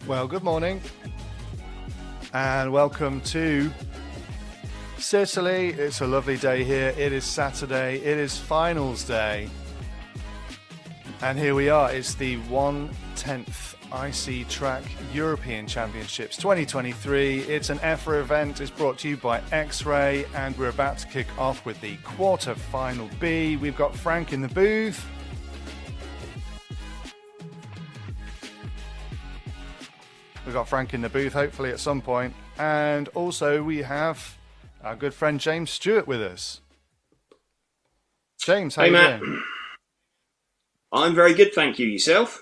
Well, good morning and welcome to Sicily. It's a lovely day here. It is Saturday. It is finals day. And here we are. It's the 1/10th IC Track European Championships 2023. It's an EFRA event. It's brought to you by X-Ray, and we're about to kick off with the quarter-final B. We've got Frank in the booth. Hopefully at some point. And also we have our good friend James Stewart with us. James, how are you doing? I'm very good, thank you. Yourself?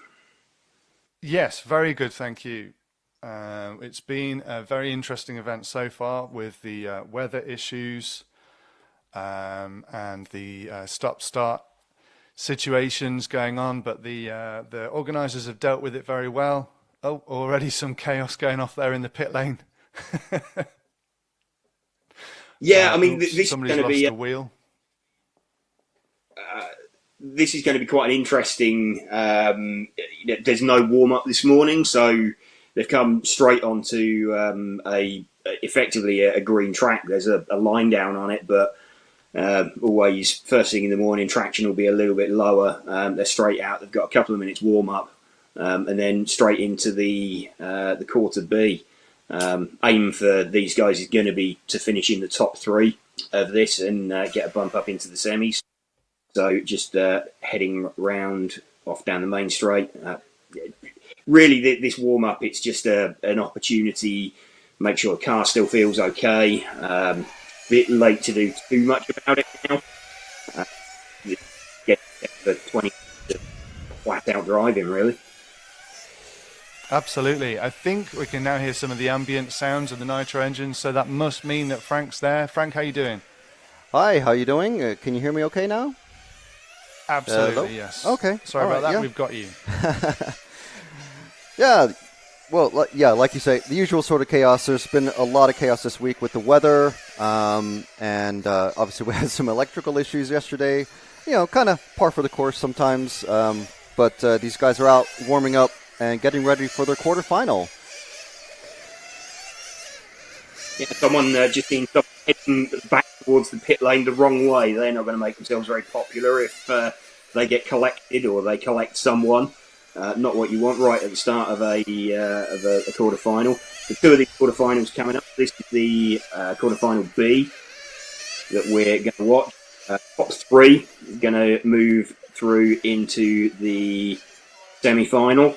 Yes, very good, thank you. It's been a very interesting event so far with the weather issues and the stop-start situations going on, but the organisers have dealt with it very well. Oh, already some chaos going off there in the pit lane. Yeah, I mean, this is somebody's going to lost be a wheel. This is going to be quite an interesting. There's no warm up this morning, so they've come straight onto effectively a green track. There's a line down on it, but always first thing in the morning, traction will be a little bit lower. They're straight out. They've got a couple of minutes warm up. And then straight into the quarter B. Aim for these guys is going to be to finish in the top three of this and get a bump up into the semis. So just heading round off down the main straight. Really, this warm up, it's just an opportunity. Make sure the car still feels okay. Bit late to do too much about it now. Get for 20 flat out driving, really. Absolutely. I think we can now hear some of the ambient sounds of the Nitro engine, so that must mean that Frank's there. Frank, how you doing? Hi, how you doing? Can you hear me okay now? Absolutely, yes. Okay. Sorry about that, yeah. We've got you. Yeah, well, yeah, like you say, the usual sort of chaos. There's been a lot of chaos this week with the weather, and obviously we had some electrical issues yesterday. You know, kind of par for the course sometimes, but these guys are out warming up and getting ready for their quarterfinal. Yeah, someone just seen someone heading back towards the pit lane the wrong way. They're not going to make themselves very popular if they get collected or they collect someone. Not what you want right at the start of a quarterfinal. The two of these quarterfinals coming up. This is the quarterfinal B that we're going to watch. Top three is going to move through into the semi-final.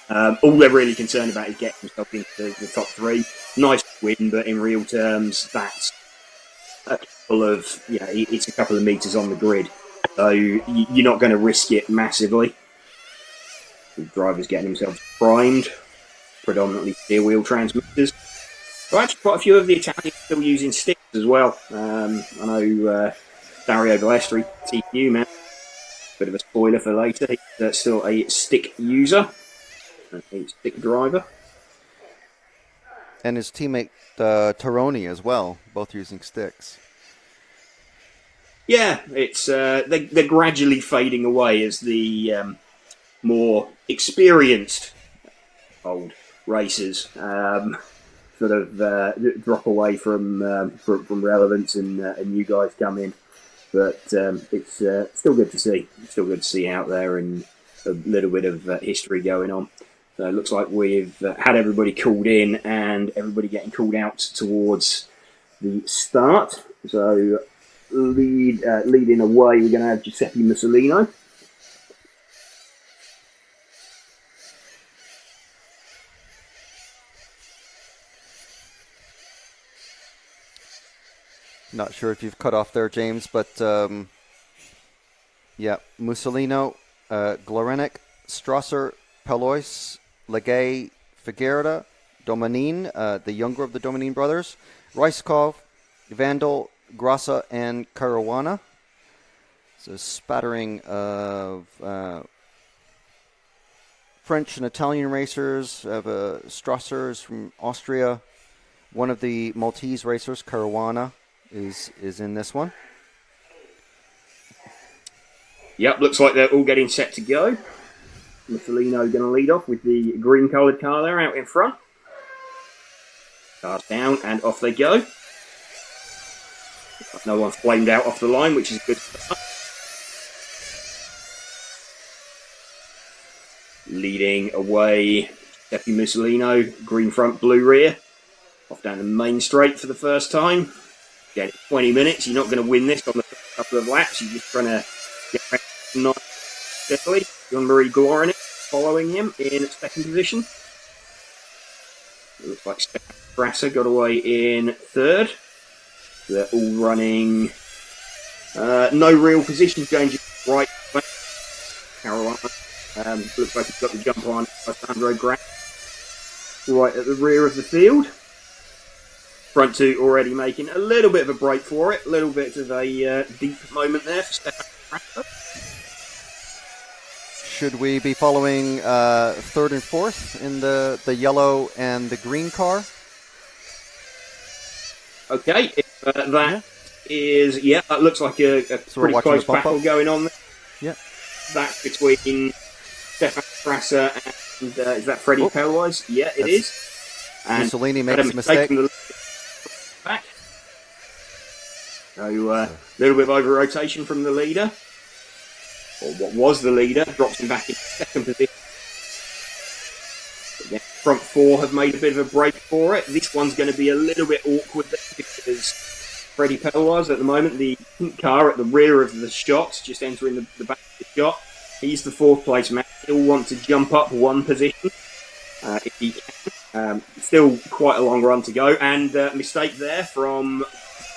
All they're really concerned about is getting themselves into the top three. Nice win, but in real terms, that's a couple of, it's a couple of metres on the grid. So you're not going to risk it massively. The driver's getting himself primed, predominantly steer wheel transmitters. But actually, quite a few of the Italians still using sticks as well. I know Dario Balestri, TQ man, bit of a spoiler for later. He's still a stick user. A stick driver. And his teammate Taroni as well, both using sticks. Yeah, it's they're gradually fading away as the more experienced old racers sort of drop away from relevance and new guys come in. But it's still good to see. Still good to see out there and a little bit of history going on. So it looks like we've had everybody called in and everybody getting called out towards the start. So leading away, we're going to have Giuseppe Mussolino. Not sure if you've cut off there, James, but yeah, Mussolino, Glorenic, Strasser, Pelois, Legay, Figueroa, Domanin, the younger of the Domanin brothers, Ryskov, Vandal, Grassa, and Caruana. It's a spattering of French and Italian racers. We have Strassers from Austria. One of the Maltese racers, Caruana, is in this one. Yep, looks like they're all getting set to go. Mussolino going to lead off with the green coloured car there out in front. Cars down and off they go. No one flamed out off the line, which is a good start. Leading away, Giuseppe Mussolino, green front, blue rear. Off down the main straight for the first time. Again, 20 minutes. You're not going to win this on the first couple of laps. You're just trying to get around nice steadily. Jean-Marie Glorin following him in second position. It looks like Stefan Brasser got away in third. They're all running no real position changes right. Carolina looks like he's got the jump on Alessandro Grant right at the rear of the field. Front two already making a little bit of a break for it. A little bit of a deep moment there for Stefan Brasser. Should we be following third and fourth in the yellow and the green car? Okay, if that is, that looks like a So pretty close battle going on there. Yeah. That's between Stefan Brasser and, is that Freddie Pelwise? Yeah, it is. And Mussolini makes a mistake. Back. So, a little bit of over-rotation from the leader. Or what was the leader, drops him back in second position. Again, front four have made a bit of a break for it. This one's going to be a little bit awkward there because Freddie Pelwise at the moment, the pink car at the rear of the shot, just entering the back of the shot. He's the fourth place man. He'll want to jump up one position if he can. Still quite a long run to go, and mistake there from...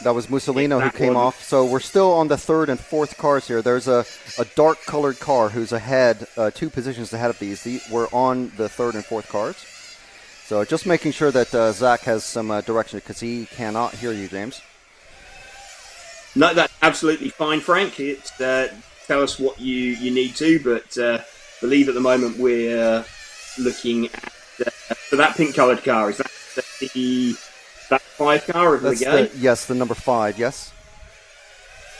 That was Mussolino who came off. So we're still on the third and fourth cars here. There's a dark-colored car who's ahead, 2 positions ahead of these. We're on the third and fourth cars. So just making sure that Zach has some direction because he cannot hear you, James. No, that's absolutely fine, Frank. It's, tell us what you need to, but believe at the moment we're looking at... so that pink-coloured car, is that that 5 car of Legay? Yes, the number 5, yes.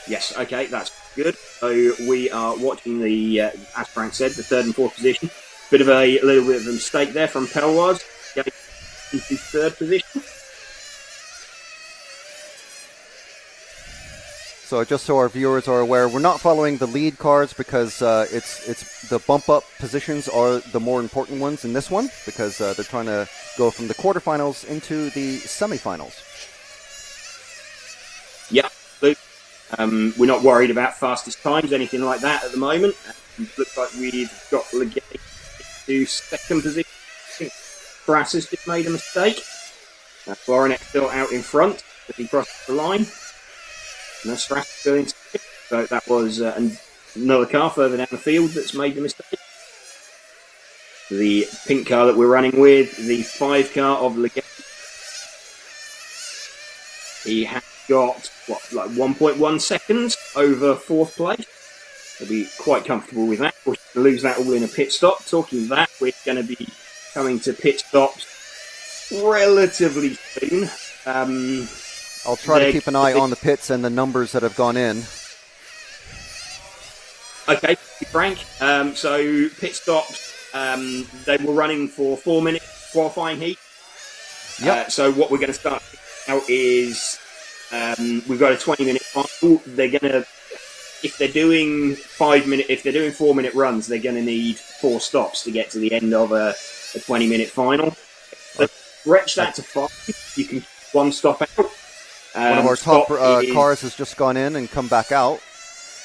Yes, okay, that's good. So we are watching the, as Frank said, the third and fourth position. A little bit of a mistake there from Pelwise, getting into third position. So just so our viewers are aware, we're not following the lead cars because it's the bump-up positions are the more important ones in this one because they're trying to go from the quarterfinals into the semifinals. Yeah, we're not worried about fastest times, anything like that at the moment. Looks like we've got Legay to second position. Brasser's just made a mistake. Florinet's still out in front as he crosses the line. And that's Strass going to skip. So that was another car further down the field that's made the mistake. The pink car that we're running with, the 5 car of Legay. He has got, like 1.1 seconds over 4th place. He'll be quite comfortable with that. We'll lose that all in a pit stop. Talking of that, we're going to be coming to pit stops relatively soon. I'll try to keep an eye on the pits and the numbers that have gone in. Okay, Frank. So pit stops, they were running for 4-minute qualifying heat. Yep. So what we're going to start now is we've got a 20-minute final. They're going to, if they're doing 4-minute runs, they're going to need 4 stops to get to the end of a 20-minute final. So stretch that to 5. You can 1 stop out. One of our top cars has just gone in and come back out.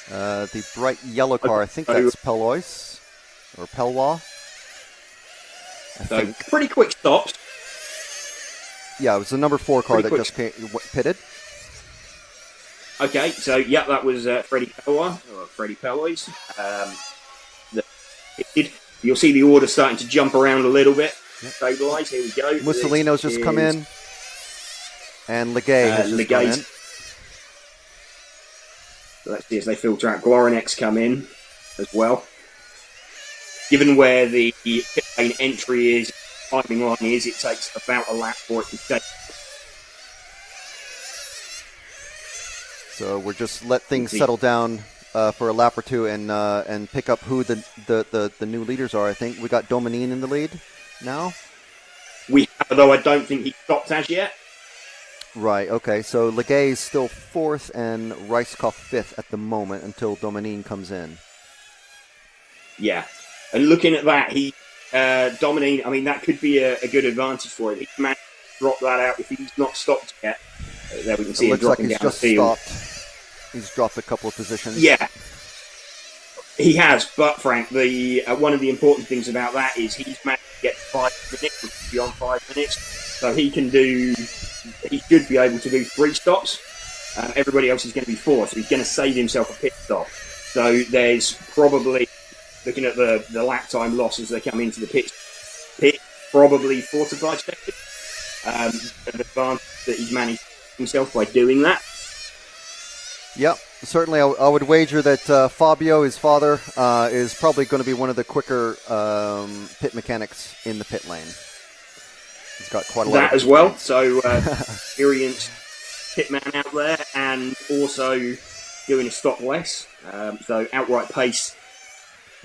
The bright yellow car, I think that's Pelwise or Pelwa. So pretty quick stops. Yeah, it was the number 4 car that just pitted. Okay, so yeah, that was Freddie Pelwise. You'll see the order starting to jump around a little bit. Yep. Stabilise. Here we go. Mussolino's just come in. And Legay has just gone in. So let's see as they filter out. Glorinex come in as well. Given where the pit lane entry is, timing line is, it takes about a lap for it to take. So we're just let things settle down for a lap or two and pick up who the new leaders are. I think we got Dominique in the lead now. We have, though I don't think he stopped as yet. Right, okay. So Legay is still 4th and Reiskopf 5th at the moment until Dominique comes in. Yeah. And looking at that, Dominique, I mean, that could be a good advantage for him. He managed to drop that out if he's not stopped yet. There we can see him dropping down the field. He's dropped a couple of positions. Yeah. He has, but Frank, one of the important things about that is he's managed to get 5 minutes, which is beyond 5 minutes. So he should be able to do 3 stops. Everybody else is going to be 4, so he's going to save himself a pit stop. So there's probably, looking at the lap time loss as they come into the pit, probably 4 to 5 seconds. An advantage that he's managed himself by doing that. Yep, certainly I would wager that Fabio, his father, is probably going to be one of the quicker pit mechanics in the pit lane. He's got quite a lot of as well. So experienced pitman out there, and also doing a stop less. So outright pace.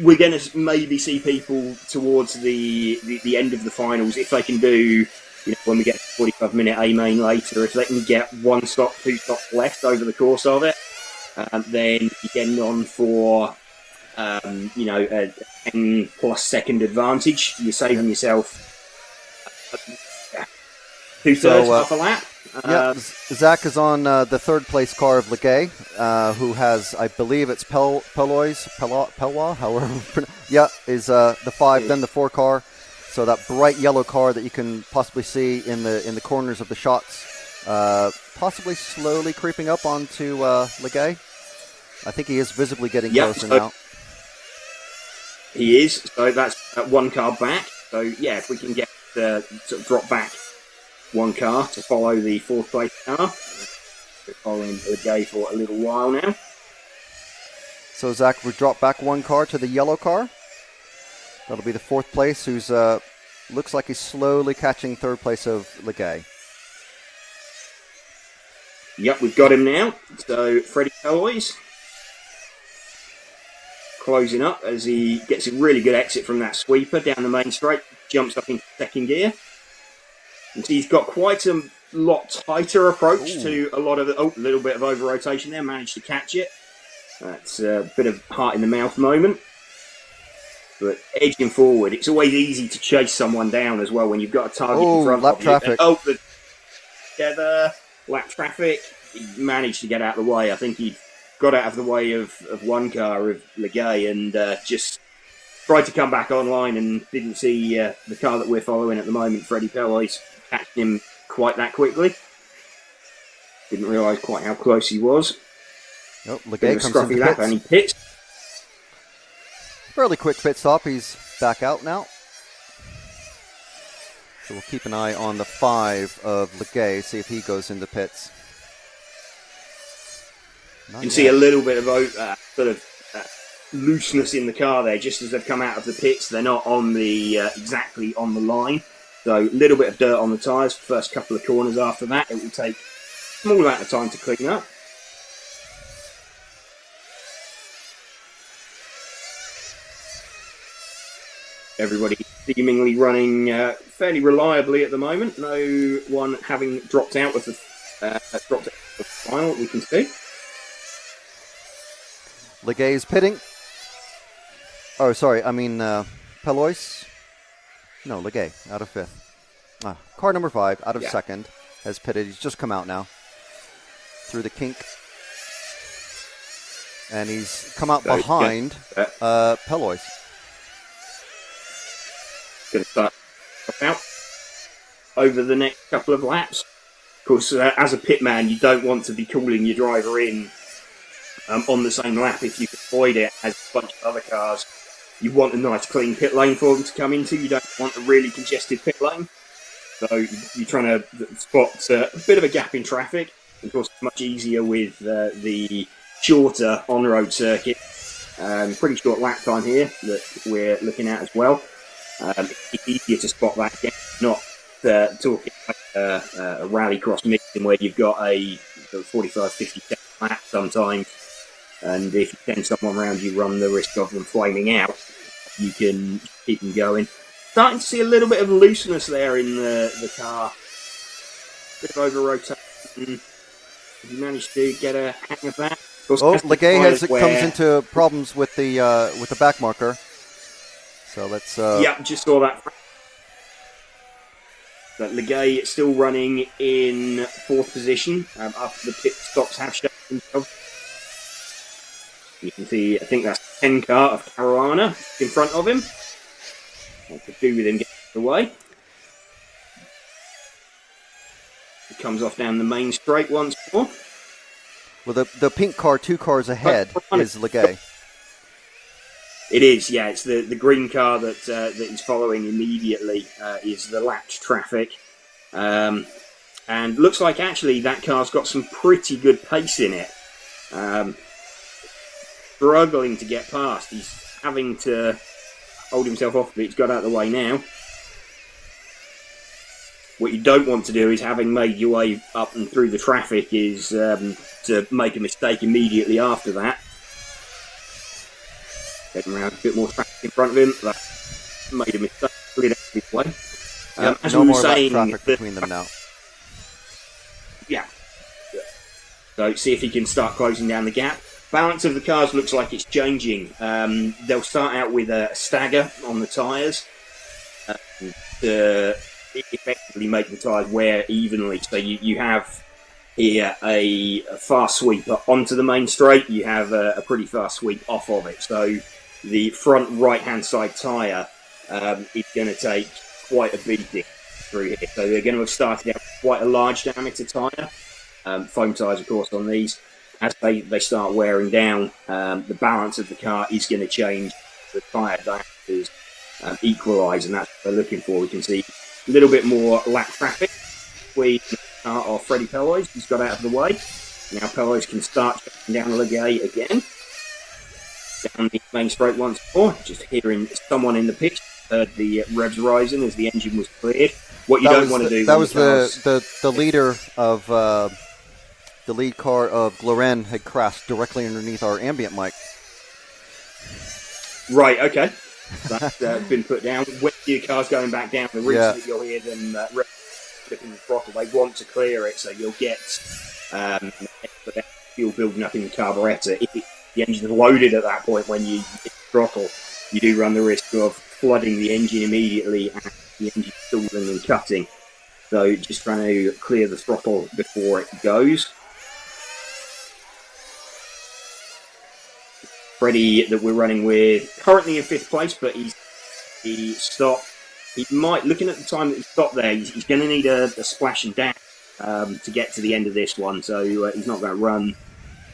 We're going to maybe see people towards the end of the finals, if they can do, when we get to 45-minute A main later, if they can get 1 stop, 2 stops left over the course of it, then you're getting on for a 10+ second advantage. You're saving yourself 2/3 off a lap. Yeah, Zach is on the 3rd place car of Legay, who has, I believe it's Pellois, however. Yeah, is the 5, then the 4 car. So that bright yellow car that you can possibly see in the corners of the shots, possibly slowly creeping up onto Legay. I think he is visibly getting closer now. He is. So that's 1 car back. So yeah, if we can get sort of drop back 1 car to follow the 4th place car. We're following Legay for a little while now. So Zach, we drop back 1 car to the yellow car. That'll be the 4th place, who's looks like he's slowly catching 3rd place of Legay. Yep, we've got him now. So Freddie Pellois closing up as he gets a really good exit from that sweeper down the main straight, jumps up into 2nd gear. And so he's got quite a lot tighter approach to a little bit of over rotation there, managed to catch it. That's a bit of heart in the mouth moment. But edging forward, it's always easy to chase someone down as well when you've got a target in front lap of traffic. you. Together, lap traffic. He managed to get out of the way. I think he got out of the way of 1 car of Legay and just tried to come back online and didn't see the car that we're following at the moment, Freddie Pellois, catching him quite that quickly. Didn't realise quite how close he was. Nope, Legay comes scruffy into lap pits. and he pits. Fairly quick pit stop. He's back out now. So we'll keep an eye on the 5 of Legay, see if he goes into pits. You can see a little bit of looseness in the car there, just as they've come out of the pits. They're not on the exactly on the line. So a little bit of dirt on the tyres for the first couple of corners. After that, it will take a small amount of time to clean up. Everybody seemingly running fairly reliably at the moment. No one having dropped out of the final, we can see. Legay's pitting. Oh, sorry, I mean Pellois. No, Legay, out of 5th. Car number 5, out of 2nd, has pitted. He's just come out now through the kink. And he's come out behind Pellois. Going to start out over the next couple of laps. Of course, as a pitman, you don't want to be calling your driver in on the same lap if you can avoid it. As a bunch of other cars, you want a nice clean pit lane for them to come into. You don't want a really congested pit lane. So you're trying to spot a bit of a gap in traffic. Of course, it's much easier with the shorter on-road circuit. Pretty short lap time here that we're looking at as well. It's easier to spot that gap, not talking like a rallycross mixing where you've got a 45-50 second lap sometimes. And if you send someone around, you run the risk of them flaming out. You can keep them going. Starting to see a little bit of looseness there in the car. Bit of over rotation. Have you managed to get a hang of that? Oh, Legay comes into problems with the back marker. So let's. Yep, just saw that. But Legay still running in 4th position after the pit stops have shown themselves. You can see, I think that's 10 car of Caruana in front of him. What to do with him getting away. He comes off down the main straight once more. Well, the pink car 2 cars ahead is Legay. It is, yeah. It's the green car that he's following immediately is the latch traffic. And looks like actually that car's got some pretty good pace in it. Struggling to get past. He's having to hold himself off, but he's got out of the way now. What you don't want to do is, having made your way up and through the traffic, is to make a mistake immediately after that. Getting around a bit more traffic in front of him. That made a mistake. Cleared out his way. As no we were more saying, traffic between them now. Yeah. So see if he can start closing down the gap. Balance of the cars looks like it's changing. They'll start out with a stagger on the tyres to effectively make the tyres wear evenly. So you have here a fast sweeper onto the main straight. You have a pretty fast sweep off of it. So the front right-hand side tyre is going to take quite a beating through here. So they're going to have started out with quite a large diameter tyre. Foam tyres, of course, on these. As they start wearing down, the balance of the car is going to change. The tyre diameters equalise, and that's what they're looking for. We can see a little bit more lap traffic between the car of Freddie Pelloys, who's got out of the way. Now Pelloys can start checking down Legay again. Down the main straight once more. Just hearing someone in the pit. Heard the revs rising as the engine was cleared. What you don't want to do... That was the leader of... the lead car of Gloren had crashed directly underneath our ambient mic. Right, okay. That's been put down. When your car's going back down, the reason that you'll hear them flipping the throttle, they want to clear it, so you'll get fuel building up in the carburetor. If the engine is loaded at that point when you hit the throttle, you do run the risk of flooding the engine immediately and the engine stalling and cutting. So just trying to clear the throttle before it goes. Freddie that we're running with currently in 5th place, but he stopped. He might, looking at the time that he stopped there, he's going to need a splash and dash to get to the end of this one. So he's not going to run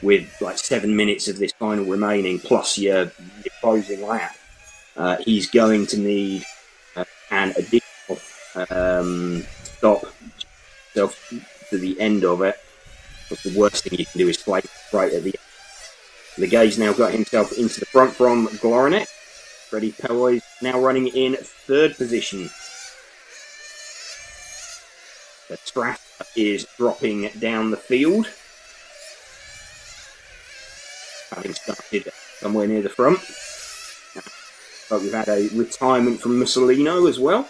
with like 7 minutes of this final remaining plus your closing lap. He's going to need an additional stop to the end of it. But the worst thing you can do is play right at the end. Legay's now got himself into the front from Glorinet. Freddie Pelloy now running in 3rd position. The Strat is dropping down the field. Having started somewhere near the front. But we've had a retirement from Mussolino as well.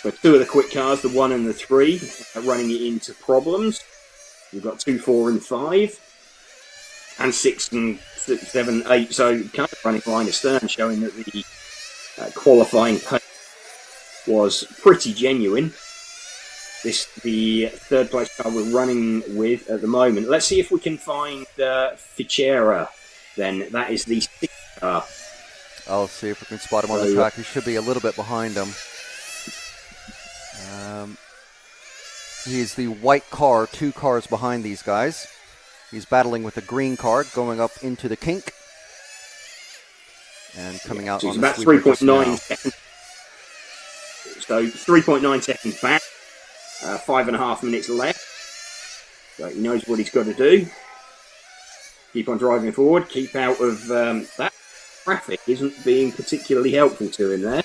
So 2 of the quick cars, the 1 and the 3, are running into problems. We've got 2, 4 and 5. And 6 and 7, 8, so kind of running line astern, showing that the qualifying pace was pretty genuine. This the 3rd place car we're running with at the moment. Let's see if we can find Fichera. Then that is the 6th car. I'll see if we can spot him on the track. He should be a little bit behind him. He's the white car, 2 cars behind these guys. He's battling with a green car going up into the kink. And coming out on the about sweeper 3.9 seconds. So 3.9 seconds back. 5.5 minutes left. So he knows what he's got to do. Keep on driving forward. Keep out of that traffic. Isn't being particularly helpful to him there.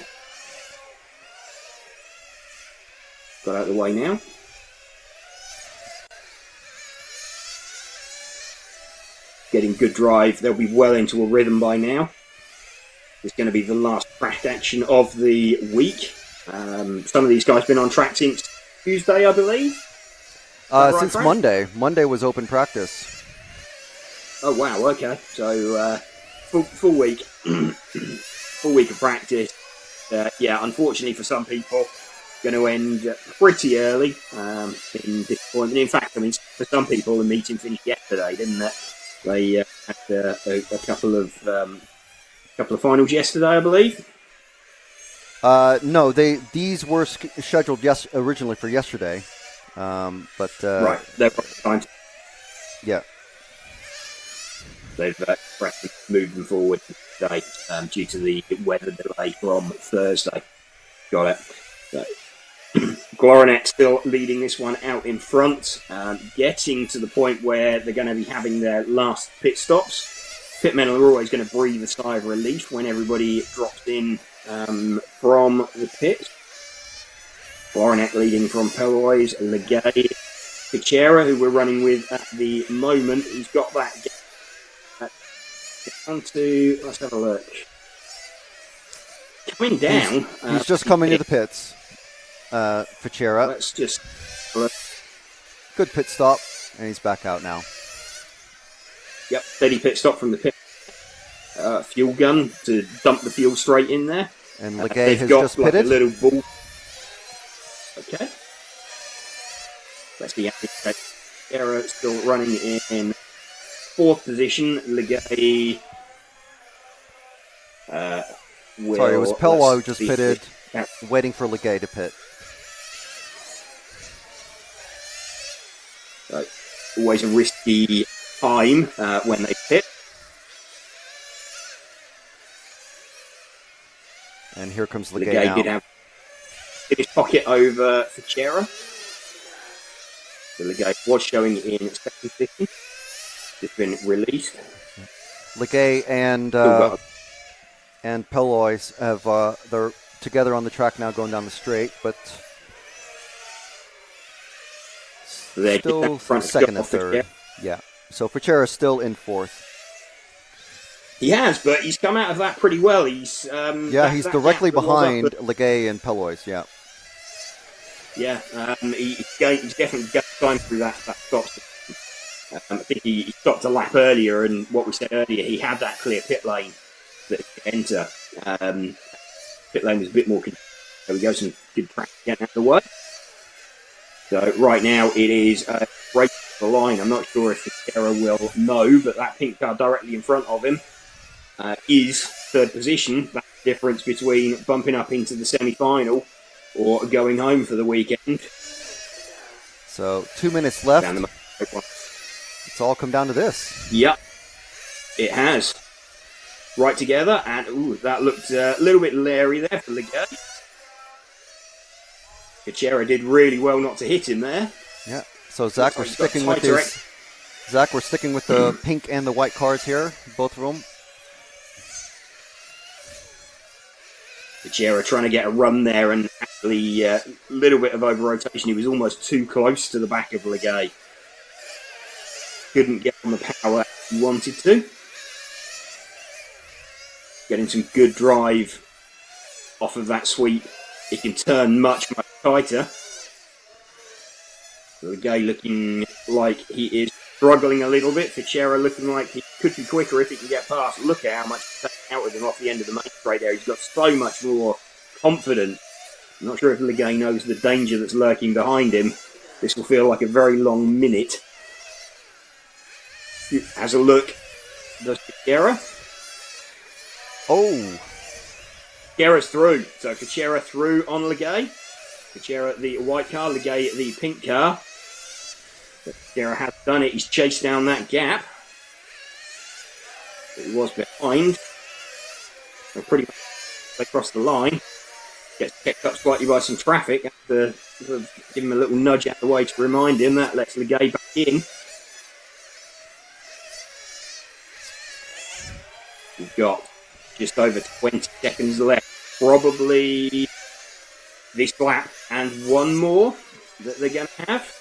Got out of the way now. getting good drive. They'll be well into a rhythm by now. It's going to be the last track action of the week. Some of these guys have been on track since Tuesday, I believe. Since Frank? Monday. Monday was open practice. Oh, wow, okay. So, full week. Full week of practice. Yeah, unfortunately for some people, going to end pretty early in disappointment. In fact, I mean, for some people, the meeting finished yesterday, didn't it? They had a couple of finals yesterday, I believe. No, these were scheduled originally for yesterday, but right, they've got time. Yeah, they've moved them forward today due to the weather delay from Thursday. Got it. So, Glorinet still leading this one out in front, getting to the point where they're going to be having their last pit stops. Pitmen are always going to breathe a sigh of relief when everybody drops in from the pit. Glorinet leading from Peloise, Legay, Pichera, who we're running with at the moment. He's got that down to, let's have a look. Coming down. He's just coming to the pits. Pichera. Let's just look. Good pit stop, and he's back out now. Yep, steady pit stop from the pit. Fuel gun to dump the fuel straight in there. And Legay has just pitted. A little ball. Okay. Let's be happy. Pichera still running in fourth position. Legay. Sorry, it was Pelwa who just pitted, waiting for Legay to pit. Right. Always a risky time when they pit. And here comes Legay now. Did have his pocket over Pichera. So Legay was showing in second position. It's been released. Legay and Peloise have they're together on the track now, going down the straight, but they're still second and third. Yeah, so Pichera is still in fourth. He has, but he's come out of that pretty well. He's he's directly behind Legay and Peloise. Yeah, he's definitely got time through that stop. I think he stopped a lap earlier, and what we said earlier, he had that clear pit lane that he could enter. Pit lane was a bit more. There we go, some good track getting out of the way. So right now it is right to the line. I'm not sure if Pichera will know, but that pink car directly in front of him is third position. That's the difference between bumping up into the semi-final or going home for the weekend. So 2 minutes left. It's all come down to this. Yep, it has. Right together, and that looked a little bit leery there for Legay. Pichera did really well not to hit him there. Yeah. So Zach, we're sticking with the pink and the white cars here, both of them. Pichera trying to get a run there, and actually a little bit of over rotation. He was almost too close to the back of Legay. Couldn't get on the power he wanted to. Getting some good drive off of that sweep. He can turn much, much tighter. Legay looking like he is struggling a little bit. Pichera looking like he could be quicker if he can get past. Look at how much he's taken out with him off the end of the main straight there. He's got so much more confidence. I'm not sure if Legay knows the danger that's lurking behind him. This will feel like a very long minute. Has a look. Does Pichera? Oh! Pichera's through. So Pichera through on Legay. Pichera the white car, Legay the pink car. But Pichera has done it. He's chased down that gap. But he was behind. So pretty much across the line. Gets kept up slightly by some traffic. Have to give him a little nudge out of the way to remind him. That lets Legay back in. We've got just over 20 seconds left. Probably this lap and one more that they're going to have.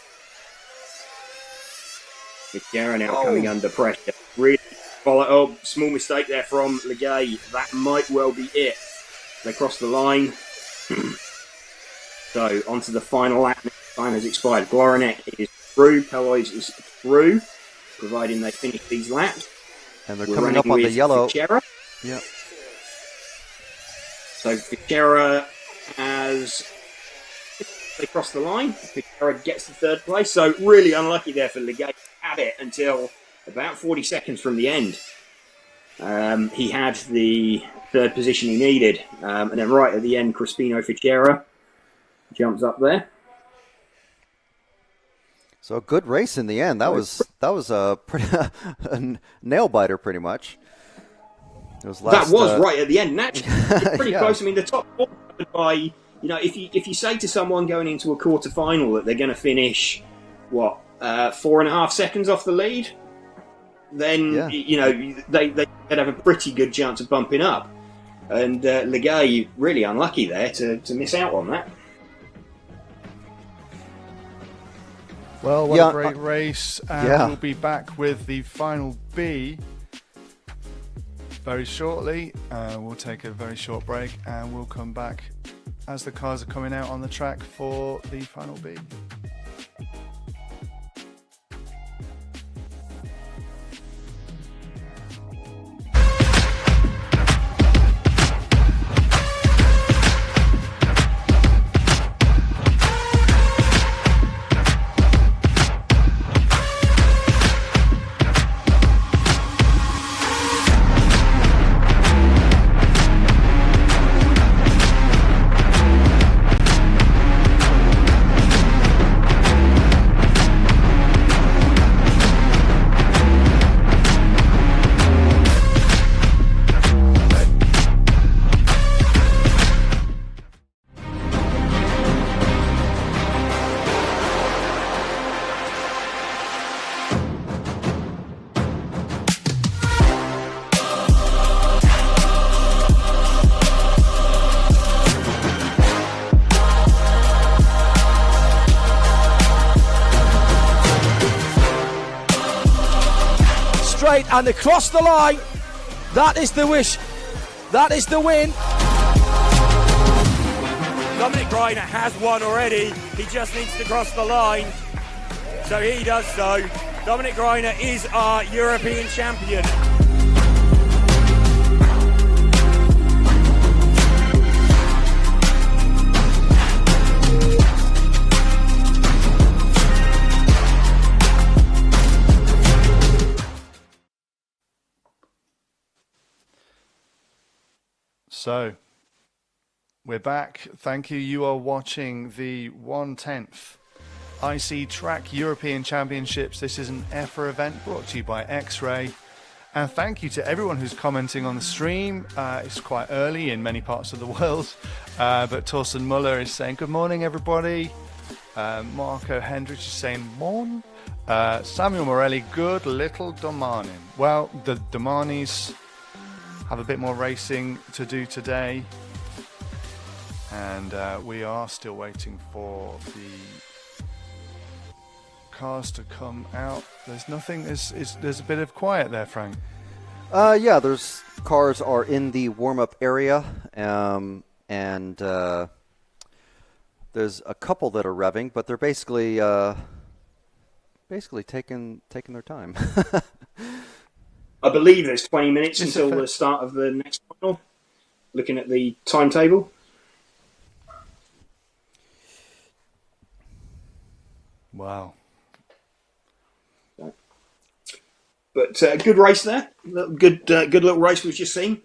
Pichera now coming under pressure. Really follow. Oh, small mistake there from Legay. That might well be it. They crossed the line. So onto the final lap. Time has expired. Glorinet is through. Peloise is through, providing they finish these laps. And they're coming up on the yellow. Fichera. Yep. So Fichera has... They cross the line. Fichera gets the third place. So really unlucky there for Legay. Had it until about 40 seconds from the end. He had the third position he needed. And then right at the end, Crispino Fichera jumps up there. So a good race in the end. That was a pretty a nail biter, pretty much. It was last, that was right at the end. Naturally, it's pretty yeah. close. I mean, the top four by, you know, if you say to someone going into a quarter final that they're going to finish 4.5 seconds off the lead, then you know they'd have a pretty good chance of bumping up. And Legay really unlucky there to miss out on that. Well, what a great race, and we'll be back with the final B very shortly. We'll take a very short break, and we'll come back as the cars are coming out on the track for the final B. And across the line, that is the wish, that is the win. Dominic Greiner has won already, he just needs to cross the line, so he does so. Dominic Greiner is our European champion. So, we're back. Thank you. You are watching the 1/10th IC Track European Championships. This is an EFRA event brought to you by X-Ray. And thank you to everyone who's commenting on the stream. It's quite early in many parts of the world. But Torsten Muller is saying, good morning, everybody. Marco Hendricks is saying, morn. Samuel Morelli, good little Domanin. Well, the Domanis have a bit more racing to do today, and we are still waiting for the cars to come out. There's nothing. There's a bit of quiet there, Frank. Yeah, there's cars are in the warm-up area, and there's a couple that are revving, but they're basically taking their time. I believe there's 20 minutes until the start of the next final, looking at the timetable. Wow. But good race there. Good little race we've just seen.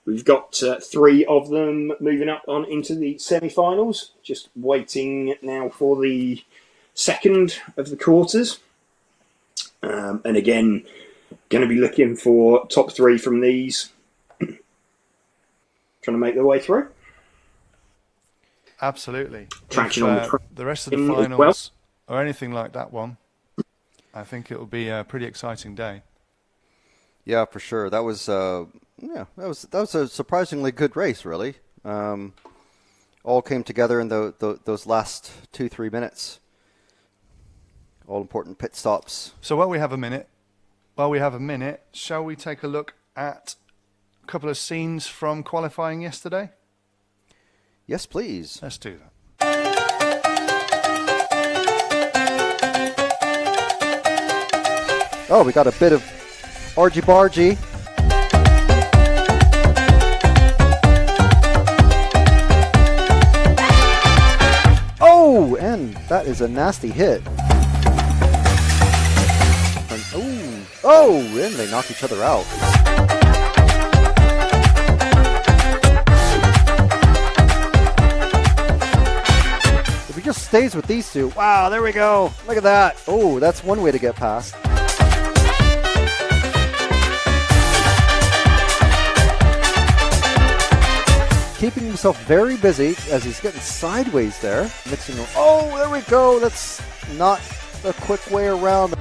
We've got 3 of them moving up on into the semi-finals. Just waiting now for the second of the quarters. And again, going to be looking for top 3 from these. Trying to make their way through. Absolutely. Traction on the rest of the finals or anything like that one, I think it will be a pretty exciting day. Yeah, for sure. That was that was a surprisingly good race, really. All came together in those last 2-3 minutes. All important pit stops. So while we have a minute, while we have a minute, shall we take a look at a couple of scenes from qualifying yesterday? Yes, please. Let's do that. Oh, we got a bit of argy-bargy. Oh, and that is a nasty hit. And, oh, and they knock each other out. If he just stays with these two, wow, there we go. Look at that. Oh, that's one way to get past. Keeping himself very busy as he's getting sideways there. Mixing. Oh, there we go. That's not a quick way around.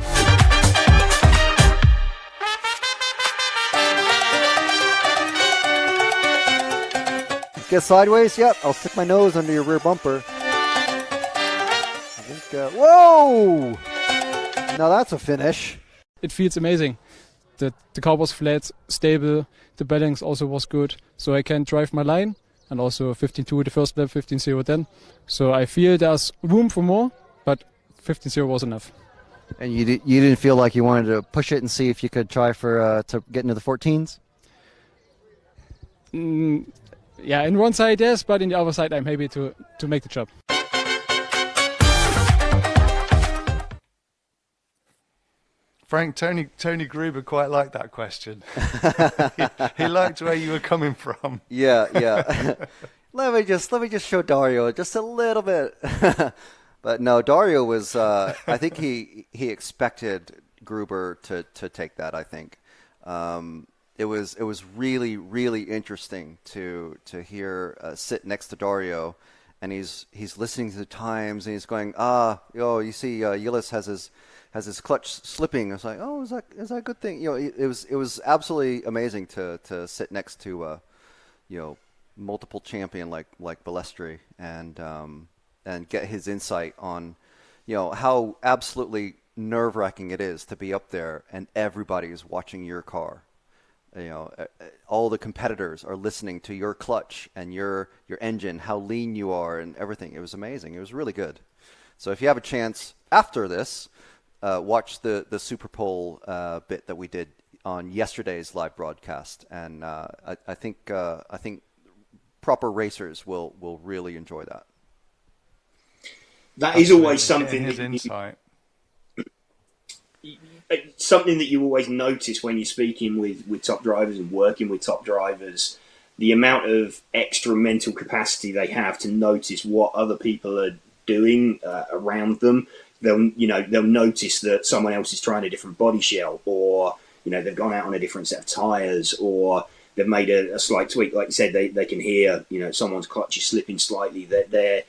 Get sideways? Yep. I'll stick my nose under your rear bumper. I think, whoa! Now that's a finish. It feels amazing. The car was flat, stable. The balance also was good. So I can drive my line. And also 15.2 the first lap, 15.0 then. So I feel there's room for more, but 15.0 was enough. And you didn't feel like you wanted to push it and see if you could try for to get into the 14s? Yeah, in one side yes, but in the other side I'm happy to make the job. Frank, Tony Gruber quite liked that question. he liked where you were coming from. Yeah. let me just show Dario just a little bit. But no, Dario was. I think he expected Gruber to take that. I think it was really interesting to hear sit next to Dario, and he's listening to the times and he's going, you see, Yillis has his clutch slipping. I was like, oh, is that a good thing? It was absolutely amazing to sit next to multiple champion like Balestri and get his insight on how absolutely nerve-wracking it is to be up there and everybody is watching your car. All the competitors are listening to your clutch and your engine, how lean you are and everything. It was amazing. It was really good. So if you have a chance after this, watch the Super Pole bit that we did on yesterday's live broadcast, and I think proper racers will really enjoy that. That is always something. His insight. Something that you always notice when you're speaking with top drivers and working with top drivers, the amount of extra mental capacity they have to notice what other people are doing around them. They'll notice that someone else is trying a different body shell, or they've gone out on a different set of tires, or they've made a slight tweak. Like you said, they can hear someone's clutch is slipping slightly. They're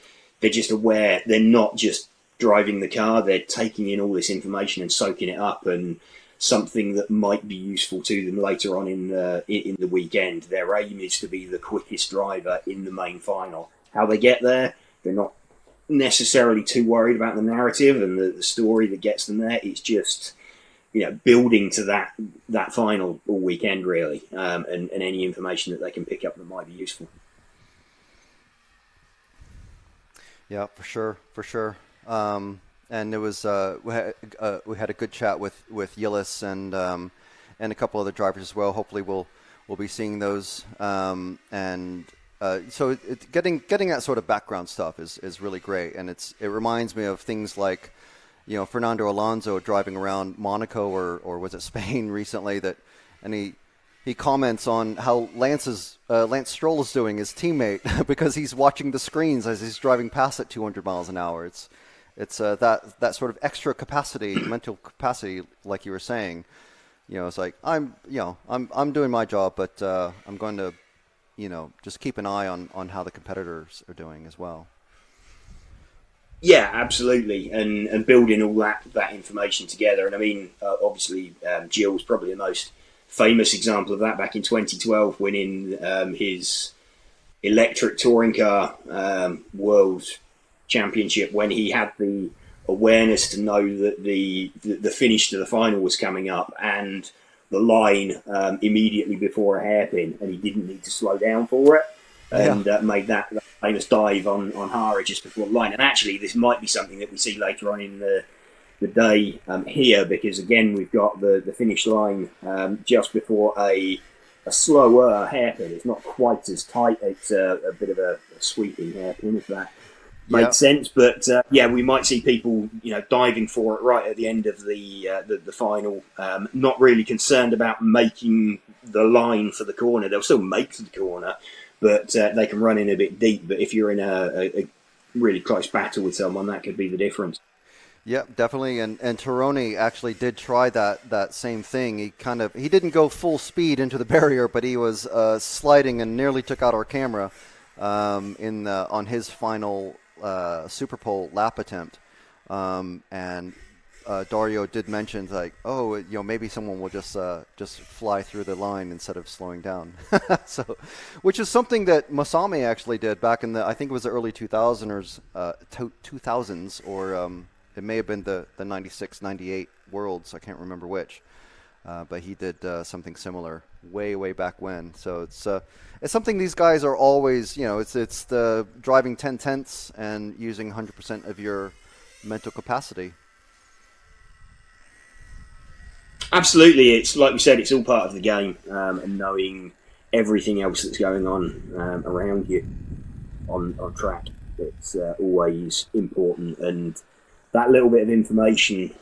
just aware. They're not just driving the car. They're taking in all this information and soaking it up, and something that might be useful to them later on in the weekend. Their aim is to be the quickest driver in the main final. How they get there, they're not necessarily too worried about the narrative and the story that gets them there. It's just building to that final all weekend really, and any information that they can pick up that might be useful. Yeah, for sure. And it was we had a good chat with Yillis and a couple other drivers as well. Hopefully we'll be seeing those. So getting that sort of background stuff is really great, and it reminds me of things like Fernando Alonso driving around Monaco or was it Spain recently, and he comments on how Lance Stroll is doing, his teammate, because he's watching the screens as he's driving past at 200 miles an hour. It's that sort of extra capacity, mental capacity, like you were saying. It's like I'm doing my job, but I'm going to just keep an eye on how the competitors are doing as well. Yeah, absolutely, and building all that information together. And I mean, obviously, Gill's probably the most famous example of that back in 2012, winning his electric touring car world championship when he had the awareness to know that the finish to the final was coming up and the line immediately before a hairpin, and he didn't need to slow down for it, and made that famous dive on Hara just before the line. And actually, this might be something that we see later on in the day here, because again we've got the finish line just before a slower hairpin. It's not quite as tight. It's a bit of a sweeping hairpin, if that makes sense. But we might see people, diving for it right at the end of the final, not really concerned about making the line for the corner. They'll still make the corner, but they can run in a bit deep. But if you're in a really close battle with someone, that could be the difference. Yeah, definitely. And Tironi actually did try that same thing. He didn't go full speed into the barrier, but he was sliding and nearly took out our camera on his final Super Pole lap attempt. And Dario did mention maybe someone will just fly through the line instead of slowing down. So, which is something that Masami actually did back in I think it was the early 2000s, or it may have been the 96, 98 Worlds. I can't remember which. But he did something similar way back when. So it's something these guys are always, it's the driving 10/10ths and using 100% of your mental capacity. Absolutely. It's like we said, it's all part of the game, and knowing everything else that's going on around you on track. It's always important, and that little bit of information,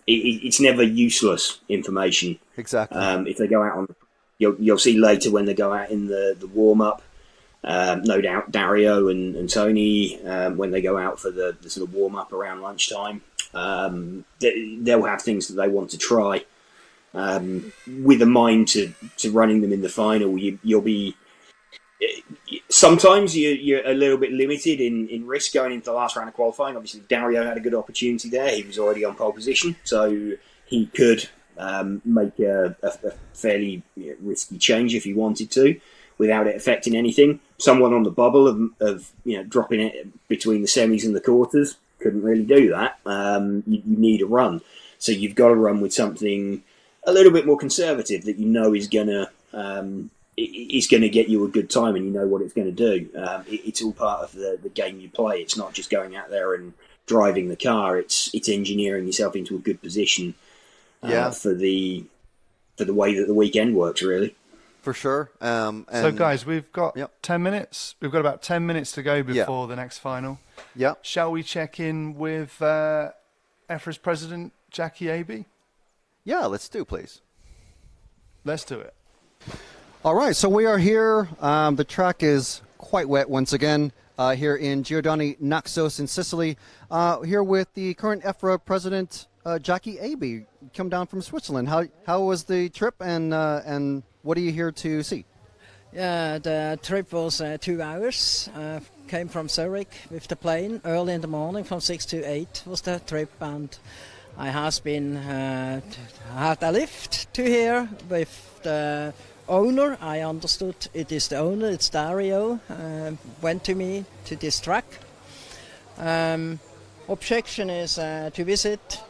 it's never useless information. Exactly. If they go out you'll see later when they go out in the warm up, no doubt Dario and Tony, when they go out for the sort of warm up around lunchtime, they'll have things that they want to try, with a mind to running them in the final. You'll be. Sometimes you're a little bit limited in risk going into the last round of qualifying. Obviously, Dario had a good opportunity there. He was already on pole position, so he could make a fairly risky change if he wanted to, without it affecting anything. Someone on the bubble of dropping it between the semis and the quarters couldn't really do that. You need a run, so you've got to run with something a little bit more conservative that is gonna. It's going to get you a good time, and you know what it's going to do. It's all part of the game you play. It's not just going out there and driving the car. It's engineering yourself into a good position for the way that the weekend works, really. For sure. So, guys, we've got 10 minutes. We've got about 10 minutes to go before the next final. Yeah. Shall we check in with EFRA's president, Jackie Aby? Yeah, let's do, please. Let's do it. All right, so we are here. The track is quite wet once again here in Giordani Naxos in Sicily. Here with the current EFRA president, Jackie Aby, come down from Switzerland. How was the trip, and what are you here to see? Yeah, the trip was 2 hours. Came from Zurich with the plane early in the morning, from 6 to 8 was the trip, and I has been had a lift to here with the owner. I understood it is the owner, it's Dario, went to me to this track. Objection is to visit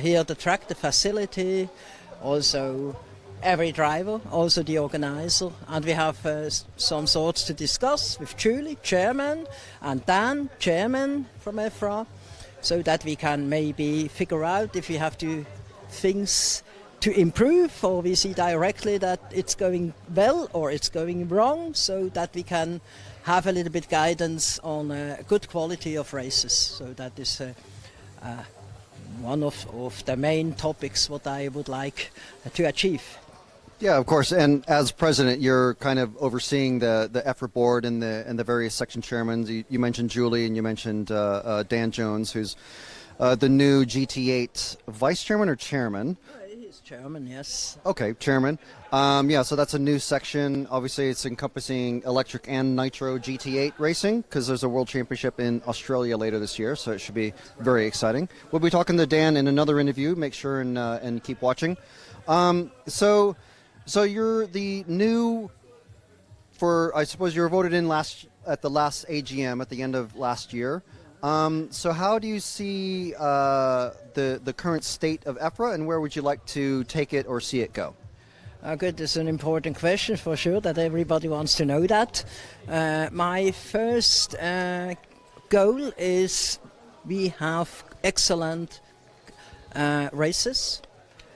here the track, the facility, also every driver, also the organizer, and we have some thoughts to discuss with Julie, chairman, and Dan, chairman from EFRA, so that we can maybe figure out if we have to things to improve, or we see directly that it's going well or it's going wrong, so that we can have a little bit guidance on good quality of races. So that is one of the main topics what I would like to achieve. Yeah, of course. And as president, you're kind of overseeing the EFRA board and the various section chairmen. You mentioned Julie, and you mentioned Dan Jones, who's the new GT8 vice chairman or chairman. Chairman, yes. Okay, chairman. So that's a new section. Obviously, it's encompassing electric and nitro GT8 racing, because there's a world championship in Australia later this year, so it should be very exciting. We'll be talking to Dan in another interview. Make sure and keep watching. So you're the new, I suppose you were voted in at the last AGM at the end of last year. So how do you see the current state of EFRA, and where would you like to take it or see it go? Good, it's an important question for sure that everybody wants to know that. My first goal is we have excellent races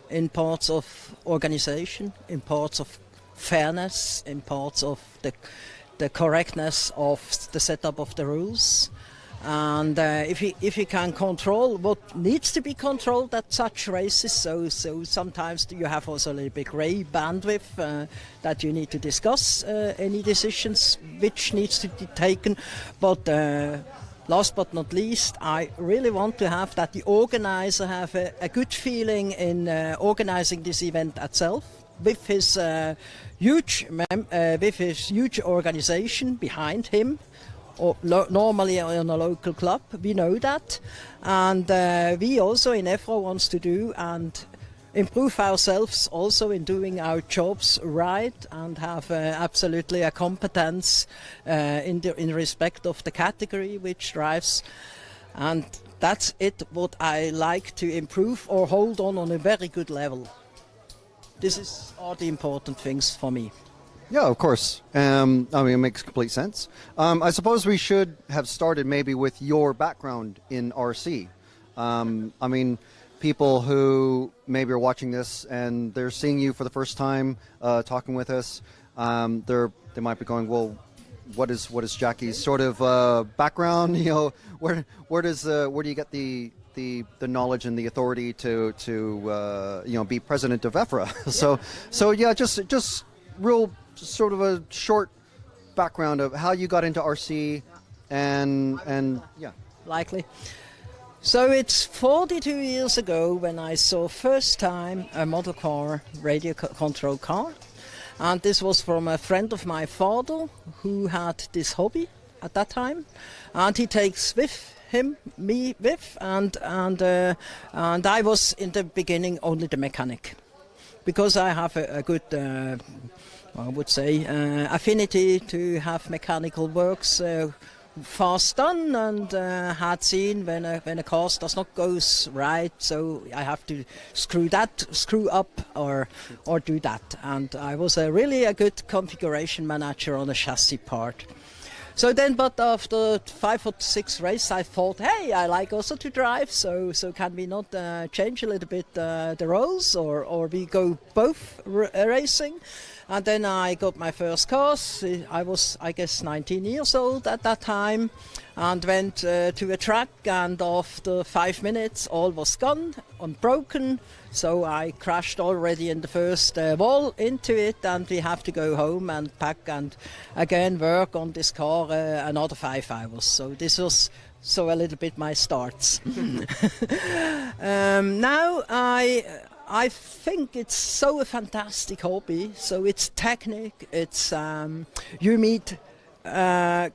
in parts of organization, in parts of fairness, in parts of the correctness of the setup of the rules. And if you can control what needs to be controlled at such races, so sometimes you have also a little bit grey bandwidth that you need to discuss any decisions which needs to be taken. But last but not least, I really want to have that the organizer have a good feeling in organizing this event itself with his huge organization behind him. Or normally on a local club, we know that, and we also in EFRA wants to do and improve ourselves also in doing our jobs right and have absolutely a competence in respect of the category which drives, and that's it what I like to improve or hold on a very good level. This are the important things for me. Yeah, of course. I mean, it makes complete sense. I suppose we should have started maybe with your background in RC. I mean, people who maybe are watching this and they're seeing you for the first time, talking with us, they might be going, well, what is Jackie's sort of background? You know, where do you get the knowledge and the authority to be president of EFRA? So yeah, just real sort of a short background of how you got into RC and yeah. Likely. So it's 42 years ago when I saw first time a model car, radio control car, and this was from a friend of my father who had this hobby at that time, and he takes me with, and I was in the beginning only the mechanic, because I have a good I would say affinity to have mechanical works fast done, and had seen when a car does not goes right, so I have to screw up or do that, and I was really a good configuration manager on a chassis part. So then, but after 5 or 6 races, I thought, hey, I like also to drive, so can we not change a little bit the roles, or we go both racing? And then I got my first cars. I was, I guess, 19 years old at that time, and went to a track, and after 5 minutes all was gone and broken, so I crashed already in the first wall into it, and we have to go home and pack and again work on this car another 5 hours. So this was a little bit my starts. Now I think it's so a fantastic hobby. So it's technique, it's you meet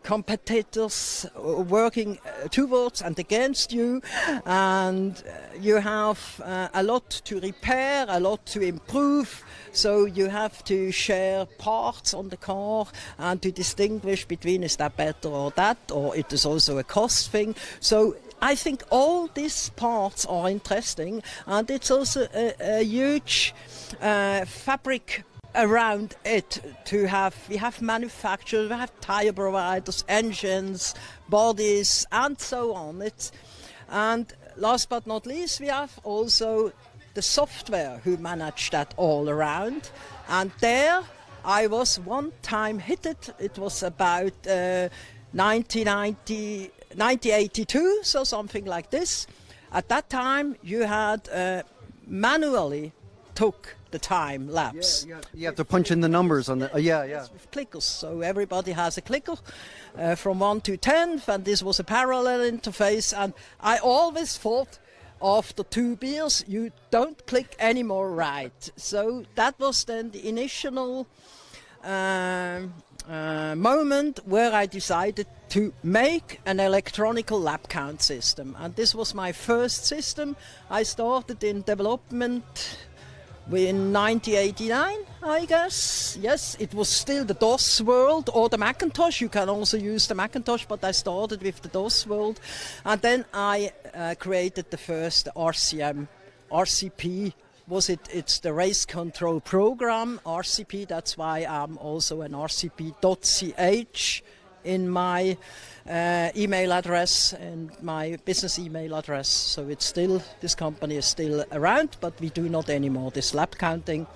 competitors working towards and against you, and you have a lot to repair, a lot to improve, so you have to share parts on the car and to distinguish between is that better or that, or it is also a cost thing. So I think all these parts are interesting, and it's also a huge fabric around it to have. We have manufacturers, we have tire providers, engines, bodies, and so on. And last but not least, we have also the software who manage that all around. And there I was one time hit it. It was about 1982, so something like this. At that time, you had manually took the time lapse. Yeah, you have to punch in the numbers on the. Yes, with clickers. So everybody has a clicker from 1 to 10, and this was a parallel interface. And I always thought, after 2 beers, you don't click anymore right. So that was then the initial moment where I decided to make an electronical lap count system, and this was my first system. I started in development in 1989, I guess. Yes, it was still the DOS world or the Macintosh. You can also use the Macintosh, but I started with the DOS world. And then I created the first RCP. It's the race control program, RCP. That's why I'm also an rcp.ch in my email address and my business email address. So it's still, this company is still around, but we do not anymore this lap counting.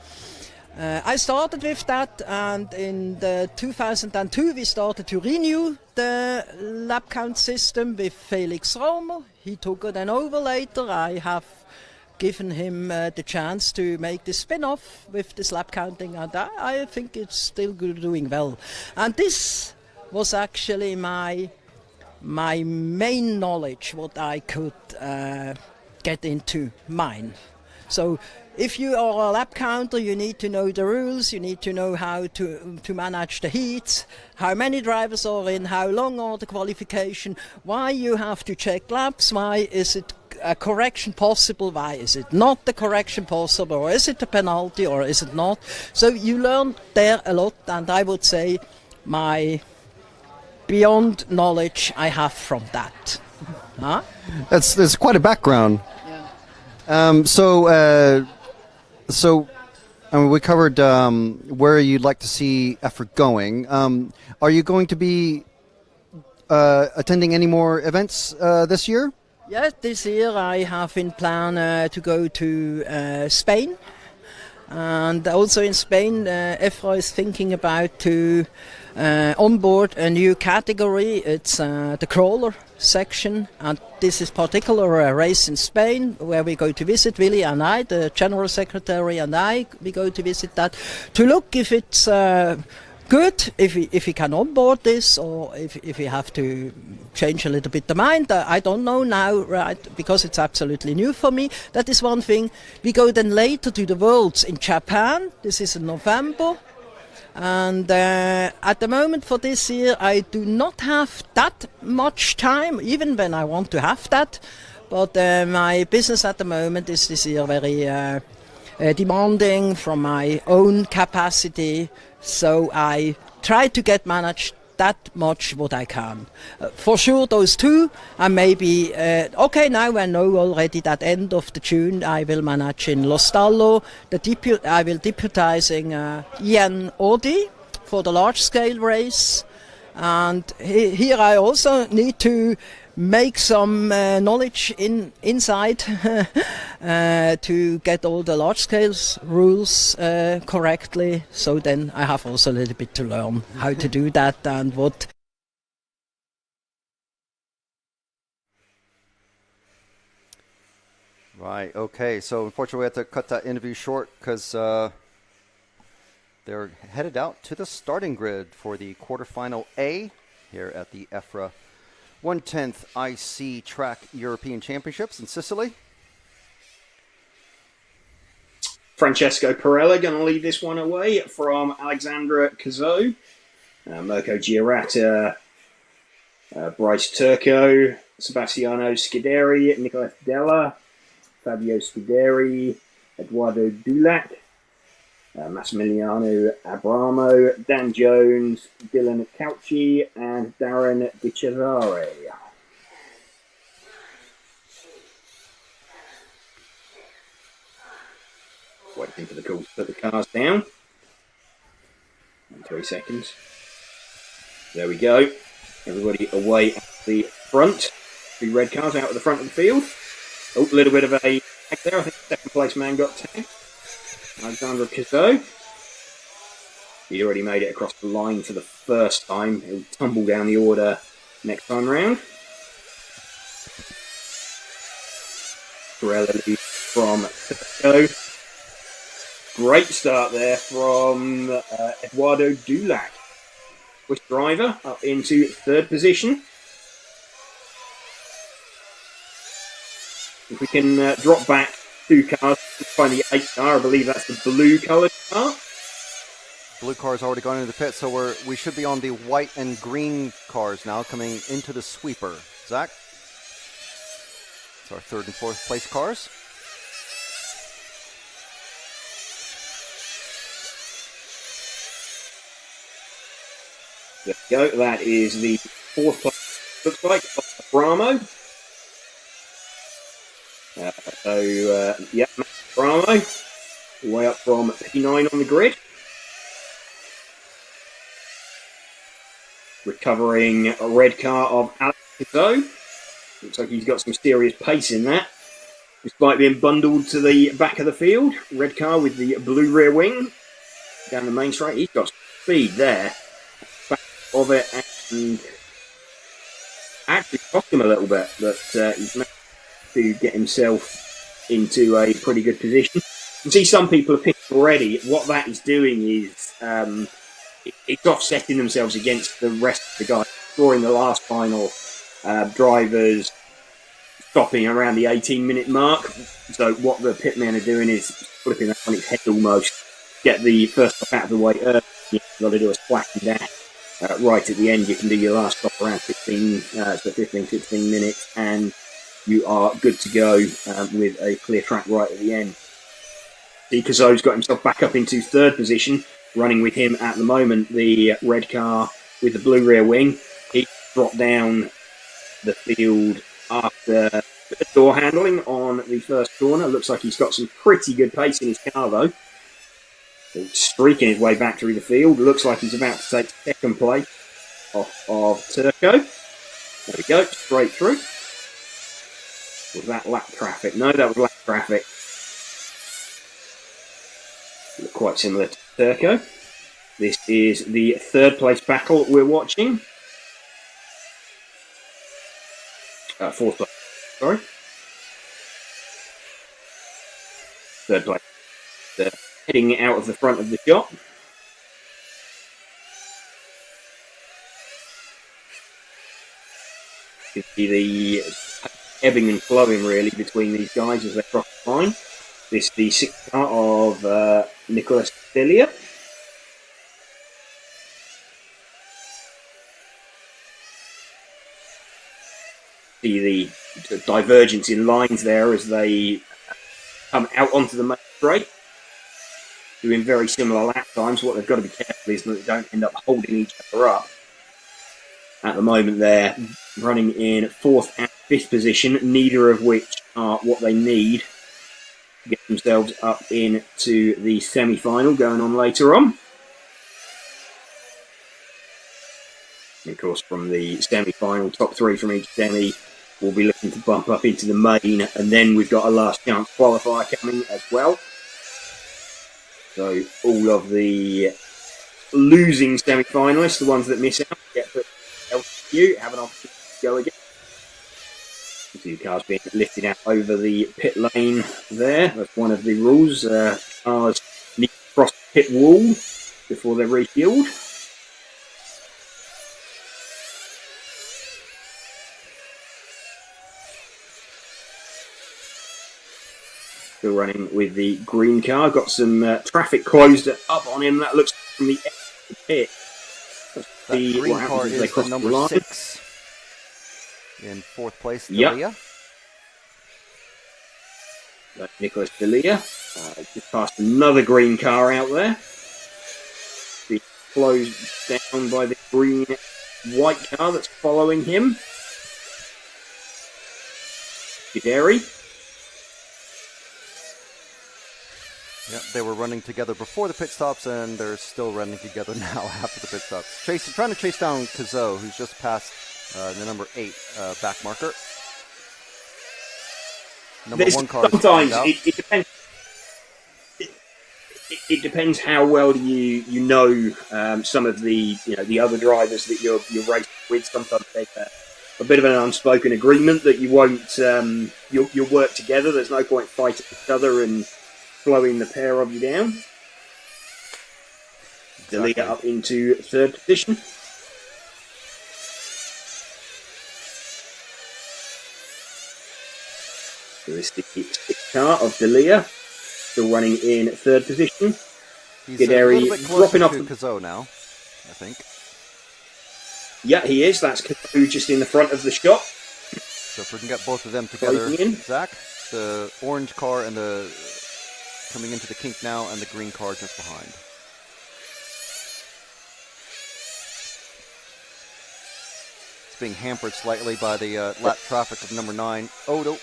I started with that, and in 2002 we started to renew the lap count system with Felix Romer. He took it then over later. I have given him the chance to make the spin-off with this lap counting, and I think it's still doing well. And this was actually my main knowledge, what I could get into mine. So if you are a lap counter, you need to know the rules, you need to know how to manage the heats, how many drivers are in, how long are the qualification, why you have to check laps, why is it a correction possible, why is it not the correction possible, or is it a penalty, or is it not. So you learn there a lot, and I would say my beyond knowledge I have from that. Huh? That's quite a background. Yeah. So I mean, we covered where you'd like to see EFRA going. Are you going to be attending any more events this year? Yes, this year I have in plan to go to Spain. And also in Spain, EFRA is thinking about to onboard a new category. It's the crawler section, and this is particular a race in Spain where we go to visit, Willy and I, the General Secretary and I, we go to visit that to look if it's good, if we can onboard this, or if we have to change a little bit the mind. I don't know now, right, because it's absolutely new for me. That is one thing. We go then later to the Worlds in Japan. This is in November. And at the moment for this year, I do not have that much time, even when I want to have that. But my business at the moment is this year very demanding from my own capacity. So I try to get managed that much what I can. For sure those two, and maybe, okay, now I know already that end of the June I will manage in Lo Stallo. I will deputizing Ian Audi for the large scale race. And here I also need to make some knowledge inside to get all the large scale rules correctly. So then I have also a little bit to learn how to do that and what. Right, okay. So unfortunately we have to cut that interview short because they're headed out to the starting grid for the quarterfinal A here at the EFRA 1/10th IC Track European Championships in Sicily. Francesco Perella going to lead this one away from Alexandra Cazot, Mirko Giarata, Bryce Turco, Sebastiano Scuderi, Nicolas Della, Fabio Scuderi, Eduardo Dulac, Massimiliano Abramo, Dan Jones, Dylan Cauchi, and Darren Di Cesare. Waiting for the call to put the cars down. In 3 seconds. There we go. Everybody away at the front. 2 red cars out at the front of the field. Oh, a little bit of a tag there. I think the second place man got tagged. Alexandra Cazot. He already made it across the line for the first time. He'll tumble down the order next time round. Perella leads from Turco. Great start there from Eduardo Dulac. Swiss driver up into 3rd position. If we can drop back 2 cars, find the 8 car, I believe that's the blue coloured car. Blue car's already gone into the pit, so we should be on the white and green cars now coming into the sweeper. Zach? It's our 3rd and 4th place cars. There we go. That is the 4th place, looks like, of Bramo. Yeah, Bramo, way up from P9 on the grid. Recovering a red car of Alex Cazot. Looks like he's got some serious pace in that. Despite being bundled to the back of the field. Red car with the blue rear wing. Down the main straight. He's got speed there. Back of it and actually cost him a little bit. But he's managed to get himself into a pretty good position. You can see some people have picked already. What that is doing is it's offsetting themselves against the rest of the guys. Scoring the last final, drivers stopping around the 18-minute mark. So what the pitmen are doing is flipping that on its head almost. Get the first stop out of the way early. You've got to do a splash and dash. Right at the end, you can do your last stop around 15-16 minutes, and you are good to go with a clear track right at the end. Cazot's got himself back up into 3rd position. Running with him at the moment, the red car with the blue rear wing. He dropped down the field after door handling on the first corner. Looks like he's got some pretty good pace in his car, though. Streaking his way back through the field. Looks like he's about to take 2nd place off of Turco. There we go, straight through. Was that lap traffic? No, that was lap traffic. Look quite similar to Turco. This is the 3rd place battle we're watching. 4th place, sorry. 3rd place. They're heading out of the front of the shot. You can see the ebbing and flowing really between these guys as they cross the line. This is the 6th car of Nicolas Delia. See the divergence in lines there as they come out onto the main straight. Doing very similar lap times. What they've got to be careful is that they don't end up holding each other up. At the moment they're running in 4th and 5th position, neither of which are what they need to get themselves up into the semi-final going on later on. And of course, from the semi-final, top 3 from each semi will be looking to bump up into the main, and then we've got a last chance qualifier coming as well. So all of the losing semi-finalists, the ones that miss out, get put LQ, have an opportunity to go again. The 2 cars being lifted out over the pit lane there. That's one of the rules. Cars need to cross the pit wall before they're refueled. Still running with the green car. Got some traffic closed up on him. That looks from the edge of the pit. The green car is the number 6 in 4th place. Delia. Yep. Nicolas Delia. Just passed another green car out there. Be closed down by the green white car that's following him. Gideri. Yep, they were running together before the pit stops, and they're still running together now after the pit stops. Trying to chase down Cazot, who's just passed the number 8 back marker. Number 1 car. Sometimes it depends. It depends how well you know some of the the other drivers that you're racing with. Sometimes there's a bit of an unspoken agreement that you won't you'll work together. There's no point fighting each other and slowing the pair of you down. Exactly. Delia up into 3rd position. So this is the 6th car of Delia, still running in 3rd position. He's a little bit closer to Cazot now, I think. Yeah, he is. That's Cazot just in the front of the shot. So if we can get both of them together, Zach, the orange car and the coming into the kink now, and the green car just behind. being hampered slightly by the lap traffic of number 9, Odo.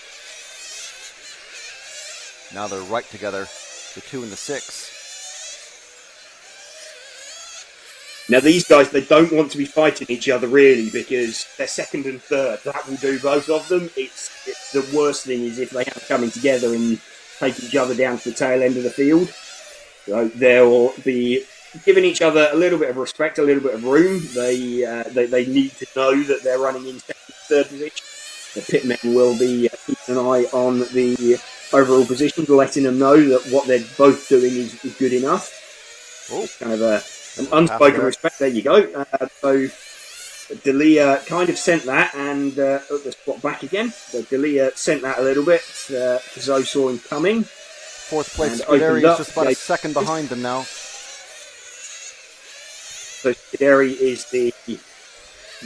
Now they're right together, the 2 and the 6. Now these guys, they don't want to be fighting each other really, because they're second and third. That will do both of them. It's the worst thing is if they have coming together and take each other down to the tail end of the field. So they'll be giving each other a little bit of respect, a little bit of room. They need to know that they're running in second and third position. The pitmen will be keeping an eye on the overall positions, letting them know that what they're both doing is good enough. Oh. It's kind of an unspoken respect. There you go. So Delia kind of sent that, and the spot back again. So Delia sent that a little bit. Zoe saw him coming. Fourth place Scuderi is just about a second behind them now. So Scuderi is the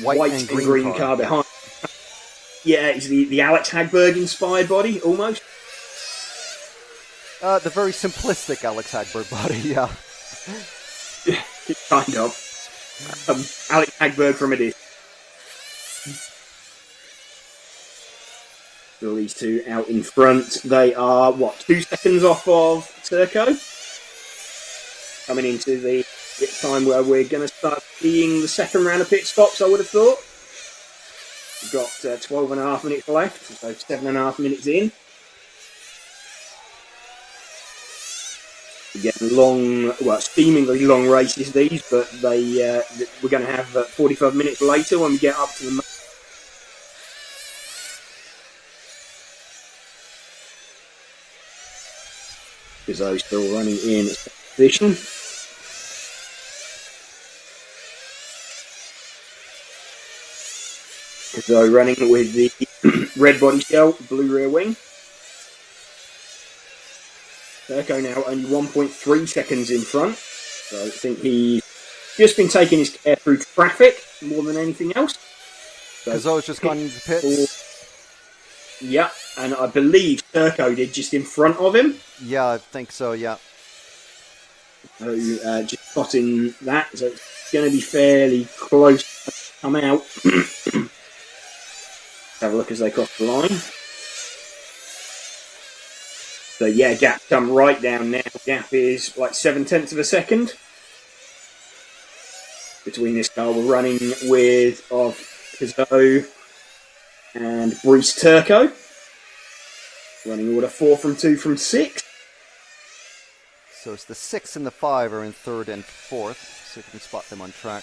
white and green car behind. Yeah, it's the Alex Hagberg inspired body, almost. The very simplistic Alex Hagberg body, yeah. Kind of. Alex Hagberg from Edith. So these two out in front. They are, 2 seconds off of Turco? Coming into the time where we're going to start seeing the second round of pit stops, I would have thought. We've got 12 and a half minutes left, so 7.5 minutes in. Again, long, seemingly long races these, but we're going to have 45 minutes later when we get up to the. Gazzo still running in position. Gazzo running with the red body shell, blue rear wing. Turco now only 1.3 seconds in front. So I think he's just been taking his care through traffic more than anything else. Gazzo's just gone into the pits. Yeah, and I believe Turco did just in front of him. Yeah, I think so, yeah. So just spotting that. So it's going to be fairly close to come out. Have a look as they cross the line. So yeah, gap come right down now. Gap is like 0.7 of a second between this car we're running with of Gazzo and Bruce Turco. Running order 4 from 2 from 6. So it's the 6 and the 5 are in 3rd and 4th. See if we can spot them on track.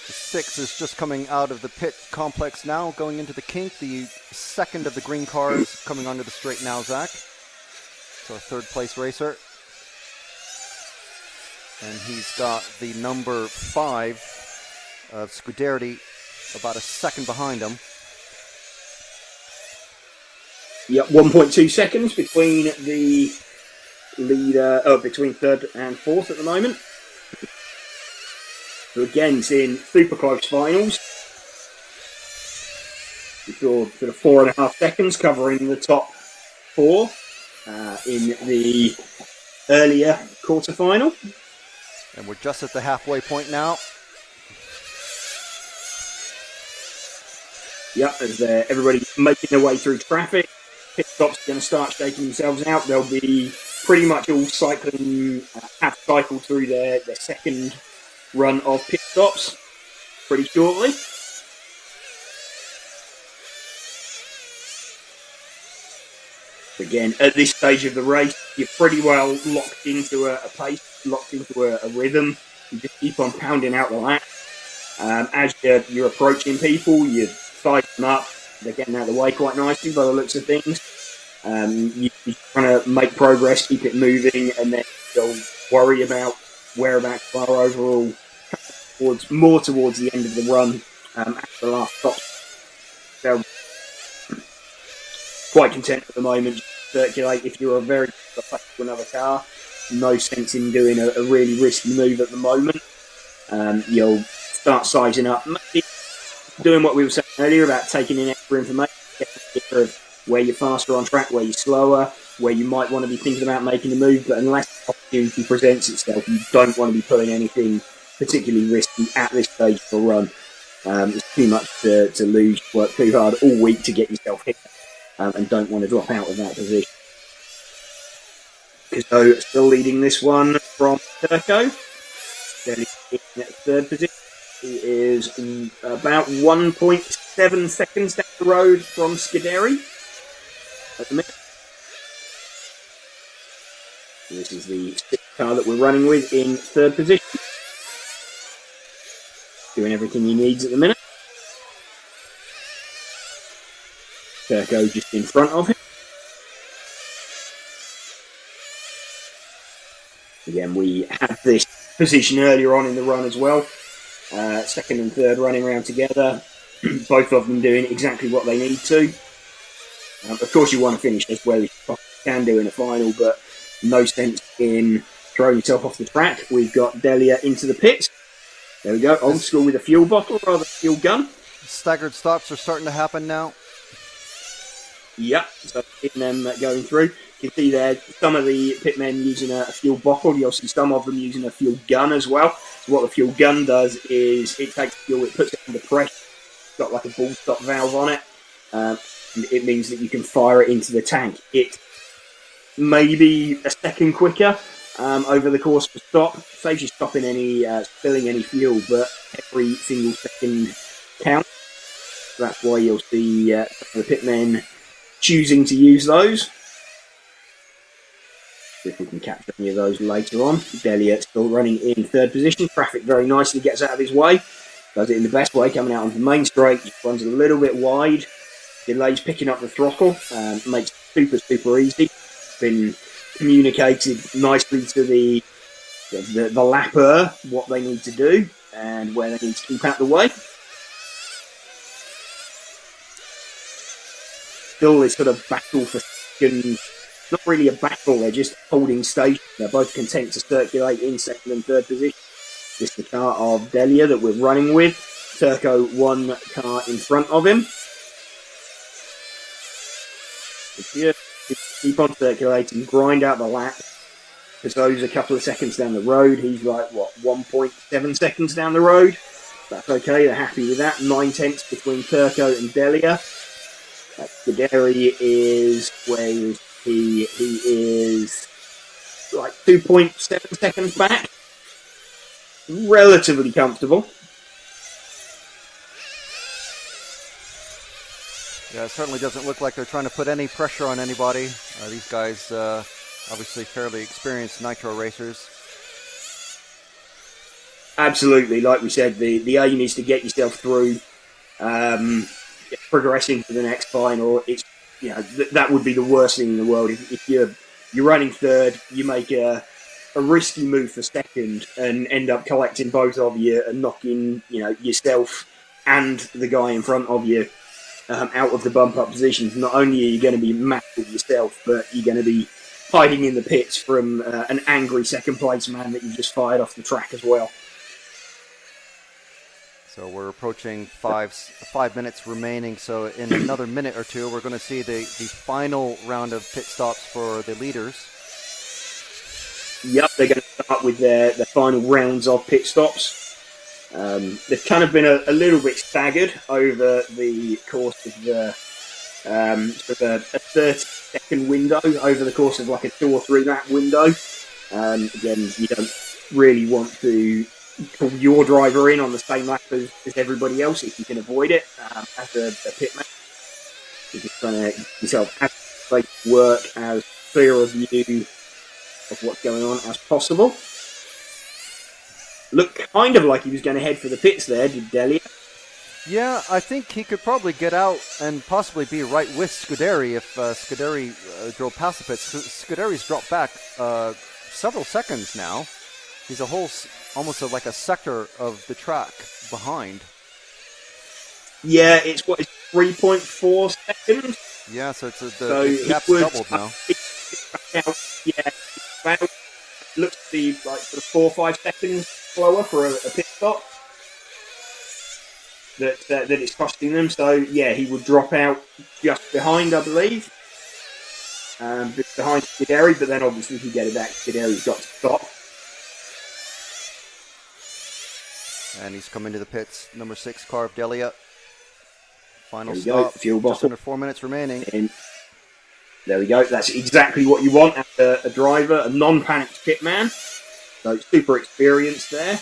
The 6 is just coming out of the pit complex now, going into the kink. The 2nd of the green cars coming onto the straight now, Zach. So a 3rd place racer. And he's got the number 5 of Scuderi about a second behind him. Yep, 1.2 seconds between the leader, between 3rd and 4th at the moment. So again, seeing super close finals. We saw sort of 4.5 seconds covering the top 4 in the earlier quarterfinal. And we're just at the halfway point now. Yeah, as everybody making their way through traffic. Pit stops are going to start shaking themselves out. They'll be pretty much all cycling, half cycle through their second run of pit stops pretty shortly. Again, at this stage of the race, you're pretty well locked into a pace, locked into a rhythm. You just keep on pounding out the lap. As you're approaching people, you size them up. They're getting out of the way quite nicely by the looks of things. You're trying to make progress, keep it moving, and then you'll worry about whereabouts you are overall, more towards the end of the run after the last stop. So, quite content at the moment. Circulate if you're a very to another car. No sense in doing a really risky move at the moment. You'll start sizing up, maybe doing what we were saying earlier about taking in extra information, where you're faster on track, where you're slower, where you might want to be thinking about making a move, but unless the opportunity presents itself, you don't want to be putting anything particularly risky at this stage for a run. It's too much to lose. Work too hard all week to get yourself hit, and don't want to drop out of that position. So still leading this one from Turco. Then in third position. He is about 1.7 seconds down the road from Scuderi at the minute. This is the car that we're running with in third position. Doing everything he needs at the minute. Turco just in front of him. Again, we had this position earlier on in the run as well. Second and third running around together. Both of them doing exactly what they need to. Of course, you want to finish as well as you can do in a final, but no sense in throwing yourself off the track. We've got Delia into the pits. There we go, old school with a fuel bottle rather than fuel gun. Staggered stops are starting to happen now. Yep, so getting them going through. You can see there some of the pitmen using a fuel bottle. You'll see some of them using a fuel gun as well. So what the fuel gun does is it takes fuel, it puts it under pressure. It's got like a ball stop valve on it. And it means that you can fire it into the tank. It may be a second quicker over the course of the stop. Saves you stopping any, spilling any fuel, but every single second counts. So that's why you'll see the pitmen choosing to use those. See if we can capture any of those later on. Delia still running in third position. Traffic very nicely gets out of his way. Does it in the best way, coming out onto the main straight. Just runs a little bit wide. Delays picking up the throttle. Makes it super easy. Been communicated nicely to the lapper what they need to do and where they need to keep out the way. Still this sort of battle for second. Not really a battle, they're just holding station. They're both content to circulate in second and third position. This is the car of Delia that we're running with. Turco one car in front of him. Here, keep on circulating, grind out the lap. Because those a couple of seconds down the road. He's like, what, 1.7 seconds down the road? That's okay, they're happy with that. 9/10 between Turco and Delia. Scuderi is where he is like 2.7 seconds back. Relatively comfortable. Yeah, it certainly doesn't look like they're trying to put any pressure on anybody. These guys, obviously fairly experienced Nitro racers. Absolutely, like we said, the aim is to get yourself through, progressing to the next final. It's that would be the worst thing in the world if you're running third, you make a risky move for second and end up collecting both of you and knocking yourself and the guy in front of you out of the bump up positions. Not only are you going to be matched with yourself, but you're going to be hiding in the pits from an angry second place man that you just fired off the track as well. So we're approaching 5 minutes remaining. So in another minute or two, we're going to see the final round of pit stops for the leaders. Yep, they're going to start with their final rounds of pit stops. They've kind of been a little bit staggered over the course of the sort of a 30-second window over the course of like a 2 or 3 lap window. Again, you don't really want to pull your driver in on the same lap as everybody else if you can avoid it as a pit man. You're just trying to get yourself as work as clear of view of what's going on as possible. Looked kind of like he was going to head for the pits there, did Delia? Yeah, I think he could probably get out and possibly be right with Scuderi if Scuderi drove past the pits. Scuderi's dropped back several seconds now. He's a whole, almost like a sector of the track behind. Yeah, it's 3.4 seconds. Yeah, so the gap's doubled now. Looks to be like sort of 4 or 5 seconds slower for a pit stop. that it's costing them. So yeah, he would drop out just behind, I believe, behind Scuderi. But then obviously if you get it back, Scuderi's got to stop. And he's coming to the pits. Number 6 car of Delia. Final There we go, stop. fuel Just bottle. under 4 minutes remaining. And there we go. That's exactly what you want as a driver, a non-panicked pitman. So super experienced there.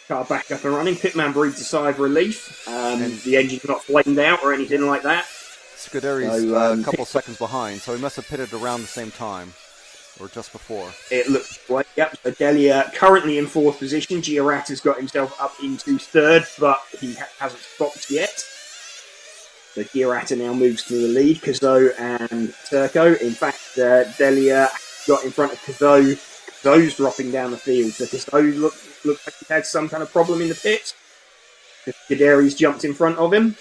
Car back up and running. Pitman breathes a sigh of relief. The engine's not flamed out or anything like that. Scuderi's So, a couple seconds behind, so he must have pitted around the same time, or just before. It looks like, yep. So Delia currently in 4th position. Giorata's got himself up into 3rd, but he hasn't stopped yet. So Giorata now moves to the lead. Kazo and Turco. In fact, Delia got in front of Kazo. Kazo's dropping down the field. So Kazo looks like he had some kind of problem in the pit. Scuderi's jumped in front of him.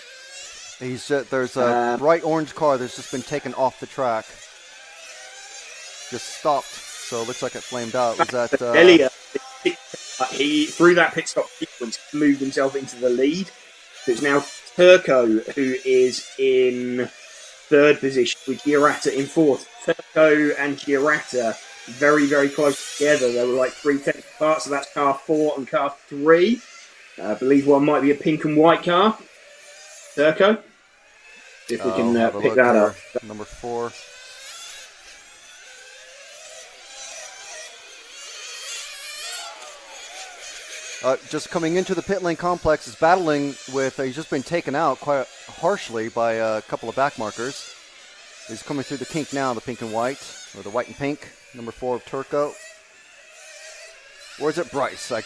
There's a bright orange car that's just been taken off the track. Just stopped, so it looks like it flamed out. Was that Delia? He through that pit stop sequence moved himself into the lead. So it's now Turco who is in 3rd position with Giorata in 4th. Turco and Giorata very, very close together. They were like 3 tenths apart, so that's car 4 and car 3. I believe one might be a pink and white car. Turco, if we can pick that up. Number 4. Just coming into the pit lane complex, is battling with, he's just been taken out quite harshly by a couple of back markers. He's coming through the kink now, the pink and white, or the white and pink. Number 4 of Turco. Or is it Bryce? I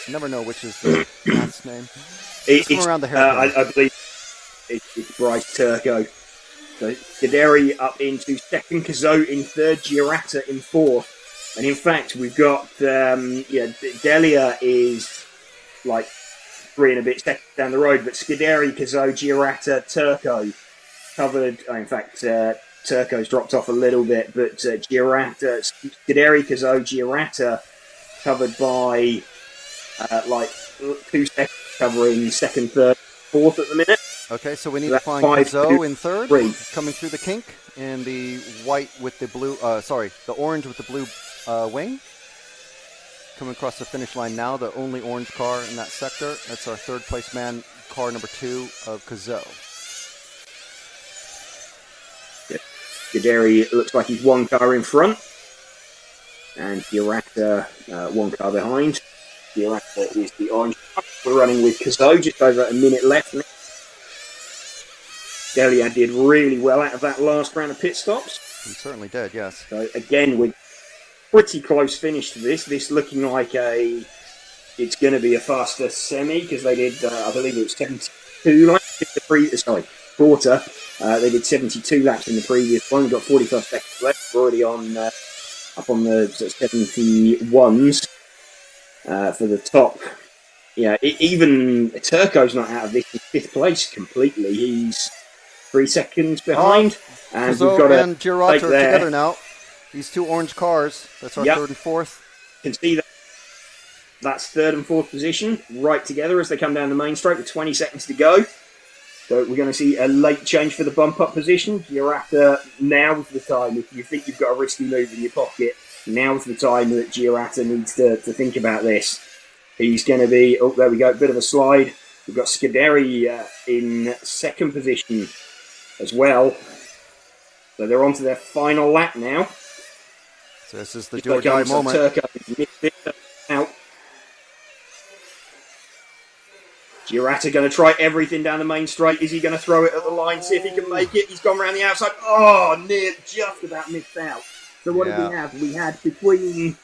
never know which is the last name. It's around the hairpin. I believe it's Bryce Turco. So Scuderi up into 2nd, Kazo in 3rd, Giorata in 4th. And in fact, we've got, Delia is like 3 and a bit seconds down the road, but Scuderi, Kazo, Giorata, Turco covered. In fact, Turco's dropped off a little bit, but Giorata, Scuderi, Kazo, Giorata covered by 2 seconds, covering 2nd, 3rd, 4th at the minute. Okay, so we need So to find 5, Kazo 2, in 3rd, 3. coming through the kink, and the white with the blue, the orange with the blue wing. Coming across the finish line now, the only orange car in that sector. That's our 3rd place man, car number 2 of Kazo. Scuderi looks like he's 1 car in front, and Giorata 1 car behind. Giorata is the orange car. We're running with Kazo, just over a minute left. Delia did really well out of that last round of pit stops. He certainly did, yes. So again, with pretty close finish to this. This looking like it's going to be a faster semi, because they did, I believe it was 72 laps quarter. They did 72 laps in the previous one. We've got 45 seconds left. We're already on up on the 71s for the top. Yeah, even Turco's not out of this. He's 5th place completely. He's 3 seconds behind. And Kazo we've got and Giorata are together now. These 2 orange cars. That's our 3rd and 4th. You can see that. That's 3rd and 4th position, right together as they come down the main straight with 20 seconds to go. So we're going to see a late change for the bump-up position. Giorata, now's the time. If you think you've got a risky move in your pocket, now's the time that Giorata needs to think about this. He's going to be, oh, there we go, bit of a slide. We've got Scuderi in 2nd position as well. So they're on to their final lap now. So this is the do-or-die moment. Turco missed it out. Giorata going to try everything down the main straight. Is he going to throw it at the line, see if he can make it? He's gone around the outside. Oh, just about missed out. So what did we have? We had between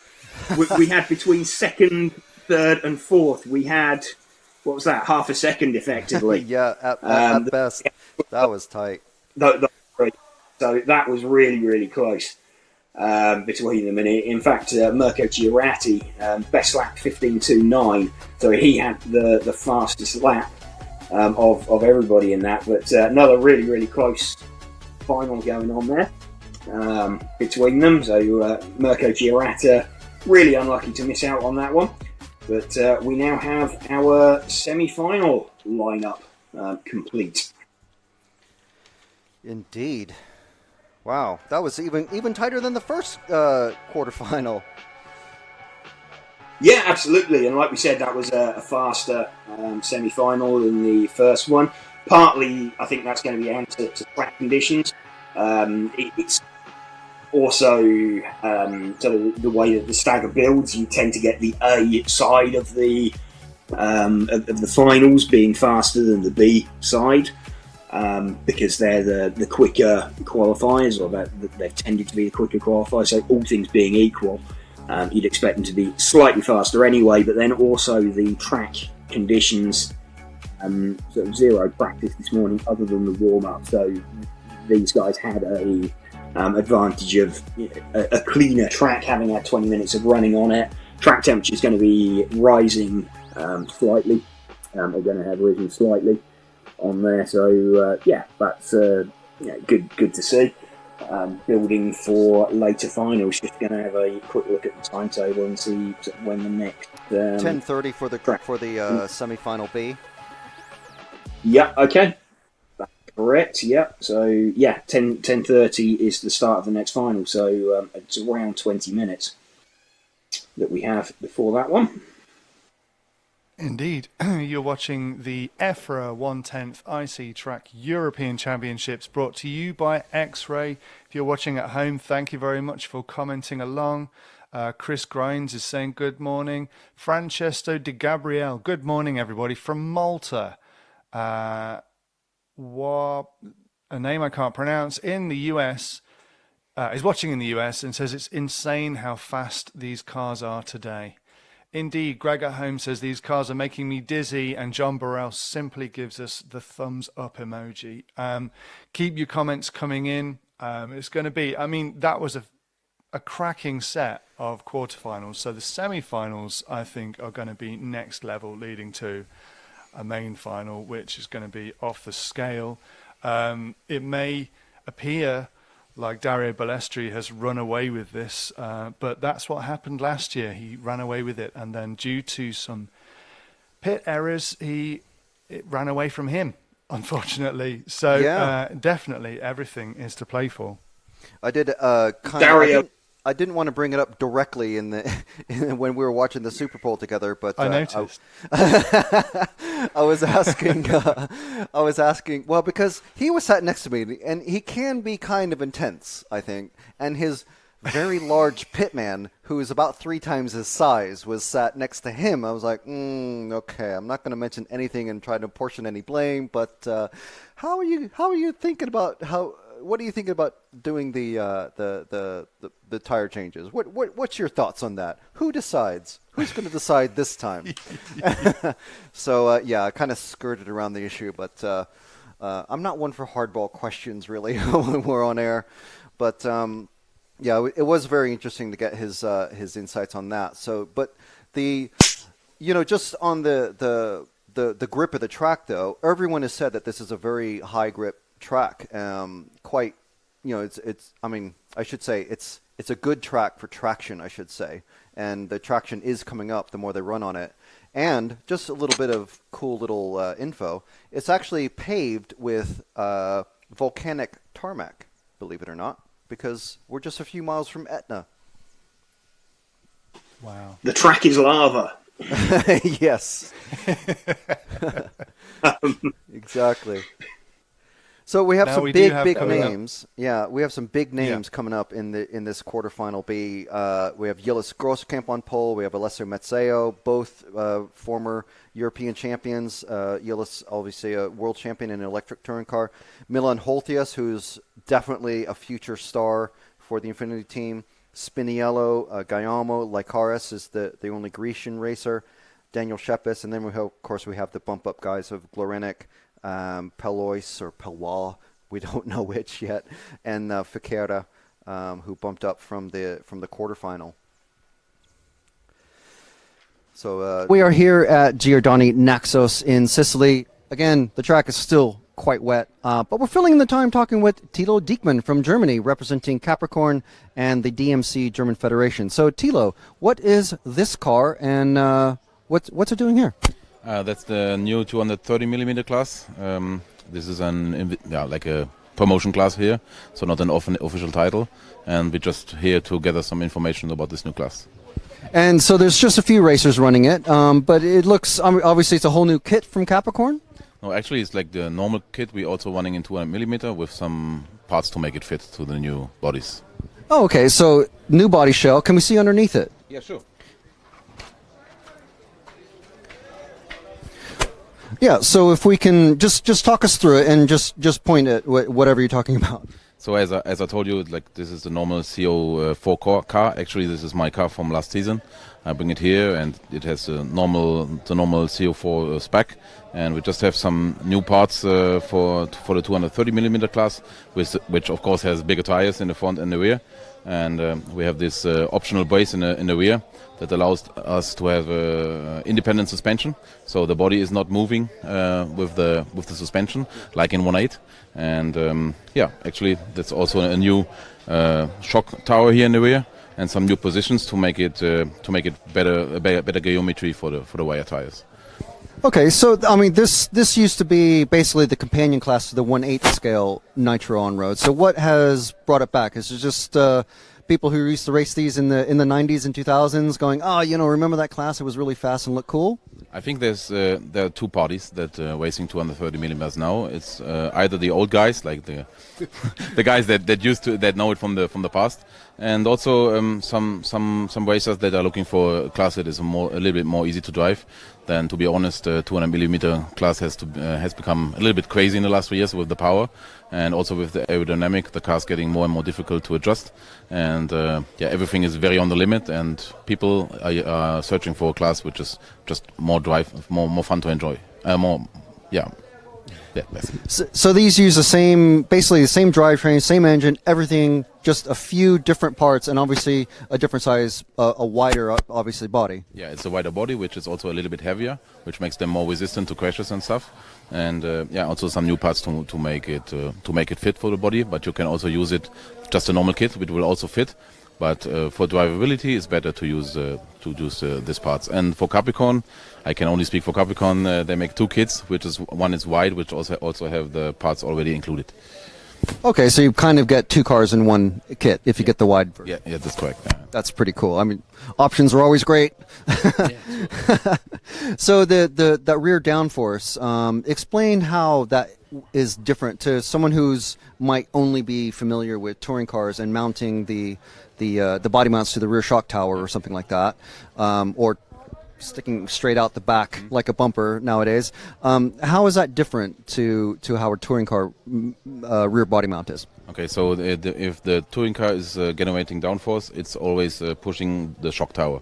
2nd, 3rd, and 4th. We had, what was that? Half a second, effectively. Yeah, at best, that was tight. So that was really, really close between them. And in fact, Mirko Giorati, best lap 15.29. So he had the fastest lap of everybody in that. But another really, really close final going on there between them. So Mirko Giorata, really unlucky to miss out on that one. But we now have our semi-final lineup. complete. Indeed. Wow, that was even tighter than the first quarterfinal. Yeah, absolutely. And like we said, that was a faster semi-final than the first one. Partly, I think that's going to be down to track conditions. It's also sort of the way that the stagger builds. You tend to get the A side of the finals being faster than the B side. Because they're the quicker qualifiers, or they've tended to be the quicker qualifiers. So all things being equal, you'd expect them to be slightly faster anyway. But then also the track conditions, sort of zero practice this morning other than the warm-up. So these guys had a advantage of a cleaner track, having had 20 minutes of running on it. Track temperature is going to be rising slightly. They're going to have risen slightly on there, so that's good to see. Building for later finals, just going to have a quick look at the timetable and see when the next 10:30 for the semi-final B. Yeah, okay, that's correct. Yeah, so 10:30 is the start of the next final. So it's around 20 minutes that we have before that one. Indeed. You're watching the EFRA 1/10th IC Track European Championships, brought to you by X-Ray. If you're watching at home, thank you very much for commenting along. Chris Grimes is saying good morning. Francesco Di Gabriele, good morning everybody from Malta. A name I can't pronounce, in the US, is watching in the US and says it's insane how fast these cars are today. Indeed, Greg at home says these cars are making me dizzy, and John Burrell simply gives us the thumbs up emoji. Keep your comments coming in. It's going to be, that was a cracking set of quarterfinals. So the semi-finals, I think, are going to be next level, leading to a main final, which is going to be off the scale. It may appear like Dario Balestri has run away with this, but that's what happened last year. He ran away with it, and then due to some pit errors, it ran away from him, unfortunately. So definitely everything is to play for. I did I didn't want to bring it up directly when we were watching the Super Bowl together, but I noticed. I was asking, well, because he was sat next to me, and he can be kind of intense, I think, and his very large pitman, who is about 3 times his size, was sat next to him. I was like, okay, I'm not going to mention anything and try to apportion any blame, but how are you thinking about what are you thinking about doing the tire changes? What's your thoughts on that? Who decides? Who's going to decide this time? So I kind of skirted around the issue, but I'm not one for hardball questions really when we're on air. But it was very interesting to get his insights on that. So, but just on the grip of the track, though, everyone has said that this is a very high grip track. I should say it's a good track for traction, I should say, and the traction is coming up the more they run on it. And just a little bit of cool little info, it's actually paved with volcanic tarmac, believe it or not, because we're just a few miles from Etna. Wow. The track is lava. Yes. Exactly. So we have some big names. Yeah, we have some big names coming up in this quarterfinal B. We have Yilis Grosskamp on pole. We have Alessio Mazzeo, both former European champions. Yilis, obviously a world champion in an electric touring car. Milan Holtias, who's definitely a future star for the Infinity team. Spiniello, Guillermo Licaris is the only Grecian racer. Daniel Shepis, and then we have the bump up guys of Glorenic, Pelois or Pelois, we don't know which yet, and Fiqueira, who bumped up from the quarterfinal. So we are here at Giordani Naxos in Sicily. Again, the track is still quite wet, but we're filling in the time talking with Thilo Diekmann from Germany, representing Capricorn and the DMC German Federation. So Thilo, what is this car, and what's it doing here? That's the new 230mm class. This is like a promotion class here, so not an official title. And we're just here to gather some information about this new class. And so there's just a few racers running it, but it looks, obviously it's a whole new kit from Capricorn? No, actually it's like the normal kit. We're also running in 200mm with some parts to make it fit to the new bodies. Oh, okay, so new body shell. Can we see underneath it? Yeah, sure. Yeah, so if we can just talk us through it and just point at whatever you're talking about. So as I told you, like this is the normal CO4 car. Actually, this is my car from last season. I bring it here, and it has the normal CO4 spec. And we just have some new parts for the 230mm class, which of course has bigger tires in the front and the rear. And we have this optional brace in the rear that allows us to have independent suspension. So the body is not moving with the suspension like in 1.8. And actually that's also a new shock tower here in the rear and some new positions to make it better geometry for the wire tires. Okay, so I mean this used to be basically the companion class to the 1/8 scale Nitro on road. So what has brought it back? Is it just people who used to race these in the 90s and 2000s going, oh, remember that class? It was really fast and looked cool. I think there are two parties that racing 230mm now. It's either the old guys, like the guys that know it from the past, and also some racers that are looking for a class that is a little bit more easy to drive. Then, to be honest, 200mm class has become a little bit crazy in the last 3 years with the power, and also with the aerodynamic. The car's getting more and more difficult to adjust, and everything is very on the limit. And people are searching for a class which is just more more fun to enjoy. So these use basically the same drivetrain, same engine, everything, just a few different parts, and obviously a different size, a wider, obviously, body. Yeah, it's a wider body, which is also a little bit heavier, which makes them more resistant to crashes and stuff. And also some new parts to make it fit for the body. But you can also use it just a normal kit, which will also fit. But for drivability, it's better to use these parts. And for Capricorn, I can only speak for Capricorn. They make two kits, one is wide, which also have the parts already included. Okay, so you kind of get two cars in one kit if you get the wide version. Yeah, that's correct. Yeah. That's pretty cool. I mean, options are always great. So that rear downforce, explain how that is different to someone who's might only be familiar with touring cars and mounting the body mounts to the rear shock tower or something like that, or sticking straight out the back like a bumper nowadays. How is that different to how a touring car rear body mount is? Okay, so if the touring car is generating downforce, it's always pushing the shock tower,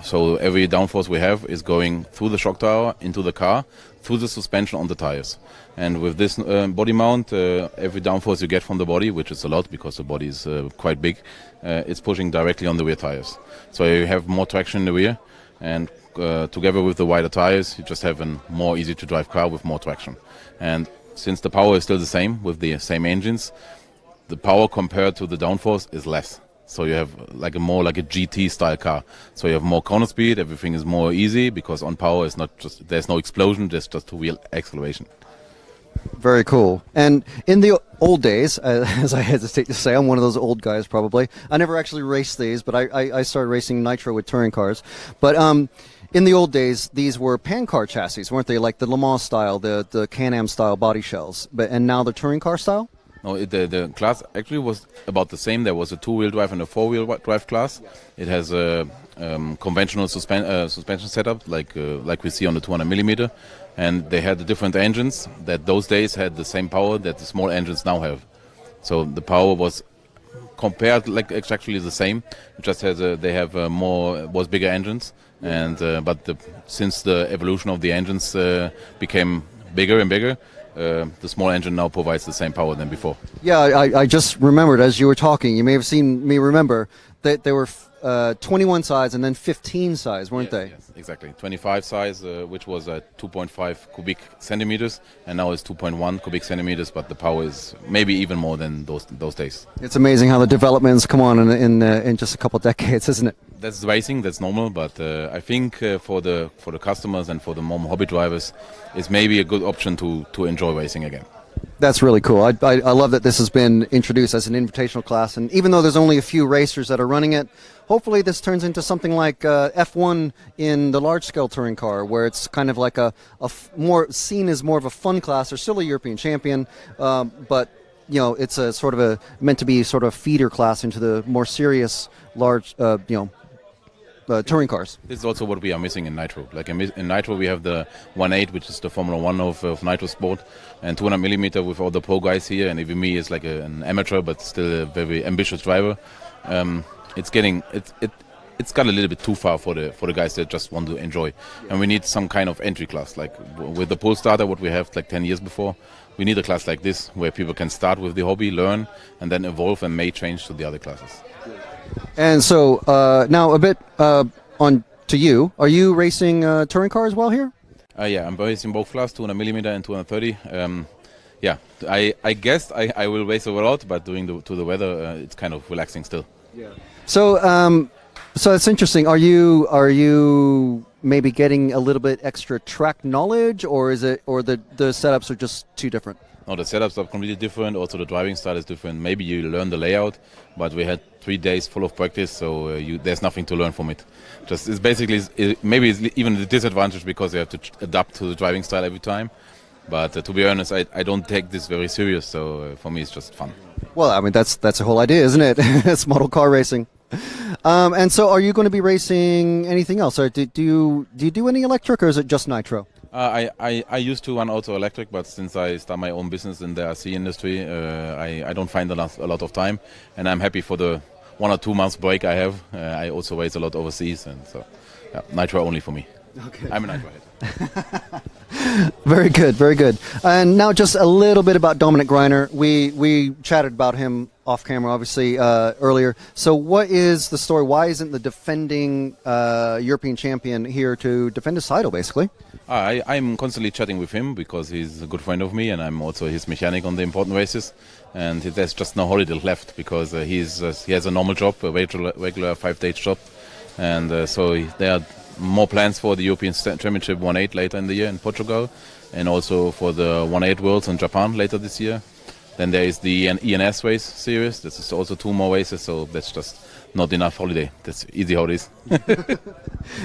so every downforce we have is going through the shock tower into the car, through the suspension on the tires. And with this body mount, every downforce you get from the body, which is a lot because the body is quite big, it's pushing directly on the rear tires. So you have more traction in the rear, and together with the wider tires, you just have a more easy to drive car with more traction. And since the power is still the same with the same engines, the power compared to the downforce is less. So you have more like a GT style car. So you have more corner speed, everything is more easy because on power is there's no explosion, there's just real acceleration. Very cool. And in the old days, as I hesitate to say, I'm one of those old guys probably. I never actually raced these, but I started racing Nitro with touring cars. But in the old days, these were pan car chassis, weren't they? Like the Le Mans style, the Can-Am style body shells. And now they're touring car style? No, the class actually was about the same. There was a two-wheel drive and a four-wheel drive class. It has a conventional suspension setup like we see on the 200mm. And they had the different engines that those days had the same power that the small engines now have. So the power was compared it's actually the same. It just has was bigger engines, and since the evolution of the engines became bigger and bigger, the small engine now provides the same power than before. Yeah, I just remembered as you were talking. You may have seen me remember that they were 21 size and then 15 size, weren't they? Yes, exactly. 25 size, which was 2.5 cubic centimeters, and now it's 2.1 cubic centimeters. But the power is maybe even more than those days. It's amazing how the developments come on in just a couple decades, isn't it? That's racing, that's normal. But I think for the customers and for the more hobby drivers, it's maybe a good option to enjoy racing again. That's really cool. I love that this has been introduced as an invitational class, and even though there's only a few racers that are running it, hopefully this turns into something like F1 in the large-scale touring car, where it's kind of like a more seen as more of a fun class. They're still a European champion, but you know, it's a sort of a meant to be sort of feeder class into the more serious large, touring cars. This is also what we are missing in Nitro. Like in Nitro, we have the 1.8, which is the Formula 1 of Nitro Sport, and 200mm with all the pro guys here. And even me is like an amateur, but still a very ambitious driver. It's got a little bit too far for the guys that just want to enjoy. And we need some kind of entry class, like with the pole starter, what we have like 10 years before. We need a class like this where people can start with the hobby, learn, and then evolve and may change to the other classes. And so now a bit on to you. Are you racing touring car as well here? Yeah, I'm racing both class, 200mm and 230. Yeah, I guess I will race a lot, but doing to the weather, it's kind of relaxing still. Yeah. So so it's interesting. Are you maybe getting a little bit extra track knowledge, or is it, or the setups are just too different? No, the setups are completely different. Also, the driving style is different. Maybe you learn the layout, but we had 3 days full of practice, so there's nothing to learn from it. Just it's basically maybe it's even a disadvantage because you have to adapt to the driving style every time. But to be honest, I don't take this very serious. So for me, it's just fun. Well, I mean that's the whole idea, isn't it? It's model car racing. And so, are you going to be racing anything else, or do you do any electric, or is it just Nitro? I used to run auto electric, but since I start my own business in the RC industry, I don't find a lot of time, and I'm happy for the 1 or 2 months break I have. I also race a lot overseas, and so Nitro only for me. Okay. I'm a Nitro head. Very good, very good. And now just a little bit about Dominik Greiner. We chatted about him off camera, obviously, earlier. So what is the story? Why isn't the defending European champion here to defend his title, basically? I'm constantly chatting with him because he's a good friend of me, and I'm also his mechanic on the important races. And there's just no holiday left because he has a normal job, a regular 5-day job. And so there are more plans for the European Championship 1.8 later in the year in Portugal, and also for the 1.8 Worlds in Japan later this year. Then there is the ENS race series. This is also 2 more races, so that's just not enough holiday. That's easy holidays.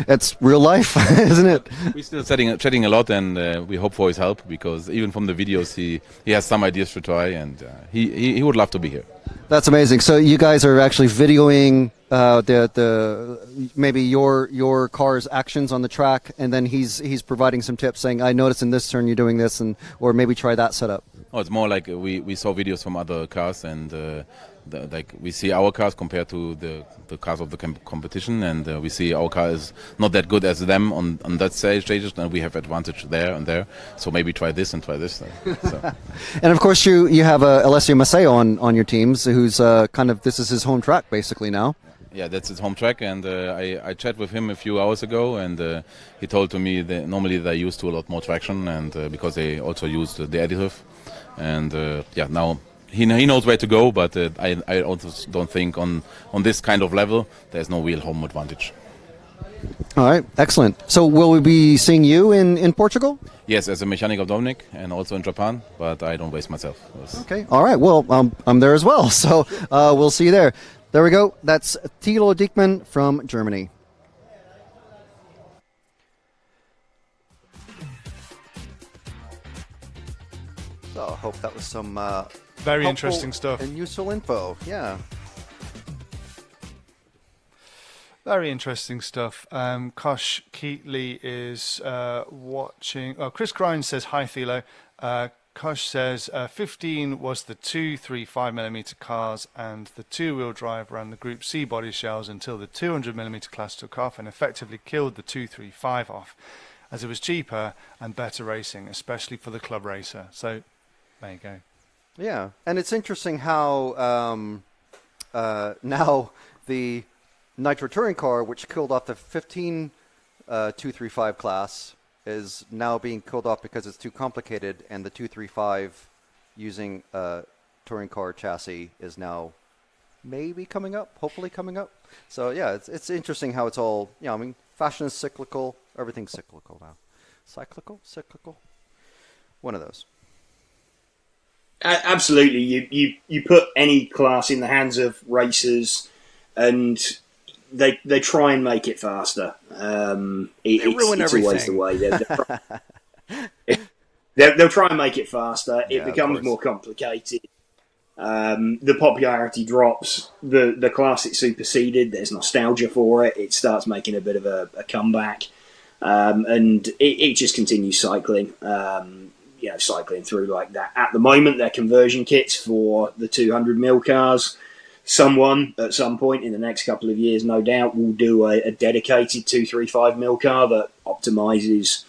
That's real life, isn't it? We're still chatting a lot, and we hope for his help because even from the videos, he has some ideas to try, and he would love to be here. That's amazing. So you guys are actually videoing maybe your car's actions on the track, and then he's providing some tips, saying, "I noticed in this turn you're doing this," or maybe try that setup. Oh, it's more like we saw videos from other cars, and like we see our cars compared to the cars of the competition, and we see our car is not that good as them on that stages, and we have advantage there and there. So maybe try this and try this. So. And of course you have Alessio Maceo on your teams, who's this is his home track basically now. Yeah, that's his home track, and I chatted with him a few hours ago, and he told to me that normally they're used to a lot more traction, and because they also use the additive, and now he knows where to go, but I also don't think on this kind of level there's no real home advantage. All right, excellent. So will we be seeing you in Portugal? Yes, as a mechanic of Dominik, and also in Japan, but I don't race myself. Okay, all right. Well, I'm there as well, so we'll see you there. There we go. That's Thilo Diekmann from Germany. So I hope that was some very interesting stuff and useful info. Yeah. Very interesting stuff. Kosh Keatley is watching. Oh, Chris Grimes says, hi, Thilo. Kosh says, 15 was the 235mm cars, and the two-wheel drive ran the Group C body shells until the 200mm class took off and effectively killed the 235 off, as it was cheaper and better racing, especially for the club racer. So, there you go. Yeah, and it's interesting how now the Nitro touring car, which killed off the 15 235 class, is now being killed off because it's too complicated, and the 235 using a touring car chassis is now maybe coming up, hopefully coming up. So yeah, it's interesting how it's all, I mean, fashion is cyclical, everything's cyclical now. Cyclical? One of those. Absolutely. You put any class in the hands of racers and they try and make it faster. It's everything. Always the way. They'll try and make it faster. It becomes more complicated. The popularity drops. The class it superseded, there's nostalgia for it. It starts making a bit of a comeback. And it just continues cycling. Cycling through like that. At the moment, they're conversion kits for the 200mm cars. Someone, at some point in the next couple of years, no doubt, will do a dedicated 235mm car that optimizes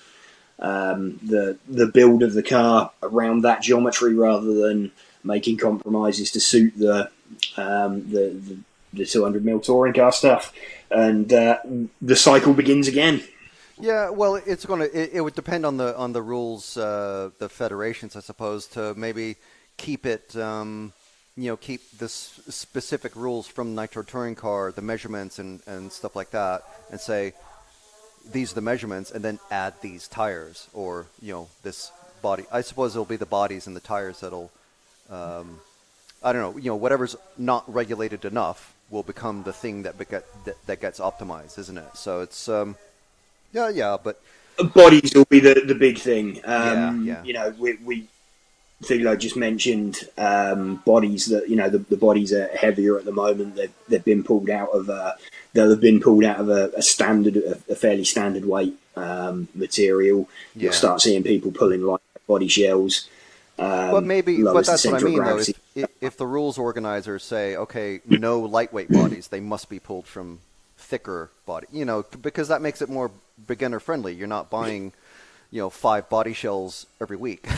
the build of the car around that geometry rather than making compromises to suit the 200mm touring car stuff. And the cycle begins again. Yeah, well, it would depend on the rules, the federations, I suppose, to maybe keep it, keep the specific rules from Nitro Touring Car, the measurements and stuff like that, and say these are the measurements, and then add these tires or this body. I suppose it'll be the bodies and the tires that'll, I don't know, whatever's not regulated enough will become the thing that gets optimized, isn't it? So it's. Yeah, but bodies will be the big thing. We Thilo just mentioned bodies that the bodies are heavier at the moment. They've been pulled out of a standard, a fairly standard weight material. You'll start seeing people pulling light body shells. But that's what I mean though. If the rules organizers say, okay, no lightweight bodies, they must be pulled from thicker body, because that makes it more beginner friendly. You're not buying, 5 body shells every week,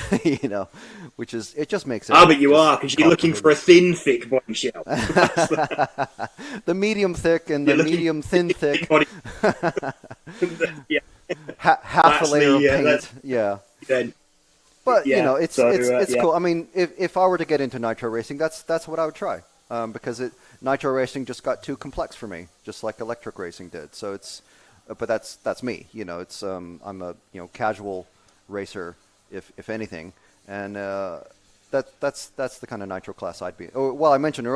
which is, it just makes it. Oh, but you are, because you're looking for a thin, thick body shell. The medium thick and the medium thin thick. Half a layer of paint. Then, but it's cool. I mean, if I were to get into nitro racing, that's what I would try, because nitro racing just got too complex for me, just like electric racing did. So it's, but that's me. It's I'm a casual racer, if anything, and that's the kind of nitro class I'd be. Oh, well, I mentioned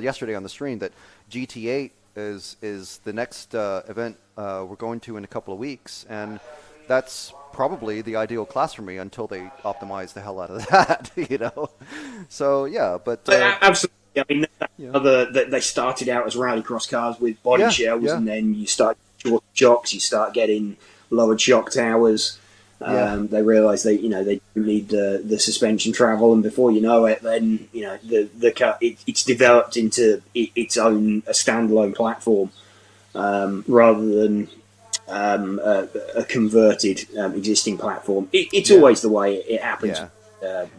yesterday on the stream that GT8 is the next event we're going to in a couple of weeks, and that's probably the ideal class for me until they optimize the hell out of that. So yeah, but absolutely. I mean, they started out as rallycross cars with body shells, and then you start short shocks, you start getting lowered shock towers. They realise they need the suspension travel, and before you know it, then the car it's developed into its own a standalone platform rather than a converted existing platform. It's always the way it happens. Yeah.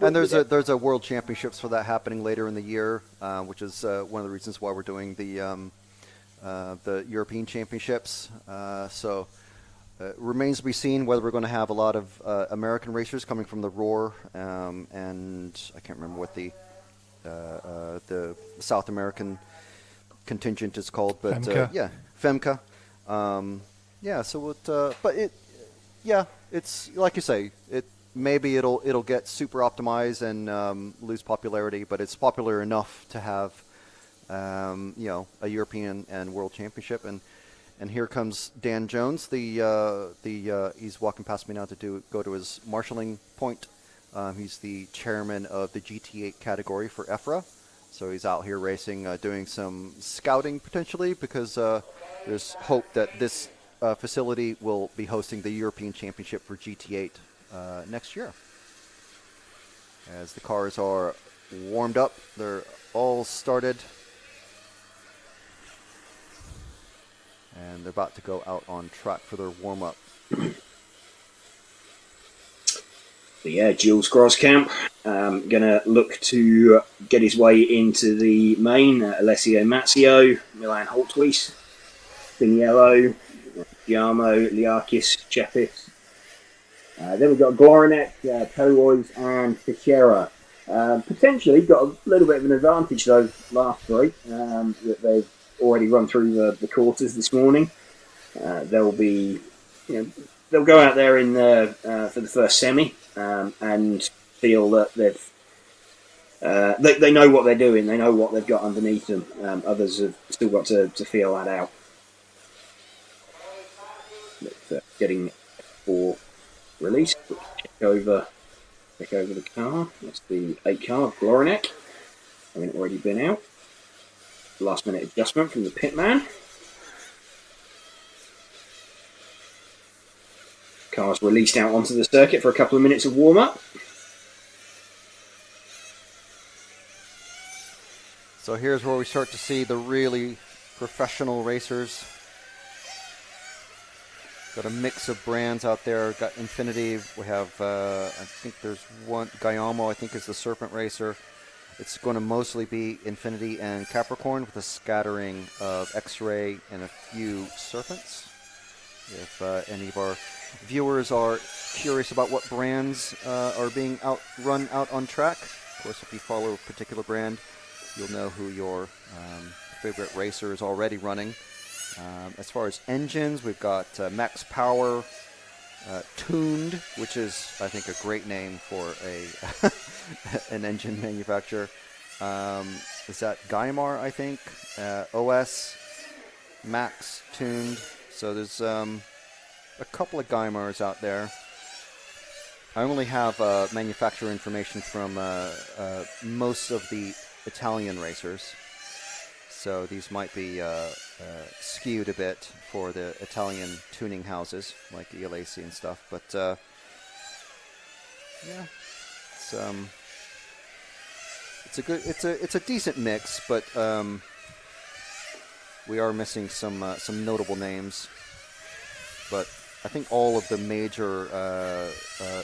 And there's a World Championships for that happening later in the year, which is one of the reasons why we're doing the European Championships. So it remains to be seen whether we're going to have a lot of American racers coming from the ROAR, and I can't remember what the South American contingent is called, but FEMCA. It's like you say, maybe it'll get super optimized and lose popularity, but it's popular enough to have a European and World Championship. And here comes Dan Jones. He's walking past me now to go to his marshalling point. He's the chairman of the GT8 category for EFRA. So he's out here racing, doing some scouting potentially, because there's hope that this facility will be hosting the European Championship for GT8 next year. As the cars are warmed up, they're all started, and they're about to go out on track for their warm-up. Jules Groskamp gonna look to get his way into the main. Alessio Mazzio, Milan Holtwies. Spiniello, Giamo, Liakis, Chepis. Then we've got Glorinet, Polois, and Fichera. Potentially got a little bit of an advantage those last three that they've already run through the quarters this morning. They'll be, they'll go out there in for the first semi and feel that they know what they're doing. They know what they've got underneath them. Others have still got to feel that out. But, getting for release. Check over the car. That's the 8 car of Glorinek. Having already been out. Last minute adjustment from the pitman. Car's released out onto the circuit for a couple of minutes of warm up. So here's where we start to see the really professional racers. Got a mix of brands out there. Got Infinity. We have, I think there's one, Guillermo, I think is the Serpent racer. It's going to mostly be Infinity and Capricorn with a scattering of X-Ray and a few Serpents. If any of our viewers are curious about what brands are being run out on track, of course, if you follow a particular brand, you'll know who your favorite racer is already running. As far as engines, we've got Max Power, Tuned, which is, I think, a great name for an engine manufacturer. Is that Guimar, I think? OS, Max, Tuned. So there's a couple of Guimars out there. I only have manufacturer information from most of the Italian racers. So these might be skewed a bit for the Italian tuning houses like ELAC and stuff, but yeah, it's a decent mix, but we are missing some notable names. But I think all of the major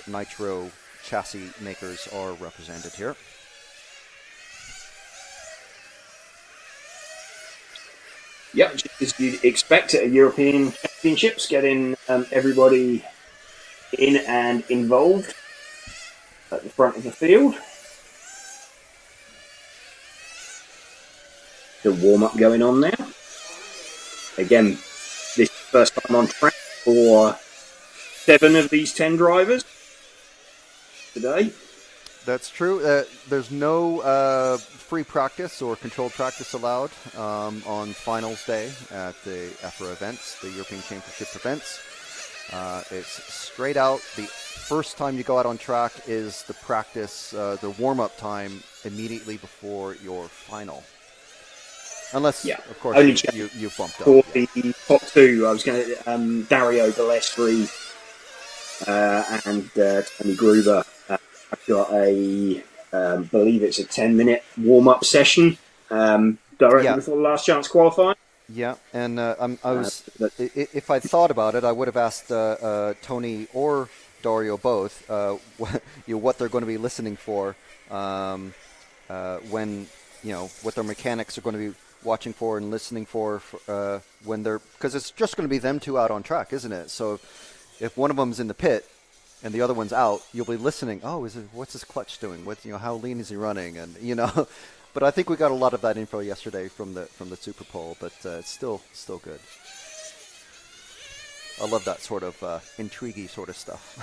Nitro chassis makers are represented here. Yep, just as you'd expect at a European Championships, getting everybody in and involved at the front of the field. The warm-up going on now. Again, this is the first time on track for 7 of these 10 drivers today. That's true. There's no free practice or controlled practice allowed on finals day at the EFRA events, the European Championship events. It's straight out. The first time you go out on track is the practice, the warm-up time immediately before your final. Unless, of course, you bumped up. For the top 2, I was going to Dario Balestri and Tony Gruber. I've got believe it's a 10-minute warm-up session directly before the last chance qualifying. Yeah, and if I'd thought about it, I would have asked Tony or Dario both what they're going to be listening for when, what their mechanics are going to be watching for and listening for when they're, because it's just going to be them two out on track, isn't it? So if one of them's in the pit and the other one's out, you'll be listening. Oh, what's his clutch doing? How lean is he running? And but I think we got a lot of that info yesterday from the Super Pole. But it's still good. I love that sort of intriguey sort of stuff.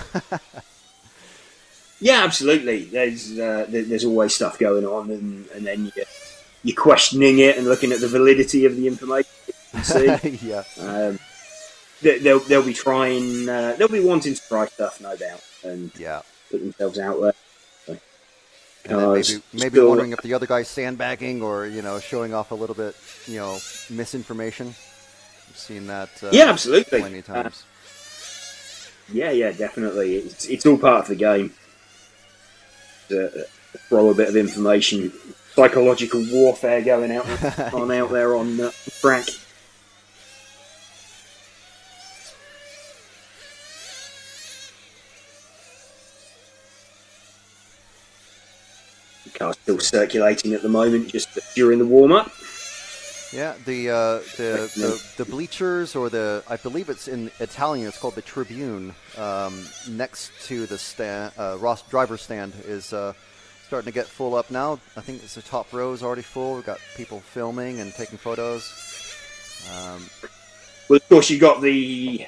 Yeah, absolutely. There's always stuff going on, and then you're questioning it and looking at the validity of the information you see. Yeah. They'll be trying. They'll be wanting to try stuff, no doubt, and put themselves out there. And maybe wondering if the other guy's sandbagging or showing off a little bit, misinformation. I've seen that. Absolutely. Plenty of times. Yeah, definitely. It's all part of the game. Throw a bit of information, psychological warfare going out out there on track. The car's still circulating at the moment, just during the warm-up. Yeah, the bleachers, or I believe it's in Italian, it's called the Tribune, next to the driver's stand is starting to get full up now. I think it's the top row is already full. We've got people filming and taking photos. Well, of course, you've got the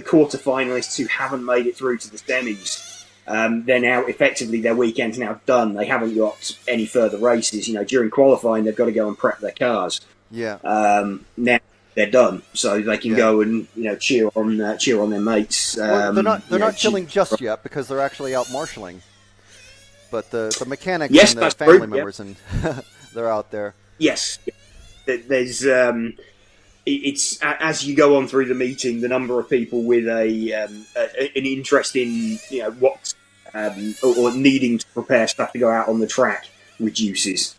quarter finalists who haven't made it through to the semis. They're now effectively, their weekend's now done. They haven't got any further races. During qualifying, they've got to go and prep their cars. Yeah. Now they're done, so they can go and cheer on their mates. Well, they're not chilling just yet because they're actually out marshalling. But the mechanics and the family members and they're out there. Yes, there's it's as you go on through the meeting, the number of people with an interest in what or needing to prepare stuff to go out on the track reduces.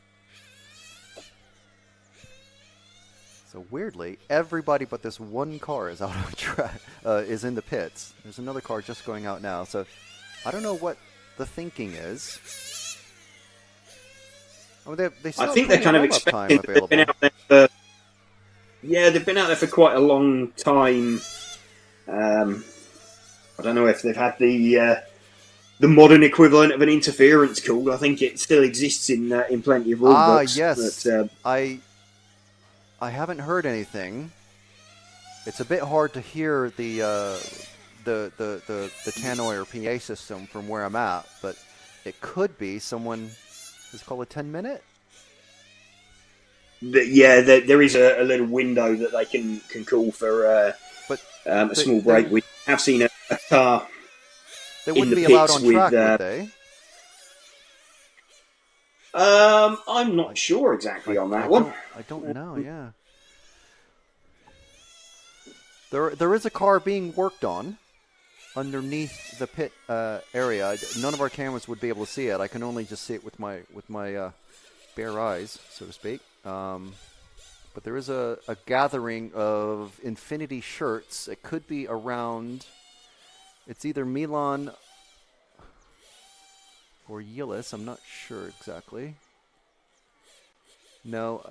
So weirdly, everybody but this one car is out on track, is in the pits. There's another car just going out now. So I don't know what the thinking is. Oh, they still I think they're kind of expecting that they've been out there for, they've been out there for quite a long time. I don't know if they've had the modern equivalent of an interference call. I think it still exists in plenty of rule books. Yes. But, I haven't heard anything. It's a bit hard to hear the tannoy or PA system from where I'm at, but it could be someone is called a 10-minute. There is a little window that they can call for a small break. We have seen a car. They wouldn't be allowed on track, would they? I'm not sure exactly on that one. I don't know. Yeah, there is a car being worked on underneath the pit area. None of our cameras would be able to see it. I can only just see it with my bare eyes, so to speak. But there is a gathering of Infinity shirts. It could be around. It's either Milan or Yillis. I'm not sure exactly. No,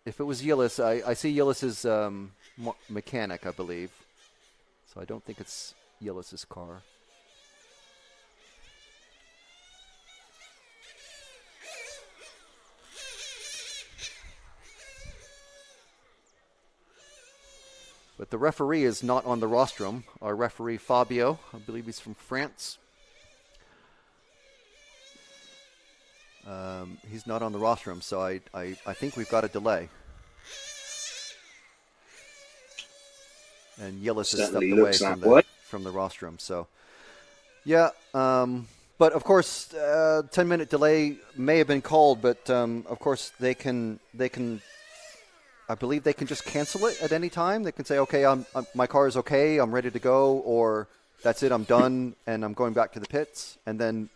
if it was Yillis, I see Yillis's mechanic, I believe. So I don't think it's Yillis's car. But the referee is not on the rostrum. Our referee, Fabio, I believe he's from France. He's not on the rostrum, so I think we've got a delay. And Yillis has stepped away from the rostrum. So, yeah. But of course, 10-minute delay may have been called, but of course they can. I believe they can just cancel it at any time. They can say, "Okay, my car is okay. I'm ready to go," or "That's it. I'm done, and I'm going back to the pits." And then.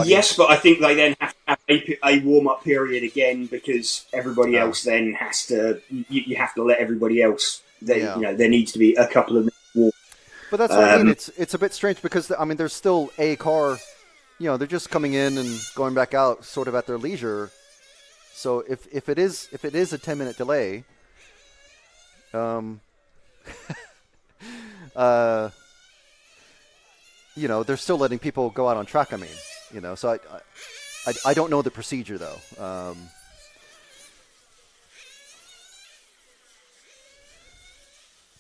Yes, but I think they then have to have a warm-up period again because everybody else then has to. You have to let everybody else. There needs to be a couple of minutes warm. But that's what I mean. It's a bit strange because there's still a car. They're just coming in and going back out, sort of at their leisure. So if it is a 10-minute delay, they're still letting people go out on track. So I don't know the procedure though.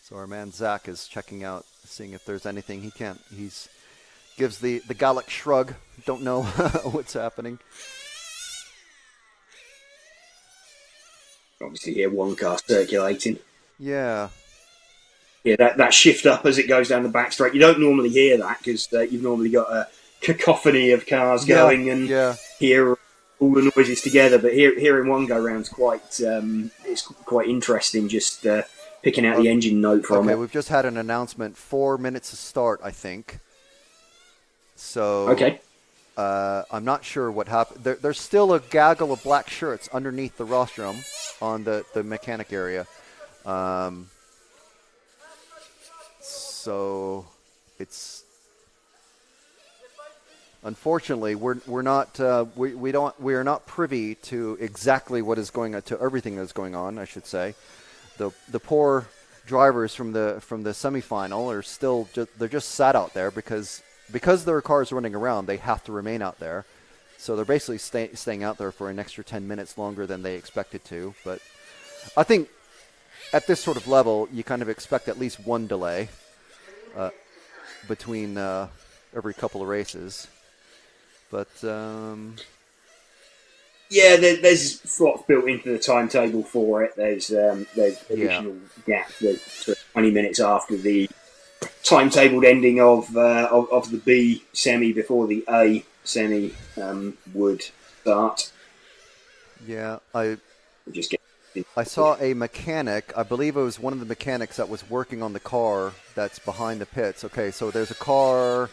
So our man Zach is checking out, seeing if there's anything he can't. He's gives the Gallic shrug. Don't know what's happening. Obviously, here one car circulating. Yeah. Yeah, that shift up as it goes down the back straight. You don't normally hear that because you've normally got a cacophony of cars going and hear all the noises together. But hearing one go round is it's quite interesting. Just picking out the engine note from it. Okay, we've just had an announcement. 4 minutes to start, I think. So. Okay. I'm not sure what happened. There's still a gaggle of black shirts underneath the rostrum on the mechanic area. So it's unfortunately, we're not we are not privy to exactly what is going on, to everything that's going on, I should say. The poor drivers from the semifinal are still they're just sat out there because there are cars running around. They have to remain out there, so they're basically staying out there for an extra 10 minutes longer than they expected to. But I think at this sort of level, you kind of expect at least one delay between every couple of races. But yeah, there's slots built into the timetable for it. There's additional gaps. There's 20 minutes after the timetabled ending of the B semi before the A semi would start. Yeah, I saw a mechanic. I believe it was one of the mechanics that was working on the car that's behind the pits. Okay, so there's a car.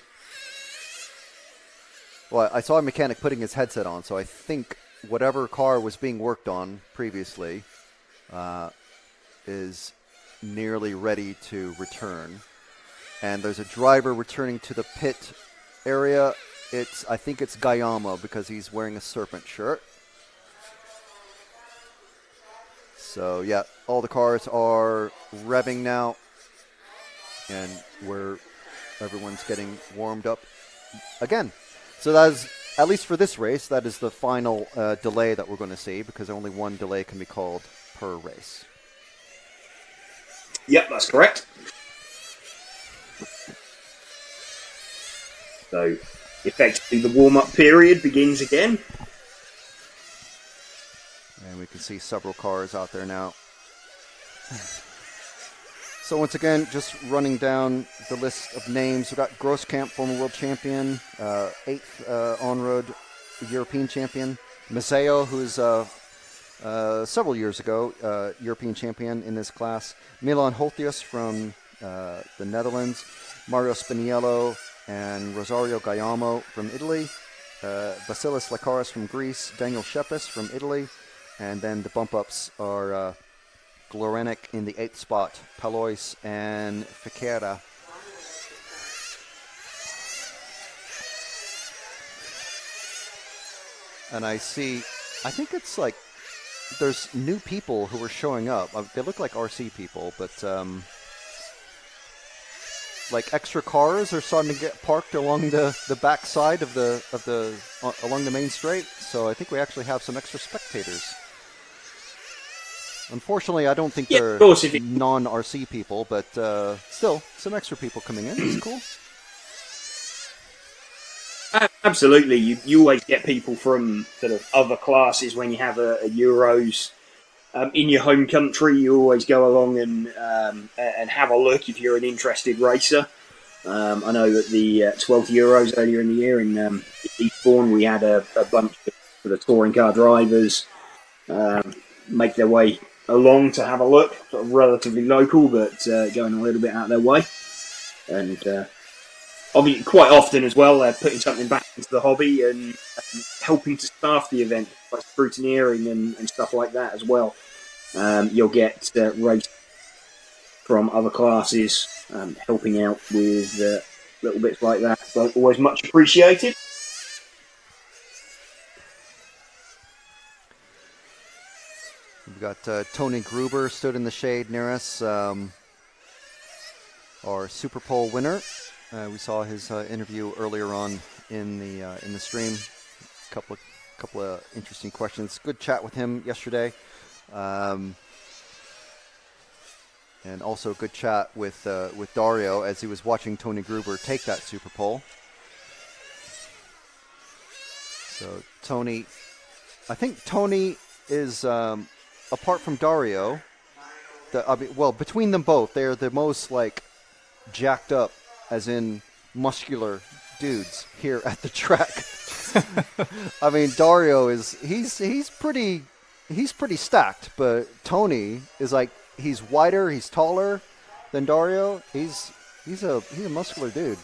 Well, I saw a mechanic putting his headset on, so I think whatever car was being worked on previously is nearly ready to return. And there's a driver returning to the pit area. I think it's Gayama because he's wearing a serpent shirt. So yeah, all the cars are revving now, and everyone's getting warmed up again. So that is, at least for this race, that is the final delay that we're going to see, because only one delay can be called per race. Yep, that's correct. So, effectively, the warm-up period begins again. And we can see several cars out there now. So once again, just running down the list of names. We've got Grosskamp, former world champion, 8th on-road European champion. Maseo, who's several years ago European champion in this class. Milan Holtius from the Netherlands. Mario Spiniello and Rosario Gayamo from Italy. Vasilis Lakaris from Greece. Daniel Shepis from Italy. And then the bump-ups are Glorenik in the 8th spot, Palois and Fiqueira. And I think it's like there's new people who are showing up. They look like RC people, but like extra cars are starting to get parked along the back side of along the main straight. So I think we actually have some extra spectators. Unfortunately, I don't think they're non-RC people, but still, some extra people coming in. It's cool. Absolutely. You always get people from sort of other classes when you have a Euros in your home country. You always go along and have a look if you're an interested racer. I know at the 12th Euros earlier in the year in Eastbourne, we had a bunch of sort of touring car drivers make their way along to have a look, sort of relatively local, but going a little bit out of their way. And obviously, quite often as well, they're putting something back into the hobby and helping to staff the event, like scrutineering and stuff like that as well. You'll get race from other classes helping out with little bits like that. So always much appreciated. We've got Tony Gruber stood in the shade near us, our Super Pole winner. We saw his interview earlier on in the stream. Couple of interesting questions. Good chat with him yesterday, and also good chat with Dario as he was watching Tony Gruber take that Super Pole. So Tony, I think Tony is. Apart from Dario, between them both, they're the most like jacked up, as in muscular dudes here at the track. I mean, Dario he's pretty stacked, but Tony is like he's wider, he's taller than Dario. He's a muscular dude.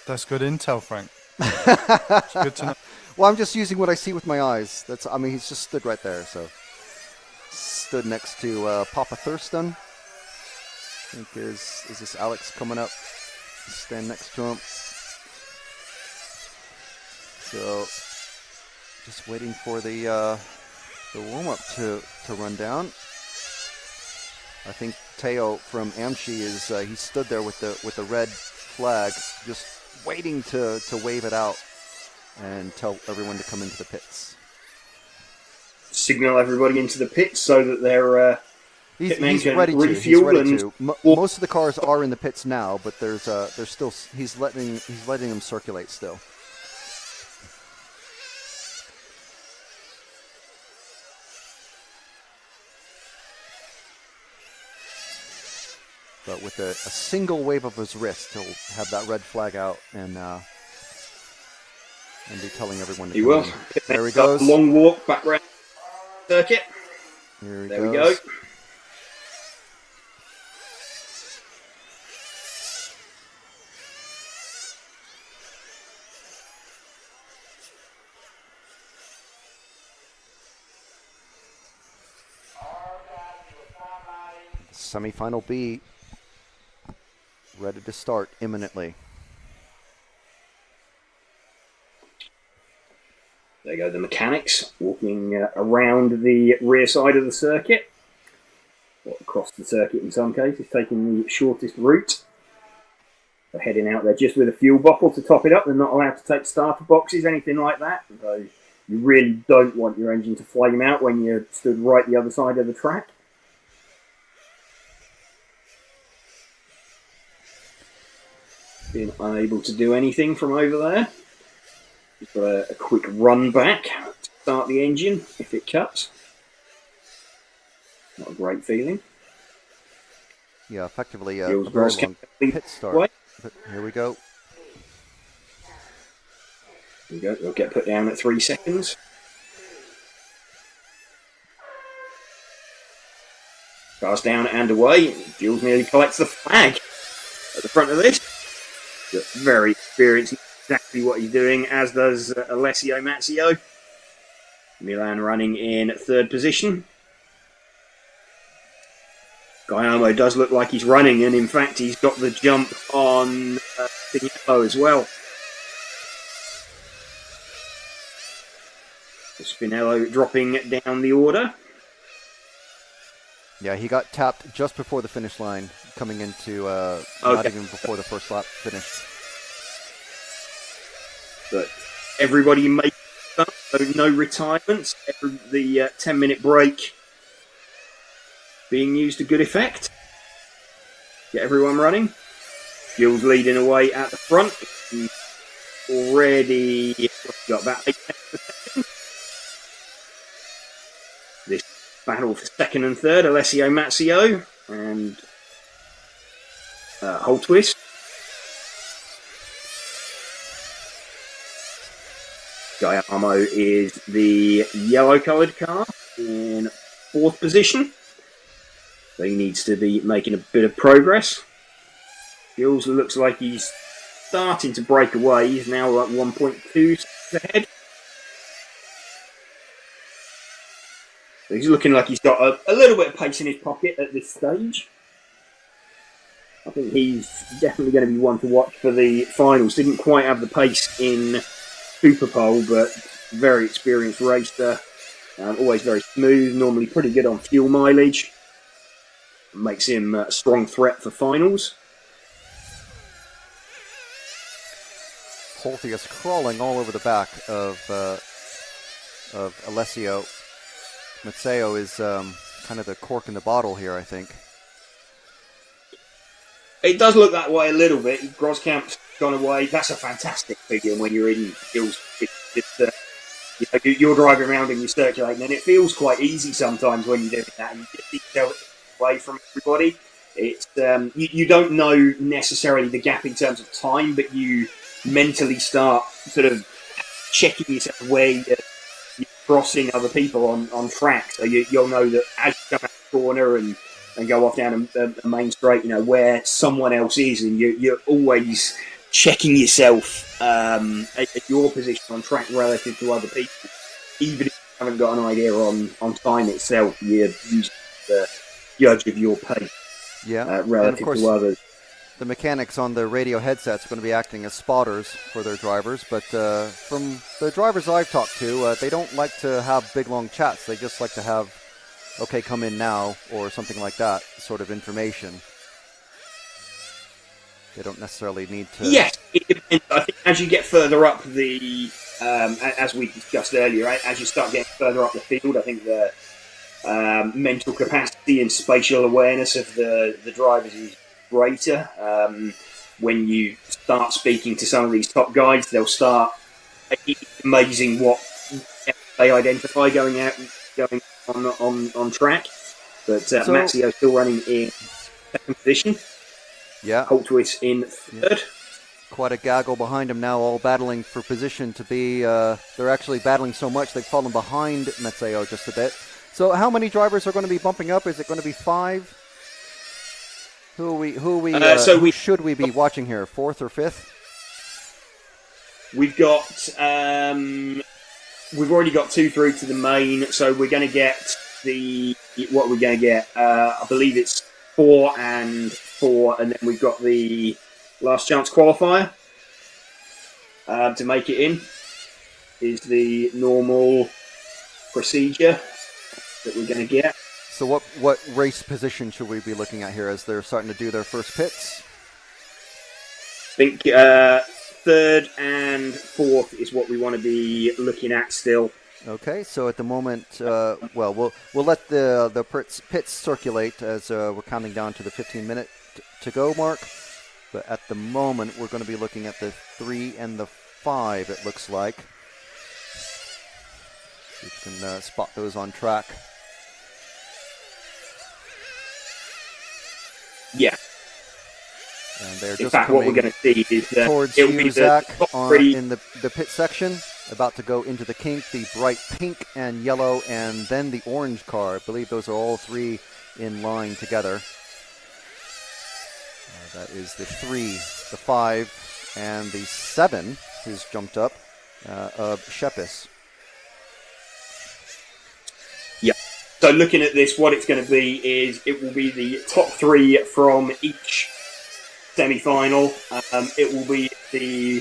That's good intel, Frank. It's good to know. Well, I'm just using what I see with my eyes. He's just stood right there. So, stood next to Papa Thurston. I think is this Alex coming up? Stand next to him. So just waiting for the warm-up to run down. I think Teo from Amchi is he stood there with the red flag, just waiting to wave it out and tell everyone to come into the pits. Signal everybody into the pits so that they're he's ready to. He's ready to. Most of the cars are in the pits now, but there's still he's letting them circulate still. But with a single wave of his wrist, he'll have that red flag out and be telling everyone to he come will. in. There he goes. Long walk back around the circuit. There we go. Semi-final B, ready to start imminently. There go the mechanics walking around the rear side of the circuit, or across the circuit in some cases, taking the shortest route. They're heading out there just with a fuel bottle to top it up. They're not allowed to take starter boxes, anything like that. So you really don't want your engine to flame out when you're stood right the other side of the track. Being unable to do anything from over there. Just got a quick run back to start the engine if it cuts. Not a great feeling. Yeah, effectively a very long pit start. But here we go. Here we go. They'll get put down at 3 seconds. Cars down and away. Jules nearly collects the flag at the front of this. Very experienced, exactly what he's doing, as does Alessio Mazzio. Milan running in 3rd position. Guillermo does look like he's running, and in fact he's got the jump on Spinello as well. Spinello dropping down the order. Yeah, he got tapped just before the finish line, coming into not even before the first lap finished. But everybody makes up, so no retirements. The 10-minute break being used to good effect. Get everyone running. Jules leading away at the front. He's already got about 8 seconds per second. This battle for 2nd and 3rd, Alessio Mazzio and Holtwist. Guillermo is the yellow-coloured car in 4th position. So he needs to be making a bit of progress. Jules looks like he's starting to break away. He's now like 1.2 seconds ahead. So he's looking like he's got a little bit of pace in his pocket at this stage. I think he's definitely going to be one to watch for the finals. Didn't quite have the pace in Superpole, but very experienced racer. Always very smooth, normally pretty good on fuel mileage. Makes him a strong threat for finals. Holty is crawling all over the back of Alessio. Mazzeo is kind of the cork in the bottle here, I think. It does look that way a little bit. Groskamp's gone away. That's a fantastic figure when you're in Jules. You're driving around and you're circulating, and it feels quite easy sometimes when you're doing that. And you get away from everybody. It's you don't know necessarily the gap in terms of time, but you mentally start sort of checking yourself where you're crossing other people on track. So you'll know that as you come out the corner and go off down a main straight, you know, where someone else is, and you're always checking yourself at your position on track relative to other people. Even if you haven't got an idea on time itself, you're using the judge of your pace. relative course, to others. The mechanics on the radio headsets are going to be acting as spotters for their drivers, but from the drivers I've talked to, they don't like to have big, long chats. They just like to have, okay, come in now, or something like that sort of information. They don't necessarily need to... Yes, it depends. I think as you get further up the... as we discussed earlier, right, as you start getting further up the field, I think the mental capacity and spatial awareness of the drivers is greater. When you start speaking to some of these top guides, they'll start... It's amazing what they identify going on track. But Mazzio's still running in second position. Yeah. Holtwist in third. Yeah. Quite a gaggle behind him now, all battling for position to be... they're actually battling so much they've fallen behind Mazzio just a bit. So how many drivers are going to be bumping up? Is it going to be 5? Who should we be watching here? 4th or 5th? We've got... we've already got 2 through to the main, so we're going to get the... What we're going to get, I believe it's 4 and 4, and then we've got the last chance qualifier to make it in. Is the normal procedure that we're going to get. So what race position should we be looking at here as they're starting to do their first pits? I think 3rd and 4th is what we want to be looking at still. Okay, so at the moment, we'll let the pits circulate as we're counting down to the 15-minute to go mark. But at the moment, we're going to be looking at the 3 and the 5, it looks like. See if you can spot those on track. Yeah. And they're in just fact, what we're going to see is towards it'll you, be Zach, the in the pit section, about to go into the kink, the bright pink and yellow, and then the orange car. I believe those are all 3 in line together. That is the 3, the 5, and the 7, who's jumped up, of Shepis. Yeah. So looking at this, what it's going to be is it will be the top 3 from each semi-final. It will be the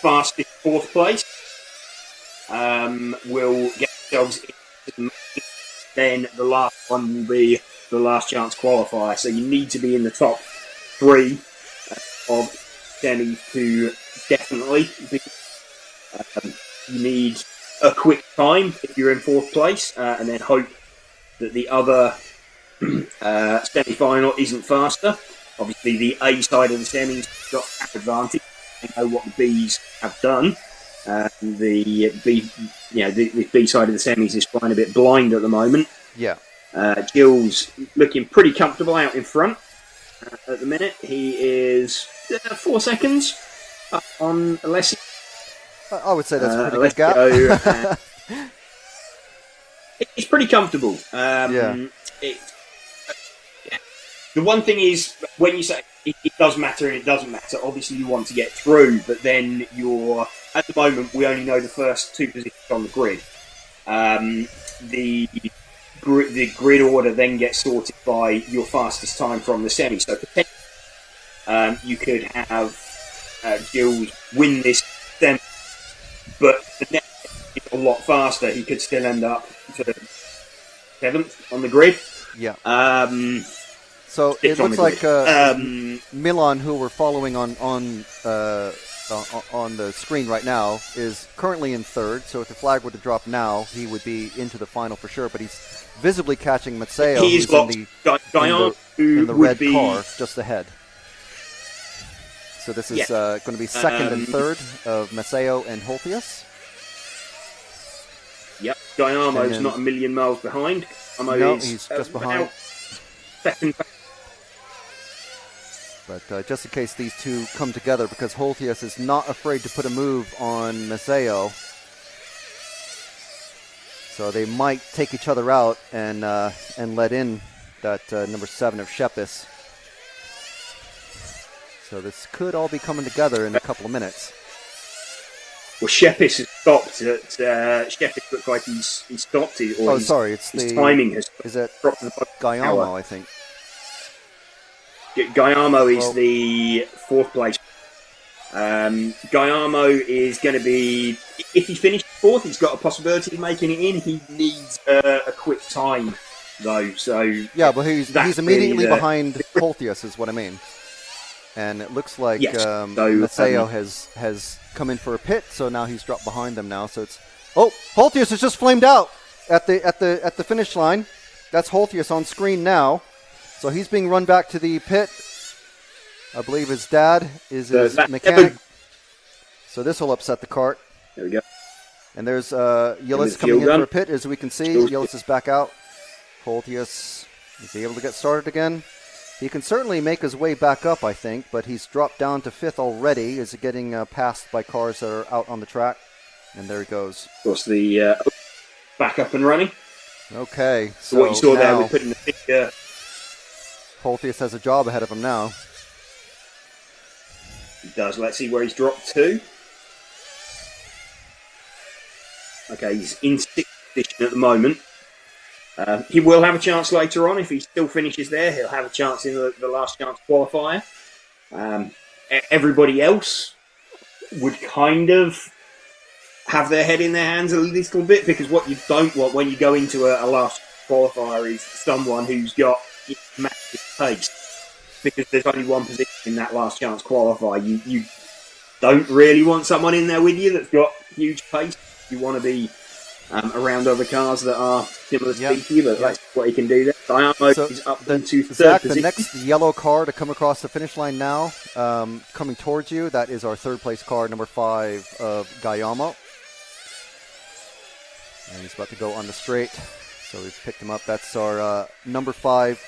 fastest 4th place. We'll get ourselves into the main. Then the last one will be the last chance qualifier. So you need to be in the top 3 of semis to definitely be. You need a quick time if you're in 4th place, and then hope that the other semi-final isn't faster. Obviously, the A side of the semis got that advantage. They know what the Bs have done. The B, the B side of the semis is flying a bit blind at the moment. Yeah. Gill's looking pretty comfortable out in front at the minute. He is 4 seconds up on Alessio. I would say that's a pretty good gap. It's pretty comfortable. The one thing is, when you say it does matter and it doesn't matter, obviously you want to get through, but then at the moment, we only know the first 2 positions on the grid. The grid order then gets sorted by your fastest time from the semi. So potentially, you could have Gilles win this semi, but the next is a lot faster. He could still end up to 7th on the grid. Yeah. So it looks like Milan, who we're following on the screen right now, is currently in 3rd. So if the flag were to drop now, he would be into the final for sure. But he's visibly catching Mazzeo, who's in the red car just ahead. So this is going to be 2nd and 3rd of Mazzeo and Holthius. Yep, Guillermo's not a million miles behind. No, he's just behind. 2nd. But just in case these two come together, because Holthius is not afraid to put a move on Mazzeo. So they might take each other out and let in that number 7 of Shepis. So this could all be coming together in a couple of minutes. Well, Shepis has stopped. Shepis looks like he's stopped. It's his timing has is it dropped to the Guillermo, I think. Guillermo is the 4th place. Guillermo is going to be, if he finishes 4th, he's got a possibility of making it in. He needs a quick time, though. So yeah, but he's immediately behind Holthius, is what I mean. And it looks like Maceo has come in for a pit, so now he's dropped behind them now. So it's Holthius has just flamed out at the finish line. That's Holthius on screen now. So he's being run back to the pit. I believe his dad is his mechanic. So this will upset the cart. There we go. And there's Yillis coming in for a pit, as we can see. Yillis is back out. Holthius, is he able to get started again? He can certainly make his way back up, I think, but he's dropped down to 5th already. Is getting passed by cars that are out on the track. And there he goes. Of course, the back up and running. Okay. So what you saw there, we're putting the picture. Holthius has a job ahead of him now. He does. Let's see where he's dropped to. Okay, he's in 6th position at the moment. He will have a chance later on. If he still finishes there, he'll have a chance in the last chance qualifier. Everybody else would kind of have their head in their hands a little bit, because what you don't want when you go into a last qualifier is someone who's got massive pace. Because there's only one position in that last chance qualifier. You don't really want someone in there with you that's got huge pace. You want to be around other cars that are similar speed to you, but that's what he can do there. Guillermo is up into 3rd position. The next yellow car to come across the finish line now, coming towards you, that is our 3rd place car, number 5 of Guillermo. And he's about to go on the straight. So we've picked him up. That's our number 5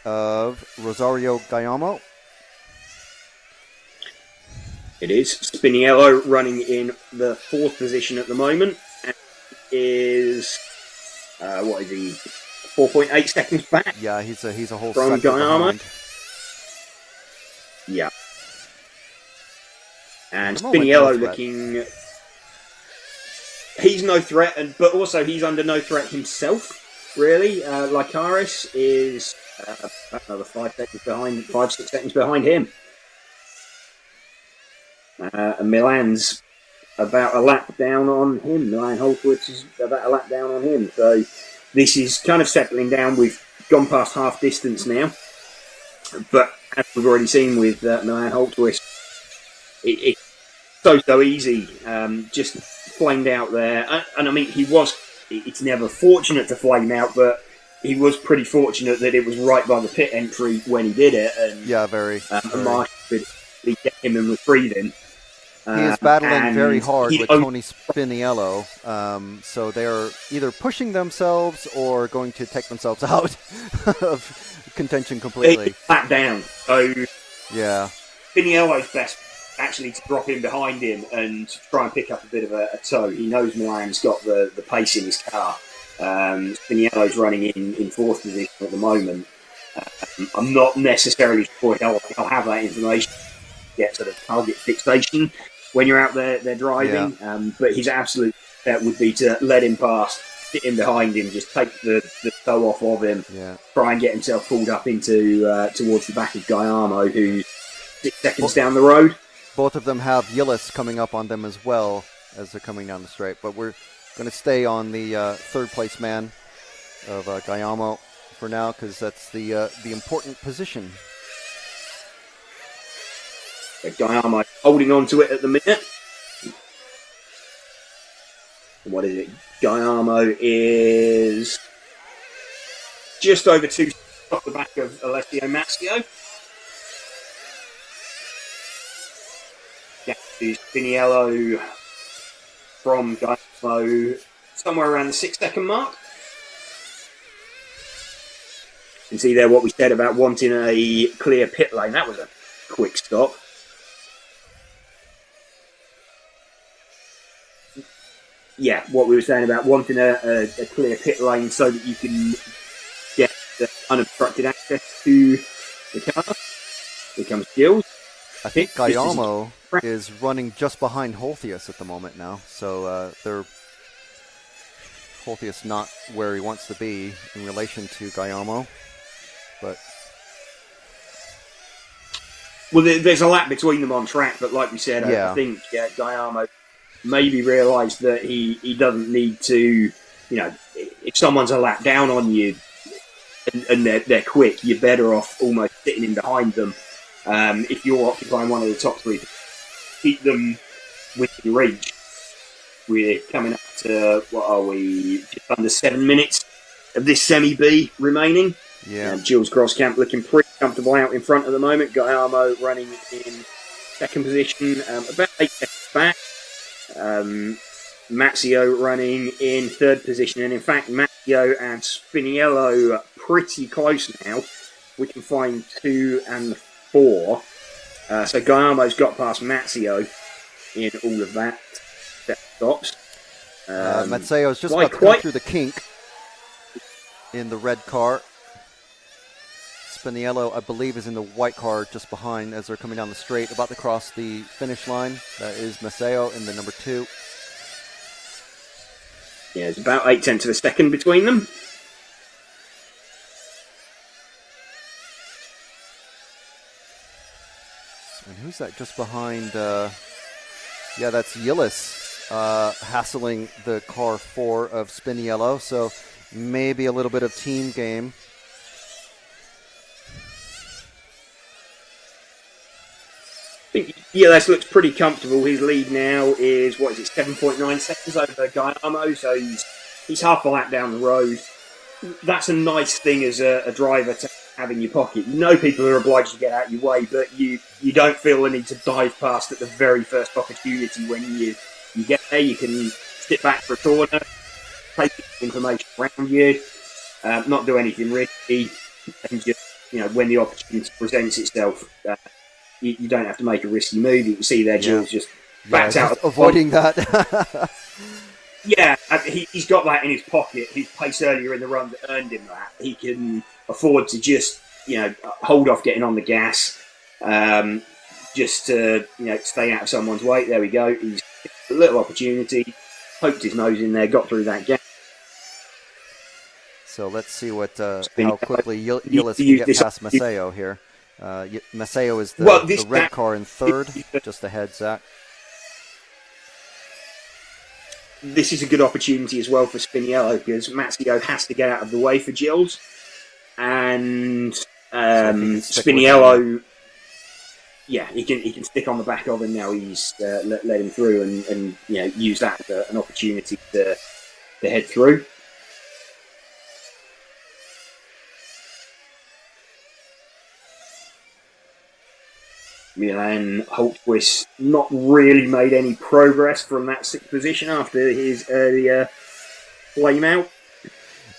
of Rosario Guillermo. It is. Spiniello running in the 4th position at the moment. And is, what is he, 4.8 seconds back? Yeah, he's a whole from second Guillermo. behind. Yeah. And Spiniello looking... He's no threat, but also he's under no threat himself, really. Lycaris is another 5 seconds behind, 5-6 seconds behind him. And Milan's about a lap down on him. Milan Holtwitz is about a lap down on him. So this is kind of settling down. We've gone past half distance now. But as we've already seen with Milan Holtwitz, it's so easy. Just flamed out there. And I mean, it's never fortunate to flame out, but he was pretty fortunate that it was right by the pit entry when he did it. And yeah, very. And Mark could get him and retrieve him. He is battling very hard with Tony Spiniello, so they're either pushing themselves or going to take themselves out of contention completely. Flat down. So yeah, Spiniello's best actually to drop in behind him and try and pick up a bit of a toe. He knows Milan's got the pace in his car. Spiniello's running in 4th position at the moment. I'm not necessarily sure he'll have that information to get sort of target fixation when you're out there driving. Yeah. But his absolute bet would be to let him pass, sit in behind him, just take the toe off of him, try and get himself pulled up into towards the back of Guillermo, who's 6 seconds down the road. Both of them have Yillis coming up on them as well as they're coming down the straight. But we're going to stay on the 3rd place man of Guillermo for now, because that's the important position. Guillermo holding on to it at the minute. What is it? Guillermo is just over 2 off the back of Alessio Maschio. Yeah, Spiniello from Guillermo somewhere around the 6 second mark. You can see there what we said about wanting a clear pit lane. That was a quick stop. Yeah, what we were saying about wanting a clear pit lane so that you can get the unobstructed access to the car. Here comes Gilles. I think Guillermo is running just behind Holthius at the moment now, so Holthius not where he wants to be in relation to Guillermo, but Well, there's a lap between them on track, but like we said, I think Guillermo maybe realised that he doesn't need to, if someone's a lap down on you and they're quick, you're better off almost sitting in behind them. If you're occupying one of the top three, keep them within reach. We're coming up to, what are we, just under 7 minutes of this semi-B remaining. Yeah. Jules Grosskamp looking pretty comfortable out in front at the moment. Guillermo running in second position, about 8 seconds back. Mazzio running in third position. And in fact, Mazzio and Spiniello are pretty close now. We can find 2 and 4. So Guillermo's got past Mazzio in all of that. Stops. Mazzio's just about to come through the kink in the red car. Spiniello, I believe, is in the white car just behind as they're coming down the straight, about to cross the finish line. That is Mazzio in the number 2. Yeah, it's about 0.8 of a second between them. And who's that just behind? Yeah, that's Yillis hassling the car 4 of Spiniello. So maybe a little bit of team game. Yeah, that looks pretty comfortable. His lead now is, 7.9 seconds over Guillermo, so he's half a lap down the road. That's a nice thing as a driver to have in your pocket. You know people are obliged to get out of your way, but you don't feel the need to dive past at the very first opportunity. When you get there, you can sit back for a corner, take information around you, not do anything risky, and just, when the opportunity presents itself, you don't have to make a risky move. You can see there, Jules just backs out. Avoiding that. Yeah, he's got that in his pocket. His pace earlier in the run that earned him that. He can afford to just, hold off getting on the gas, just to, stay out of someone's way. There we go. He's a little opportunity, poked his nose in there, got through that gap. So let's see how quickly Yillis can get past Mazzio here. Mazzio is the red car in third, just ahead, Zach. This is a good opportunity as well for Spiniello, because Mazzio has to get out of the way for Gilles, and Spiniello, he can stick on the back of him now. He's let him through, and use that as an opportunity to head through. Milan Holtquist not really made any progress from that 6th position after his earlier flame out.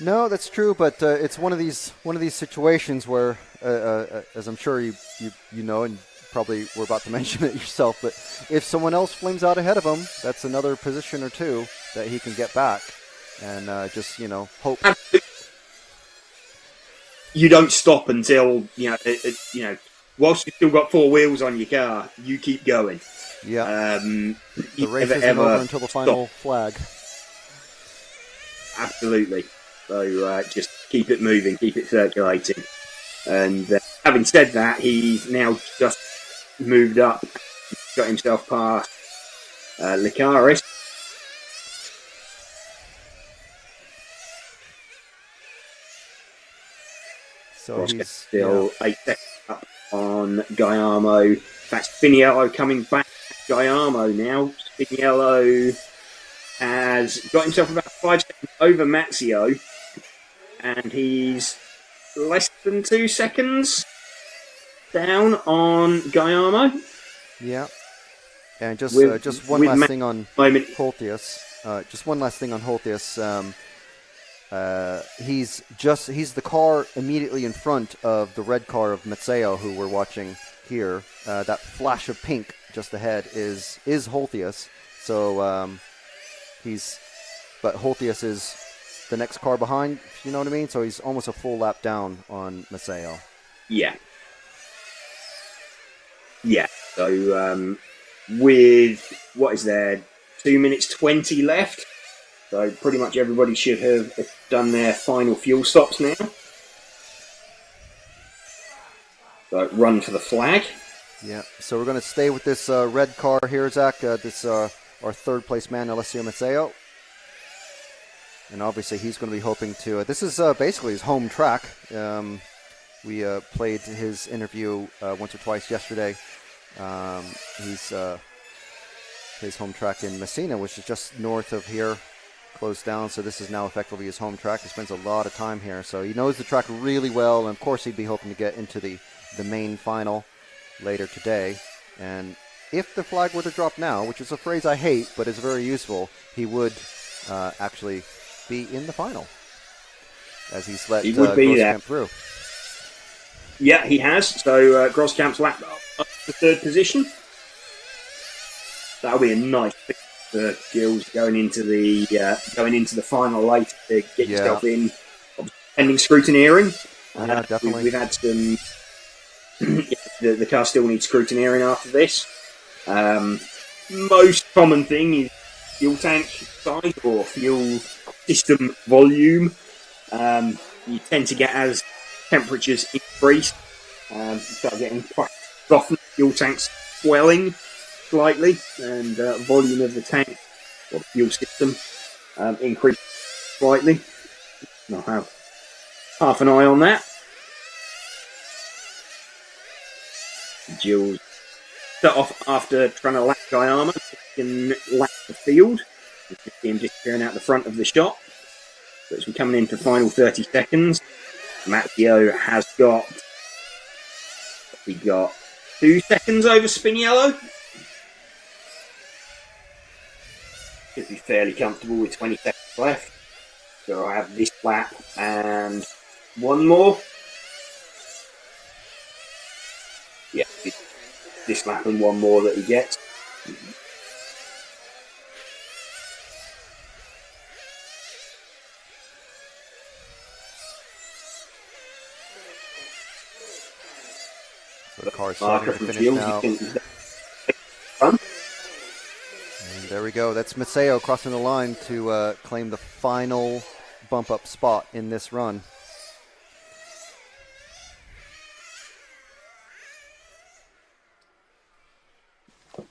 No, that's true, but it's one of these situations where, as I'm sure you know, and probably were about to mention it yourself, but if someone else flames out ahead of him, that's another position or 2 that he can get back, and just hope. You don't stop until whilst you've still got 4 wheels on your car, you keep going. Yeah. The race isn't over until the final flag. Absolutely. So just keep it moving, keep it circulating. And having said that, he's now just moved up, got himself past Licaris. So he's still 8 seconds up on Guillermo. That's Spiniello coming back. Guillermo now. Spiniello has got himself about 5 seconds over Mazzio, and he's less than 2 seconds down on Guillermo. Yeah. And just one last thing on Holthius. Just one last thing on Holthius. He's the car immediately in front of the red car of Mazzeo, who we're watching here. That flash of pink just ahead is Holthius. So but Holthius is the next car behind, if you know what I mean. So he's almost a full lap down on Mazzeo. Yeah. Yeah. So with what is there, 2 minutes 20 left. So pretty much everybody should have done their final fuel stops now. So run for the flag. Yeah, so we're going to stay with this red car here, Zach. This our third place man, Alessio Mazzeo. And obviously he's going to be hoping to... this is basically his home track. We played his interview once or twice yesterday. He's his home track in Messina, which is just north of here, closed down. So this is now effectively his home track. He spends a lot of time here. So he knows the track really well. And, of course, he'd be hoping to get into the main final later today. And if the flag were to drop now, which is a phrase I hate, but is very useful, he would actually be in the final, as he's let Grosskamp through. Yeah, he has. So Grosskamp's lap up to third position. That'll be a nice thing for Gilles going into the final later to get yourself in, pending scrutineering. Yeah, definitely. We've had some. The car still needs scrutineering after this. Most common thing is fuel tank size or fuel system volume. You tend to get, as temperatures increase, you start getting quite often fuel tanks swelling slightly, and volume of the tank or fuel system increase slightly. I'll have half an eye on that. Gilles start off after trying to lap Guayama, can lap the field. You can see him disappearing out the front of the shot. So as we're coming into the final 30 seconds, Matteo has got 2 seconds over Spiniello. Should be fairly comfortable with 20 seconds left. So I have this lap and one more. Yeah, this lap and one more that he gets. So the car's starting to finish now. And there we go. That's Mazzeo crossing the line to claim the final bump-up spot in this run.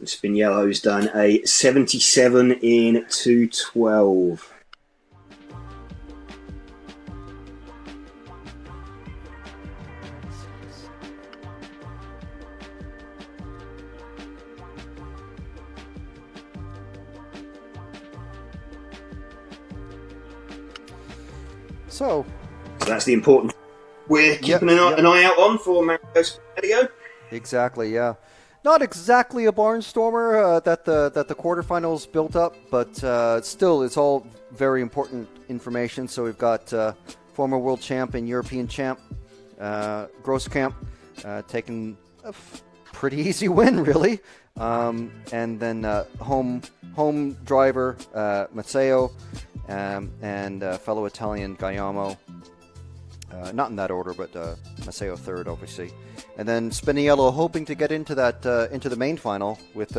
Spiniello's done a 77 in 2:12. So that's the important. We're keeping an eye out on for Mario Spiniello. Exactly, yeah. Not exactly a barnstormer that the quarterfinals built up, but still, it's all very important information. So we've got former world champ and European champ Grosskamp taking a pretty easy win, really, and then home driver Mazzeo and fellow Italian Guayamo. Not in that order, but Mazzeo third, obviously. And then Spiniello hoping to get into that into the main final with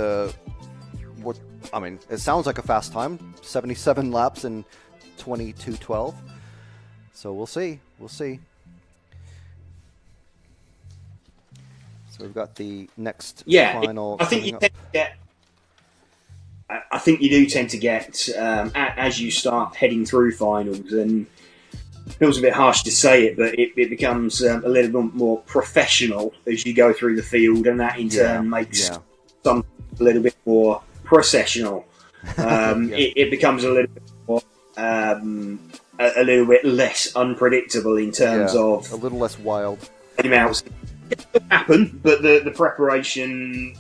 what I mean, it sounds like a fast time, 77 laps in 22:12. So we'll see. So we've got the next final. I think you tend to get. I think you do tend to get as you start heading through finals, and it feels a bit harsh to say it, but it becomes a little bit more professional as you go through the field, and that in turn makes some a little bit more processional. It becomes a little bit more, a little bit less unpredictable in terms of a little less wild. Amounts. It will happen, but the preparation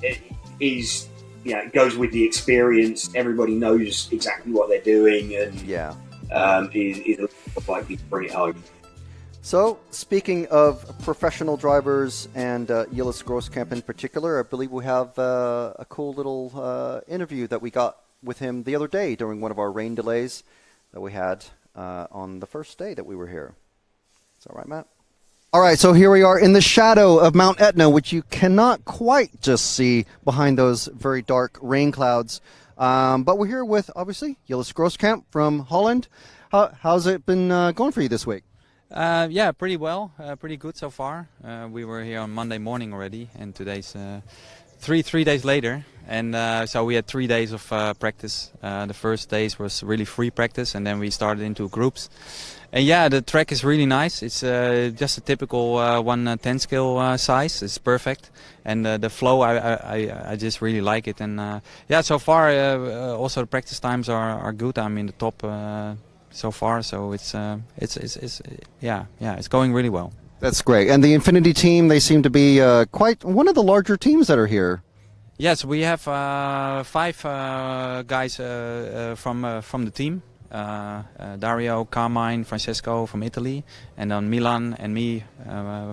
is. Yeah, it goes with the experience. Everybody knows exactly what they're doing, and is likely to bring it home. So, speaking of professional drivers and Gilles Grosskamp in particular, I believe we have a cool little interview that we got with him the other day during one of our rain delays that we had on the first day that we were here. Is that right, Matt? All right, so here we are in the shadow of Mount Etna, which you cannot quite just see behind those very dark rain clouds. But we're here with, obviously, Gilles Grosskamp from Holland. How's it been going for you this week? Yeah, pretty well, pretty good so far. We were here on Monday morning already, and today's three days later, and so we had 3 days of practice. The first days was really free practice, and then we started into groups. And yeah, the track is really nice. It's just a typical 1/10 scale size. It's perfect, and the flow I just really like it. And yeah, so far also the practice times are good. I'm in the top so far, so it's going really well. That's great. And the Infinity team, they seem to be quite one of the larger teams that are here. Yes, we have 5 guys from the team. Dario, Carmine, Francesco from Italy, and then Milan and me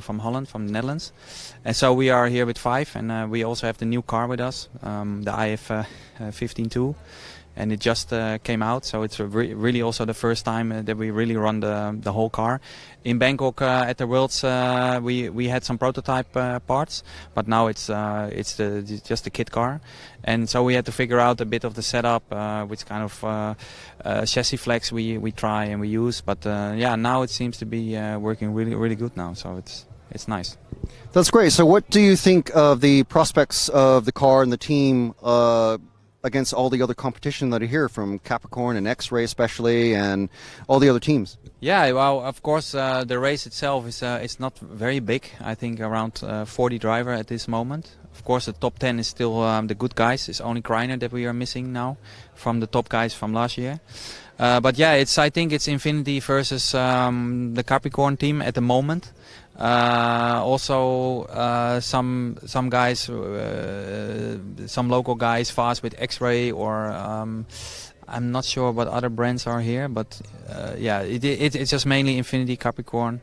from Holland, from the Netherlands. And so we are here with 5, and we also have the new car with us, the IF 15.2. And it just came out, so it's really also the first time that we really run the whole car. In Bangkok at the Worlds, we had some prototype parts, but now it's just a kit car, and so we had to figure out a bit of the setup, which kind of chassis flex we try and we use. But yeah, now it seems to be working really good now, so it's nice. That's great. So what do you think of the prospects of the car and the team against all the other competition that are here, from Capricorn and X-Ray especially, and all the other teams? Yeah, well, of course, the race itself is it's not very big. I think around 40 driver at this moment. Of course, the top 10 is still the good guys. It's only Greiner that we are missing now from the top guys from last year. But yeah, I think it's Infinity versus the Capricorn team at the moment. Also some guys, some local guys fast with X-Ray, or I'm not sure what other brands are here, but yeah, it's just mainly Infinity, Capricorn,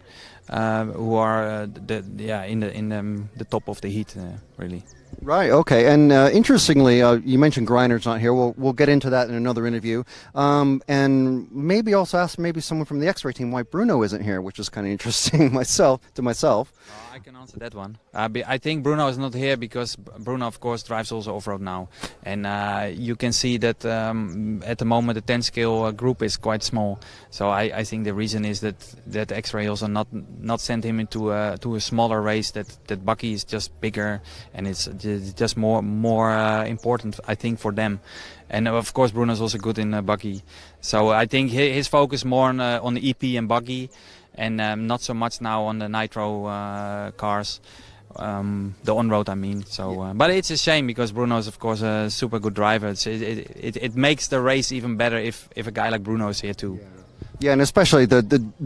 who are in the top of the heat, really. Right. Okay. And interestingly, you mentioned Greiner's not here. We'll get into that in another interview. And maybe also ask someone from the X-Ray team why Bruno isn't here, which is kind of interesting to myself. I can answer that one. I think Bruno is not here because Bruno, of course, drives also off-road now, and you can see that at the moment the 10 scale group is quite small. So I think the reason is that X-Ray also not sent him into to a smaller race. That Bucky is just bigger, and it's just more important, I think, for them. And of course Bruno's also good in buggy. So I think his focus more on the EP and buggy, and not so much now on the Nitro cars, the on-road I mean. So, but it's a shame because Bruno is of course a super good driver. It makes the race even better if a guy like Bruno is here too. Yeah, and especially the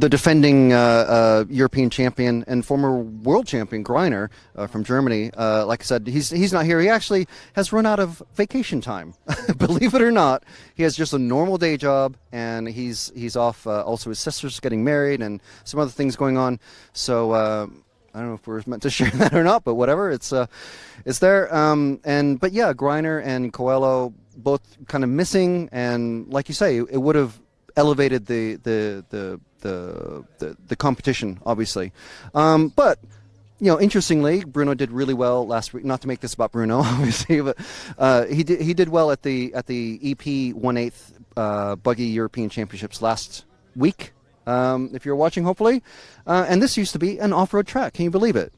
defending European champion and former world champion Greiner from Germany. Like I said, he's not here. He actually has run out of vacation time. Believe it or not, he has just a normal day job, and he's off. Also, his sister's getting married, and some other things going on. So I don't know if we're meant to share that or not, but whatever. It's there. But yeah, Greiner and Coelho both kind of missing, and like you say, it would have elevated the competition, obviously. But interestingly, Bruno did really well last week. Not to make this about Bruno, obviously, but he did well at the EP 1/8 Buggy European Championships last week. If you're watching, hopefully. And this used to be an off-road track. Can you believe it?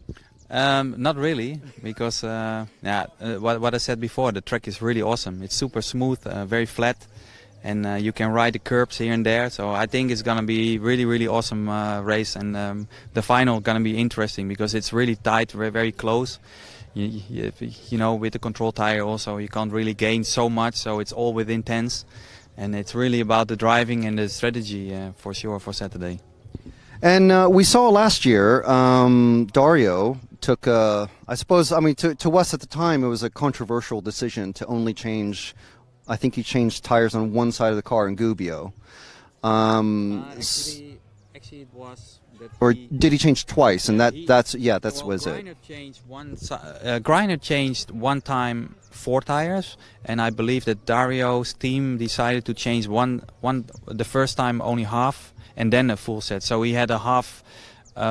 Not really, because what I said before, the track is really awesome. It's super smooth, very flat. And you can ride the curbs here and there, so I think it's gonna be really awesome race, and the final gonna be interesting because it's really tight, very, very close. You know, with the control tire also, you can't really gain so much, so it's all within tenths, and it's really about the driving and the strategy for sure for Saturday. And we saw last year Dario took, I suppose, I mean, to us at the time, it was a controversial decision to only change. I think he changed tires on one side of the car in Gubbio. Actually, it was. Or did he change twice? And that's was Greiner it. Changed Greiner changed one time 4 tires, and I believe that Dario's team decided to change one the first time only half, and then a full set. So he had a half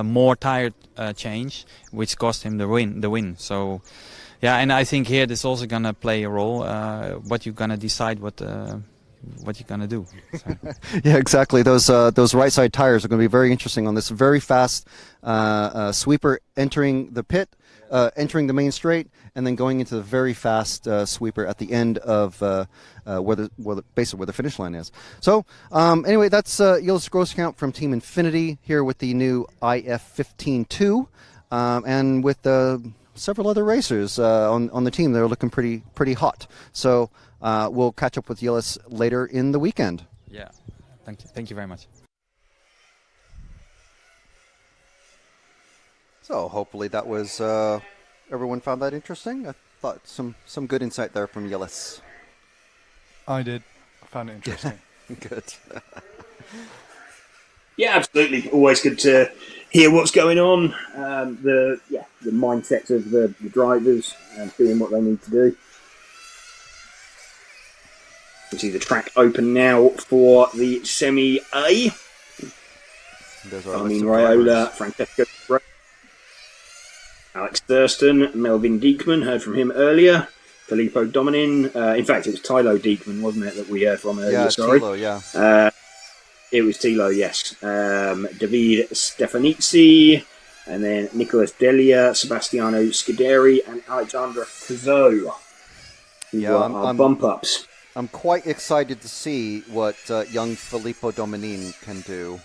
more tire change, which cost him the win. So. Yeah, and I think here this also gonna play a role. What you're gonna decide, what what you're gonna do. So. Yeah, exactly. Those right side tires are going to be very interesting on this very fast sweeper entering the pit, entering the main straight, and then going into the very fast sweeper at the end of basically where the finish line is. So anyway, that's Yiel's gross count from Team Infinity here with the new IF15-2, and with several other racers on the team. They're looking pretty hot. So we'll catch up with Yillis later in the weekend. Yeah, thank you very much. So hopefully that was everyone found that interesting. I thought some good insight there from Yillis. I did. I found it interesting. Good. Yeah, absolutely. Always good to hear what's going on. The mindsets of the drivers and doing what they need to do. You see the track open now for the Semi A. Armin Raiola, Francesco, Alex Thurston, Melvin Diekman, heard from him earlier. Filippo Dominin. In fact, it was Tylo Diekman, wasn't it, that we heard from earlier? Yeah, sorry. Tilo, yeah. It was Tilo, yes. David Stefanizzi, and then Nicolas Delia, Sebastiano Scuderi, and Alexandra Cazot. Yeah, I'm bump ups. I'm quite excited to see what young Filippo Dominin can do,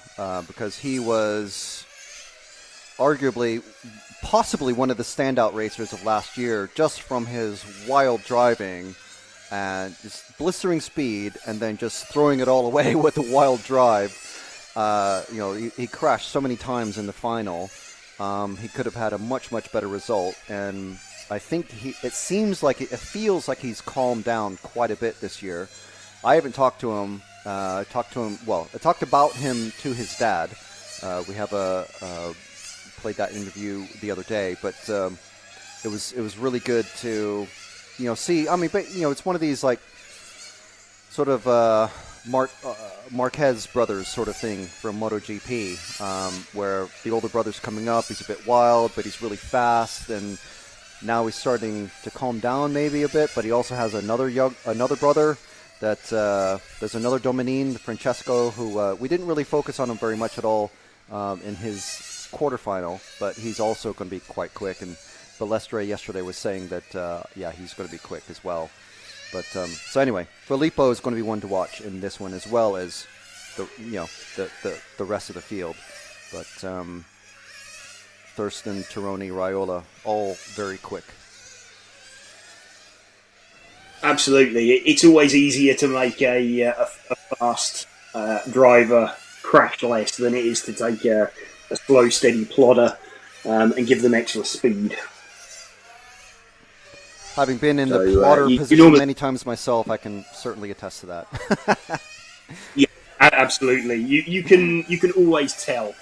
because he was arguably, possibly one of the standout racers of last year, just from his wild driving and just blistering speed, and then just throwing it all away with a wild drive. He crashed so many times in the final. He could have had a much better result, and I think it feels like he's calmed down quite a bit this year. I haven't talked to him. I talked about him to his dad. We have played that interview the other day, but it was really good to see. I mean, but it's one of these like sort of Marquez brothers sort of thing from MotoGP, where the older brother's coming up. He's a bit wild, but he's really fast, and now he's starting to calm down maybe a bit. But he also has another brother. There's another Dominin, Francesco, who we didn't really focus on him very much at all in his quarterfinal, but he's also going to be quite quick. And Balestre yesterday was saying that he's going to be quick as well. But so anyway, Filippo is going to be one to watch in this one, as well as the rest of the field. But Thurston, Tironi, Raiola, all very quick. Absolutely, it's always easier to make a fast driver crash less than it is to take a slow, steady plodder and give them extra speed. Having been in the plotter position many times myself, I can certainly attest to that. Yeah, absolutely. You can always tell.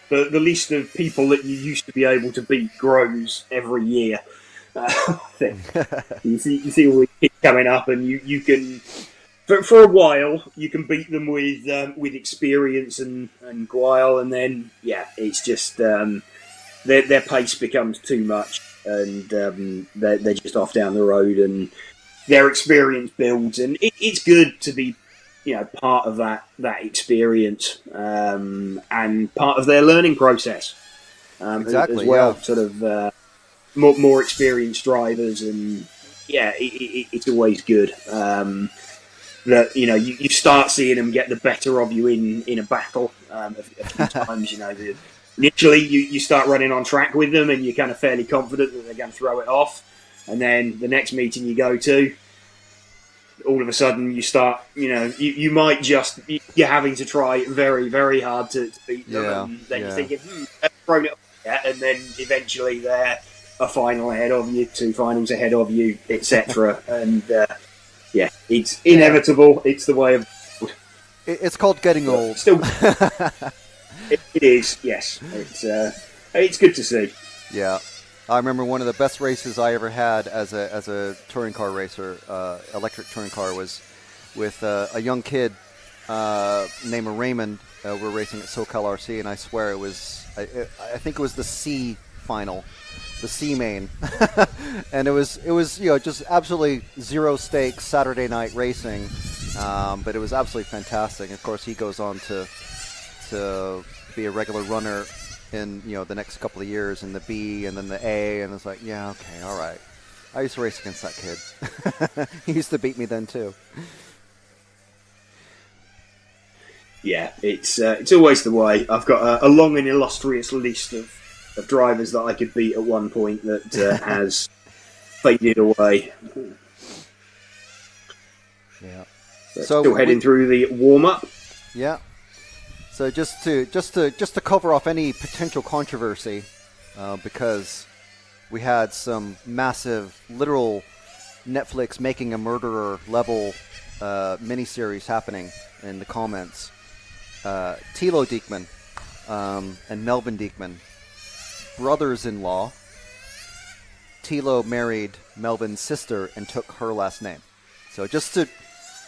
The list of people that you used to be able to beat grows every year. You see all these kids coming up, and you can, for a while, you can beat them with experience and guile, and then it's just their pace becomes too much, and they're just off down the road, and their experience builds, and it's good to be part of that experience and part of their learning process exactly, as well. Yeah. Sort of more experienced drivers, and it's always good that you start seeing them get the better of you in a battle a few times. Initially you start running on track with them, and you're kind of fairly confident that they're going to throw it off, and then the next meeting you go to, all of a sudden you start, you might just, you're having to try very, very hard to beat them, and then you're thinking, I've thrown it off yet, and then eventually they're a final ahead of you, 2 finals ahead of you, etc. And it's inevitable. It's the way of. It's called getting old. Still, it is. Yes, it's good to see. Yeah, I remember one of the best races I ever had as a touring car racer, electric touring car, was with a young kid named Raymond. We're racing at SoCal RC, and I swear it was. I think it was the C final. The C main, and it was just absolutely zero stakes Saturday night racing, But it was absolutely fantastic. Of course, he goes on to be a regular runner in the next couple of years in the B and then the A, and it's like, yeah, okay, all right. I used to race against that kid. He used to beat me then too. Yeah, it's always the way. I've got a long and illustrious list of drivers that I could beat at one point that has faded away. Yeah. So still heading through the warm up. Yeah. So just to cover off any potential controversy, because we had some massive, literal Netflix Making a Murderer level miniseries happening in the comments. Thilo Diekman and Melvin Diekman, brothers-in-law. Thilo married Melvin's sister and took her last name. So just to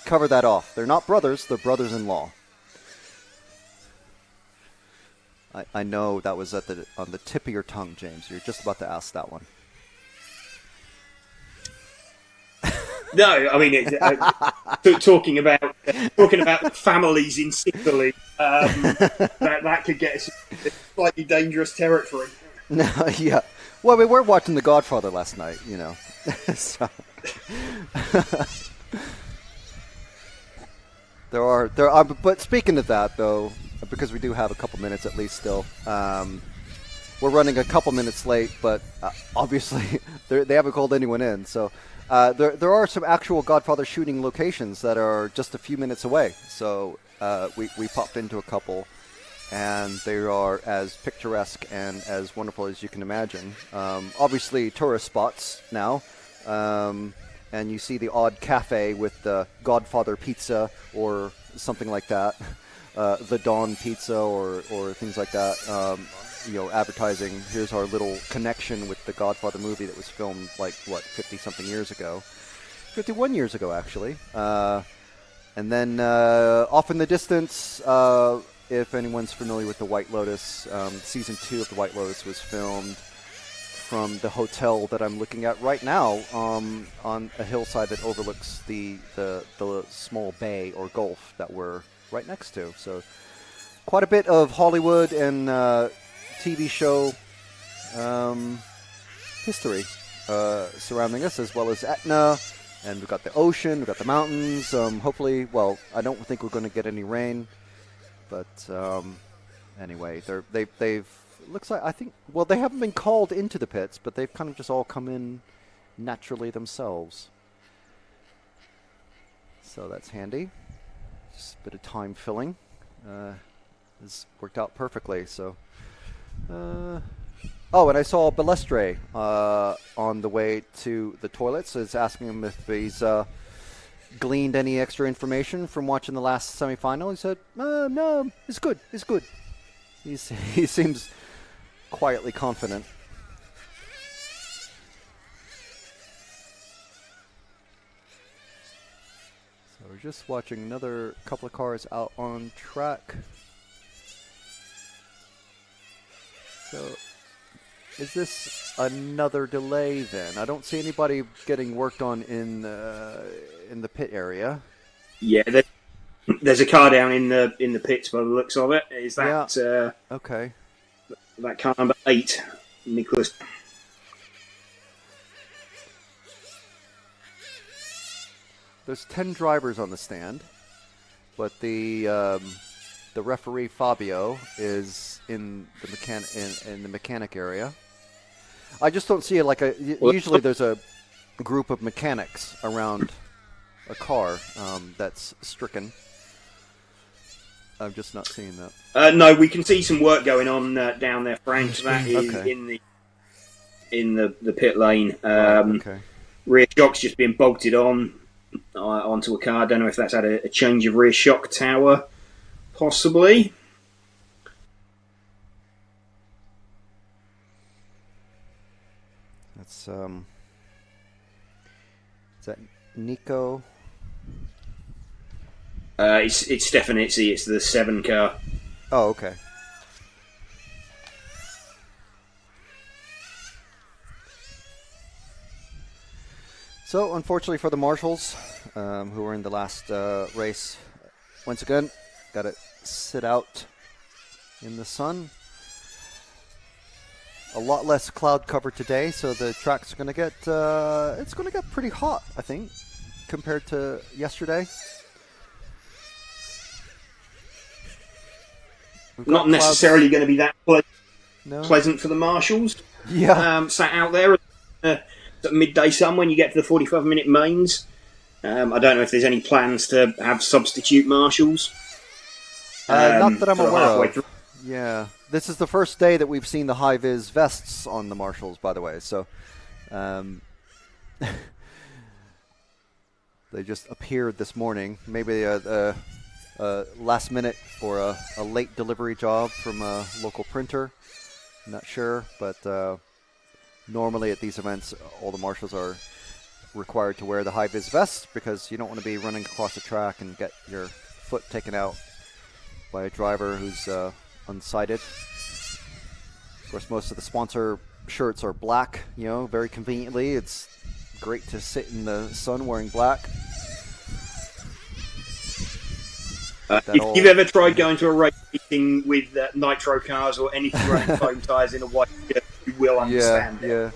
cover that off, they're not brothers; they're brothers-in-law. I know that was on the tip of your tongue, James. You're just about to ask that one. No, I mean talking about families in Sicily. That could get us into slightly dangerous territory. No, yeah. Well, we were watching The Godfather last night, So there are. But speaking of that, though, because we do have a couple minutes at least still. We're running a couple minutes late, but obviously they haven't called anyone in. So there are some actual Godfather shooting locations that are just a few minutes away. So we popped into a couple, and they are as picturesque and as wonderful as you can imagine. Obviously tourist spots now. And you see the odd cafe with the Godfather pizza or something like that. The Dawn Pizza or things like that, advertising, here's our little connection with the Godfather movie that was filmed 50-something years ago. 51 years ago, actually. And then off in the distance, if anyone's familiar with The White Lotus, Season 2 of The White Lotus was filmed from the hotel that I'm looking at right now on a hillside that overlooks the small bay or gulf that we're right next to. So quite a bit of Hollywood and TV show history surrounding us, as well as Etna, and we've got the ocean, we've got the mountains. Hopefully, well, I don't think we're going to get any rain, but anyway, they've looks like, I think, well, they haven't been called into the pits, but they've kind of just all come in naturally themselves. So that's handy. Just a bit of time filling has worked out perfectly. So, oh, and I saw Balestre on the way to the toilets. Is asking him if he's gleaned any extra information from watching the last semifinal. He said, "No, it's good. It's good." He seems quietly confident. We're just watching another couple of cars out on track. So, is this another delay then? I don't see anybody getting worked on in the pit area. Yeah, there's a car down in the pits by the looks of it. Is that okay? That car number 8, Nicholas. There's 10 drivers on the stand, but the referee Fabio is in the mechanic area. I just don't see it usually there's a group of mechanics around a car that's stricken. I'm just not seeing that. No, we can see some work going on down there, Frank. That is in the pit lane. Okay. Rear shock's just been bolted onto a car. I don't know if that's had a change of rear shock tower, possibly. That's is that Nico? It's Stefanizzi. It's the 7 car. Oh, okay. So, unfortunately for the marshals, who were in the last race, once again, got to sit out in the sun. A lot less cloud cover today, so the track's going to get it's going to get pretty hot, I think, compared to yesterday. Not necessarily going to be that pleasant for the marshals. Yeah, sat out there at midday sun when you get to the 45-minute mains. I don't know if there's any plans to have substitute marshals. not that I'm sort of aware halfway of. through. Yeah, this is the first day that we've seen the high-vis vests on the marshals, by the way. So, they just appeared this morning. Maybe last minute or a late delivery job from a local printer. I'm not sure, but normally at these events, all the marshals are required to wear the high-vis vests because you don't want to be running across the track and get your foot taken out by a driver who's unsighted. Of course, most of the sponsor shirts are black, very conveniently. It's great to sit in the sun wearing black. If you've ever tried going to a race meeting with Nitro cars or anything running foam tyres in a white shirt, you will understand it. Yeah.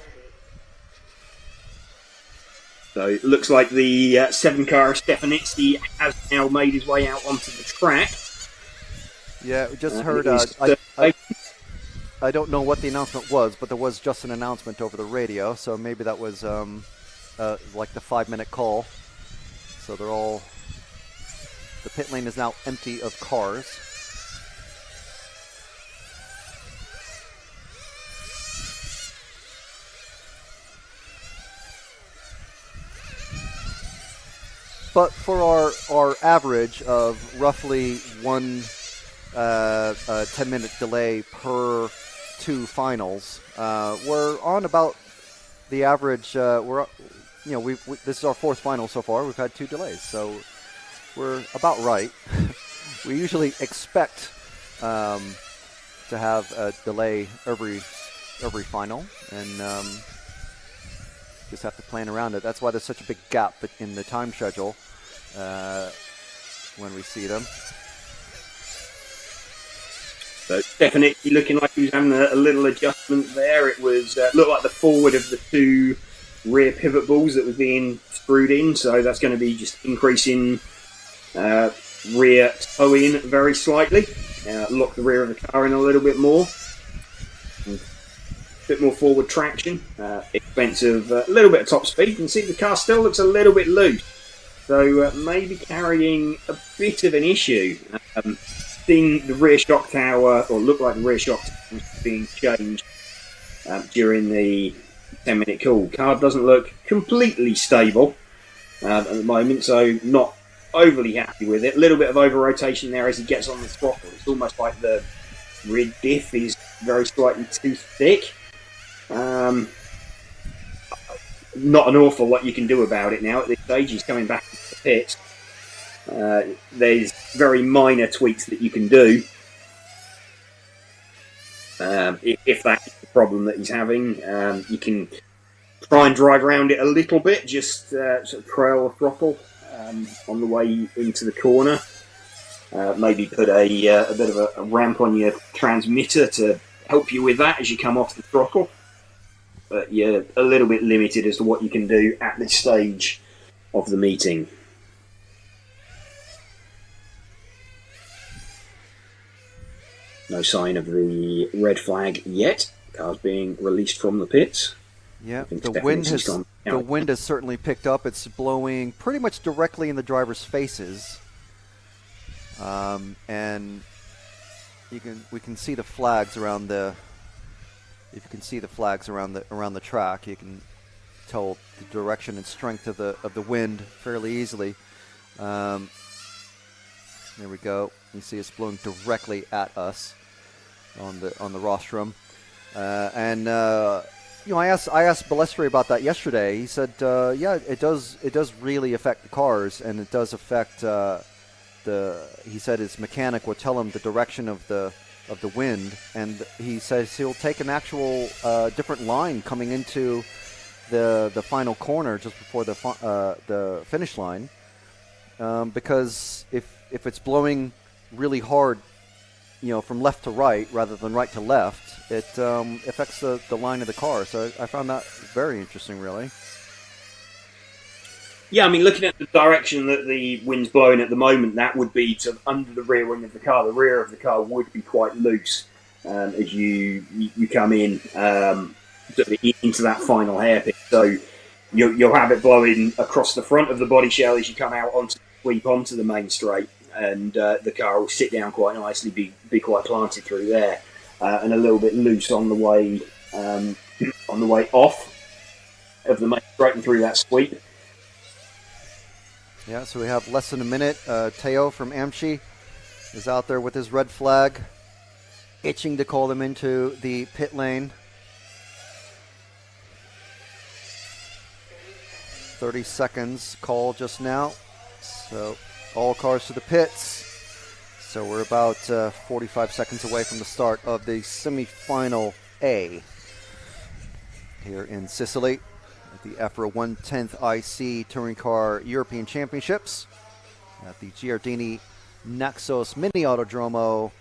So it looks like the 7-car Stefanitsky has now made his way out onto the track. Yeah, we just heard. I don't know what the announcement was, but there was just an announcement over the radio, so maybe that was like the 5-minute call. So they're all. The pit lane is now empty of cars. But for our average of roughly one 10-minute delay per 2 finals, we're on about the average. This is our 4th final so far. We've had 2 delays, so we're about right. We usually expect to have a delay every final, and just have to plan around it. That's why there's such a big gap in the time schedule when we see them. So definitely looking like he was having a little adjustment there. It was looked like the forward of the 2 rear pivot balls that was being screwed in, so that's going to be just increasing rear toe in very slightly. Lock the rear of the car in a little bit more. A bit more forward traction. Expense of a little bit of top speed. You can see the car still looks a little bit loose. So maybe carrying a bit of an issue. Seeing the rear shock tower, or look like the rear shock tower was being changed during the 10-minute call. Car doesn't look completely stable at the moment, so not overly happy with it. A little bit of over rotation there as he gets on the throttle. It's almost like the rear diff is very slightly too thick. Not an awful lot you can do about it now at this stage. He's coming back into the pits. There's very minor tweaks that you can do if that's the problem that he's having. You can try and drive around it a little bit, just sort of trail the throttle on the way into the corner. Maybe put a bit of a ramp on your transmitter to help you with that as you come off the throttle. But you're a little bit limited as to what you can do at this stage of the meeting. No sign of the red flag yet. Car's being released from the pits. Yeah, the wind has certainly picked up. It's blowing pretty much directly in the drivers' faces, and we can see the flags around the. If you can see the flags around the track, you can tell the direction and strength of the wind fairly easily. There we go. You see it's blowing directly at us on the rostrum, and I asked Balestri about that yesterday. He said, yeah, it does really affect the cars, and it does affect he said his mechanic will tell him the direction of the wind, and he says he'll take an actual different line coming into the final corner just before the finish line, because if it's blowing really hard, from left to right rather than right to left, it affects the line of the car. So I found that very interesting, really. Yeah, I mean, looking at the direction that the wind's blowing at the moment, that would be to under the rear wing of the car. The rear of the car would be quite loose as you come in into that final hairpin. So you'll have it blowing across the front of the body shell as you come out sweep onto the main straight, and the car will sit down quite nicely, be quite planted through there, and a little bit loose on the way off of the main straight and through that sweep. Yeah, so we have less than a minute. Teo from Amchi is out there with his red flag, itching to call them into the pit lane. 30 seconds call just now. So all cars to the pits. So we're about 45 seconds away from the start of the semifinal A here in Sicily at the EFRA 110th IC Touring Car European Championships at the Giardini Naxos Mini Autodromo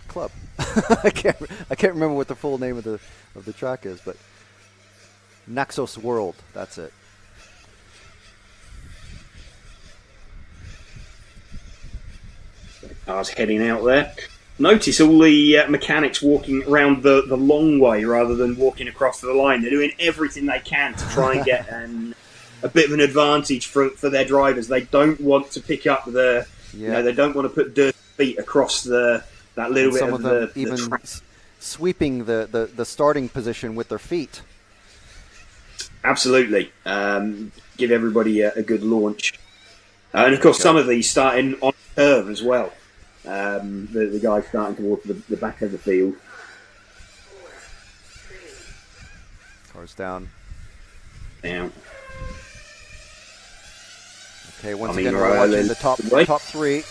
Club. I can't remember what the full name of the track is, but Naxos World, that's it. Cars heading out there. Notice all the mechanics walking around the long way rather than walking across the line. They're doing everything they can to try and get a bit of an advantage for their drivers. They don't want to pick up they don't want to put dirty feet across that little bit of the even track. Sweeping the starting position with their feet. Absolutely. Give everybody a good launch. And of course, some of these starting on curve as well. The guys starting towards the back of the field. Cars down. Down. Okay, once again, we're watching the top three.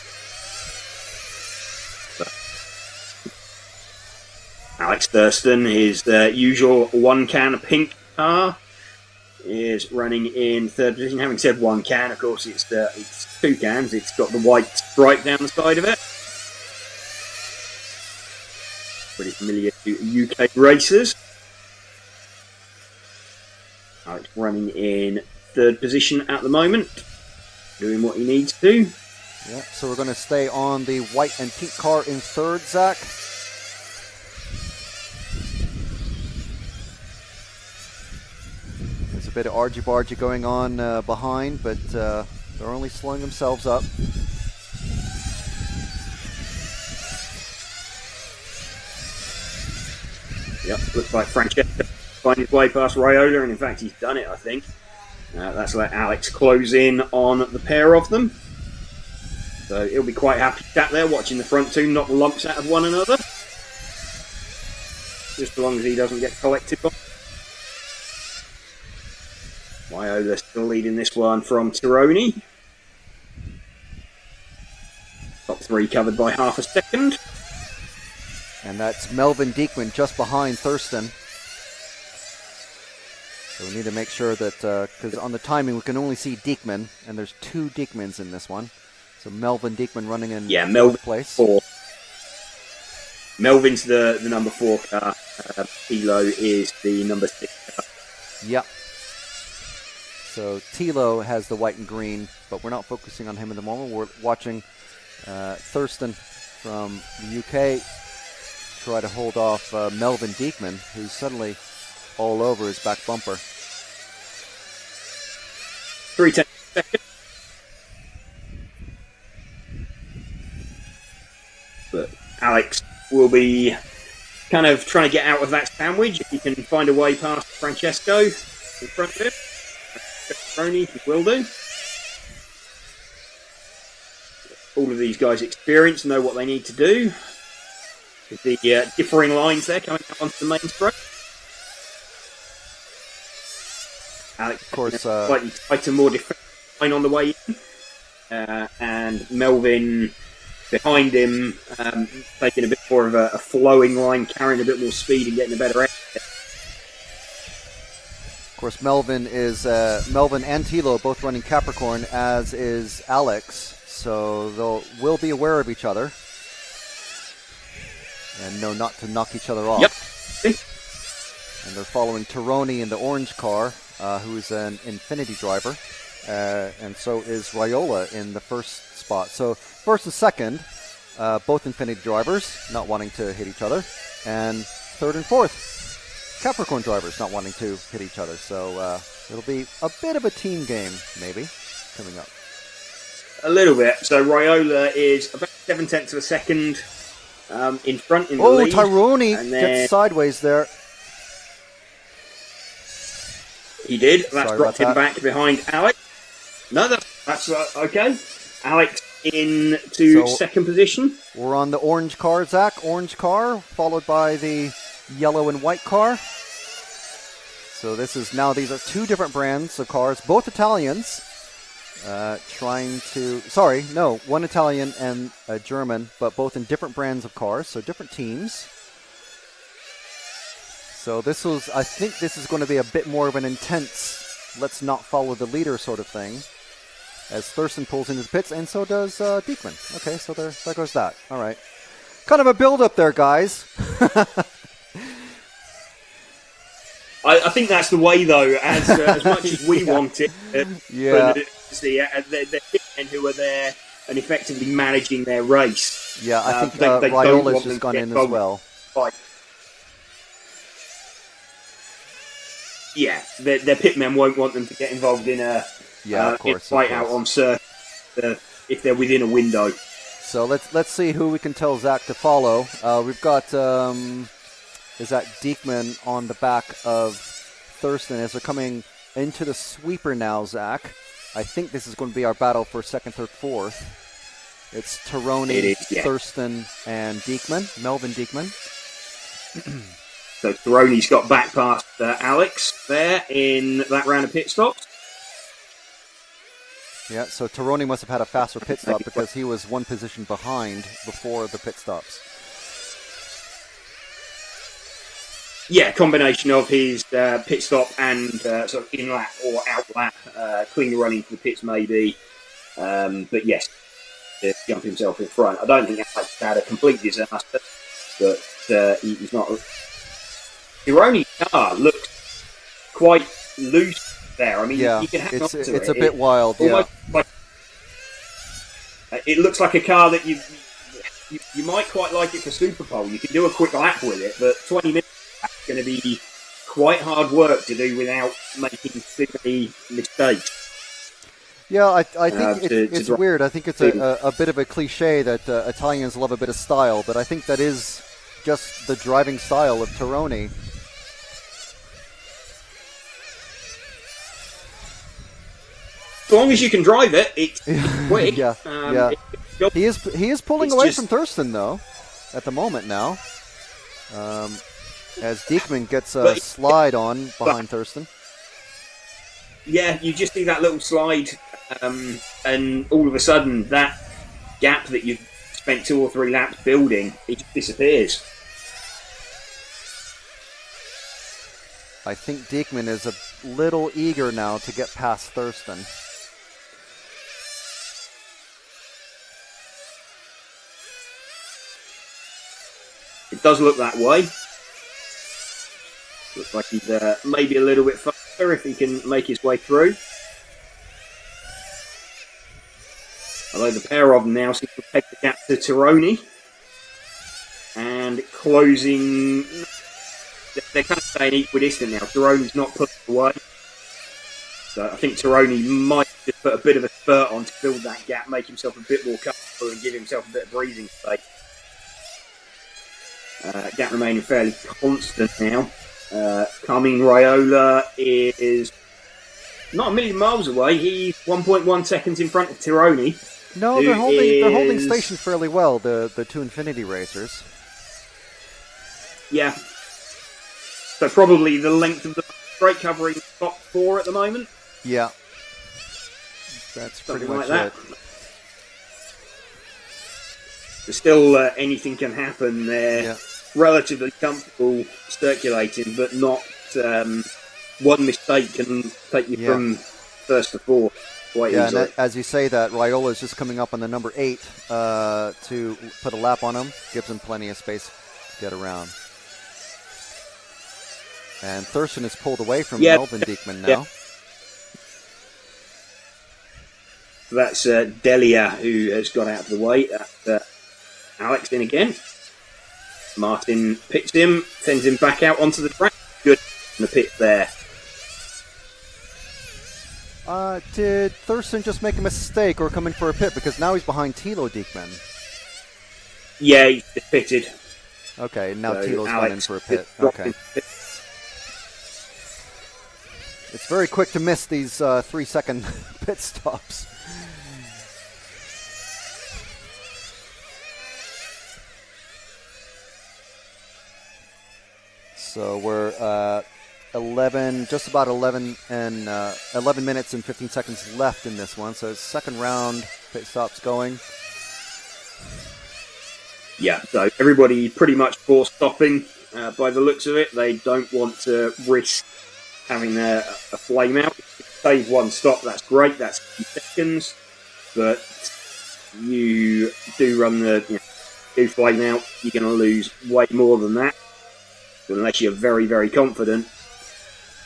Alex Thurston, his usual one can pink car, is running in third position. Having said one can, of course, it's two cans. It's got the white stripe down the side of it. Pretty familiar to UK racers. Alex running in third position at the moment, doing what he needs to. Yeah, so we're going to stay on the white and pink car in third, Zach. There's a bit of argy-bargy going on behind, but they're only slowing themselves up. Yep, looks like Francesco find his way past Raiola, and in fact he's done it, I think. That's let Alex close in on the pair of them. So he'll be quite happy sat there watching the front two knock lumps out of one another. Just as long as he doesn't get collected by. Raiola still leading this one from Tironi. Top three covered by half a second. And that's Melvin Diekman just behind Thurston. So we need to make sure that, because on the timing we can only see Diekman, and there's two Diekmans in this one. So Melvin Diekman running in Melvin place. 4. Melvin's the number 4 car. Tilo is the number 6 car. Yep. So Tilo has the white and green, but we're not focusing on him at the moment. We're watching Thurston from the UK try to hold off Melvin Diekman, who's suddenly all over his back bumper. 3 seconds. But Alex will be kind of trying to get out of that sandwich. If he can find a way past Francesco in front of him. He will do. All of these guys experience, know what they need to do. With the differing lines there coming up onto the main straight. Alex, of course, slightly tighter, more defensive line on the way in. And Melvin behind him, taking a bit more of a flowing line, carrying a bit more speed and getting a better exit. course, Melvin and Tilo both running Capricorn, as is Alex. So will be aware of each other and know not to knock each other off. Yep. And they're following Tironi in the orange car, who's an Infinity driver. And so is Raiola in the first spot. So first and second, both Infinity drivers not wanting to hit each other. And third and fourth, Capricorn drivers not wanting to hit each other. So it'll be a bit of a team game, maybe, coming up. A little bit. So Raiola is about 7/10 of a second in front in the lead. Tironi gets sideways there. He did. That's dropped him back behind Alex. No, that's okay. Alex into second position. We're on the orange car, Zach. Orange car, followed by the yellow and white car. So these are two different brands of cars, both Italians. One Italian and a German, but both in different brands of cars, so different teams. So I think this is going to be a bit more of an intense, let's not follow the leader sort of thing, as Thurston pulls into the pits, and so does Diekman. Okay, so there goes that. All right. Kind of a build-up there, guys. I think that's the way, though, as much as we want it. The pitmen who are there and effectively managing their race. Yeah, I think Raiola's just gone in as well. Yeah, their pitmen won't want them to get involved in a fight out on circuit if they're within a window. So let's see who we can tell Zach to follow. We've got is that Diekman on the back of Thurston as they're coming into the sweeper now, Zach. I think this is going to be our battle for second, third, fourth. It's Tironi, Thurston, and Diekman, Melvin Diekman. So Tironi's got back past Alex there in that round of pit stops. Yeah, so Tironi must have had a faster pit stop because he was one position behind before the pit stops. Yeah, combination of his pit stop and sort of in-lap or out-lap, clean running to the pits maybe. But yes, to jump himself in front. I don't think Alex had a complete disaster, but he's not... Tironi's car looks quite loose there. I mean, you can hang on to it. It's a bit wild, it looks like a car that you might quite like it for Superpole. You can do a quick lap with it, but 20 minutes is going to be quite hard work to do without making too many mistakes. Yeah, I think it's weird. I think it's a bit of a cliche that Italians love a bit of style, but I think that is just the driving style of Tironi. As long as you can drive it, it's quick. He is pulling away from Thurston though, at the moment now. As Diekman gets a slide on behind Thurston. Yeah, you just see that little slide, and all of a sudden that gap that you've spent 2 or 3 laps building, it just disappears. I think Diekman is a little eager now to get past Thurston. It does look that way. Looks like he's maybe a little bit faster if he can make his way through. Although the pair of them now seem to take the gap to Tironi. And closing... They're kind of staying equidistant now. Tironi's not put away. So I think Tironi might just put a bit of a spurt on to build that gap, make himself a bit more comfortable and give himself a bit of breathing space. Gap remaining fairly constant now. Carmine Raiola is not a million miles away. He's 1.1 seconds in front of Tironi. No, they're holding station fairly well, the two Infinity racers. Yeah. So probably the length of the straight covering top 4 at the moment. Yeah. That's pretty Something much like that. it. There's still anything can happen there. Yeah. Relatively comfortable circulating, but not one mistake can take you from first to fourth quite easily. And as you say that, Raiola is just coming up on the number 8 to put a lap on him. Gives him plenty of space to get around. And Thurston is pulled away from Melvin Diekman now. That's Delia who has got out of the way. That's Alex in again. Martin pits him, sends him back out onto the track. Good in the pit there. Did Thurston just make a mistake or come in for a pit? Because now he's behind Thilo Diekman. Yeah, he's just pitted. Okay, now So Thilo's gone in for a pit. dropped Okay. into pit. It's very quick to miss these 3-second pit stops. So we're just about 11 minutes and 15 seconds left in this one. So second round pit stops going. Yeah, so everybody pretty much forced stopping by the looks of it. They don't want to risk having a flame out. If you save one stop, that's great. That's 2 seconds. But you do run do flame out, you're going to lose way more than that. So unless you're very, very confident,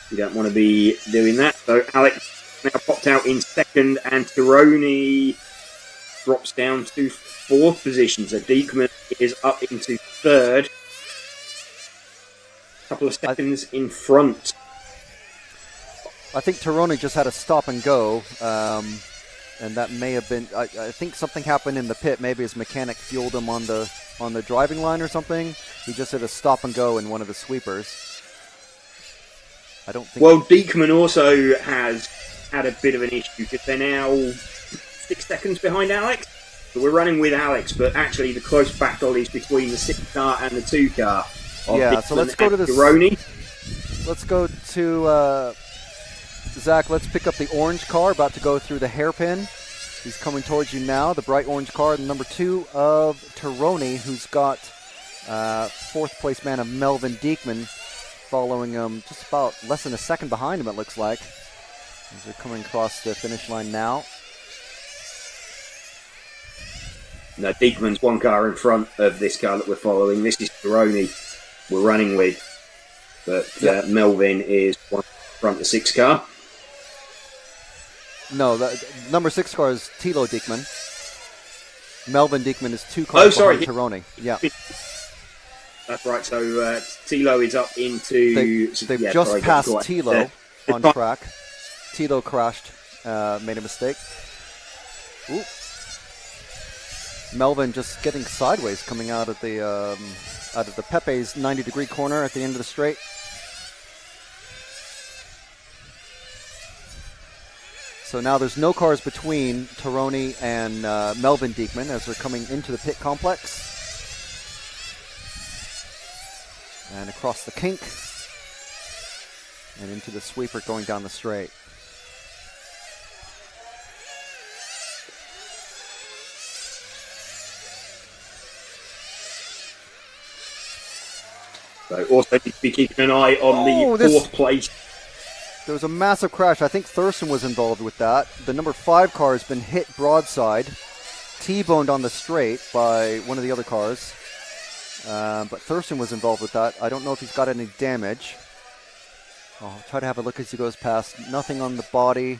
you don't want to be doing that. So Alex now popped out in second, and Tironi drops down to 4th position. So Diekman is up into 3rd. A couple of seconds in front. I think Tironi just had a stop and go, and that may have been. I think something happened in the pit. Maybe his mechanic fueled him on the driving line or something. He just did a stop and go in one of the sweepers. I don't think. Well, Diekman also has had a bit of an issue because they're now 6 seconds behind Alex. So we're running with Alex, but actually the close battle is between the 6 car and the 2 car. Yeah, so let's go to the Tironi. Let's go to Zach. Let's pick up the orange car about to go through the hairpin. He's coming towards you now. The bright orange car, the number 2 of Tironi, who's got 4th place man of Melvin Diekman following him just about less than a second behind him, it looks like. As they're coming across the finish line now. No, Diekman's 1 car in front of this car that we're following. This is Tironi we're running with. But Melvin is 1 in front of the 6 car. No, the number 6 car is Thilo Diekman. Melvin Diekman is 2 cars behind Tironi. Yeah. That's right, so Thilo is up into... They've just passed Thilo on track. Thilo crashed, made a mistake. Ooh. Melvin just getting sideways coming out of the Pepe's 90-degree corner at the end of the straight. So now there's no cars between Tironi and Melvin Diekman as they're coming into the pit complex. And across the kink. And into the sweeper going down the straight. So also need to be keeping an eye on the 4th place. There was a massive crash. I think Thurston was involved with that. The number 5 car has been hit broadside, T-boned on the straight by one of the other cars. But Thurston was involved with that. I don't know if he's got any damage. I'll try to have a look as he goes past. Nothing on the body.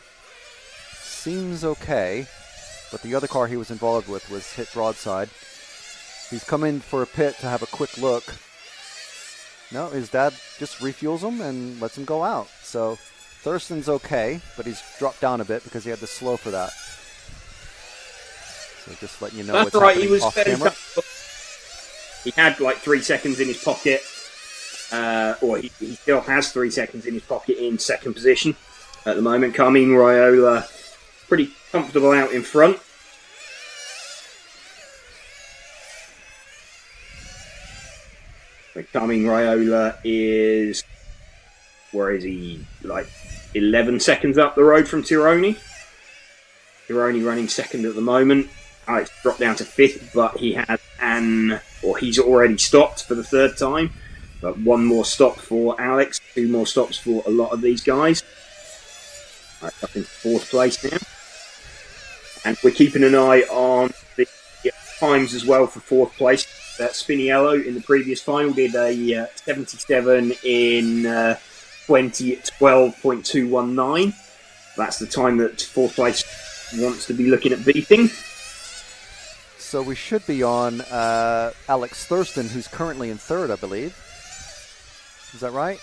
Seems okay. But the other car he was involved with was hit broadside. He's come in for a pit to have a quick look. No, his dad just refuels him and lets him go out. So Thurston's okay, but he's dropped down a bit because he had to slow for that. So just letting you know That's what's right, happening he was off fairly camera. He had like 3 seconds in his pocket, or he still has 3 seconds in his pocket in 2nd position at the moment. Carmine Raiola pretty comfortable out in front. Carmine Raiola is, where is he? Like 11 seconds up the road from Tironi. Tironi running 2nd at the moment. Alex dropped down to 5th, but he has he's already stopped for the 3rd time. But one more stop for Alex, 2 more stops for a lot of these guys. Right, up in 4th place now. And we're keeping an eye on the times as well for 4th place. Spiniello in the previous final did a 77 in 20:12.219. That's the time that 4th place wants to be looking at beating. So we should be on Alex Thurston, who's currently in 3rd, I believe. Is that right?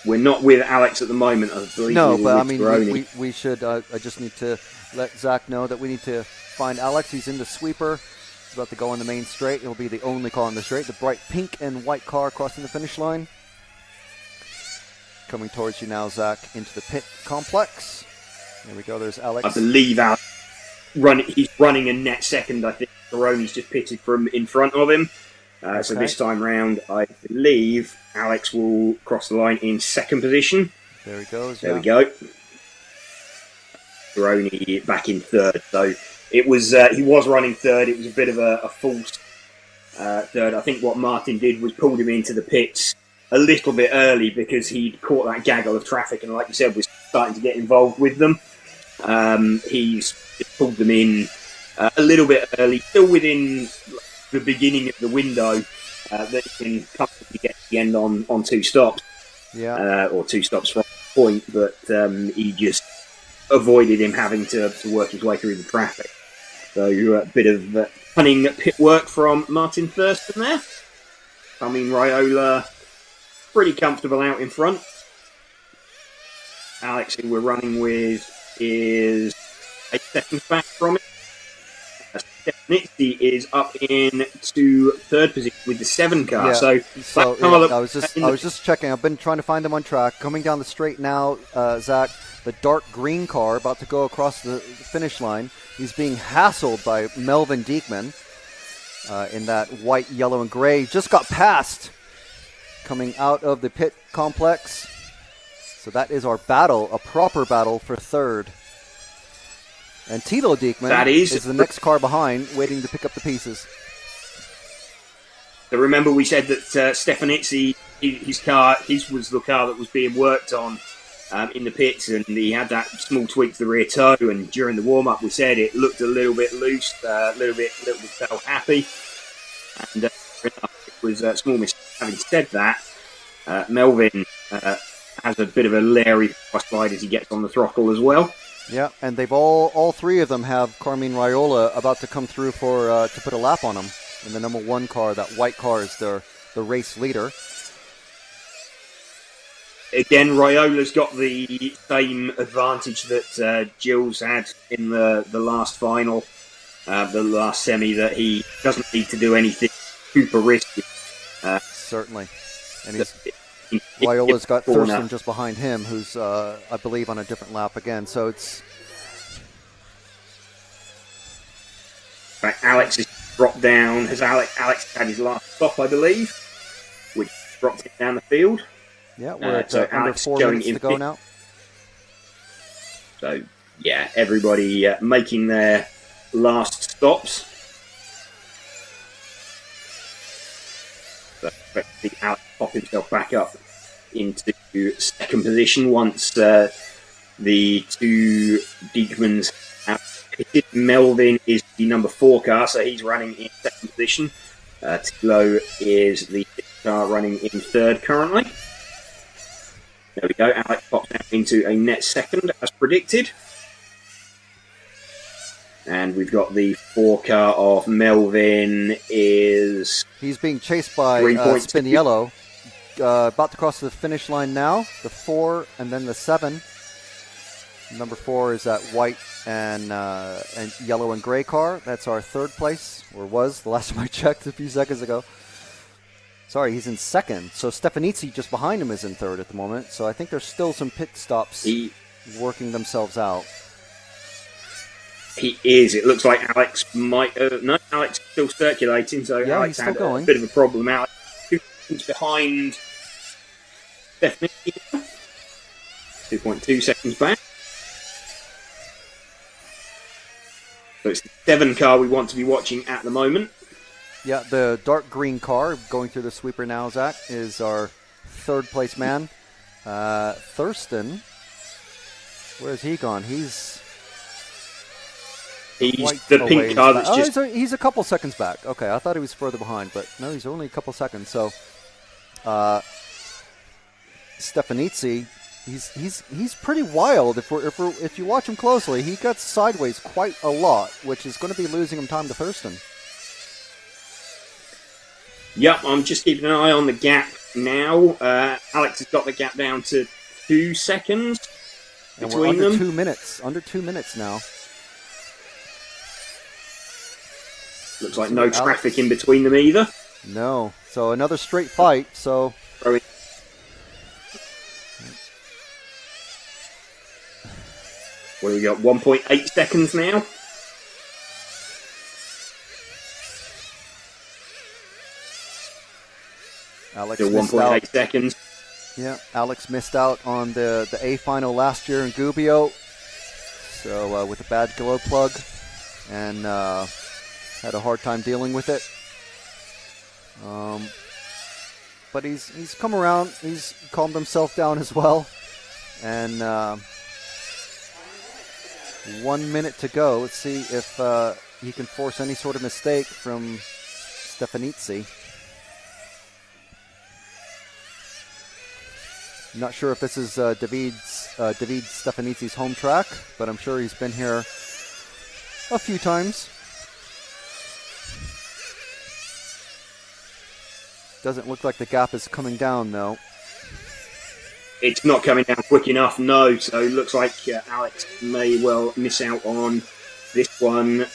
We're not with Alex at the moment, I believe. No, but I mean, we should. I just need to let Zach know that we need to find Alex. He's in the sweeper. He's about to go on the main straight. He'll be the only car on the straight. The bright pink and white car crossing the finish line. Coming towards you now, Zach, into the pit complex. There we go. There's Alex. I believe Alex he's running a net second. I think Baroni's just pitted from in front of him. Okay. So this time round, I believe Alex will cross the line in 2nd position. There he goes. There we go. Baroni back in 3rd. So it was he was running 3rd. It was a bit of a false 3rd. I think what Martin did was pulled him into the pits a little bit early because he'd caught that gaggle of traffic and, like you said, was starting to get involved with them. He's pulled them in a little bit early, still within the beginning of the window that he can comfortably get to the end on 2 stops. Yeah. Or 2 stops from the point, but he just avoided him having to work his way through the traffic. So a bit of cunning pit work from Martin Thurston there. I mean, Raiola pretty comfortable out in front. Alex, who we're running with, is 8 seconds back from it. Stefanitzi is up into 3rd position with the 7 car. Yeah. So I was just checking. I've been trying to find them on track. Coming down the straight now, Zach, the dark green car about to go across the finish line. He's being hassled by Melvin Diekman in that white, yellow, and gray. Just got passed coming out of the pit complex. So that is our battle, a proper battle for 3rd. And Tilo Diekman is the next car behind, waiting to pick up the pieces. So remember we said that Stefanitzi, his was the car that was being worked on in the pits, and he had that small tweak to the rear toe, and during the warm-up we said it looked a little bit loose, a little bit felt happy, and it was a small mistake. Having said that, Melvin has a bit of a leery slide as he gets on the throttle as well. Yeah, and they've all 3 of them have Carmine Raiola about to come through for to put a lap on them in the number 1 car. That white car is the race leader. Again, Raiola's got the same advantage that Gilles had in the last final, the last semi, that he doesn't need to do anything super risky. Certainly. And Raiola's got Thurston just behind him, who's, I believe, on a different lap again. So it's... Right, Alex has dropped down. Alex had his last stop, I believe, which dropped him down the field. Yeah, we're at under 4 minutes to go now. So, yeah, everybody making their last stops. So, expect to see Alex pop himself back up into 2nd position once the 2 Diekmans have pitted. Melvin is the number 4 car, so he's running in 2nd position. Tilo is the 6th car running in 3rd currently. There we go. Alex pops out into a net 2nd as predicted. And we've got the 4 car of Melvin is... He's being chased by Spiniello. About to cross the finish line now. The 4 and then the 7. Number 4 is that white and yellow and gray car. That's our 3rd place, or was the last time I checked a few seconds ago. Sorry, he's in 2nd. So Stefanitzi just behind him is in 3rd at the moment. So I think there's still some pit stops working themselves out. He is. It looks like Alex might... no, Alex is still circulating, so yeah, Alex he's had still going. A bit of a problem. Alex 2 seconds behind Stefanitzi. 2.2 seconds back. So it's the 7 car we want to be watching at the moment. Yeah, the dark green car going through the sweeper now, Zach, is our third place man. Thurston, where's he gone? He's the pink car that's he's a couple seconds back. Okay, I thought he was further behind, but no, he's only a couple seconds. So, Stefanizzi, he's pretty wild. If you watch him closely, he gets sideways quite a lot, which is going to be losing him time to Thurston. Yep, I'm just keeping an eye on the gap now. Alex has got the gap down to 2 seconds between them. 2 minutes. Under 2 minutes now. Looks like no traffic in between them either. No. So another straight fight. So. What do we got? 1.8 seconds now. Alex still 1.8 seconds. Yeah, Alex missed out on the A final last year in Gubbio. So with a bad glow plug, and had a hard time dealing with it. But he's come around. He's calmed himself down as well. And 1 minute to go. Let's see if he can force any sort of mistake from Stefanizzi. Not sure if this is David Stefanizzi's home track, but I'm sure he's been here a few times. Doesn't look like the gap is coming down, though. It's not coming down quick enough, no. So it looks like Alex may well miss out on this one.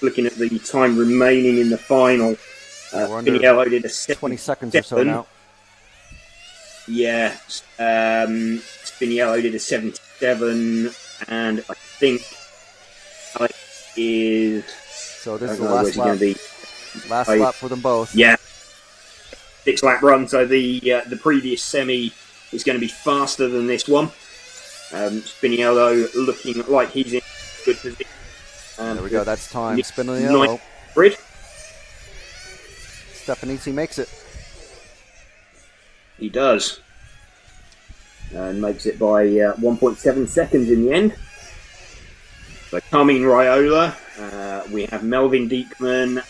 Looking at the time remaining in the final, Spiniello did a 20 seconds or so now. Yeah, Spiniello did a 77, and I think Alex is... So this is the last lap. Last lap for them both. Yeah. 6-lap run, so the previous semi is going to be faster than this one. Spiniello looking like he's in good position. There we go, that's time. Spiniello. Stefanizzi makes it. He does. And makes it by 1.7 seconds in the end. So Carmine Raiola, we have Melvin Diekman,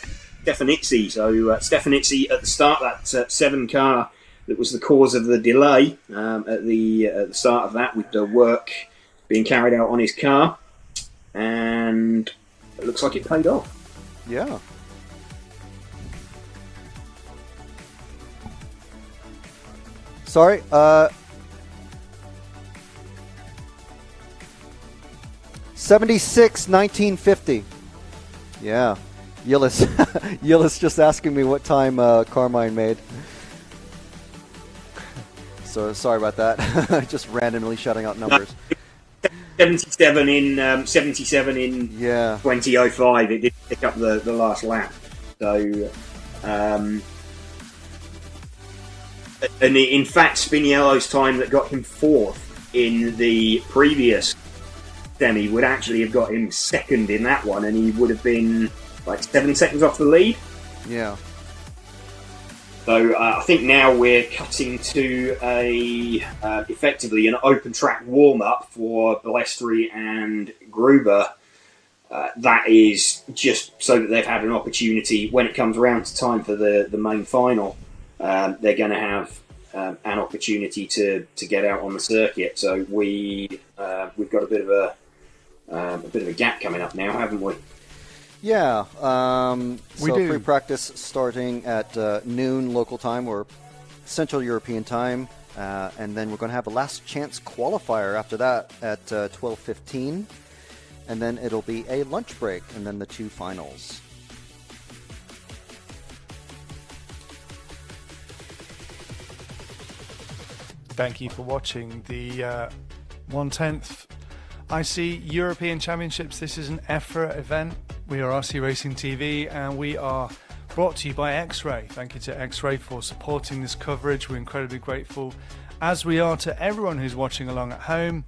Stefanizzi. So Stefanizzi at the start, that 7 car that was the cause of the delay at the start of that, with the work being carried out on his car. And it looks like it paid off. Yeah. Sorry, 76-1950. Yeah, Yillis just asking me what time Carmine made. So sorry about that. Just randomly shouting out numbers. 77 in 2005. It did pick up the last lap. So. And in fact, Spiniello's time that got him 4th in the previous semi would actually have got him 2nd in that one, and he would have been like 7 seconds off the lead. Yeah. So I think now we're cutting to effectively an open track warm up for Balestri and Gruber. That is just so that they've had an opportunity when it comes around to time for the main final. They're going to have an opportunity to get out on the circuit. So we've got a bit of a gap coming up now, haven't we? Yeah. We do. Free practice starting at noon local time or Central European time, and then we're going to have a last chance qualifier after that at 12:15, and then it'll be a lunch break, and then the 2 finals. Thank you for watching the 1/10th IC European Championships. This is an EFRA event. We are RC Racing TV, and we are brought to you by X-Ray. Thank you to X-Ray for supporting this coverage. We're incredibly grateful, as we are to everyone who's watching along at home.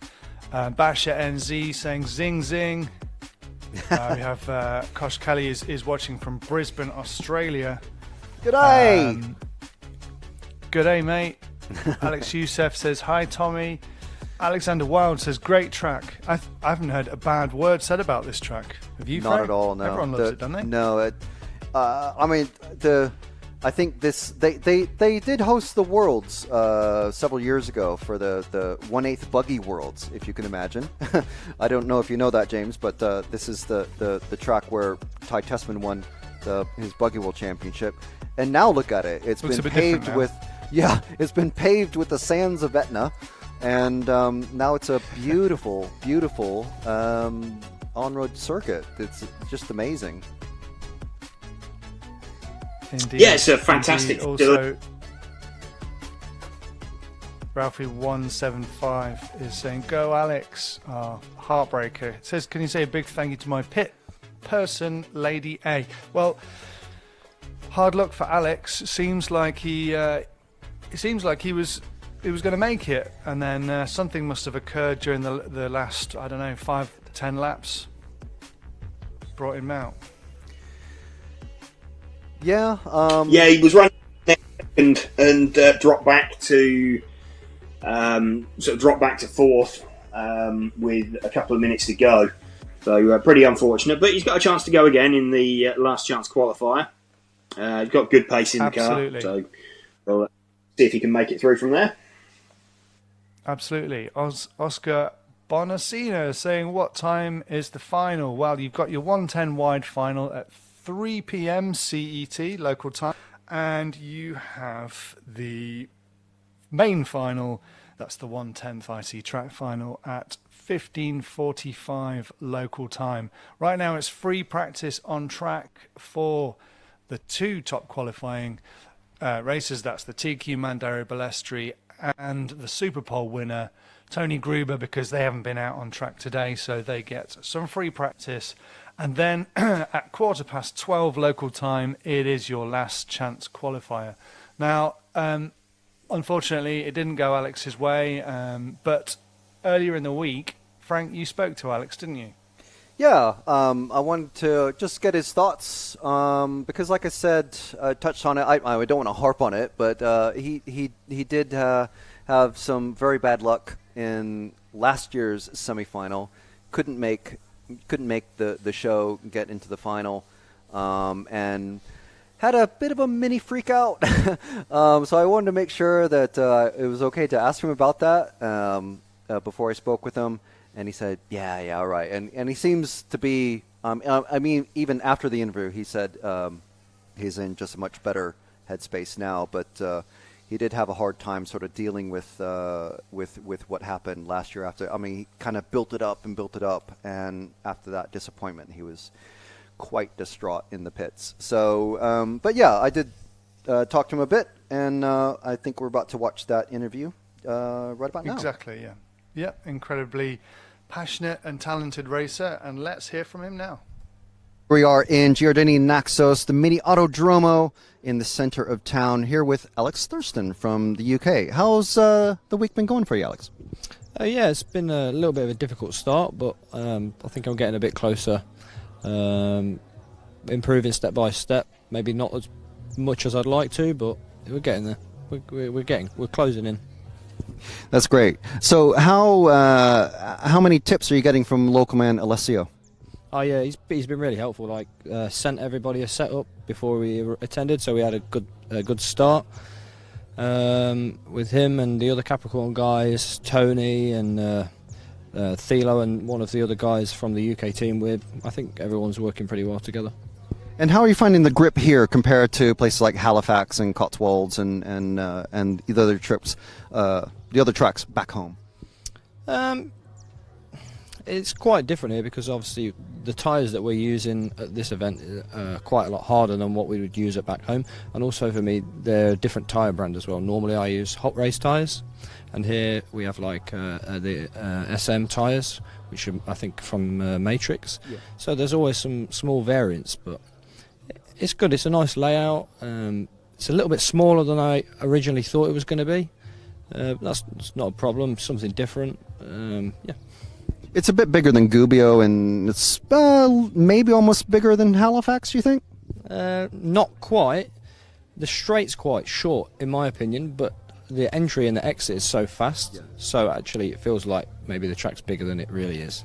Basha NZ saying zing zing. We have Kosh Kelly is watching from Brisbane, Australia. G'day! G'day, mate. Alex Youssef says, hi, Tommy. Alexander Wild says, great track. I haven't heard a bad word said about this track. Have you, Not Frank? at all, no. Everyone loves it, don't they? No, I mean, I think they did host the Worlds several years ago for the 1/8 Buggy Worlds, if you can imagine. I don't know if you know that, James, but this is the track where Ty Tessman won his Buggy World Championship. And now look at it. It's been paved with it's been paved with the sands of Etna, and now it's a beautiful, beautiful on-road circuit. It's just amazing. Indeed. Yeah, it's a fantastic. Indeed. Also, Ralphie175 is saying, "Go, Alex!" Heartbreaker. It says, "Can you say a big thank you to my pit person, Lady A?" Well, hard luck for Alex. It seems like he was going to make it, and then something must have occurred during the last 5-10 laps. Brought him out. Yeah. He was running second and dropped back to fourth with a couple of minutes to go. So pretty unfortunate, but he's got a chance to go again in the last chance qualifier. He's got good pace in the car, so we'll see if he can make it through from there. Absolutely. Oscar Bonacino saying, what time is the final? Well, you've got your 110 wide final at 3 p.m. CET, local time, and you have the main final, that's the 110th IC track final, at 15:45 local time. Right now it's free practice on track for the two top qualifying races. That's the TQ Mandaro Balestri and the Superpole winner, Tony Gruber, because they haven't been out on track today, so they get some free practice. And then at 12:15 local time, it is your last chance qualifier. Now, unfortunately, it didn't go Alex's way, but earlier in the week, Frank, you spoke to Alex, didn't you? Yeah, I wanted to just get his thoughts, because like I said, I touched on it. I don't want to harp on it, but he did have some very bad luck in last year's semifinal. Couldn't make the show, get into the final, and had a bit of a mini freak out. So I wanted to make sure that it was okay to ask him about that before I spoke with him. And he said, yeah, all right. And he seems to be, I mean, even after the interview, he said he's in just a much better headspace now. But he did have a hard time sort of dealing with what happened last year. After, I mean, he kind of built it up, and after that disappointment, he was quite distraught in the pits. So, but yeah, I did talk to him a bit, and I think we're about to watch that interview right about now. Exactly, yeah. Yeah, incredibly passionate and talented racer, and let's hear from him now. We are in Giardini Naxos, the mini Autodromo in the center of town, here with Alex Thurston from the UK. How's the week been going for you, Alex? Yeah, it's been a little bit of a difficult start, but I think I'm getting a bit closer, improving step by step. Maybe not as much as I'd like to, but we're getting there. We're closing in. That's great. So how many tips are you getting from local man Alessio? Oh yeah, he's been really helpful. Like sent everybody a setup before we attended, so we had a good start with him and the other Capricorn guys, Tony and Thilo and one of the other guys from the UK team. I think everyone's working pretty well together. And how are you finding the grip here compared to places like Halifax and Cotswolds and the other trips, the other tracks back home? It's quite different here because obviously the tyres that we're using at this event are quite a lot harder than what we would use at back home. And also for me, they're a different tyre brand as well. Normally I use hot race tyres, and here we have like the SM tyres, which are, I think, from Matrix. Yeah. So there's always some small variants, but it's good. It's a nice layout. It's a little bit smaller than I originally thought it was going to be. That's not a problem. Something different. Yeah. It's a bit bigger than Gubbio, and it's maybe almost bigger than Halifax, you think? Not quite. The straight's quite short, in my opinion, but the entry and the exit is so fast, so actually it feels like maybe the track's bigger than it really is.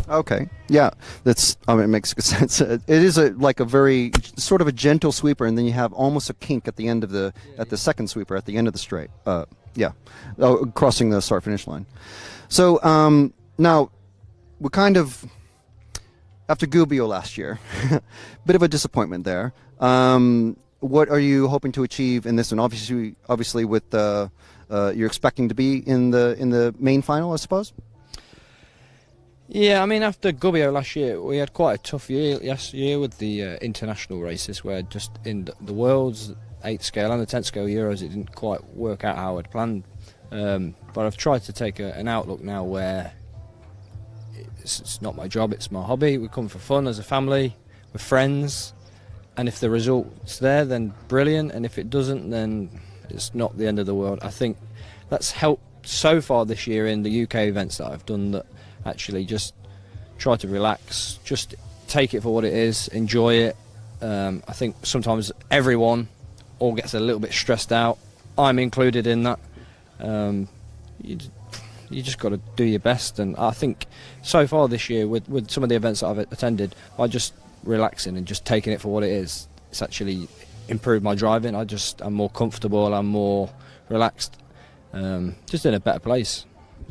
Okay, yeah, it makes good sense. It is like a very sort of a gentle sweeper, and then you have almost a kink at the end of the second sweeper at the end of the straight. Crossing the start-finish line. So now we're kind of after Gubbio last year, bit of a disappointment there. What are you hoping to achieve in this one? Obviously, with you're expecting to be in the main final, I suppose. Yeah, I mean, after Gubbio last year, we had quite a tough year last year with the international races, where just in the Worlds, 8th scale and the 10th scale Euros, it didn't quite work out how I'd planned. But I've tried to take an outlook now where it's not my job, it's my hobby. We come for fun as a family, with friends, and if the result's there, then brilliant, and if it doesn't, then it's not the end of the world. I think that's helped so far this year in the UK events that I've done, that actually just try to relax, just take it for what it is, enjoy it. I think sometimes everyone all gets a little bit stressed out. I'm included in that. You just got to do your best, and I think so far this year with some of the events that I've attended, I just relaxing and just taking it for what it is. It's actually improved my driving. I'm more comfortable, I'm more relaxed, just in a better place.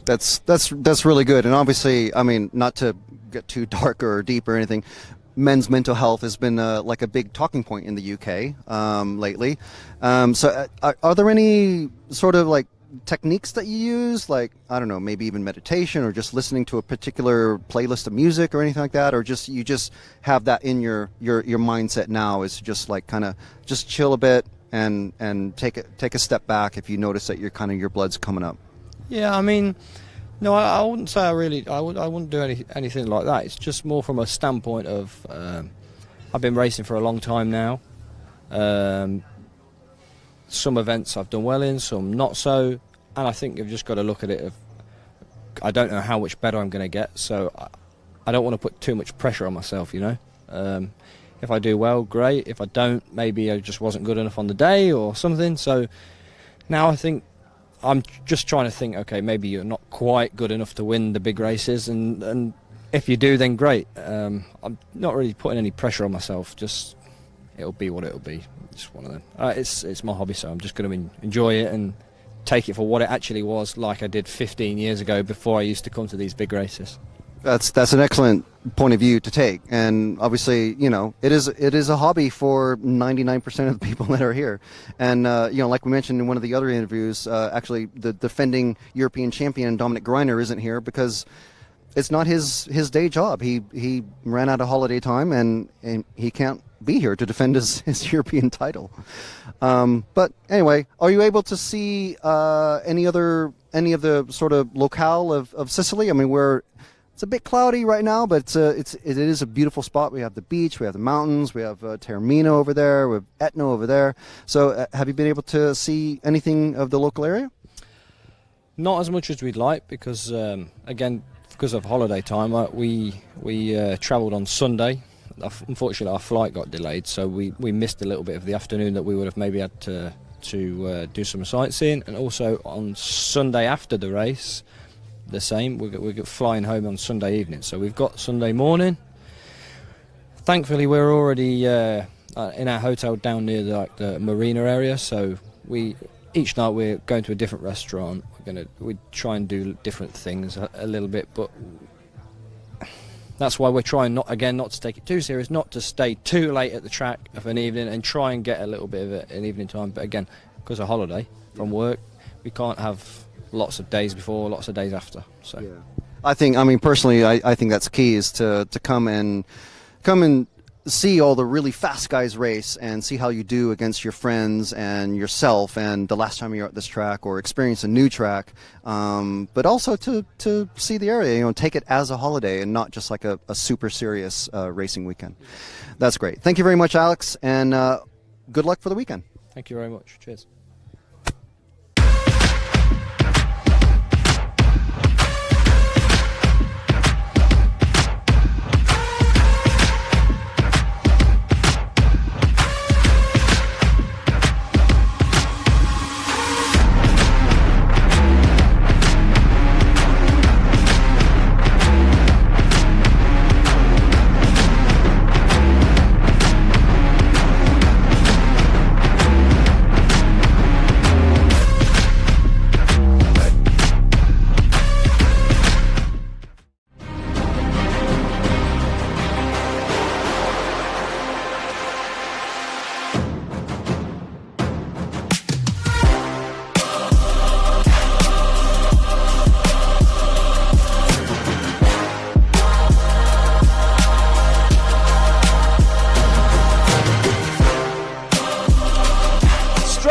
That's really good. And obviously, I mean, not to get too dark or deep or anything, men's mental health has been like a big talking point in the UK lately. So are there any sort of like techniques that you use, like, I don't know, maybe even meditation or just listening to a particular playlist of music or anything like that, or just you just have that in your mindset now is just like kind of just chill a bit and take a step back if you notice that your blood's coming up? Yeah, I mean, no, I wouldn't say I wouldn't do anything like that. It's just more from a standpoint of I've been racing for a long time now. Some events I've done well in, some not so, and I think you've just got to look at it. I don't know how much better I'm going to get, so I don't want to put too much pressure on myself, you know. If I do well, great. If I don't, maybe I just wasn't good enough on the day or something. So now I think I'm just trying to think, okay, maybe you're not quite good enough to win the big races, and if you do, then great. I'm not really putting any pressure on myself, just it'll be what it'll be. Just one of them. It's my hobby, so I'm just going to enjoy it and take it for what it actually was, like I did 15 years ago before I used to come to these big races. That's an excellent point of view to take, and obviously, you know, it is a hobby for 99% of the people that are here, and you know, like we mentioned in one of the other interviews, actually the defending European champion Dominic Greiner isn't here because it's not his day job. He ran out of holiday time, and he can't be here to defend his European title. But anyway, are you able to see any of the sort of locale of Sicily? I mean, it's a bit cloudy right now, but it is a beautiful spot. We have the beach, we have the mountains, we have Taormina over there, we have Etna over there. So have you been able to see anything of the local area? Not as much as we'd like, because again, because of holiday time, we travelled on Sunday. Unfortunately, our flight got delayed, so we missed a little bit of the afternoon that we would have maybe had to do some sightseeing. And also on Sunday after the race, the same. We're flying home on Sunday evening, so we've got Sunday morning. Thankfully, we're already in our hotel down near the marina area, so each night we're going to a different restaurant. We try and do different things a little bit, but that's why we're trying not to take it too serious, not to stay too late at the track of an evening, and try and get a little bit of an evening time. But again, because of holiday from work, we can't have lots of days before, lots of days after. So yeah. I mean personally, I think that's key, is to come and see all the really fast guys race and see how you do against your friends and yourself and the last time you're at this track, or experience a new track, but also to see the area, you know, take it as a holiday and not just like a super serious racing weekend. That's great. Thank you very much, Alex, and good luck for the weekend. Thank you very much. Cheers.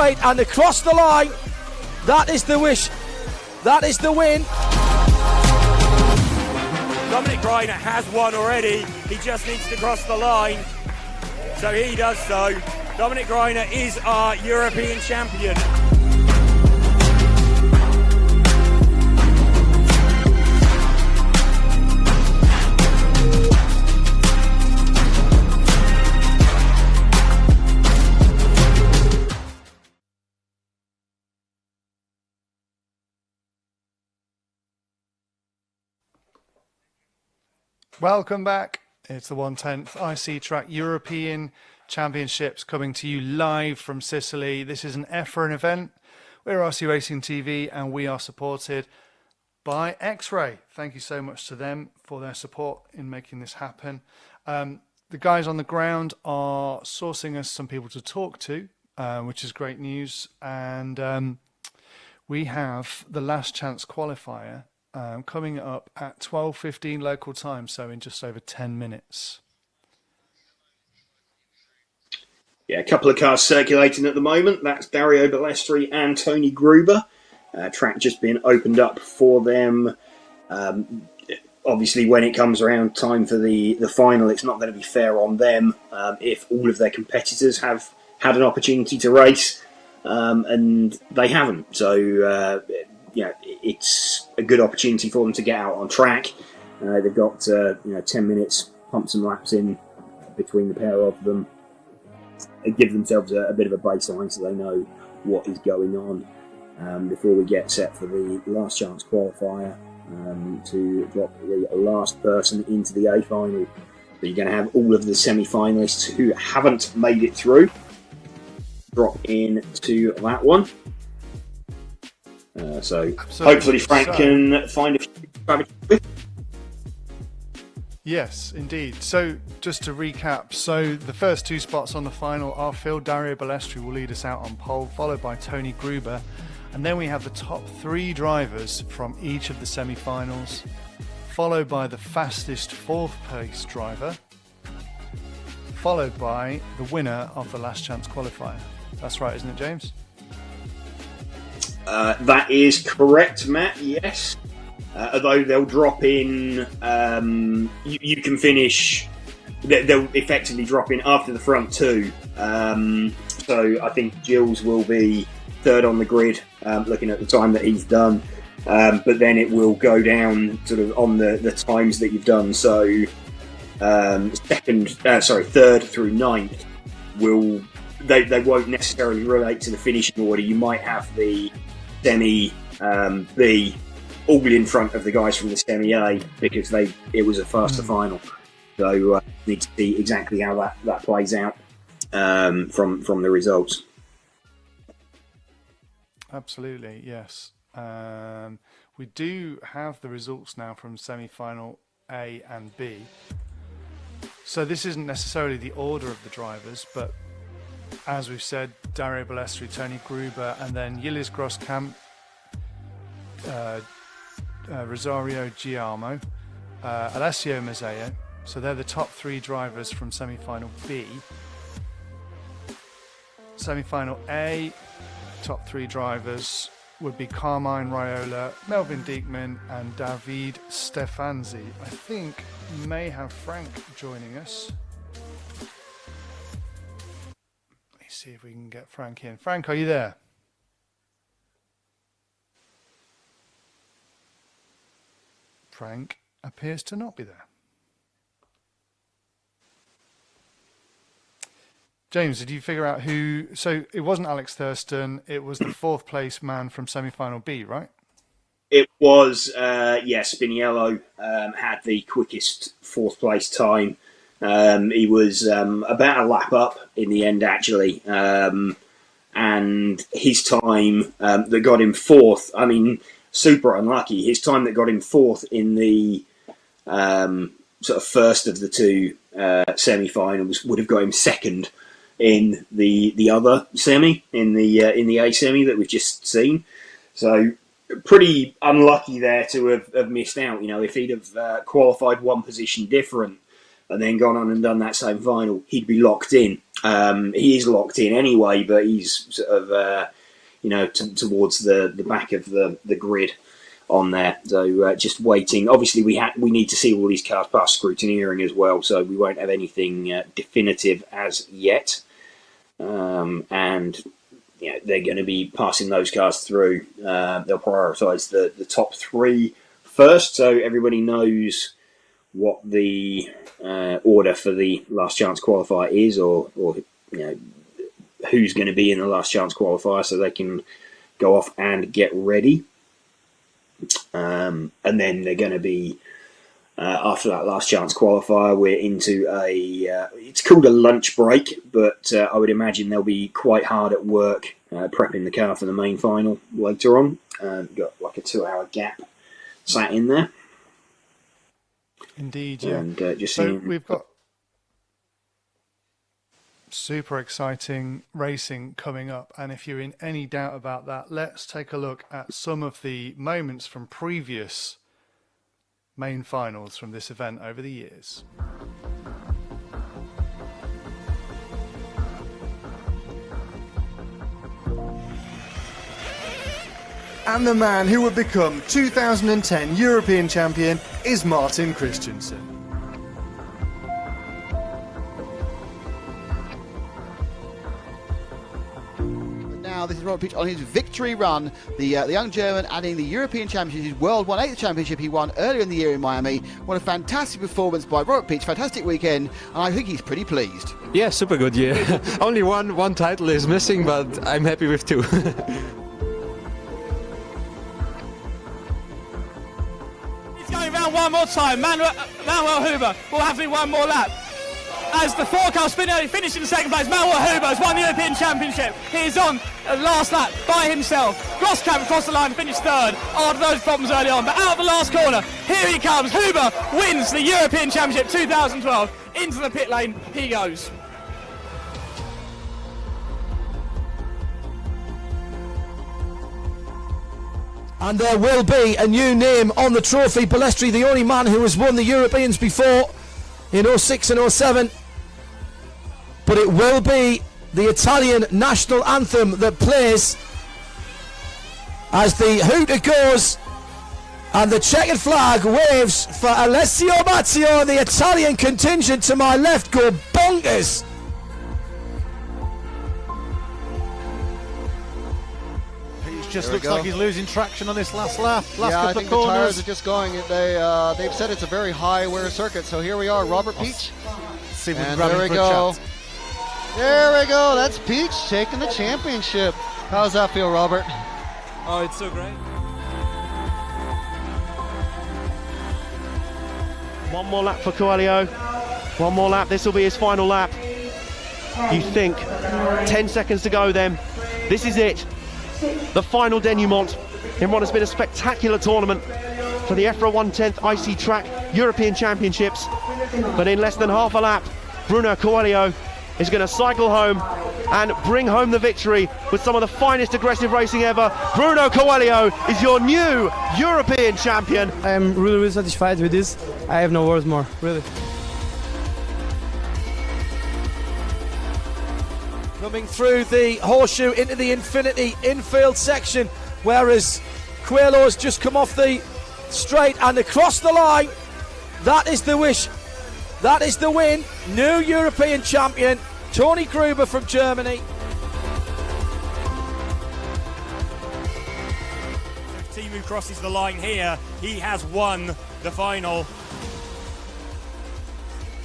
straight and across the line. That is the wish. That is the win. Dominic Greiner has won already. He just needs to cross the line. So he does so. Dominic Greiner is our European champion. Welcome back. It's the 1/10th IC Track European Championships coming to you live from Sicily. This is an EFRA event. We're RC Racing TV and we are supported by X-Ray. Thank you so much to them for their support in making this happen. The guys on the ground are sourcing us some people to talk to, which is great news. And we have the last chance qualifier coming up at 12:15 local time, so in just over 10 minutes. Yeah, a couple of cars circulating at the moment. That's Dario Balestri and Tony Gruber. Track just being opened up for them. Obviously, when it comes around time for the final, it's not going to be fair on them if all of their competitors have had an opportunity to race and they haven't. So, it's a good opportunity for them to get out on track. They've got 10 minutes, pump some laps in between the pair of them. Give themselves a bit of a baseline so they know what is going on before we get set for the last chance qualifier to drop the last person into the A final. So you're going to have all of the semi-finalists who haven't made it through drop into that one. So hopefully Frank can find a few. Yes, indeed. So just to recap, so the first two spots on the final are filled. Dario Balestri will lead us out on pole, followed by Tony Gruber. And then we have the top three drivers from each of the semi-finals, followed by the fastest fourth place driver, followed by the winner of the last chance qualifier. That's right, isn't it, James? That is correct, Matt, yes. Although they'll drop in, you can finish, they'll effectively drop in after the front two. So I think Gilles will be third on the grid, looking at the time that he's done. But then it will go down sort of on the times that you've done. So third through ninth they won't necessarily relate to the finishing order. You might have the semi B all in front of the guys from the semi A because it was a faster final. So need to see exactly how that plays out from the results. Absolutely, yes. We do have the results now from semi-final A and B. So this isn't necessarily the order of the drivers, but as we've said, Dario Balestri, Tony Gruber, and then Yildiz Grosskamp, Rosario Giamo, Alessio Mazzeo. So they're the top three drivers from semi-final B. Semi-final A, top three drivers would be Carmine Raiola, Melvin Diekman, and David Stefanzi. I think we may have Frank joining us. Let's see if we can get Frank in. Frank, are you there? Frank appears to not be there. James, did you figure out who... So it wasn't Alex Thurston, it was the fourth place man from semi-final B, right? It was, Spiniello had the quickest fourth place time. He was about a lap up in the end, actually. And his time that got him fourth, I mean, super unlucky. His time that got him fourth in the sort of first of the two semi-finals would have got him second in the other semi, in the A semi that we've just seen. So pretty unlucky there to have missed out. You know, if he'd have qualified one position different and then gone on and done that same final, he'd be locked in. He is locked in anyway, but he's sort of, towards the back of the grid on there. So just waiting. Obviously, we need to see all these cars pass scrutineering as well, so we won't have anything definitive as yet. And they're going to be passing those cars through. They'll prioritise the top 3 first, so everybody knows what the order for the last chance qualifier is, or who's going to be in the last chance qualifier, so they can go off and get ready. And then they're going to be after that last chance qualifier, we're into it's called a lunch break, but I would imagine they'll be quite hard at work prepping the car for the main final later on. Got like a 2-hour gap sat in there. Indeed, yeah. And we've got super exciting racing coming up, and if you're in any doubt about that, let's take a look at some of the moments from previous main finals from this event over the years. And the man who would become 2010 European champion is Martin Christensen. Now this is Robert Peach on his victory run. The young German adding the European Championship, his World 1/8 Championship he won earlier in the year in Miami. What a fantastic performance by Robert Peach, fantastic weekend, and I think he's pretty pleased. Yeah, super good year. Only one title is missing, but I'm happy with 2. He's going round one more time. Manuel Huber will have to do one more lap. As the four-car spinner finished in second place, Manuel Huber has won the European Championship. He is on the last lap by himself. Groskamp across the line, finished third after those problems early on. But out of the last corner, here he comes. Huber wins the European Championship 2012. Into the pit lane he goes. And there will be a new name on the trophy. Balestri, the only man who has won the Europeans before in 06 and 07. But it will be the Italian national anthem that plays as the hooter goes and the checkered flag waves for Alessio Mazzio and the Italian contingent to my left go bonkers. Just looks like he's losing traction on this last lap. Last couple I think of corners. the tires are just going. They've said it's a very high wear circuit. So here we are, Robert Peach. See if we can And grab there him we for a go. chat. There we go. That's Peach taking the championship. How's that feel, Robert? Oh, it's so great. One more lap for Coelho. One more lap. This will be his final lap. You think 10 seconds to go then. This is it. The final denouement in what has been a spectacular tournament for the EFRA 1/10 IC Track European Championships. But in less than half a lap, Bruno Coelho is going to cycle home and bring home the victory with some of the finest aggressive racing ever. Bruno Coelho is your new European champion. I am really, really satisfied with this. I have no words more, really. Coming through the horseshoe into the Infinity infield section, whereas Coelho's just come off the straight and across the line. That is the wish. That is the win. New European champion, Toni Gruber from Germany. If Timu crosses the line here, he has won the final.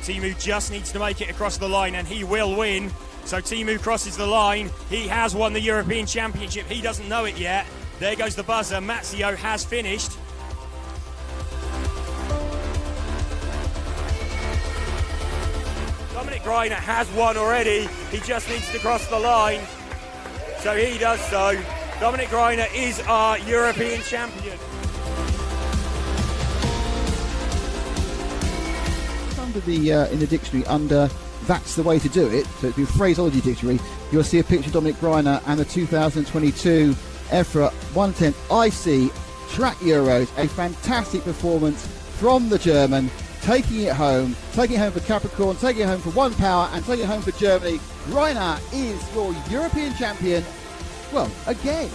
Timu just needs to make it across the line and he will win. So Timu crosses the line. He has won the European Championship. He doesn't know it yet. There goes the buzzer. Mazzio has finished. Dominic Greiner has won already. He just needs to cross the line. So he does so. Dominic Greiner is our European champion. Under the in the dictionary, under that's the way to do it, so it's the phraseology dictionary, you'll see a picture of Dominic Greiner and the 2022 EFRA 1/10 IC Track Euros. A fantastic performance from the German. taking it home for Capricorn, taking it home for One Power, and taking it home for Germany. Rainer is your European champion, well, again.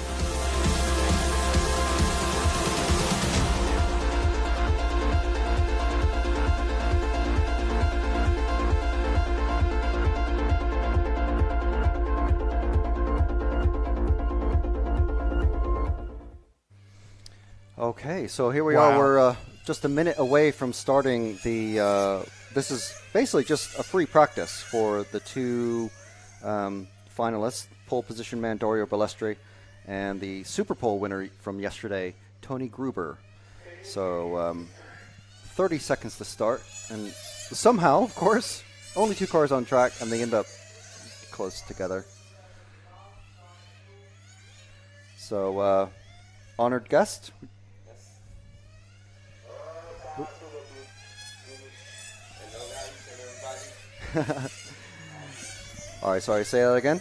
Okay, so here we are. We're just a minute away from starting the. This is basically just a free practice for the two finalists, pole position man Dario Balestri, and the Super Pole winner from yesterday, Tony Gruber. So 30 seconds to start, and somehow, of course, only two cars on track, and they end up close together. So, honored guest. All right, sorry, say that again.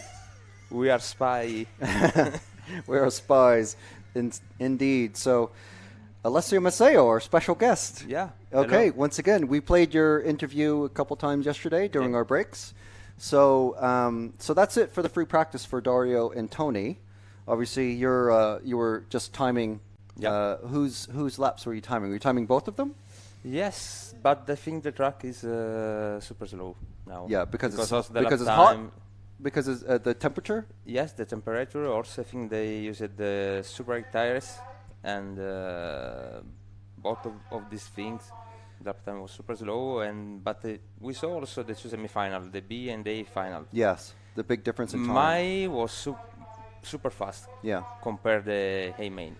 We are spy. We are spies, indeed. So, Alessio Maceo, our special guest. Yeah. Okay, hello. once again, we played your interview a couple times yesterday during our breaks. So, so that's it for the free practice for Dario and Tony. Obviously, you were just timing. Whose laps were you timing? Were you timing both of them? Yes, but I think the track is super slow now. Yeah, because it's hot. Because it's the temperature. Yes, the temperature. Also, I think they used the super tires, and both of these things. Lap time was super slow, but we saw also the two semi-final, the B and A final. Yes, the big difference in time. Mine was super fast. Yeah. Compared the A main.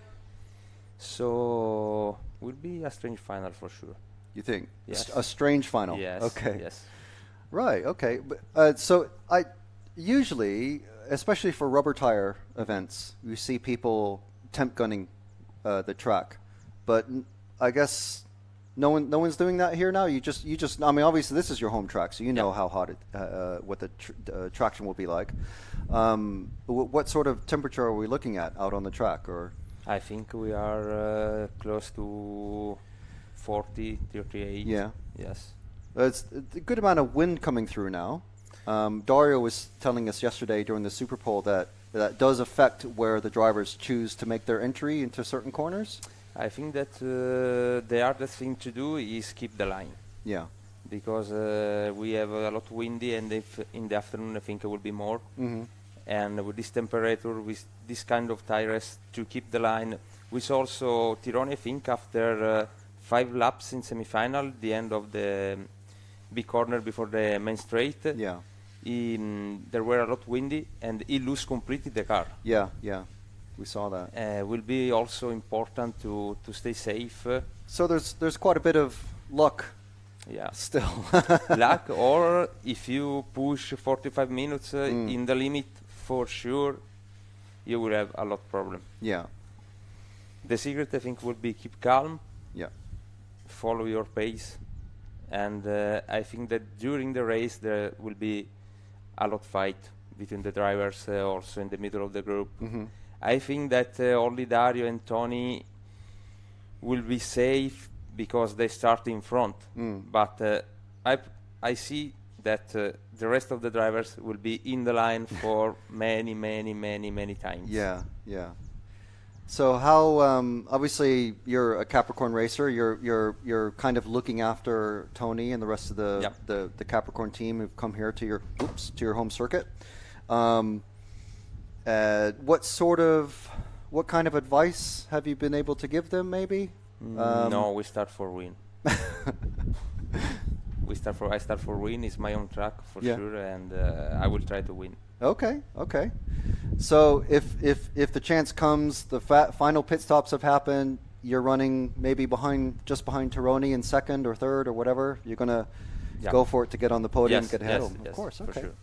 So will be a strange final for sure. You think? Yes. A strange final. Yes. Okay. Yes. Right. Okay. But, so I usually, especially for rubber tire events, you see people temp gunning the track, but I guess no one's doing that here now. You just. I mean, obviously this is your home track, so you know how hot what the traction will be like. What sort of temperature are we looking at out on the track, or? I think we are close to 40, 38. Yeah. Yes. It's a good amount of wind coming through now. Dario was telling us yesterday during the Super Pole that does affect where the drivers choose to make their entry into certain corners. I think that the hardest thing to do is keep the line. Yeah. Because we have a lot windy, and if in the afternoon I think it will be more. Mm-hmm. And with this temperature, with this kind of tires, to keep the line. We saw also Tirone, I think, after 5 laps in semi-final, the end of the big corner before the main straight. Yeah. There were a lot windy, and he lost completely the car. Yeah, yeah. We saw that. Will be also important to stay safe. So there's quite a bit of luck. Yeah. Still. Luck, or if you push 45 minutes in the limit, for sure, you will have a lot of problem. Yeah. The secret, I think, will be keep calm. Yeah. Follow your pace, and I think that during the race there will be a lot of fight between the drivers, also in the middle of the group. Mm-hmm. I think that only Dario and Tony will be safe because they start in front. But I see that the rest of the drivers will be in the line for many times. Yeah, yeah. So how obviously you're a Capricorn racer. You're kind of looking after Tony and the rest of the Capricorn team who've come here to your home circuit. What kind of advice have you been able to give them? Maybe. No, we start for win. I start for win. It's my own track for sure, and I will try to win. Okay. So if the chance comes, the final pit stops have happened, you're running maybe just behind Tirone in second or third or whatever, you're gonna go for it to get on the podium and get ahead of them. Of course. Okay. Sure.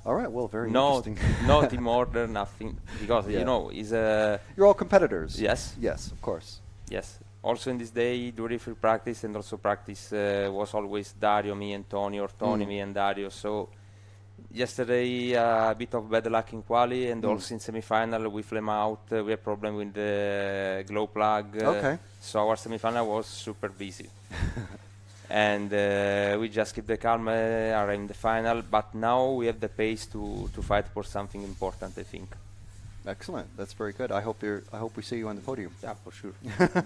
All right. Well, very interesting. No team order, nothing, because you're all competitors. Yes. Yes, of course. Yes. Also in this day, during free practice and also practice was always Dario, me and Tony, or Tony, me and Dario. So yesterday a bit of bad luck in quali, and also in semi-final we flame out. We had problem with the glow plug. Okay. So our semi-final was super busy. and we just keep the calm, arrive in the final. But now we have the pace to fight for something important, I think. Excellent. That's very good. I hope we see you on the podium. Yeah, for sure.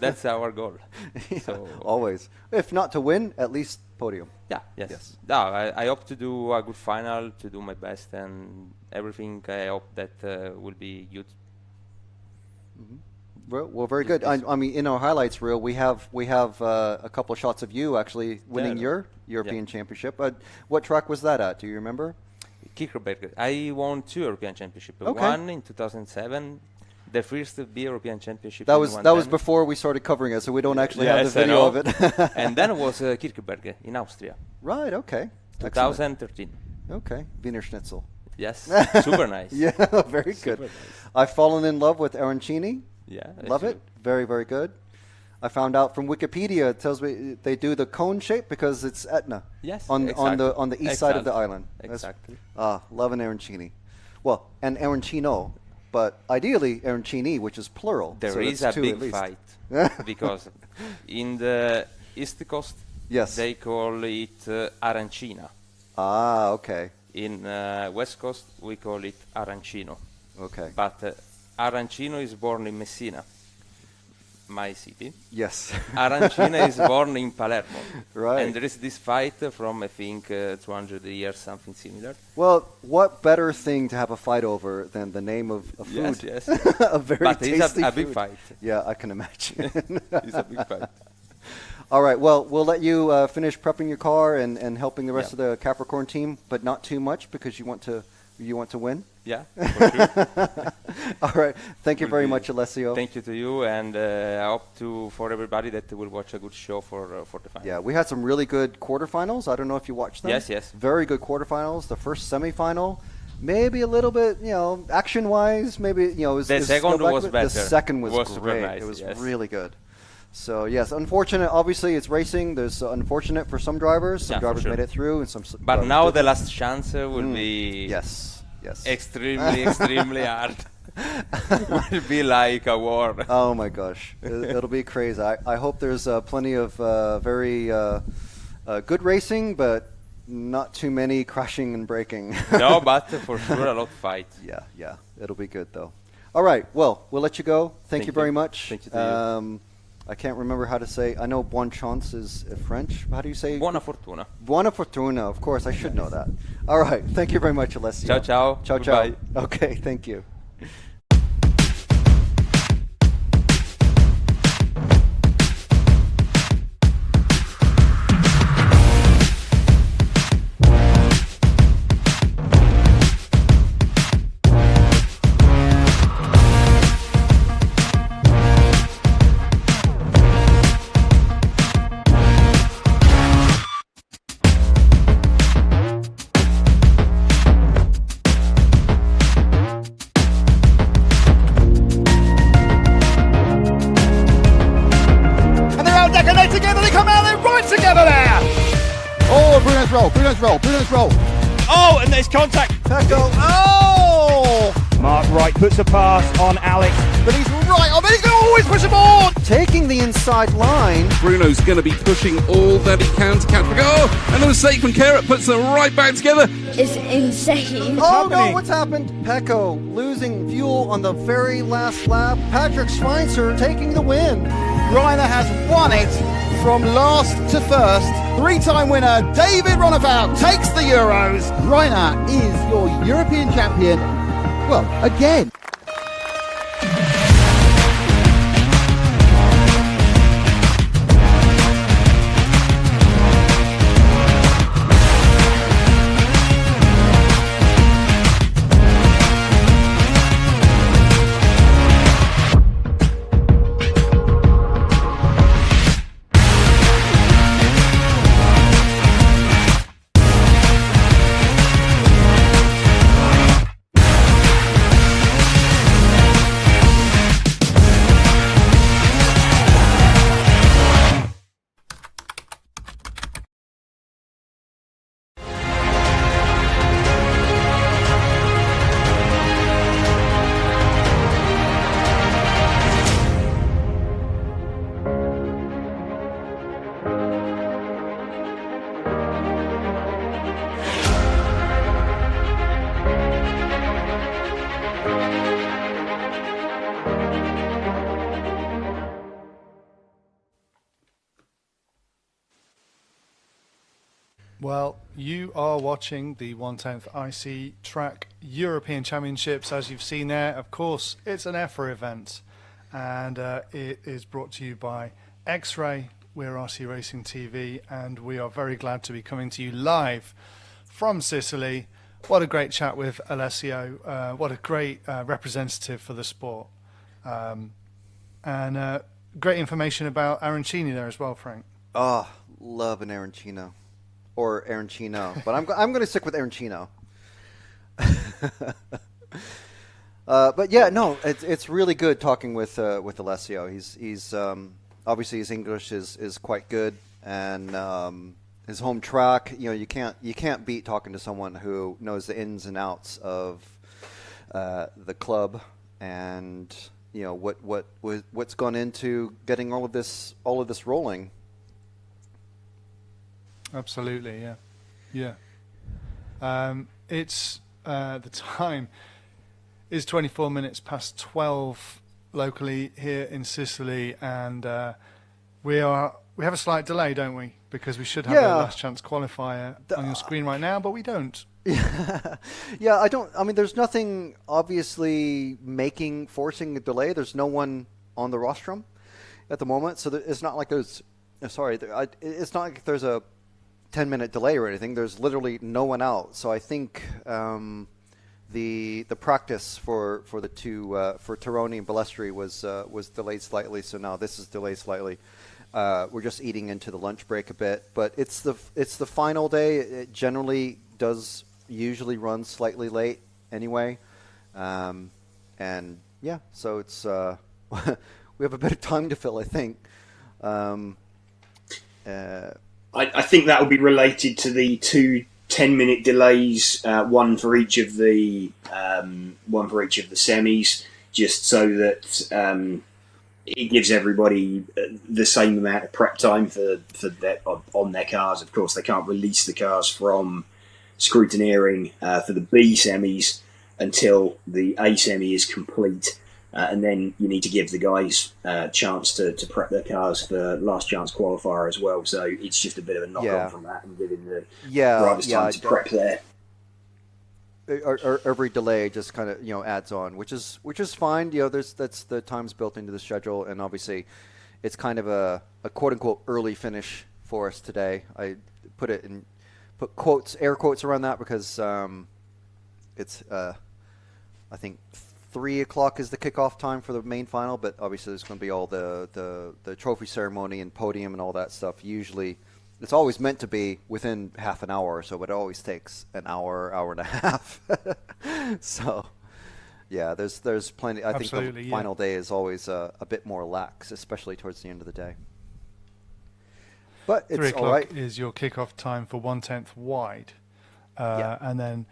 That's our goal. Yeah, so always. If not to win, at least podium. Yeah. Yes. No, I hope to do a good final, to do my best, and everything. I hope that will be good. Mm-hmm. Well, very good. I mean, in our highlights reel, we have a couple of shots of you actually winning your European Championship. What track was that at? Do you remember? Kirchberg. I won 2 European Championships. Okay. One in 2007, the first European Championship. That was before we started covering it, so we don't actually have the video of it. And then was Kirchberg in Austria. Right. Okay. 2013. Okay. Wiener Schnitzel. Yes. Super nice. Yeah. Very good. Nice. I've fallen in love with arancini. Yeah. Love it. Very, very good. I found out from Wikipedia, it tells me they do the cone shape because it's Etna. Yes, on the east side of the island. Exactly. Love an arancini. Well, an arancino, but ideally arancini, which is plural. There is a big fight because in the East Coast, they call it arancina. Ah, okay. In West Coast, we call it arancino. Okay. But arancino is born in Messina, my city. Yes. Arancina is born in Palermo. Right. And there is this fight from, I think, 200 years, something similar. Well, what better thing to have a fight over than the name of a food? Yes. A very but tasty it's a food. big fight. Yeah, I can imagine. It's a big fight. All right, well, we'll let you finish prepping your car and helping the rest of the Capricorn team, but not too much because you want to win. Yeah, for sure. All right, thank you very much, Alessio. Thank you to you, and I hope for everybody that will watch a good show for the final. Yeah, we had some really good quarterfinals. I don't know if you watched them. Yes. Very good quarterfinals. The first semifinal, maybe a little bit, action-wise, maybe, the second was better. The second was great. Super nice. It was really good. So, yes, unfortunate. Obviously, it's racing. There's unfortunate for some drivers. Some drivers made it through, and some. But now the last chance will be. Yes. Extremely hard. Will be like a war. Oh my gosh, it'll be crazy. I hope there's plenty of very good racing, but not too many crashing and braking. No, but for sure a lot of fight. Yeah, it'll be good though. All right, well, we'll let you go. Thank you very much. Thank you to you. I can't remember how to say. I know bonne chance is French. How do you say? Buona fortuna. Buona fortuna. Of course, I should know that. All right. Thank you very much, Alessio. Ciao, ciao. Ciao, Goodbye. ciao. Okay. Thank you. Bruno's roll. Oh, and there's contact. Pecco. Oh! Mark Wright puts a pass on Alex. But he's right on, but he's going to always push him on! Taking the inside line. Bruno's going to be pushing all that he can to catch. Oh, and a mistake from Carrot puts them right back together. It's insane. No, what's happened? Pecco losing fuel on the very last lap. Patrick Schweitzer taking the win. Reiner has won it from last to first. Three-time winner David Ronnefout takes the Euros. Reiner is your European champion, well, again. Well, you are watching the 1/10th IC Track European Championships. As you've seen there, of course, it's an EFRA event, and it is brought to you by X-Ray. We're RC Racing TV, and we are very glad to be coming to you live from Sicily. What a great chat with Alessio. What a great representative for the sport. And great information about arancini there as well, Frank. Oh, love an arancino. Or arancino. But I'm going to stick with arancino. But yeah, no, it's really good talking with Alessio. He's obviously his English is quite good, and his home track. You know, you can't beat talking to someone who knows the ins and outs of the club, and you know what's gone into getting all of this rolling. Absolutely, yeah. It's the time is 24 minutes past 12 locally here in Sicily, and we have a slight delay, don't we? Because we should have a last chance qualifier on your screen right now, but we don't. Yeah, I mean, there's nothing obviously forcing a delay. There's no one on the rostrum at the moment, so it's not like there's. It's not like there's a 10-minute delay or anything. There's literally no one out. So I think the practice for the two for Tironi and Ballestri was delayed slightly. So now this is delayed slightly. We're just eating into the lunch break a bit, but it's the final day. It generally does usually run slightly late anyway, and yeah, so it's we have a bit of time to fill, I think. I think that will be related to the 2 10-minute delays, one for each of the semis, just so that it gives everybody the same amount of prep time on their cars. Of course, they can't release the cars from scrutineering for the B semis until the A semi is complete. And then you need to give the guys a chance to prep their cars for last chance qualifier as well. So it's just a bit of a knock-on from that and giving the drivers time to prep there. Every delay just kind of adds on, which is fine. That's the time's built into the schedule, and obviously it's kind of a quote unquote early finish for us today. I put air quotes around that because it's I think 3 o'clock is the kickoff time for the main final, but obviously there's going to be all the trophy ceremony and podium and all that stuff. Usually, it's always meant to be within half an hour or so, but it always takes an hour and a half. So, yeah, there's plenty. I think the final day is always a bit more lax, especially towards the end of the day. But it's 3 o'clock all right. is your kickoff time for 1/10 wide, and then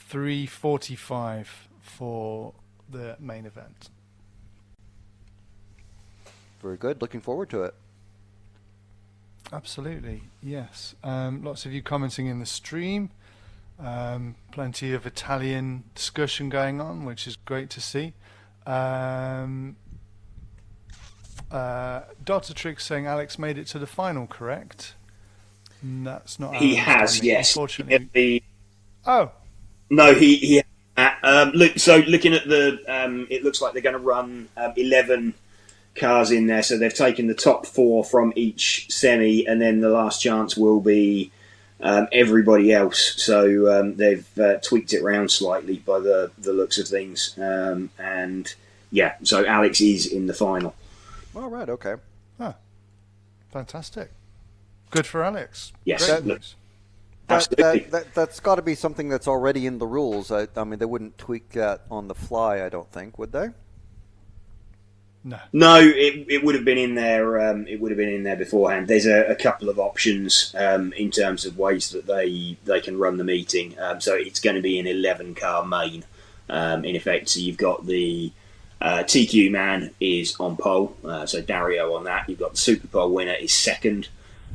3:45 for the main event. Very good. Looking forward to it. Absolutely, yes. Lots of you commenting in the stream. Plenty of Italian discussion going on, which is great to see. Dr. Trick saying Alex made it to the final, correct? That's not. He has, yes. Unfortunately. No, he. Looking at the, it looks like they're going to run 11 cars in there. So they've taken the top 4 from each semi, and then the last chance will be everybody else. So they've tweaked it around slightly by the looks of things. And yeah, so Alex is in the final. All right. Okay. Fantastic. Good for Alex. Yes. That's got to be something that's already in the rules. I mean, they wouldn't tweak that on the fly, I don't think, would they? No, it would have been in there. It would have been in there beforehand. There's a couple of options in terms of ways that they can run the meeting. So it's going to be an 11-car main, in effect. So you've got the TQ man is on pole, so Dario on that. You've got the Super Pole winner is second.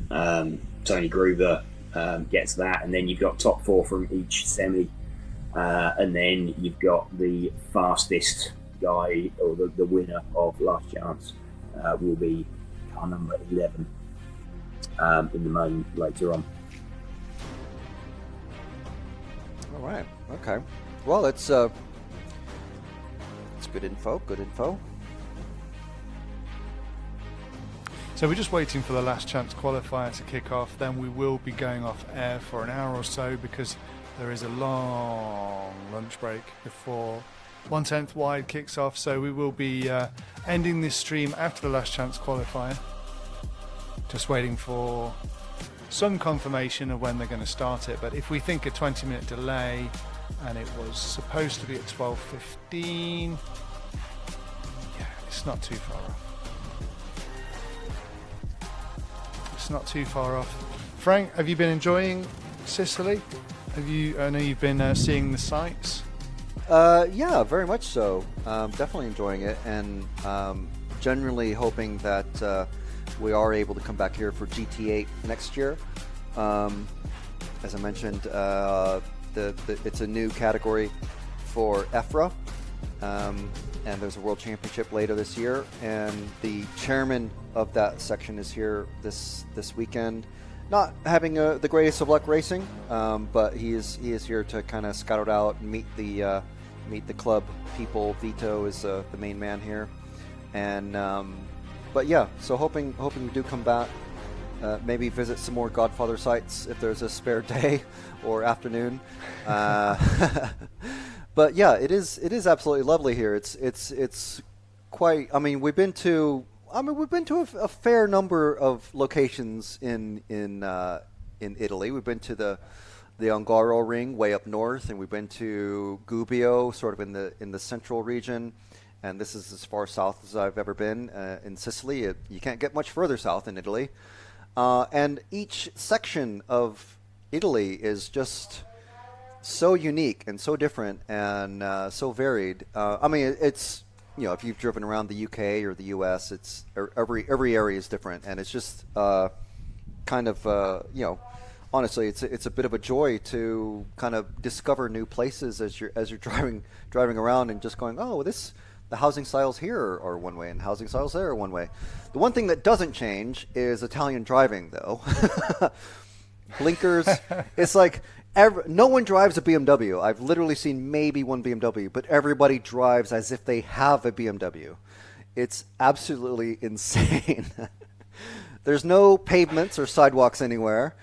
Tony Gruber gets that, and then you've got top 4 from each semi, and then you've got the fastest guy, or the winner of last chance will be car number 11 in the main later on. All right. Okay. Well, it's good info. Good info. So we're just waiting for the last chance qualifier to kick off. Then we will be going off air for an hour or so because there is a long lunch break before 1/10 wide kicks off. So we will be ending this stream after the last chance qualifier. Just waiting for some confirmation of when they're going to start it. But if we think a 20-minute delay, and it was supposed to be at 12:15, yeah, it's not too far off. It's not too far off. Frank, have you been enjoying Sicily? I know you've been seeing the sights. Yeah, very much so. Definitely enjoying it, and generally hoping that we are able to come back here for GT8 next year. As I mentioned, it's a new category for EFRA, and there's a World Championship later this year, and the chairman of that section is here this weekend. Not having the greatest of luck racing, but he is here to kind of scout it out and meet the club people. Vito is the main man here, and but yeah, so hoping we do come back, maybe visit some more Godfather sites if there's a spare day or afternoon. But yeah, it is absolutely lovely here. It's quite. I mean, we've been to a fair number of locations in Italy. We've been to the Ungaro Ring way up north, and we've been to Gubbio, sort of in the central region. And this is as far south as I've ever been in Sicily. You can't get much further south in Italy. And each section of Italy is just so unique and so different and so varied. I mean, it's, if you've driven around the UK or the US, it's every area is different, and it's just kind of honestly, it's a bit of a joy to kind of discover new places as you're driving around and just going, oh, the housing styles here are one way and housing styles there are one way. The one thing that doesn't change is Italian driving, though. Blinkers. It's like no one drives a BMW. I've literally seen maybe one BMW, but everybody drives as if they have a BMW. It's absolutely insane. There's no pavements or sidewalks anywhere.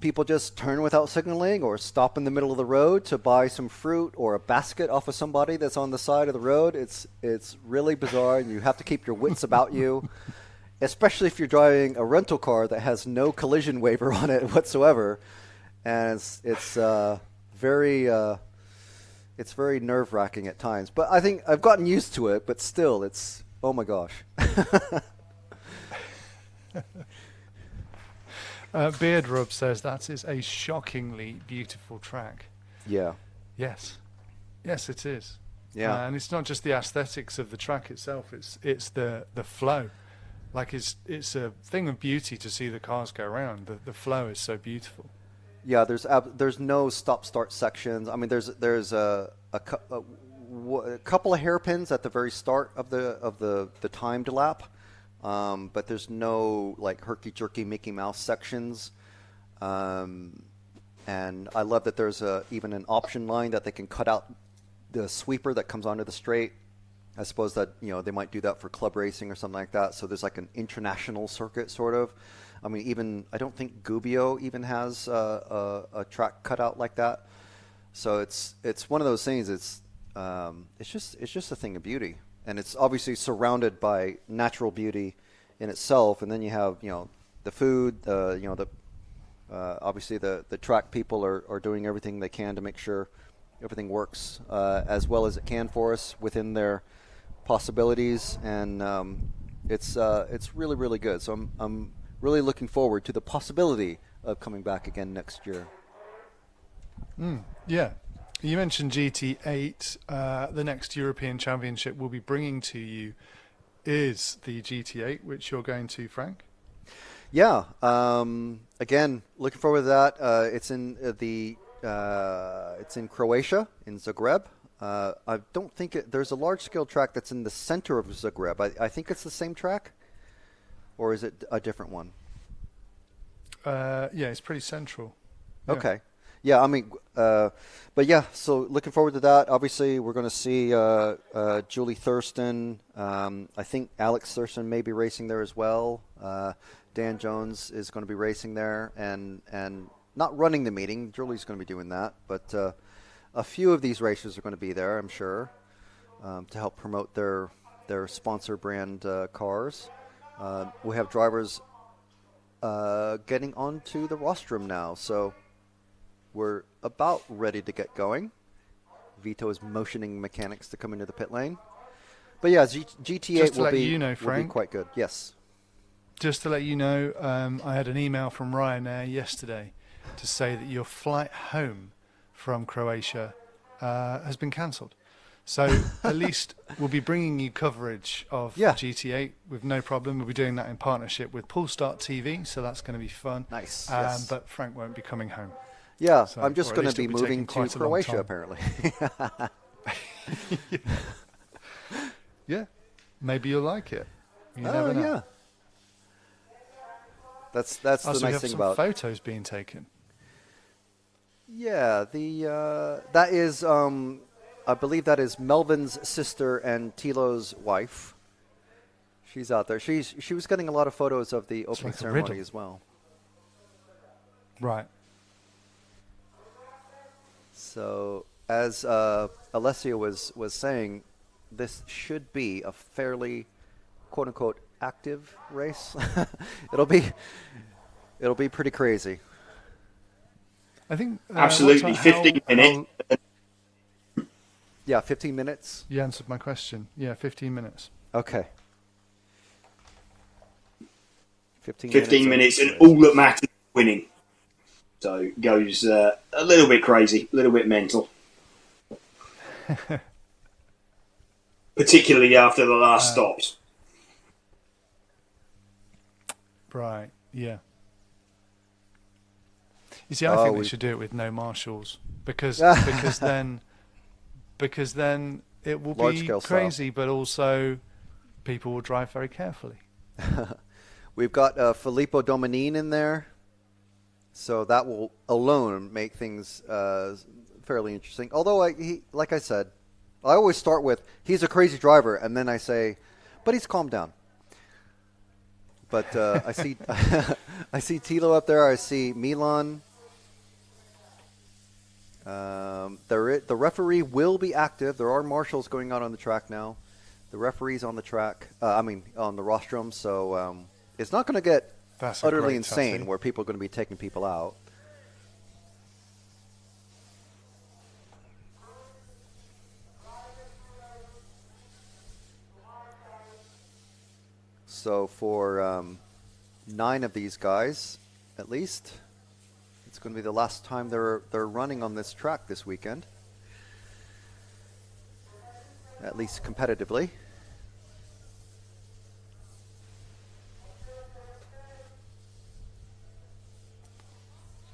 People just turn without signaling or stop in the middle of the road to buy some fruit or a basket off of somebody that's on the side of the road. It's really bizarre, and you have to keep your wits about you, especially if you're driving a rental car that has no collision waiver on it whatsoever. And it's very nerve-wracking at times. But I think I've gotten used to it, but still, it's, oh my gosh. Beard Rub says that is a shockingly beautiful track. Yeah. Yes, it is. Yeah. And it's not just the aesthetics of the track itself; it's the flow. Like it's a thing of beauty to see the cars go around. The flow is so beautiful. Yeah, there's no stop-start sections. I mean, there's a couple of hairpins at the very start of the timed lap. But there's no like herky-jerky Mickey Mouse sections, and I love that there's even an option line that they can cut out the sweeper that comes onto the straight. I suppose that they might do that for club racing or something like that. So there's like an international circuit sort of. I mean, I don't think Gubbio even has a track cut out like that. So it's one of those things. It's just a thing of beauty. And it's obviously surrounded by natural beauty in itself, and then you have the food, obviously the track people are doing everything they can to make sure everything works as well as it can for us within their possibilities, and it's really, really good. So I'm really looking forward to the possibility of coming back again next year. Yeah. You mentioned GT8. The next European Championship we'll be bringing to you is the GT8, which you're going to, Frank. Yeah. Again, looking forward to that. It's in it's in Croatia, in Zagreb. I don't think there's a large-scale track that's in the center of Zagreb. I think it's the same track, or is it a different one? Yeah, it's pretty central. Yeah. Okay. Yeah, I mean, but yeah, so looking forward to that. Obviously, we're going to see Julie Thurston. I think Alex Thurston may be racing there as well. Dan Jones is going to be racing there and not running the meeting. Julie's going to be doing that, but a few of these racers are going to be there, I'm sure, to help promote their sponsor brand cars. We have drivers getting onto the rostrum now, so we're about ready to get going. Vito is motioning mechanics to come into the pit lane. But yeah, GT8 will be quite good. Yes. Just to let you know, I had an email from Ryanair yesterday to say that your flight home from Croatia has been cancelled. So at least we'll be bringing you coverage of GT8 with no problem. We'll be doing that in partnership with Polestart TV, so that's going to be fun. Nice. Yes. But Frank won't be coming home. Yeah, so, I'm just going to be moving to Croatia, apparently. Yeah, maybe you'll like it. You never know. Yeah. That's the nice thing about photos being taken. Yeah, that is I believe that is Melvin's sister and Tilo's wife. She's out there. She was getting a lot of photos of the opening ceremony as well. Right. So as Alessia was saying, this should be a fairly quote unquote active race. It'll be pretty crazy. I think absolutely 15 minutes. Yeah, 15 minutes. You answered my question. Yeah, 15 minutes. Okay. 15 minutes, and all that matters is winning. So it goes a little bit crazy, a little bit mental. Particularly after the last stops. Right, yeah. You see, I think they should do it with no marshals because then it will be crazy, but also people will drive very carefully. We've got Filippo Dominine in there, so that will alone make things fairly interesting. Although, like I said, I always start with he's a crazy driver, and then I say, but he's calmed down. But I see I see Tilo up there. I see Milan. The referee will be active. There are marshals going on the track now. The referee's on the track. On the rostrum. So it's not going to get utterly insane where people are going to be taking people out. So for 9 of these guys, at least, it's going to be the last time they're running on this track this weekend, at least competitively.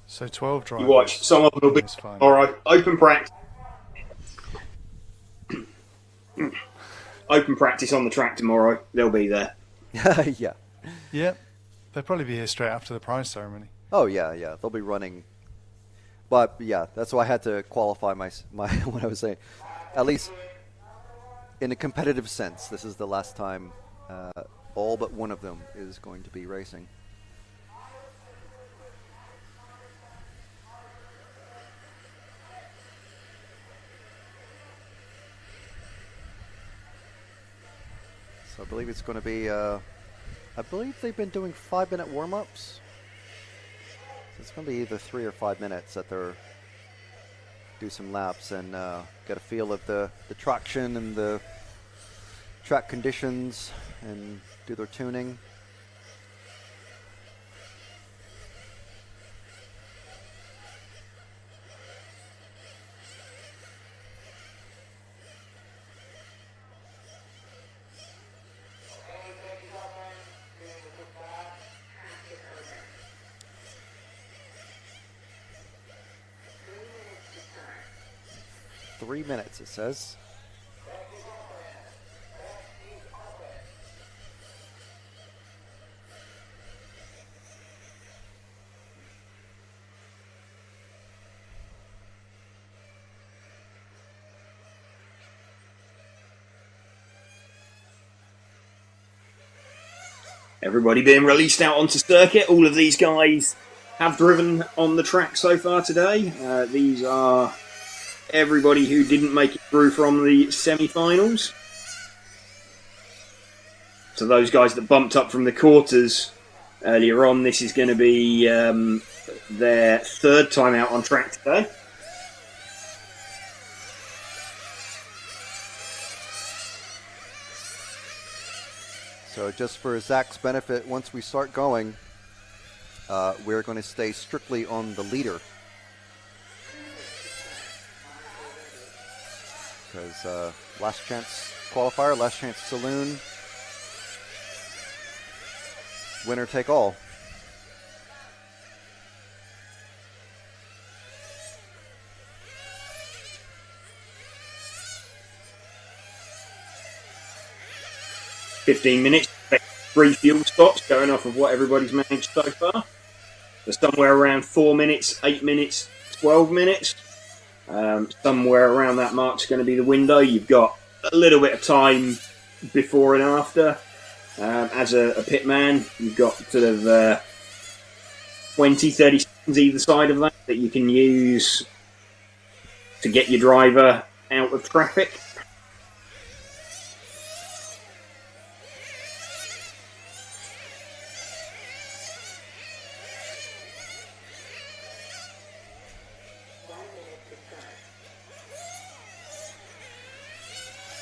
So 12 drivers. You watch, some of them will be all right. Open practice. Open practice on the track tomorrow. They'll be there. Yeah. Yeah. They'll probably be here straight after the prize ceremony. Oh yeah. They'll be running. But yeah, that's why I had to qualify my what I was saying. At least in a competitive sense, this is the last time all but one of them is going to be racing. So I believe it's going to be, I believe they've been doing 5-minute warm-ups. So it's going to be either 3 or 5 minutes that they're do some laps and get a feel of the traction and the track conditions and do their tuning. Minutes, it says. Everybody being released out onto circuit. All of these guys have driven on the track so far today. These are everybody who didn't make it through from the semi-finals. So those guys that bumped up from the quarters earlier on, this is going to be their third time out on track today. So just for Zach's benefit, once we start going, we're going to stay strictly on the leader. Because last chance qualifier, last chance saloon, winner take all. $15, 3 fuel stops going off of what everybody's managed so far. So somewhere around 4 minutes, 8 minutes, 12 minutes. Somewhere around that mark's going to be the window. You've got a little bit of time before and after. As a pit man, you've got sort of 20, 30 seconds either side of that you can use to get your driver out of traffic.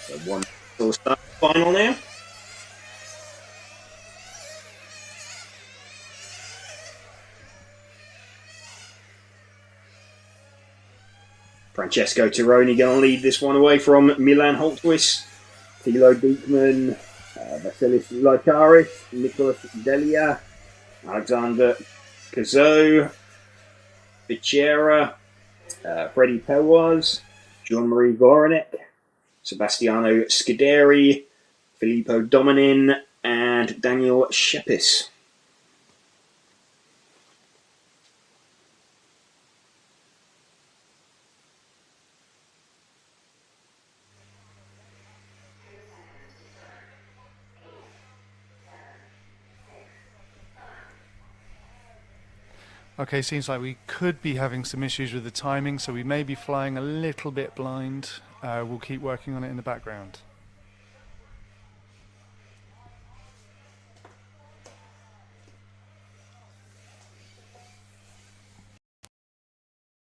So one will start final now. Francesco Tironi going to lead this one away from Milan Holtwis, Thilo Diekman, Vasilis Lakaris, Nicholas Delia, Alexander Cazot, Bichera, Freddie Pelwaz, Jean-Marie Voronek, Sebastiano Scuderi, Filippo Dominin, and Daniel Shepis. Okay, seems like we could be having some issues with the timing, so we may be flying a little bit blind. We'll keep working on it in the background.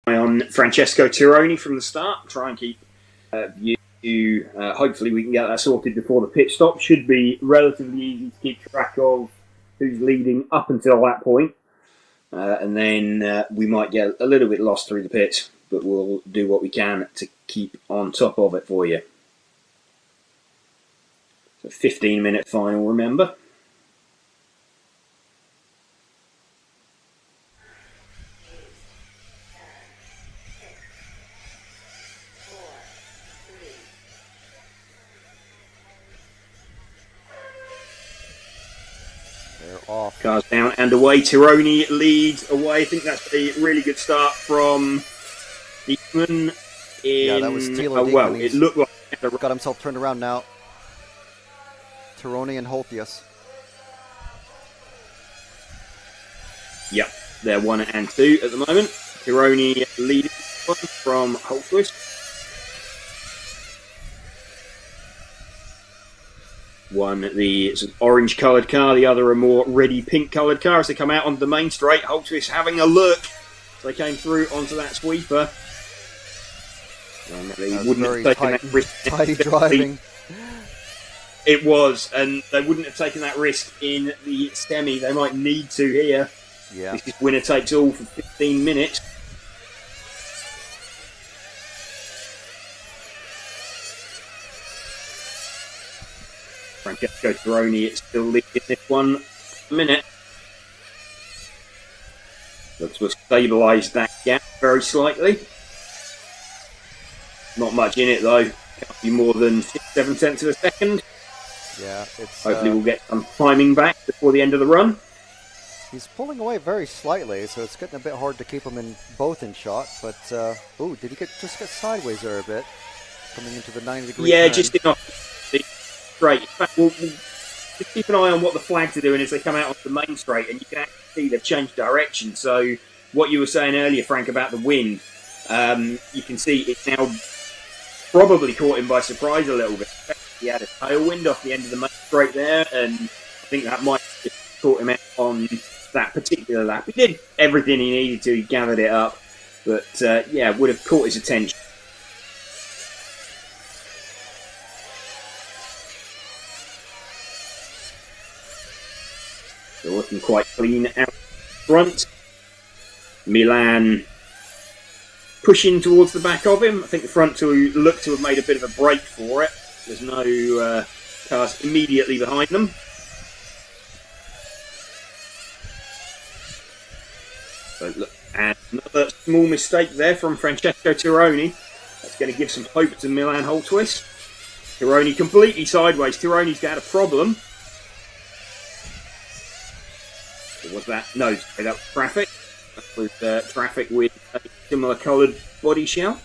On Francesco Tironi from the start, try and keep you. Hopefully we can get that sorted before the pit stop. Should be relatively easy to keep track of who's leading up until that point. And then we might get a little bit lost through the pits, but we'll do what we can to keep on top of it for you. So 15-minute final, remember. Off. Cars down and away. Tironi leads away. I think that's a really good start from Diekman. Yeah, that was Thilo Diekman. Well, it looked like got himself turned around now. Tironi and Holtius. Yep, they're 1 and 2 at the moment. Tironi leading from Holtwist. One, the orange coloured car, the other a more reddy pink coloured car as they come out onto the main straight. Holtwist having a look as they came through onto that sweeper. And they wouldn't have taken that risk. Tidy driving. It was, and they wouldn't have taken that risk in the semi. They might need to here. Yeah. This is winner takes all for 15 minutes. Francesco Tironi is still leading this one a minute. Looks to have stabilised that gap very slightly. Not much in it though. Can't be more than 6-7 tenths of a second. Yeah, it's. Hopefully we'll get some timing back before the end of the run. He's pulling away very slightly, so it's getting a bit hard to keep him in both in shot. But ooh, did he just get sideways there a bit, coming into the 90-degree? Yeah, turn? just enough. Great. In fact, we'll just keep an eye on what the flags are doing as they come out onto the main straight, and you can actually see they've changed direction. So what you were saying earlier, Frank, about the wind, you can see it's now probably caught him by surprise a little bit. He had a tailwind off the end of the main straight there, and I think that might have just caught him out on that particular lap. He did everything he needed to, he gathered it up, but yeah, would have caught his attention. So looking quite clean out front. Milan pushing towards the back of him. I think the front two look to have made a bit of a break for it. There's no cars immediately behind them. So look, and another small mistake there from Francesco Tironi. That's going to give some hope to Milan Holtwist. Tironi completely sideways. Tironi's got a problem. Or was that? No, sorry, that was traffic. That was traffic with a similar coloured body shell.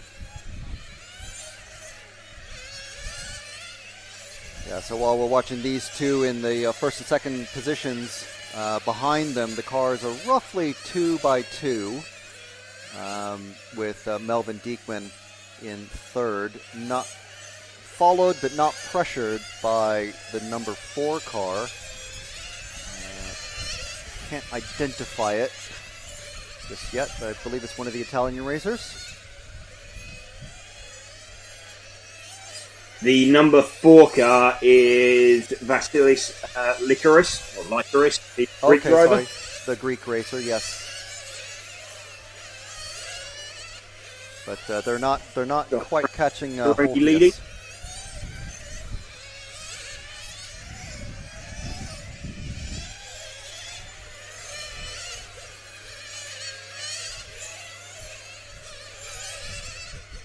Yeah, so while we're watching these two in the first and second positions, behind them the cars are roughly 2 by 2, with Melvin Diekman in third, not followed but not pressured by the number 4 car. Can't identify it just yet, but I believe it's one of the Italian racers. The number 4 car is Vasilis Likaris, or Likaris, the Greek driver. Sorry. The Greek racer, yes. But they're not quite catching leading.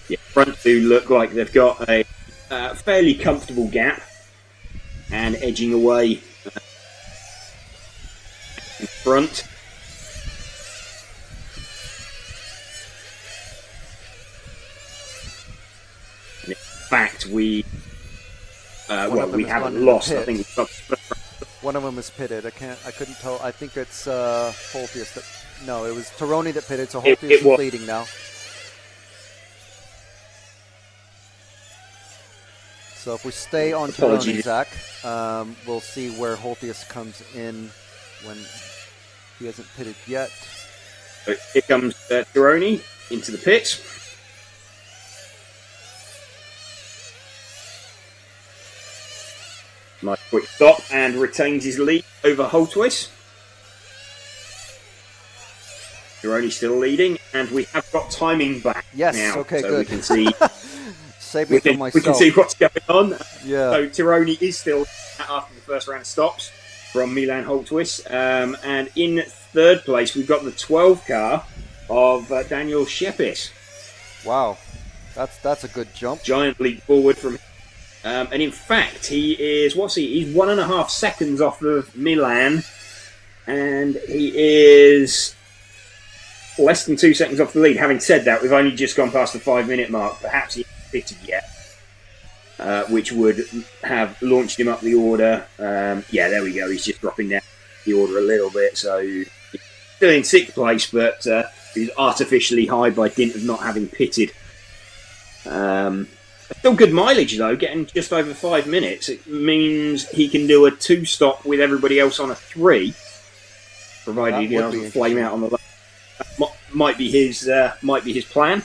Yeah, front two look like they've got a fairly comfortable gap and edging away in front. And in fact, we haven't lost. I think one of them is pitted. I couldn't tell. I think it's Holthius that. No, it was Tironi that pitted. So Holthius is leading now. So if we stay on Tironi, Zach, we'll see where Holthius comes in when he hasn't pitted yet. So here comes Tironi into the pit. Nice quick stop and retains his lead over Holtwist. Tironi still leading, and we have got timing back now. Okay, so good. We can see. We can see what's going on. Yeah. So Tironi is still after the first round of stops from Milan Holtwist. And in third place, we've got the 12 car of Daniel Shepis. Wow, that's a good jump. Giant leap forward from him. And in fact, he is, he's 1.5 seconds off of Milan. And he is less than 2 seconds off the lead. Having said that, we've only just gone past the 5-minute mark. Perhaps he fitted yet, which would have launched him up the order. Yeah, there we go. He's just dropping down the order a little bit. So he's still in 6th place, but he's artificially high by dint of not having pitted. Still good mileage though, getting just over 5 minutes. It means he can do a 2-stop with everybody else on a 3, provided he doesn't flame out on the left. That might be his plan.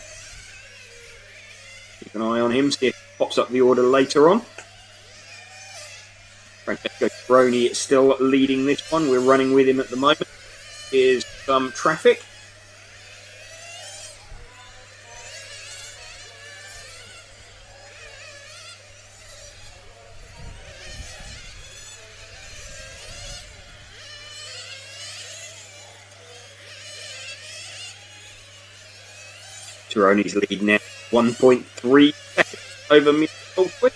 Keep an eye on him, see if he pops up the order later on. Francesco Tironi still leading this one. We're running with him at the moment. Here's some traffic. Tironi's lead now 1.3 seconds over Milan.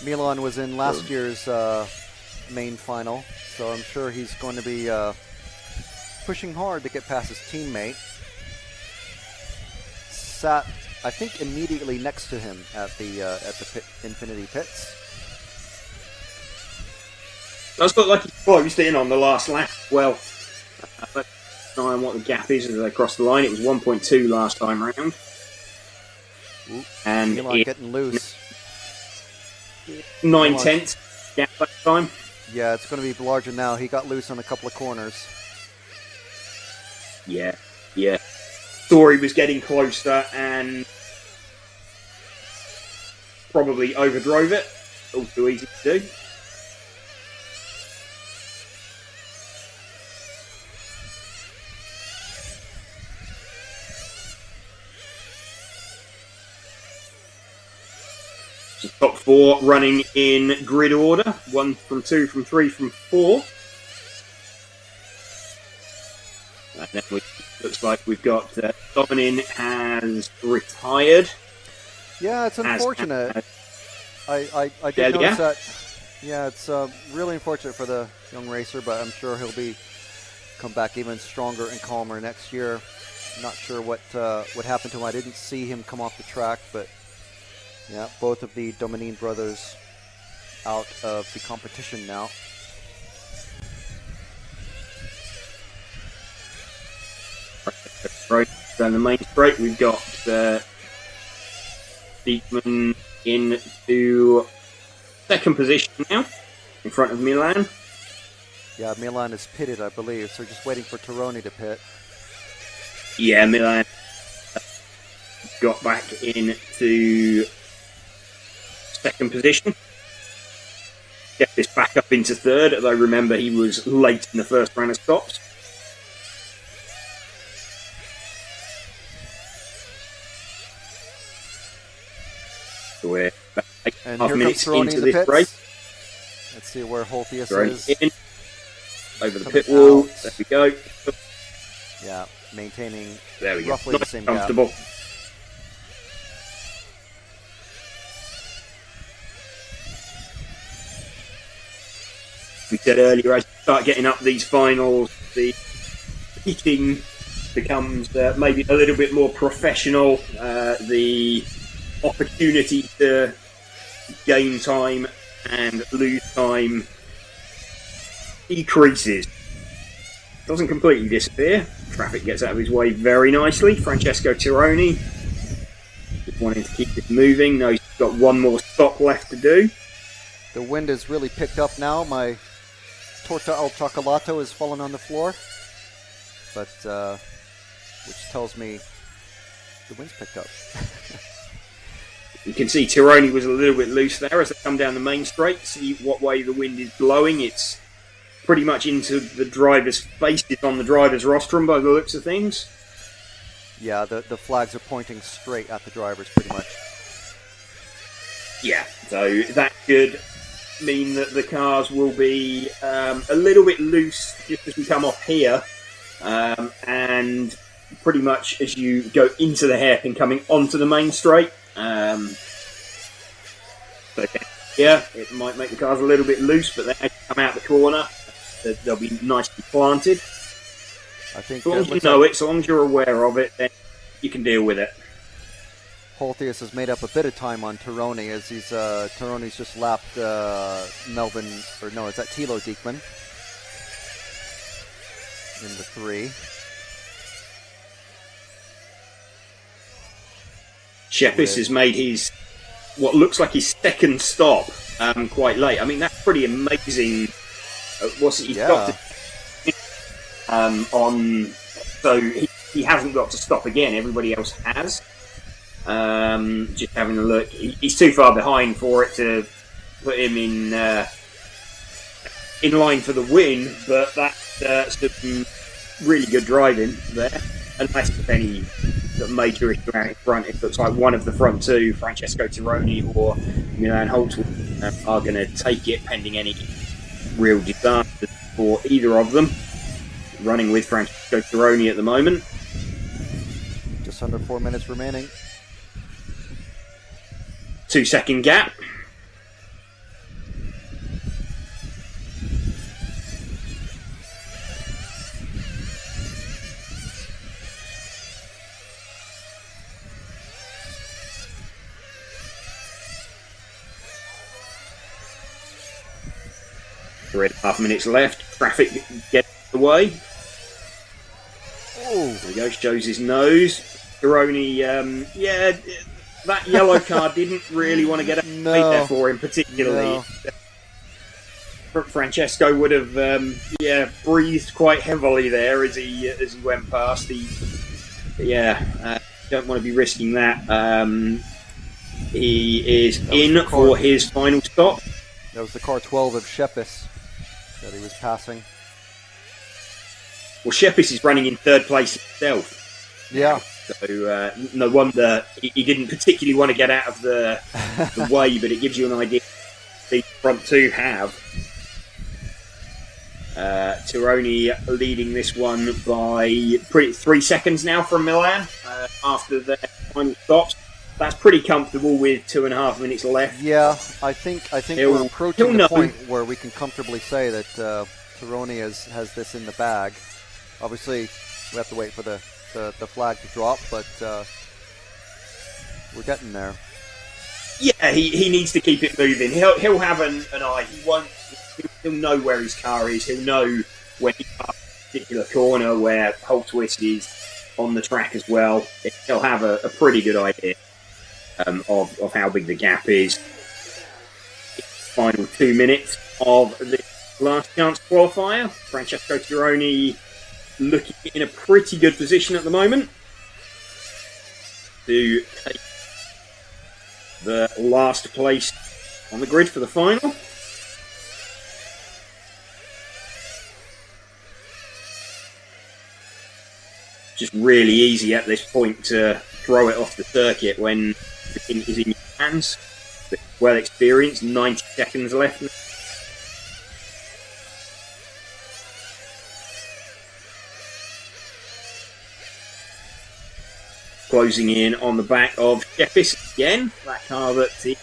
Milan was in last year's main final, so I'm sure he's going to be pushing hard to get past his teammate. Sat I think immediately next to him at the Infinity pits. Does look like he's closed in on the last lap. Well, let's keep an eye on what the gap is as they cross the line. It was 1.2 last time round. Ooh, and Elon getting loose. 9/10 gap that time. Yeah, it's going to be larger now. He got loose on a couple of corners. Yeah. Thought he was getting closer and probably overdrove it. All too easy to do. So top 4 running in grid order. 1 from 2 from 3 from 4. And then looks like we've got Dominin has retired. Yeah, it's unfortunate. I did notice that. Yeah, it's really unfortunate for the young racer, but I'm sure he'll come back even stronger and calmer next year. Not sure what happened to him. I didn't see him come off the track, but yeah, both of the Dominin brothers out of the competition now. Right down the main straight, we've got Diekman into second position now, in front of Milan. Yeah, Milan is pitted, I believe, so just waiting for Tironi to pit. Yeah, Milan got back into second position. Get this back up into third, although remember he was late in the first round of stops. We're about 8.5 minutes into this race. Let's see where Holthius is. In, over the pit wall. There we go. Yeah, maintaining roughly nice, the same comfortable gap. We said earlier, as you start getting up these finals, the heating becomes maybe a little bit more professional. The opportunity to gain time and lose time decreases. Doesn't completely disappear. Traffic gets out of his way very nicely. Francesco Tironi just wanting to keep this moving. Knows he's got one more stop left to do. The wind has really picked up now. My torta al chocolato has fallen on the floor, but which tells me the wind's picked up. You can see Tironi was a little bit loose there as they come down the main straight. See what way the wind is blowing. It's pretty much into the driver's face. It's on the driver's rostrum by the looks of things. Yeah, the flags are pointing straight at the drivers pretty much. Yeah, so that could mean that the cars will be a little bit loose just as we come off here. And pretty much as you go into the hairpin coming onto the main straight. So yeah, it might make the cars a little bit loose, but then as you come out the corner, they'll be nicely planted. I think as long as you know it, so long as you're aware of it, then you can deal with it. Holthius has made up a bit of time on Tironi as he's Tironi's just lapped Melvin, or no, is that Tilo Diekman in the 3. Shepis has made his what looks like his second stop quite late. I mean, that's pretty amazing. What's it? He's got to on, so he hasn't got to stop again. Everybody else has. Just having a look, he's too far behind for it to put him in line for the win. But that's some really good driving there. Unless there's any major issue out in front, it looks like one of the front two, Francesco Tironi or Milan Holtz, are going to take it pending any real disaster for either of them. Running with Francesco Tironi at the moment. Just under 4 minutes remaining. 2-second gap. 3.5 minutes left. Traffic gets away. Oh, there he goes. Shows his nose. Pironi, that yellow card didn't really want to get out there for him particularly. No. Francesco would have breathed quite heavily there as he went past. Don't want to be risking that. He is in for his final stop. That was the car 12 of Shepis that he was passing. Well, Shepis is running in third place himself. Yeah. So no wonder he didn't particularly want to get out of the way, but it gives you an idea the front two have. Tironi leading this one by 3 seconds now from Milan after their final stops. That's pretty comfortable with 2.5 minutes left. Yeah, I think we're approaching the point where we can comfortably say that Tironi has this in the bag. Obviously, we have to wait for the flag to drop, but we're getting there. Yeah, he needs to keep it moving. He'll have an eye. He'll know where his car is. He'll know when he passes a particular corner where Holtwist is on the track as well. He'll have a pretty good idea of how big the gap is. Final 2 minutes of the last chance qualifier. Francesco Tironi looking in a pretty good position at the moment to take the last place on the grid for the final. Just really easy at this point to throw it off the circuit when the thing is in your hands. But well experienced, 90 seconds left. Closing in on the back of Shepis again, that car that he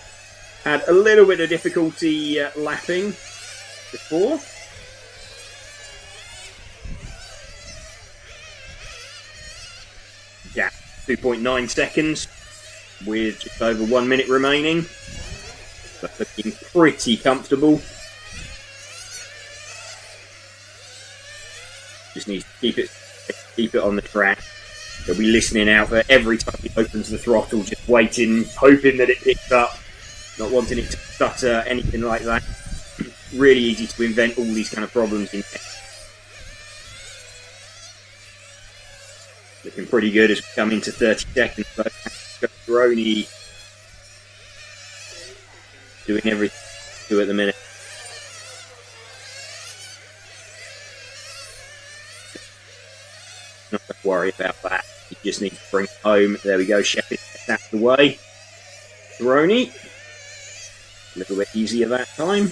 had a little bit of difficulty lapping before. Yeah, 2.9 seconds with just over 1 minute remaining. But looking pretty comfortable. Just needs to keep it on the track. He'll be listening out for every time he opens the throttle, just waiting, hoping that it picks up, not wanting it to stutter, anything like that. Really easy to invent all these kind of problems in there. Looking pretty good as we come into 30 seconds. So Tironi doing everything to do at the minute. Not going to worry about that. He just needs to bring it home. There we go. Shepard gets out of the way. Tironi. A little bit easier that time.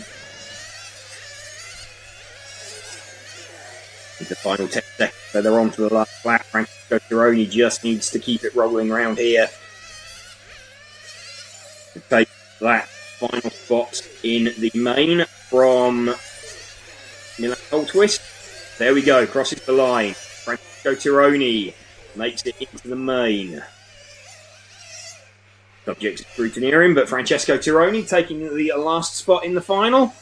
With the final 10 seconds, so they're on to the last lap. Francesco Tironi just needs to keep it rolling around here to take that final spot in the main from Milan Holtwist. There we go, crosses the line. Francesco Tironi makes it into the main. Subject to scrutineering, but Francesco Tironi taking the last spot in the final.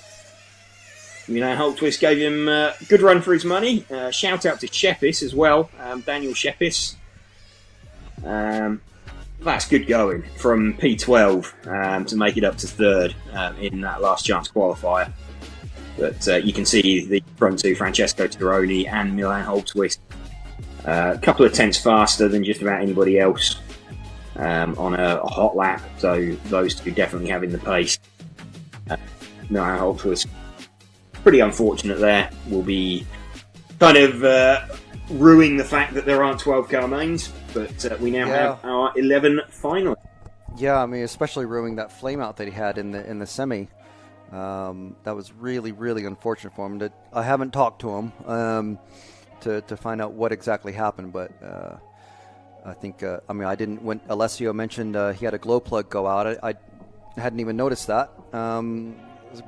Milan Holtwist gave him a good run for his money. Shout out to Shepis as well, Daniel Shepis. That's good going from P12 to make it up to third in that last chance qualifier. But you can see the front two, Francesco Tironi and Milan Holtwist, a couple of tenths faster than just about anybody else on a hot lap. So those two definitely having the pace. Milan Holtwist, pretty unfortunate there. Will be kind of ruining the fact that there aren't 12 car mains, but we now have our 11 finalists. Yeah, I mean, especially ruining that flame out that he had in the semi. That was really, really unfortunate for him. I haven't talked to him to find out what exactly happened, but I think I mean, I didn't. When Alessio mentioned he had a glow plug go out, I hadn't even noticed that.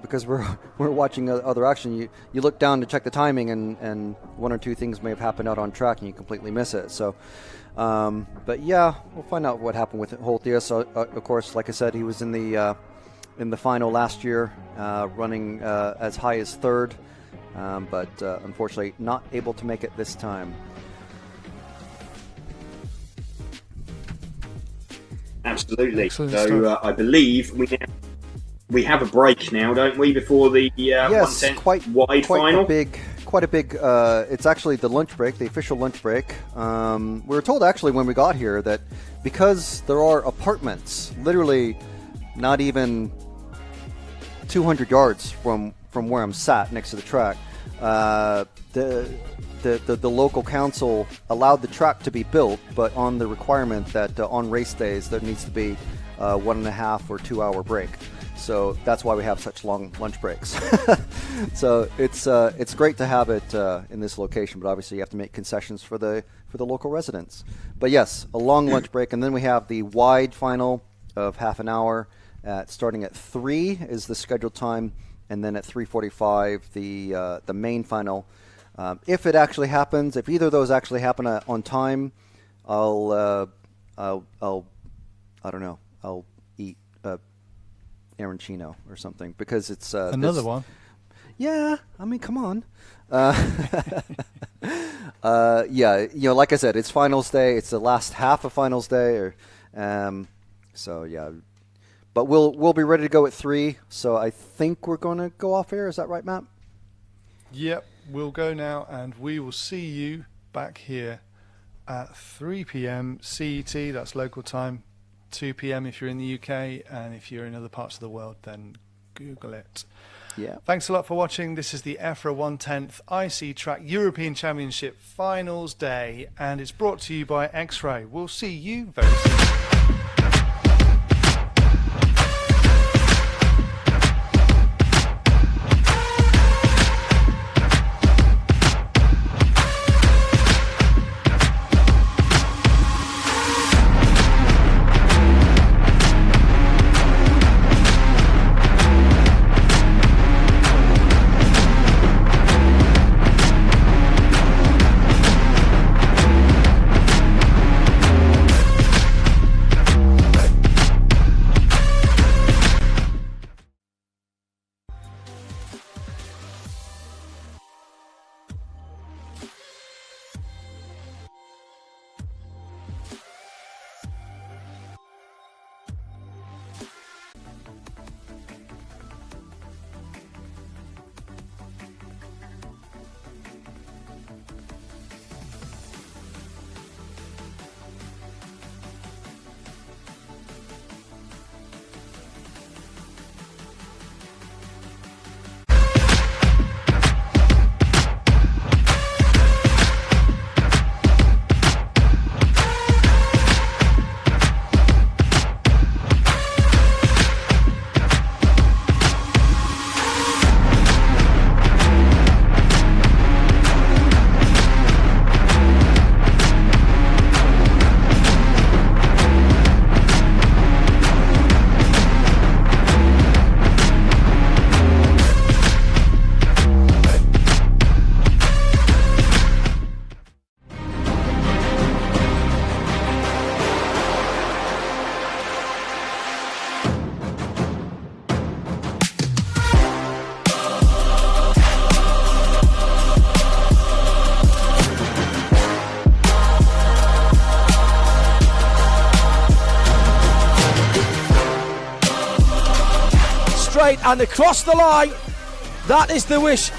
Because we're watching other action, you look down to check the timing, and one or two things may have happened out on track, and you completely miss it. So, but yeah, we'll find out what happened with Holtia. So, of course, like I said, he was in the in the final last year, running as high as third, but unfortunately not able to make it this time. Absolutely. Excellent So stuff. I believe we have a break now, don't we, before the Yes, 110 quite final? Quite a big. It's actually the lunch break, the official lunch break. We were told actually when we got here that because there are apartments, literally not even 200 yards from where I'm sat next to the track, the local council allowed the track to be built, but on the requirement that on race days there needs to be 1.5 or 2 hour break. So that's why we have such long lunch breaks. So it's great to have it in this location, but obviously you have to make concessions for the local residents. But yes, a long lunch break, and then we have the wide final of half an hour. Starting at 3 is the scheduled time, and then at 3:45 the main final. If it actually happens, if either of those actually happen on time, I'll I don't know, I'll eat arancino or something, because it's another one. Yeah, I mean, come on. Yeah, like I said, it's finals day. It's the last half of finals day, so yeah. But we'll be ready to go at 3. So I think we're going to go off air. Is that right, Matt? Yep, we'll go now, and we will see you back here at 3 p.m. CET. That's local time. 2 p.m. if you're in the UK, and if you're in other parts of the world, then Google it. Yeah. Thanks a lot for watching. This is the EFRA 110th IC Track European Championship Finals Day, and it's brought to you by X-Ray. We'll see you very soon. And across the line, that is the wish,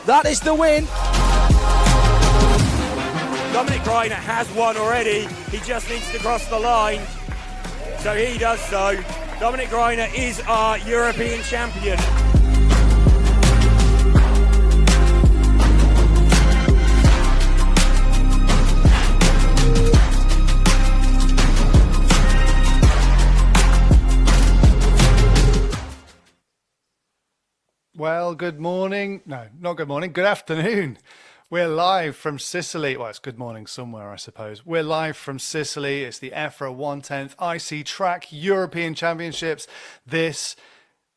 that is the win. Dominic Greiner has won already, he just needs to cross the line, so he does so. Dominic Greiner is our European champion. Well, good morning. No, not good morning. Good afternoon. We're live from Sicily. Well, it's good morning somewhere, I suppose. We're live from Sicily. It's the EFRA 110th IC Track European Championships. This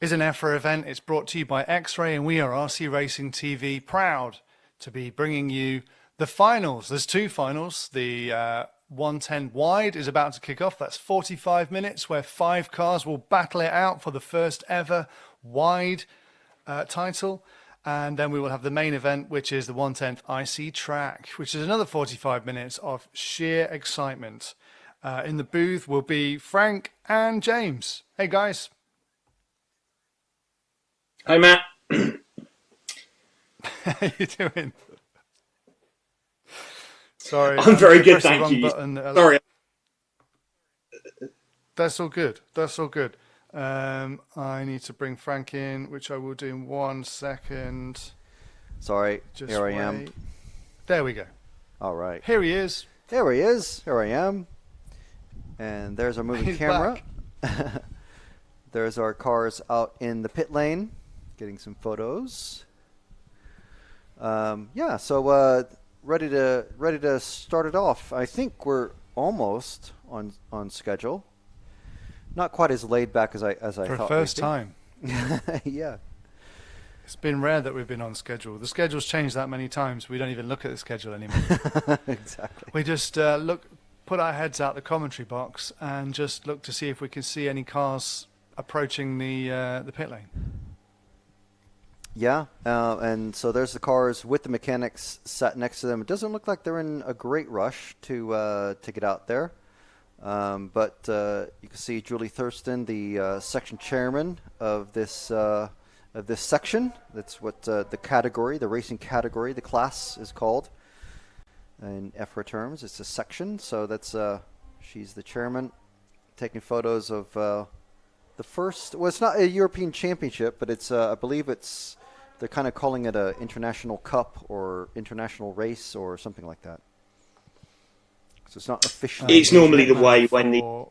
is an EFRA event. It's brought to you by X-Ray, and we are RC Racing TV, proud to be bringing you the finals. There's 2 finals. The 110 wide is about to kick off. That's 45 minutes where 5 cars will battle it out for the first ever wide title. And then we will have the main event, which is the 110th IC track, which is another 45 minutes of sheer excitement. In the booth will be Frank and James. Hey, guys. Hi, Matt. How you doing? Sorry. I'm very good, thank you. Sorry. That's all good. That's all good. I need to bring Frank in, which I will do in 1 second. Sorry, Just here I wait. am. There we go. All right. Here he is. There he is. Here I am. And there's our moving He's camera. There's our cars out in the pit lane, getting some photos. Yeah, so ready to start it off. I think we're almost on schedule. Not quite as laid back as I thought. For first time. Yeah. It's been rare that we've been on schedule. The schedule's changed that many times. We don't even look at the schedule anymore. Exactly. We just put our heads out the commentary box and just look to see if we can see any cars approaching the pit lane. Yeah, and so there's the cars with the mechanics sat next to them. It doesn't look like they're in a great rush to get out there. But you can see Julie Thurston, the section chairman of this section. That's what the category, the racing category, the class is called. In EFRA terms, it's a section. So that's she's the chairman, taking photos of the first. Well, it's not a European Championship, but it's I believe they're kind of calling it a international cup or international race or something like that. So it's not officially. It's normally the way when the. Go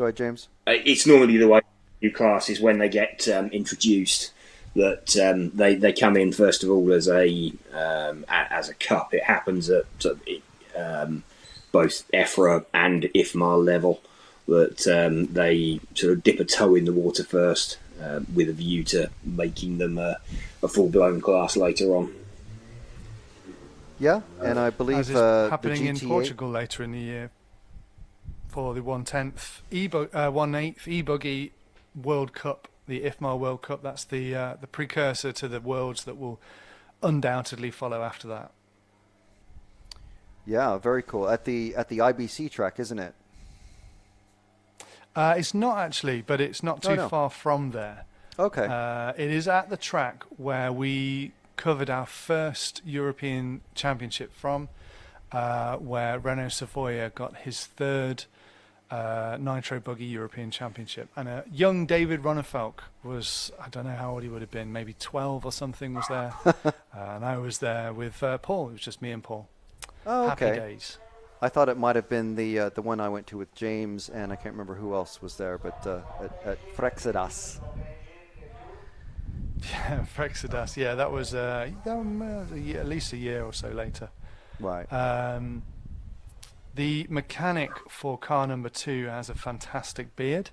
ahead, James. It's normally the way new classes when they get introduced that they come in first of all as a cup. It happens at both EFRA and IFMAR level that they sort of dip a toe in the water first with a view to making them a full-blown class later on. Yeah, and I believe as is happening in Portugal later in the year for the 1/10th 1/8th e-buggy World Cup, the IFMAR World Cup. That's the precursor to the Worlds that will undoubtedly follow after that. Yeah, very cool. At the IBC track, isn't it? It's not actually, but it's not too far from there. Okay. It is at the track where we covered our first European Championship from, where Renault Savoia got his third Nitro Buggy European Championship. And a young David Runnefelk was, I don't know how old he would have been, maybe 12 or something was there. And I was there with Paul. It was just me and Paul. Oh, okay. Happy days. I thought it might have been the one I went to with James, and I can't remember who else was there, but at Frexidas. Yeah, Frexidas. Yeah, that was a year, at least a year or so later. Right. The mechanic for car number 2 has a fantastic beard.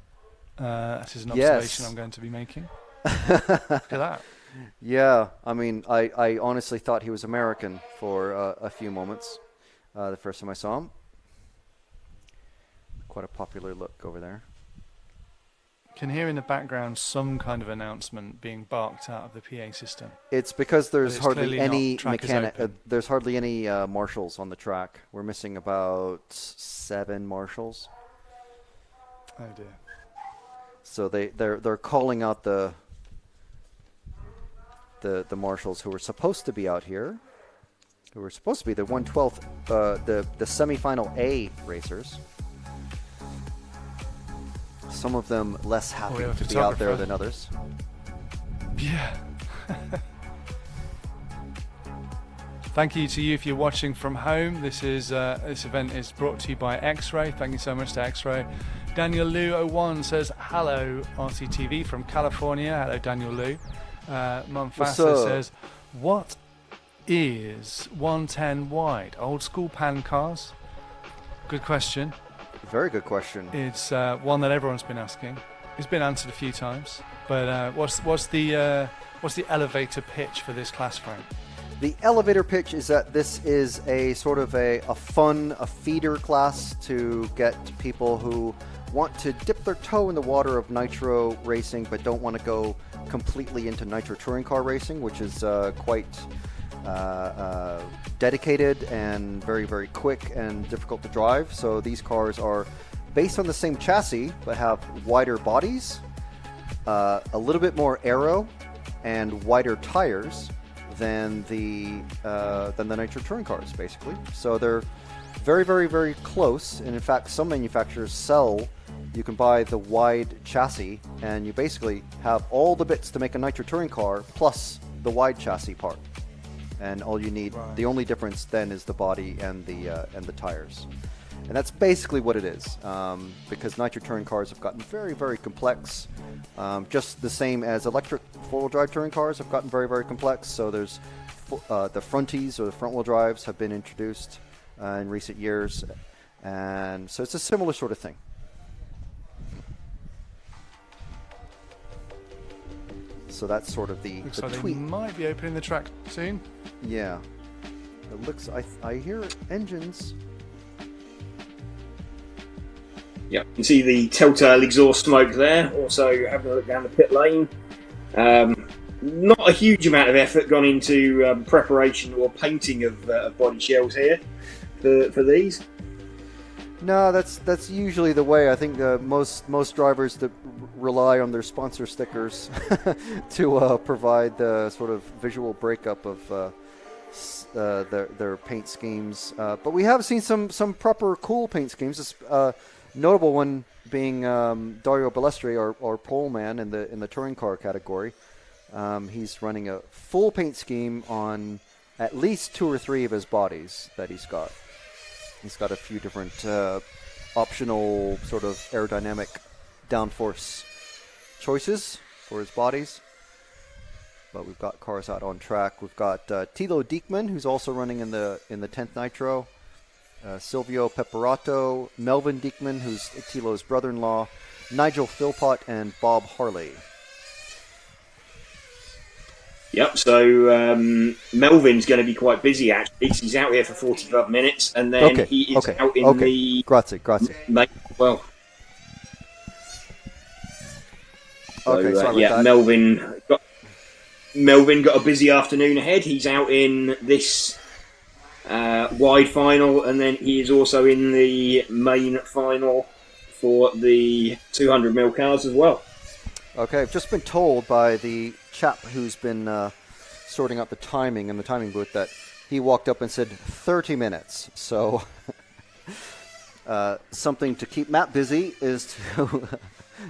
That is an observation I'm going to be making. Look at that. Yeah, I mean, I honestly thought he was American for a few moments. The first time I saw him. Quite a popular look over there. Can hear in the background some kind of announcement being barked out of the PA system. It's because there's hardly any mechanic. There's hardly any marshals on the track. We're missing about 7 marshals. Oh dear. So they're calling out the marshals who were supposed to be out here. Who were supposed to be the 1/12th, the semifinal A racers. Some of them less happy to be out there than others. Yeah. Thank you to you if you're watching from home. This event is brought to you by X-Ray. Thank you so much to X-Ray. Daniel Liu01 says hello RCTV from California. Hello Daniel Liu. Mumfasa says, what is 110 wide? Old school pan cars? Good question. Very good question. It's one that everyone's been asking. It's been answered a few times. But what's the elevator pitch for this class, Frank? The elevator pitch is that this is a sort of a feeder class to get people who want to dip their toe in the water of Nitro racing but don't want to go completely into Nitro touring car racing, which is quite dedicated and very, very quick and difficult to drive. So these cars are based on the same chassis but have wider bodies, a little bit more aero, and wider tires than the Nitro touring cars, basically. So they're very, very, very close. And in fact, some manufacturers you can buy the wide chassis, and you basically have all the bits to make a Nitro touring car plus the wide chassis part. And all you need, the only difference then is the body and the tires. And that's basically what it is, because Nitro touring cars have gotten very, very complex, just the same as electric four-wheel drive touring cars have gotten very, very complex. So there's the fronties, or the front-wheel drives, have been introduced in recent years, and so it's a similar sort of thing. So that's sort of the Looks like they tweak. might be opening the track soon. Yeah, it looks. I hear engines. Yeah, you can see the telltale exhaust smoke there. Also, having a look down the pit lane. Not a huge amount of effort gone into preparation or painting of body shells here for these. No, that's usually the way. I think most drivers that rely on their sponsor stickers to provide the sort of visual breakup of their paint schemes. But we have seen some proper cool paint schemes. Notable one being Dario Balestri, our pole man in the touring car category. He's running a full paint scheme on at least 2 or 3 of his bodies that he's got. He's got a few different optional sort of aerodynamic downforce choices for his bodies. But we've got cars out on track. We've got Tilo Diekman, who's also running in the 10th Nitro. Silvio Peperato, Melvin Diekman, who's Tilo's brother-in-law, Nigel Philpott, and Bob Harley. Yep, so Melvin's going to be quite busy, actually. He's out here for 45 minutes, and then he is out in the... Grazie. Well... Okay, sorry about that. Melvin got a busy afternoon ahead. He's out in this wide final, and then he is also in the main final for the 200mm cars as well. Okay, I've just been told by the chap who's been sorting out the timing in the timing booth that he walked up and said 30 minutes. So something to keep Matt busy is to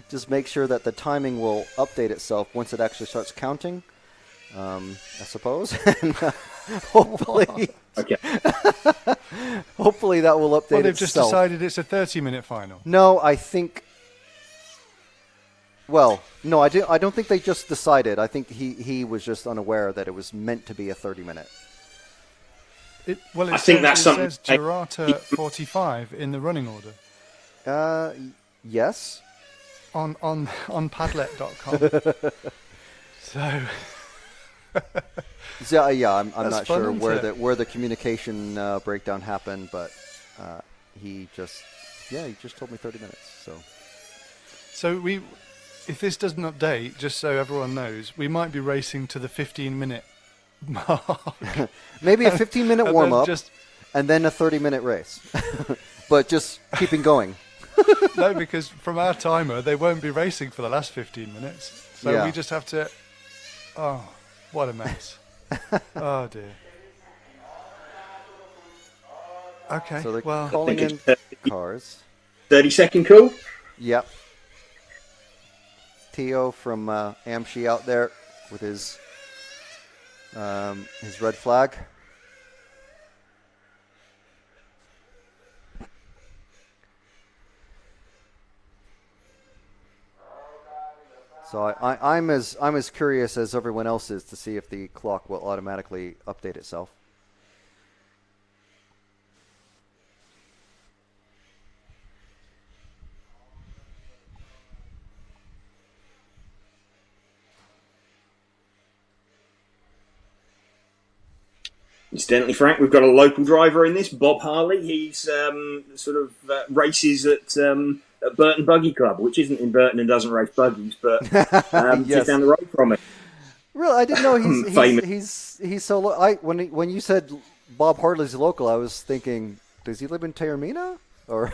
just make sure that the timing will update itself once it actually starts counting, I suppose. And, hopefully, hopefully that will update itself. Well, they've just decided it's a 30-minute final. No, I think... Well, no, I don't think they just decided. I think he was just unaware that it was meant to be a 30-minute. I think that's something. It says Girata 45 in the running order. Yes. On Padlet.com. So yeah, I'm not fun, sure isn't where the communication breakdown happened, but he just told me 30 minutes. So if this doesn't update, just so everyone knows, we might be racing to the 15-minute mark. Maybe a 15-minute warm-up, just... and then a 30-minute race. But just keeping going. No, because from our timer, they won't be racing for the last 15 minutes. So we just have to... Oh, what a mess. Oh, dear. Okay, So they're well... calling in cars. 30-second call? Yep. Tio from Amshi out there with his red flag. So I'm as curious as everyone else is to see if the clock will automatically update itself. Incidentally, Frank, we've got a local driver in this, Bob Harley. He's races at Burton Buggy Club, which isn't in Burton and doesn't race buggies, but just down the road from it. Really, I didn't know he's so when you said Bob Harley's local, I was thinking, does he live in Taormina? Or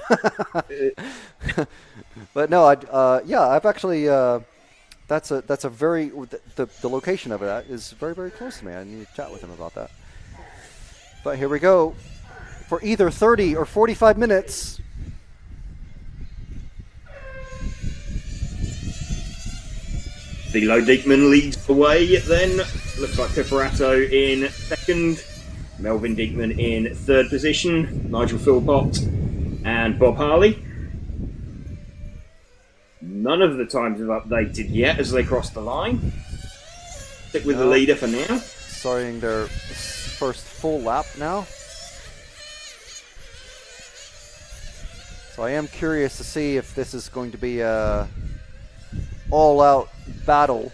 but no, I've actually that's a very the location of that is very, very close to me. I need to chat with him about that. But here we go for either 30 or 45 minutes. Thilo Diekman leads the way then. Looks like Pipperato in second. Melvin Diekman in third position. Nigel Philpott and Bob Harley. None of the times have updated yet as they cross the line. Stick with the leader for now. Starting their first full lap now. So I am curious to see if this is going to be a all-out battle.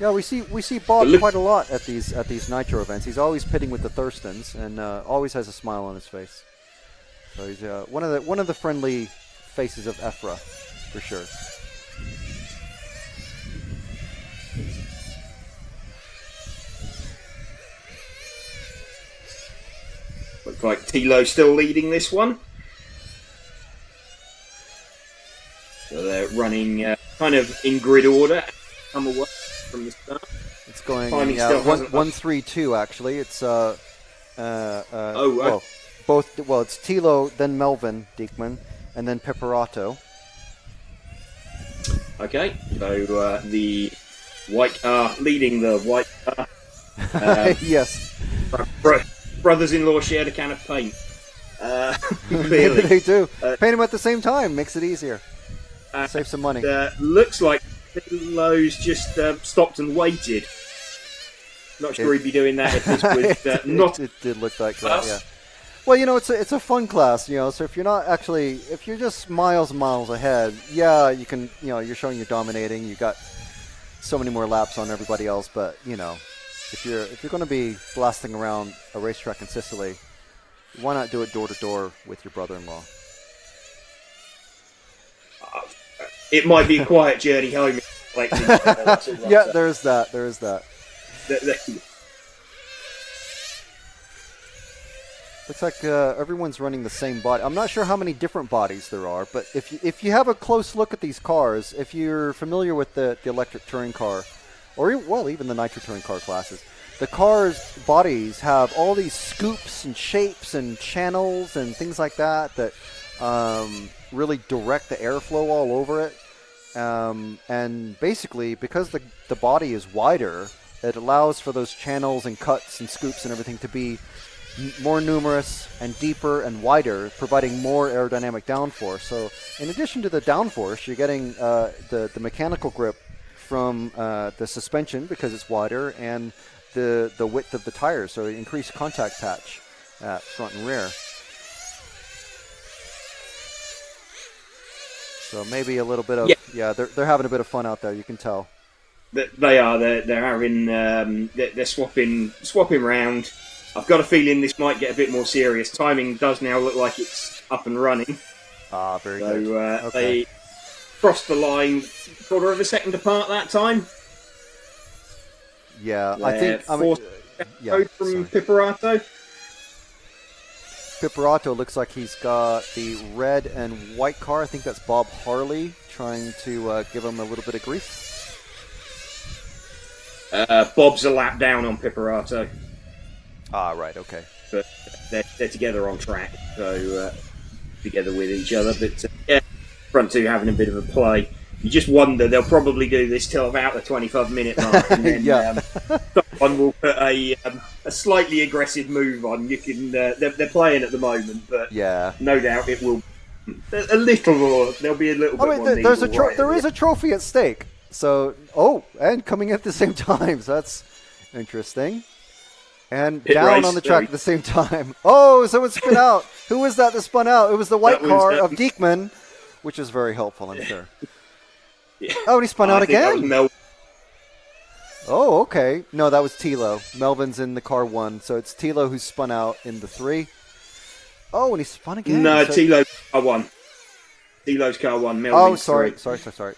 Yeah, we see Bob quite a lot at these Nitro events. He's always pitting with the Thurstons and always has a smile on his face. So he's one of the friendly faces of EFRA, for sure. Looks like Thilo still leading this one. So they're running kind of in grid order. Come away from the start. It's going 1-3-2 actually. It's both. Well, it's Thilo, then Melvin Diekman, and then Pipperato. Okay, so the white car leading the white car. Yes. Brothers-in-law shared a can of paint. Maybe they do. Paint them at the same time. Makes it easier. Save some money. Looks like Thilo's just stopped and waited. Not sure he'd be doing that if this was not. It did look like that, yeah. Well, it's a fun class, so if you're just miles and miles ahead, yeah, you can, you're showing you're dominating. You got so many more laps on everybody else, but if you're going to be blasting around a racetrack in Sicily, why not do it door to door with your brother-in-law? It might be a quiet journey home. Yeah, there's that. Looks like everyone's running the same body. I'm not sure how many different bodies there are, but if you have a close look at these cars, if you're familiar with the electric touring car, or even the Nitro touring car classes, the car's bodies have all these scoops and shapes and channels and things like that really direct the airflow all over it. And basically, because the body is wider, it allows for those channels and cuts and scoops and everything to be more numerous and deeper and wider, providing more aerodynamic downforce. So in addition to the downforce, you're getting the mechanical grip from the suspension because it's wider, and the width of the tires, so increased contact patch at front and rear. So maybe a little bit of they're having a bit of fun out there. You can tell. They are. They're having. They're swapping around. I've got a feeling this might get a bit more serious. Timing does now look like it's up and running. Very good. Okay. They crossed the line quarter of a second apart that time. Yeah, I think. From Pipperato. Pipperato looks like he's got the red and white car. I think that's Bob Harley trying to give him a little bit of grief. Bob's a lap down on Pipperato. Right, okay. But they're together on track, so together with each other. But front two having a bit of a play. You just wonder, they'll probably do this till about the 25-minute mark, and then someone will put a slightly aggressive move on. You can they're playing at the moment, but no doubt it will a little more. There'll be a little bit more. There is a trophy at stake. So and coming at the same time. So that's interesting. And Pit down race, on the track at the same time. Oh, someone spun out. Who was that spun out? It was the white car of Diekman, which is very helpful, I'm sure. Oh, and he spun out I think that again. was Mel. Oh, okay. No, that was Tilo. Melvin's in the car 1, so it's Tilo who spun out in the 3. Oh, and he spun again. No, so... Tilo's car 1. Tilo's car 1. Melvin's sorry. 3. Sorry.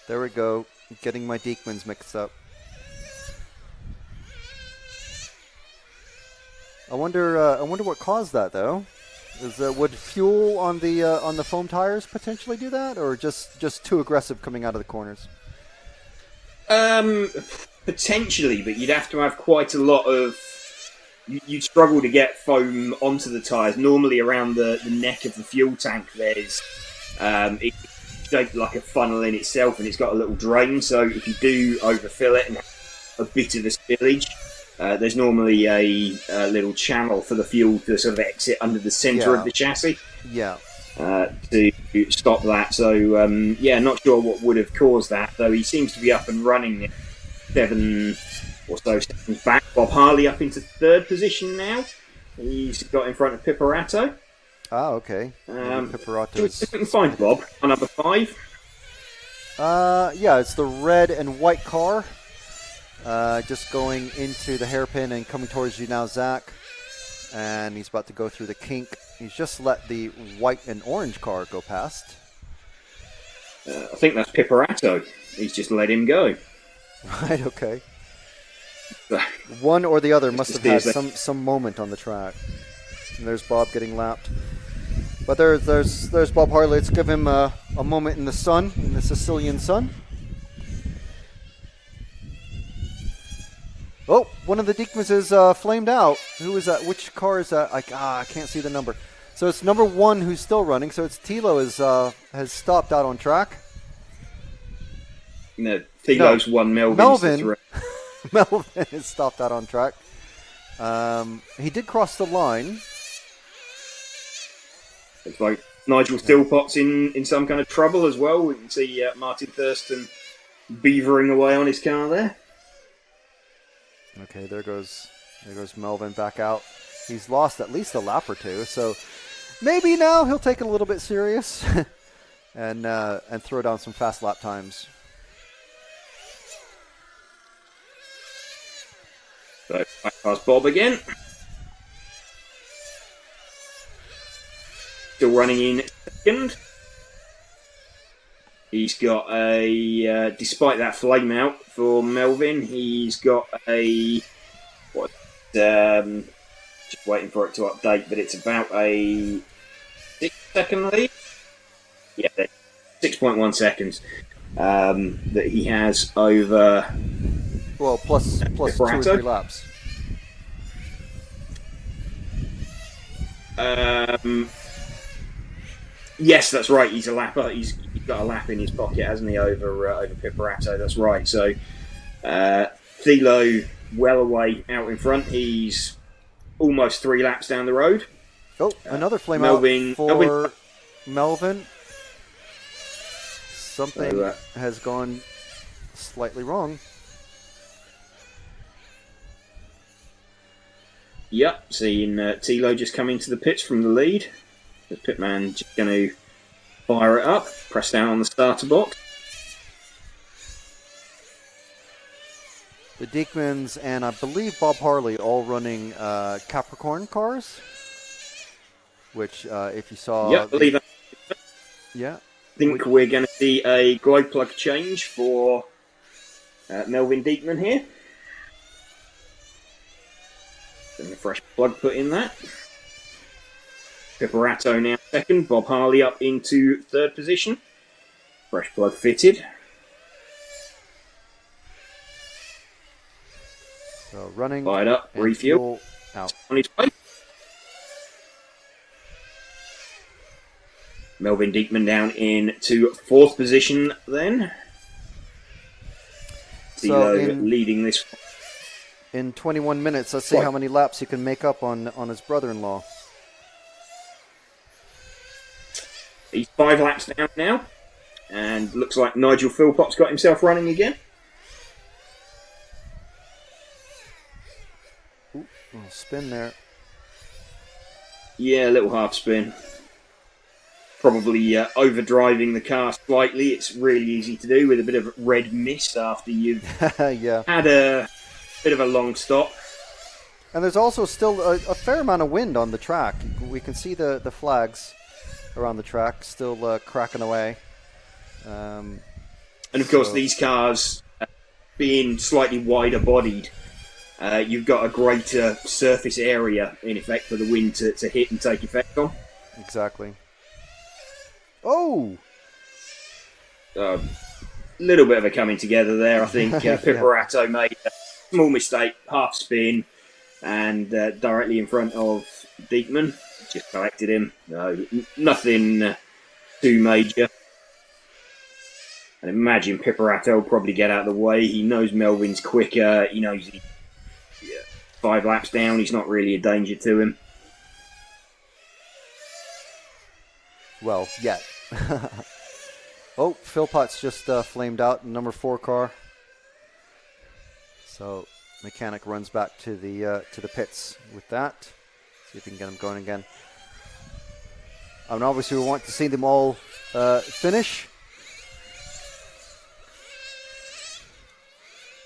There we go. Getting my Diekmans mixed up. I wonder what caused that though. Would fuel on the foam tires potentially do that, or just too aggressive coming out of the corners? Potentially, but you'd have to have quite a lot of. You'd struggle to get foam onto the tyres. Normally, around the neck of the fuel tank, there's it's shaped like a funnel in itself, and it's got a little drain. So if you do overfill it and have a bit of a spillage, there's normally a little channel for the fuel to sort of exit under the centre of the chassis. Yeah. To stop that. So not sure what would have caused that. Though he seems to be up and running 7 or so seconds back. Bob Harley up into 3rd position now. He's got in front of Pipperato. Ah, okay. Pipperato. We can find Bob on number 5. Yeah, it's the red and white car. Just going into the hairpin and coming towards you now, Zach. And he's about to go through the kink. He's just let the white and orange car go past. I think that's Pipperato. He's just let him go. Right, okay. One or the other must have had some moment on the track. And there's Bob getting lapped. But there's Bob Harley. Let's give him a moment in the sun, in the Sicilian sun. Oh, one of the Diekmans is flamed out. Who is that? Which car is that? I can't see the number. So it's number 1 who's still running. So it's Tilo has stopped out on track. No, Tilo's 1. Melvin has stopped out on track. He did cross the line. It's like Nigel Philpott's in some kind of trouble as well. We can see Martin Thurston beavering away on his car there. Okay, there goes Melvin back out. He's lost at least a lap or 2, so maybe now he'll take it a little bit serious and throw down some fast lap times. So back past Bob again. Still running in 2nd. He's got despite that flame out for Melvin, he's got just waiting for it to update, but it's about a 6-second lead. Yeah, 6.1 seconds that he has over. Well, plus 2 or 3 laps. Yes, that's right. He's a lapper. He's got a lap in his pocket, hasn't he, over Pipperato? That's right. So Thilo well away out in front. He's almost 3 laps down the road. Oh, another flame out for Melvin. Something has gone slightly wrong. Yep, seeing Tilo just come into the pits from the lead. The pitman just going to fire it up, press down on the starter box. The Diekmans and I believe Bob Harley all running Capricorn cars, which if you saw... Yep, I believe that. Yeah. I think we're going to see a glow plug change for Melvin Diekman here. Then a fresh plug put in that. Pipperato now 2nd. Bob Harley up into 3rd position. Fresh plug fitted. So running. Fired up, refuel. Out. On his way. Melvin Diekman down into 4th position then. So leading this. In 21 minutes, let's see how many laps he can make up on his brother-in-law. He's 5 laps down now, and looks like Nigel Philpott's got himself running again. Ooh, little spin there. Yeah, a little half spin. probably overdriving the car slightly. It's really easy to do with a bit of red mist after you've had a bit of a long stop. And there's also still a fair amount of wind on the track. We can see the flags around the track still cracking away. And of course, these cars, being slightly wider bodied, you've got a greater surface area, in effect, for the wind to hit and take effect on. Exactly. Oh! A little bit of a coming together there, I think. Pipperato made a small mistake, half spin, and directly in front of Diekman. Just collected him. No, nothing too major. And imagine Pipperato will probably get out of the way. He knows Melvin's quicker. He knows he's 5 laps down. He's not really a danger to him. Well, yet. Oh, Philpott's just flamed out in number 4 car. So mechanic runs back to the pits with that. See if we can get him going again. And obviously we want to see them all finish.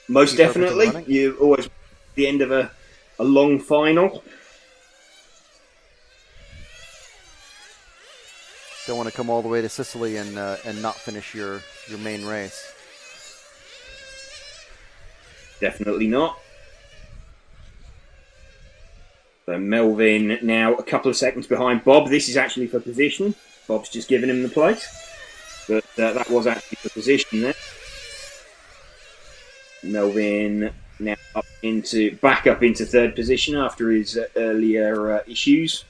Most definitely. You always at the end of a long final. Don't want to come all the way to Sicily and not finish your main race. Definitely not. So Melvin now a couple of seconds behind Bob. This is actually for position. Bob's just given him the place. But that was actually for position there. Melvin now back up into 3rd position after his earlier issues.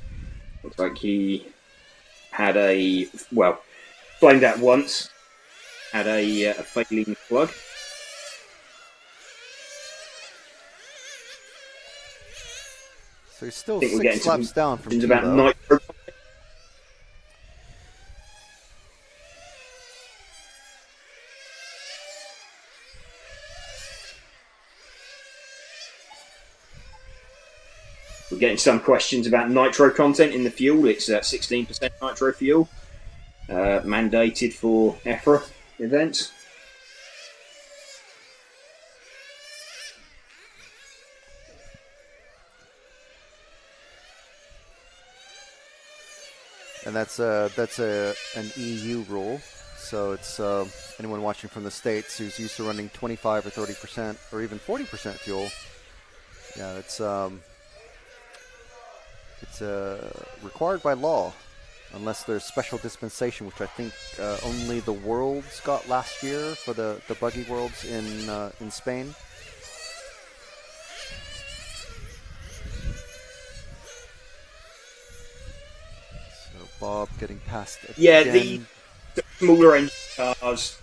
Looks like he had flamed out once, had a failing plug. So he's still 6 laps down from about Nitro. We're getting some questions about nitro content in the fuel. It's 16% nitro fuel, mandated for EFRA events. And that's an EU rule. So it's anyone watching from the States who's used to running 25 or 30% or even 40% fuel. Yeah, it's required by law, unless there's special dispensation, which I think only the Worlds got last year for the Buggy Worlds in Spain. So Bob getting past again. Yeah, the smaller engine cars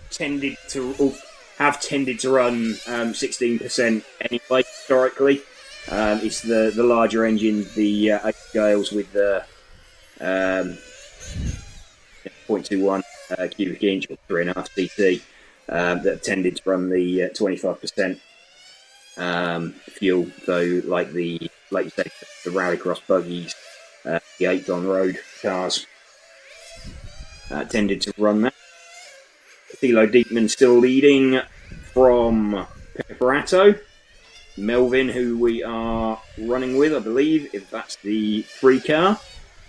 have tended to run 16% anyway historically. It's the larger engine, the 8 scales with the 0.21 cubic inch or 3.5 CT that have tended to run the 25% fuel. Though, like you say, the rallycross buggies, the 8 on road cars tended to run that. Thilo Diekman still leading from Pipperato. Melvin, who we are running with, I believe, if that's the 3 car,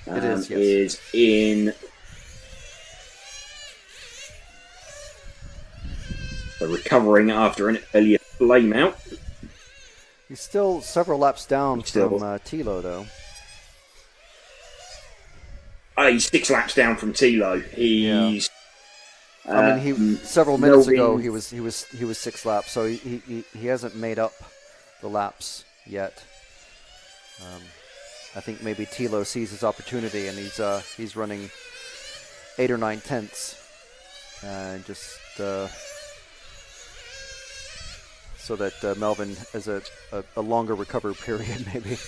it is, yes. Is in. So recovering after an earlier flame out. He's still several laps down from Thilo, though. He's 6 laps down from Thilo. He's. I mean, several minutes ago he was 6 laps, so he hasn't made up the laps yet. I think maybe Thilo sees his opportunity and he's running 8 or 9 tenths, just so that Melvin has a longer recovery period, maybe.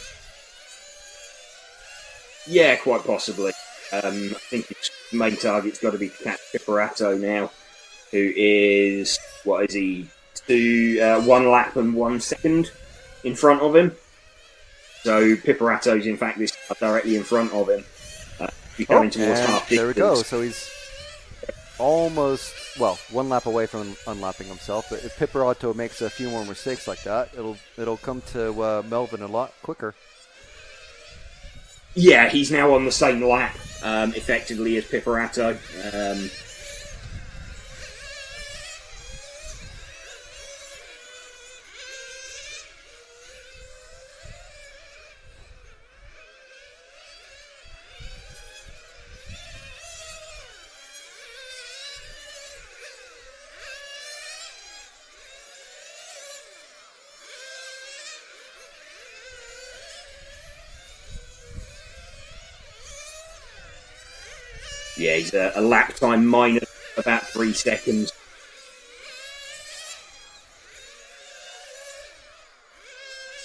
Yeah, quite possibly. I think his main target's got to be to catch Pipperato now, who is, what is he, 1 lap and 1 second in front of him. So Pipperato's in fact this car directly in front of him. be coming towards half distance. There we go. So he's almost, well, 1 lap away from unlapping himself. But if Pipperato makes a few more mistakes like that, it'll come to Melvin a lot quicker. Yeah, he's now on the same lap, effectively, as Pipperato. Yeah, he's a lap time minus about 3 seconds.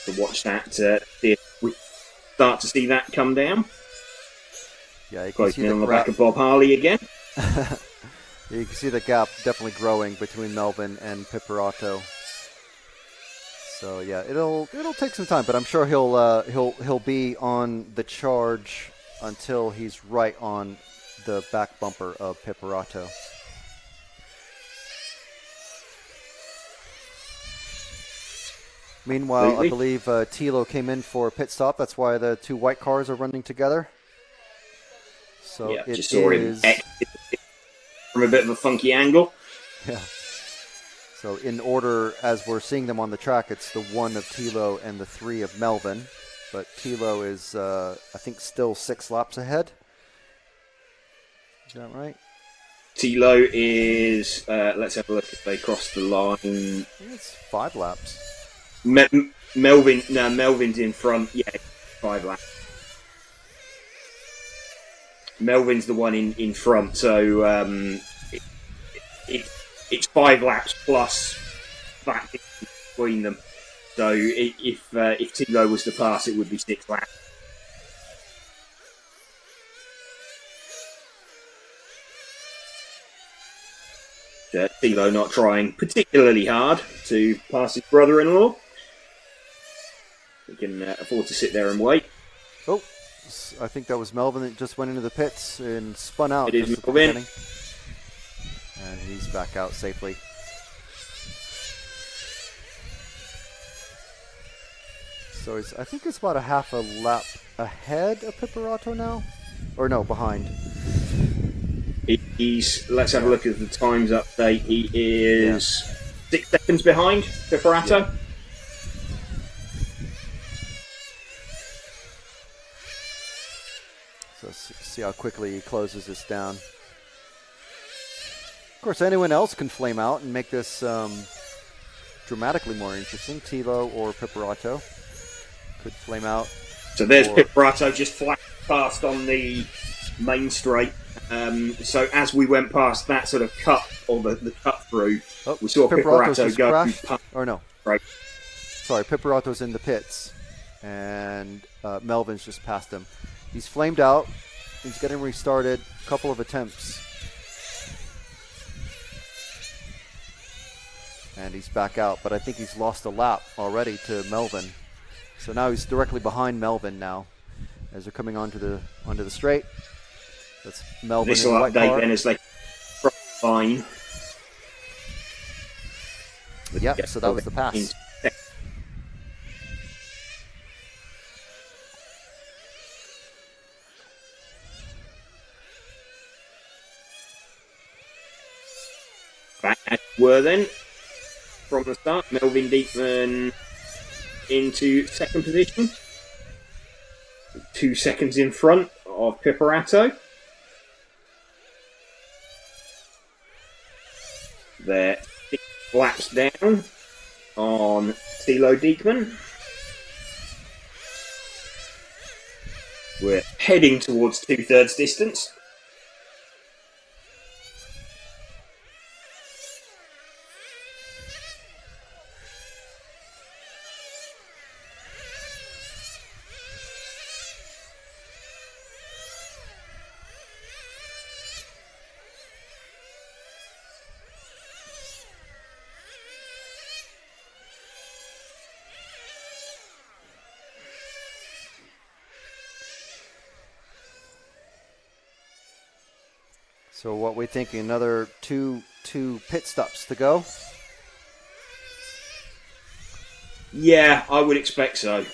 So watch that, see if we start to see that come down. Yeah, you can closing see in on the back of Bob Harley again. You can see the gap definitely growing between Melvin and Pipperato. So yeah, it'll take some time, but I'm sure he'll be on the charge until he's right on the back bumper of Pipperato. Meanwhile, I believe Tilo came in for a pit stop. That's why the 2 white cars are running together. So Yeah, it just saw him is exit from a bit of a funky angle. Yeah. So in order, as we're seeing them on the track, it's the 1 of Tilo and the 3 of Melvin. But Tilo is, I think, still 6 laps ahead. Is that right? Tilo is, let's have a look if they cross the line. I think it's 5 laps. Melvin's in front. Yeah, 5 laps. Melvin's the one in front, so it's 5 laps plus that between them. So if Tilo was to pass, it would be 6 laps. Tilo not trying particularly hard to pass his brother-in-law. He can afford to sit there and wait. Oh, I think that was Melvin that just went into the pits and spun out. It is Melvin. And he's back out safely. So I think it's about a half a lap ahead of Pipperato now. Or no, behind. Let's have a look at the times update. He is 6 seconds behind Pipperato. Yeah. So see how quickly he closes this down. Of course, anyone else can flame out and make this dramatically more interesting. Tilo or Pipperato could flame out. So there's Pipperato just flashed past on the main straight. So as we went past that sort of cut, or the cut through, we saw Pipperato go crashed. Or no. Right. Sorry, Pipperato's in the pits. And Melvin's just passed him. He's flamed out. He's getting restarted. A couple of attempts. And he's back out. But I think he's lost a lap already to Melvin. So now he's directly behind Melvin now. As they're coming onto the straight. That's Melvin This in will the white update car. then as they front line. Yep, so that was the pass. Back as were then from the start. Melvin Diekman into second position. 2 seconds in front of Pipperato. They're 6 laps down on Tilo Diekman. We're heading towards 2/3 distance. So what we thinking? Another two pit stops to go. Yeah, I would expect so.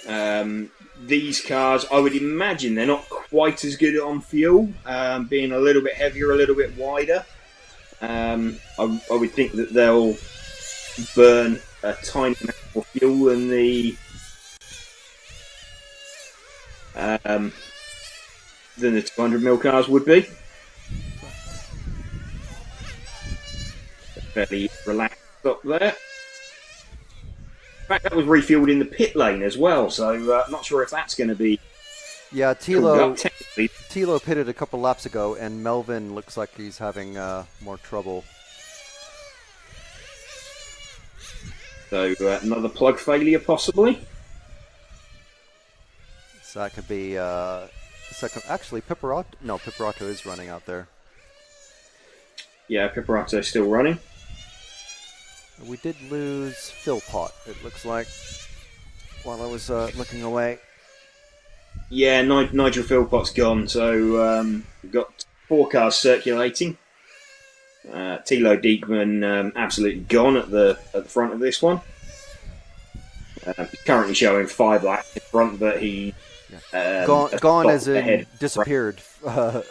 These cars, I would imagine they're not quite as good on fuel, being a little bit heavier, a little bit wider. I would think that they'll burn a tiny amount more fuel than the 200mm cars would be. Fairly relaxed up there. In fact, that was refueled in the pit lane as well, so not sure if that's going to be... Yeah, Tilo pitted a couple laps ago, and Melvin looks like he's having more trouble. So another plug failure, possibly. So that could be second. Actually, Piparato is running out there. Yeah, Piparato's still running. We did lose Philpott, it looks like, while I was looking away. Yeah, Nigel Philpott's gone, so we've got 4 cars circulating. Tilo Diekman absolutely gone at the front of this one. He's currently showing 5 laps in front, but he gone as in disappeared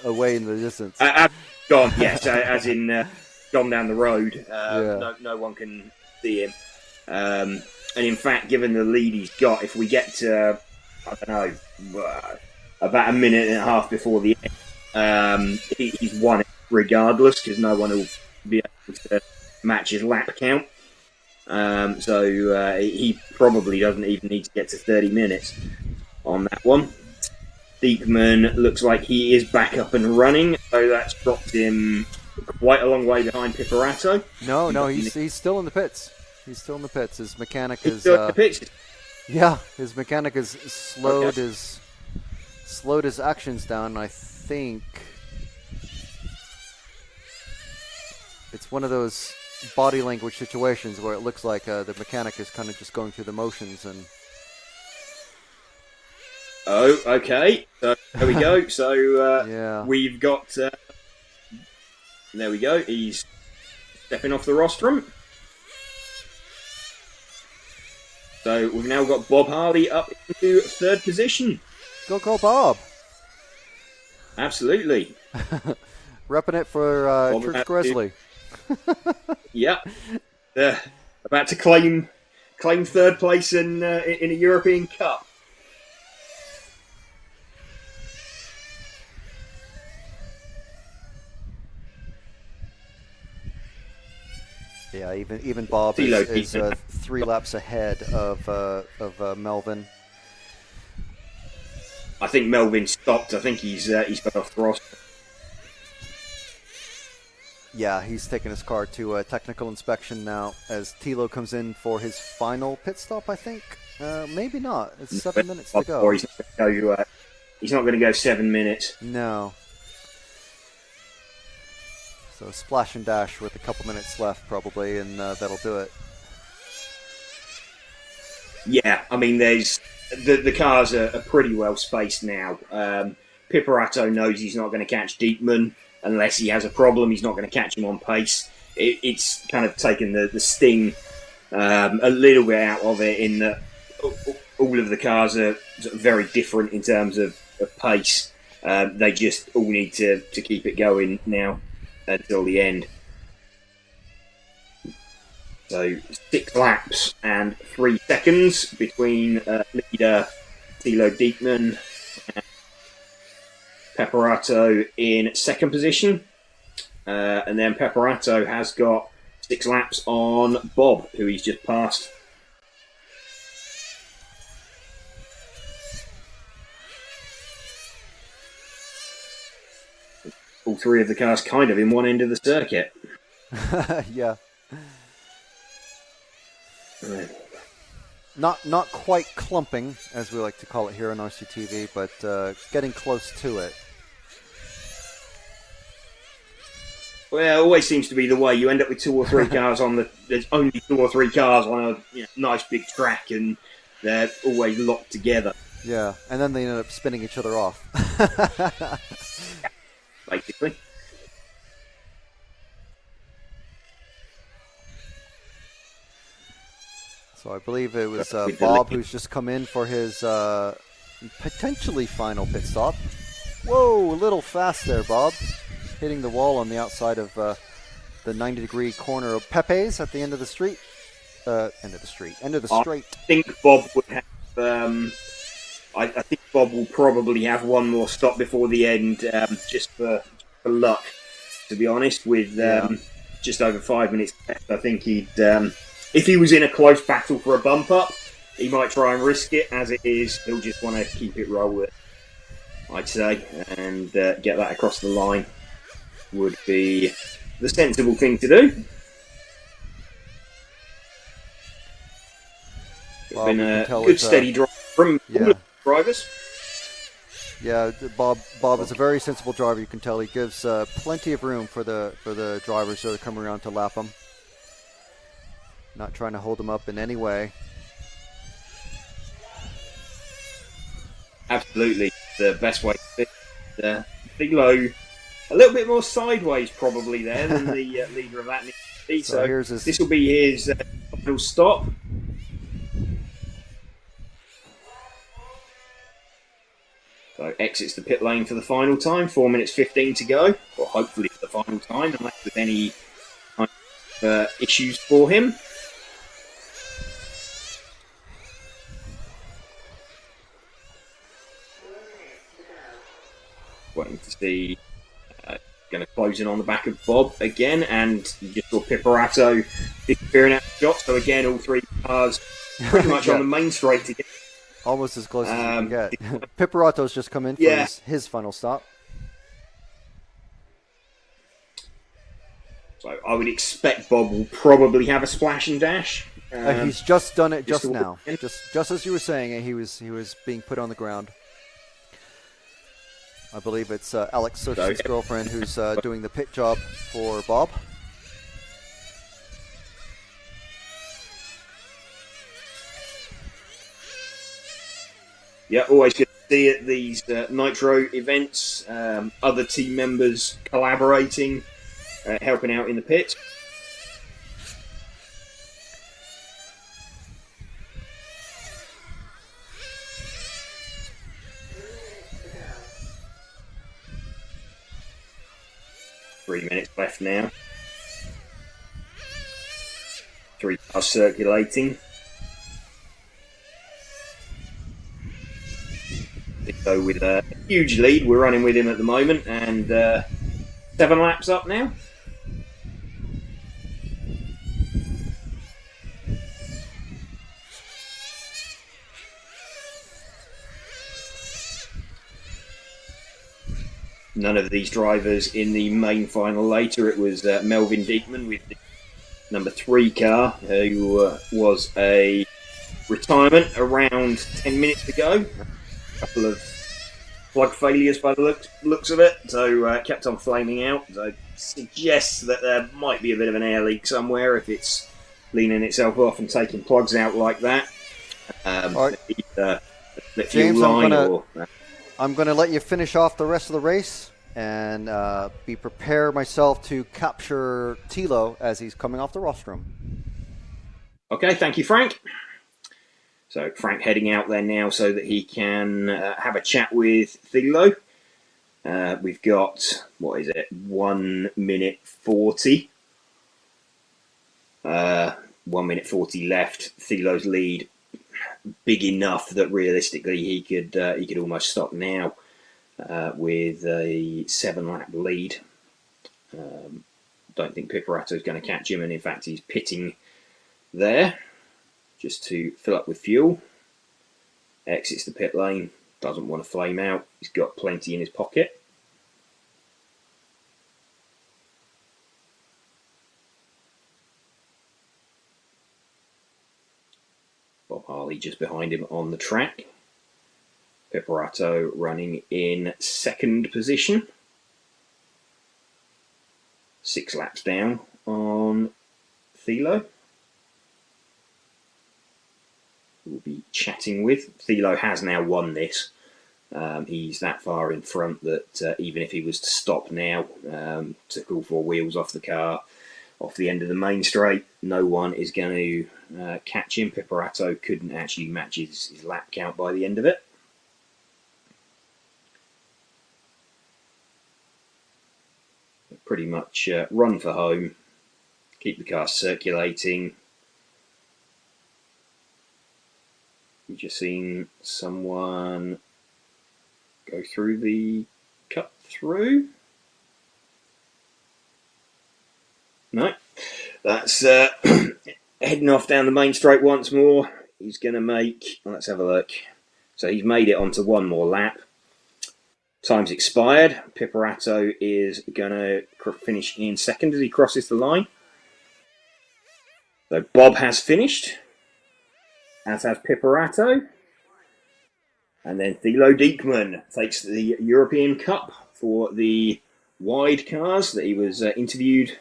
away in the distance. Gone, yes, as in gone down the road. No one can see him. And in fact, given the lead he's got, if we get to, I don't know, about a minute and a half before the end, he's won it regardless, because no one will be able to match his lap count. So he probably doesn't even need to get to 30 minutes on that one. Diekman looks like he is back up and running, so that's dropped him quite a long way behind Piparato. No, he's still in the pits. He's still in the pits. His mechanic is still in the pits. Yeah, his mechanic has slowed his actions down. I think it's one of those body language situations where it looks like the mechanic is kind of just going through the motions and. Oh, okay. So there we go. So yeah. We've got. There we go. He's stepping off the rostrum. So we've now got Bob Harley up into 3rd position. Go Bob! Absolutely. Repping it for Church Grizzly. Yeah. About to claim 3rd place in a European Cup. Yeah, even Bob is 3 laps ahead of Melvin. I think Melvin stopped. I think he's got off the roster. Yeah, he's taking his car to technical inspection now as Tilo comes in for his final pit stop, I think. Maybe not. It's 7 minutes to go. He's not going to go 7 minutes. No. So splash and dash with a couple minutes left probably, and that'll do it. Yeah, I mean, there's the cars are pretty well spaced now. Piparato knows he's not going to catch Diekman unless he has a problem. He's not going to catch him on pace. It's kind of taken the sting a little bit out of it in that all of the cars are sort of very different in terms of pace. They just all need to keep it going now until the end. So 6 laps and 3 seconds between leader Tilo Diekman and Piparato in 2nd position. And then Piparato has got 6 laps on Bob, who he's just passed. All 3 of the cars kind of in one end of the circuit. Yeah. Right. Not quite clumping, as we like to call it here on RCTV, but getting close to it. Well, it always seems to be the way. You end up with 2 or 3 cars there's only 2 or 3 cars on a nice big track, and they're always locked together. Yeah, and then they end up spinning each other off. Basically. So I believe it was Bob who's just come in for his potentially final pit stop. Whoa, a little fast there, Bob. Hitting the wall on the outside of the 90-degree corner of Pepe's at the end of the street. End of the straight. I think Bob would have. I think Bob will probably have one more stop before the end, just for luck. To be honest, with just over 5 minutes left, I think he'd. If he was in a close battle for a bump up, he might try and risk it. As it is, he'll just want to keep it rolling, I'd say, and get that across the line would be the sensible thing to do. It's been a good steady drive from all the drivers. Yeah, Bob is a very sensible driver. You can tell he gives plenty of room for the drivers that are coming around to lap him. Not trying to hold him up in any way. Absolutely, the best way to fit. Big low, a little bit more sideways probably there than the leader of that needs to be. So this will be his final stop. So exits the pit lane for the final time. 4 minutes 15 to go, or hopefully for the final time, unless there's any kind of, issues for him. Waiting to see, going to close in on the back of Bob again, and you just saw Piparato disappearing out the shot. So again, all three cars pretty much on the main straight together. Almost as close as you can get. Piparato's just come in for his final stop. So I would expect Bob will probably have a splash and dash. He's just done it just now. Just as you were saying, he was being put on the ground. I believe it's Alex Search's girlfriend who's doing the pit job for Bob. Yeah, always good to see at these Nitro events. Other team members collaborating, helping out in the pit. Three minutes left now. Three cars circulating. So with a huge lead, we're running with him at the moment, and 7 laps up now. None of these drivers in the main final later. It was Melvin Diekman with the number 3 car, who was a retirement around 10 minutes ago. A couple of plug failures by the looks of it, so kept on flaming out. So suggests that there might be a bit of an air leak somewhere if it's leaning itself off and taking plugs out like that. All right. James, I'm going to let you finish off the rest of the race and be prepared myself to capture Tilo as he's coming off the rostrum. Okay, thank you, Frank. So Frank heading out there now so that he can have a chat with Thilo. We've got, 1 minute 40. 1 minute 40 left. Thilo's lead big enough that realistically he could almost stop now with a 7-lap lead. Don't think Piparato's going to catch him, and in fact he's pitting there just to fill up with fuel. Exits the pit lane, doesn't want to flame out. He's got plenty in his pocket. Bob Harley just behind him on the track. Piparato running in 2nd position. 6 laps down on Thilo. We'll be chatting with. Thilo has now won this. He's that far in front that even if he was to stop now, took all 4 wheels off the car, off the end of the main straight. No one is going to catch him. Pipperato couldn't actually match his lap count by the end of it. Pretty much run for home, keep the car circulating. We've just seen someone go through the cut through. No, that's heading off down the main straight once more. He's going to make, let's have a look. So he's made it onto one more lap. Time's expired. Pipperato is going to finish in second as he crosses the line. So Bob has finished, as has Pipperato. And then Thilo Diekman takes the European Cup for the wide cars that he was interviewed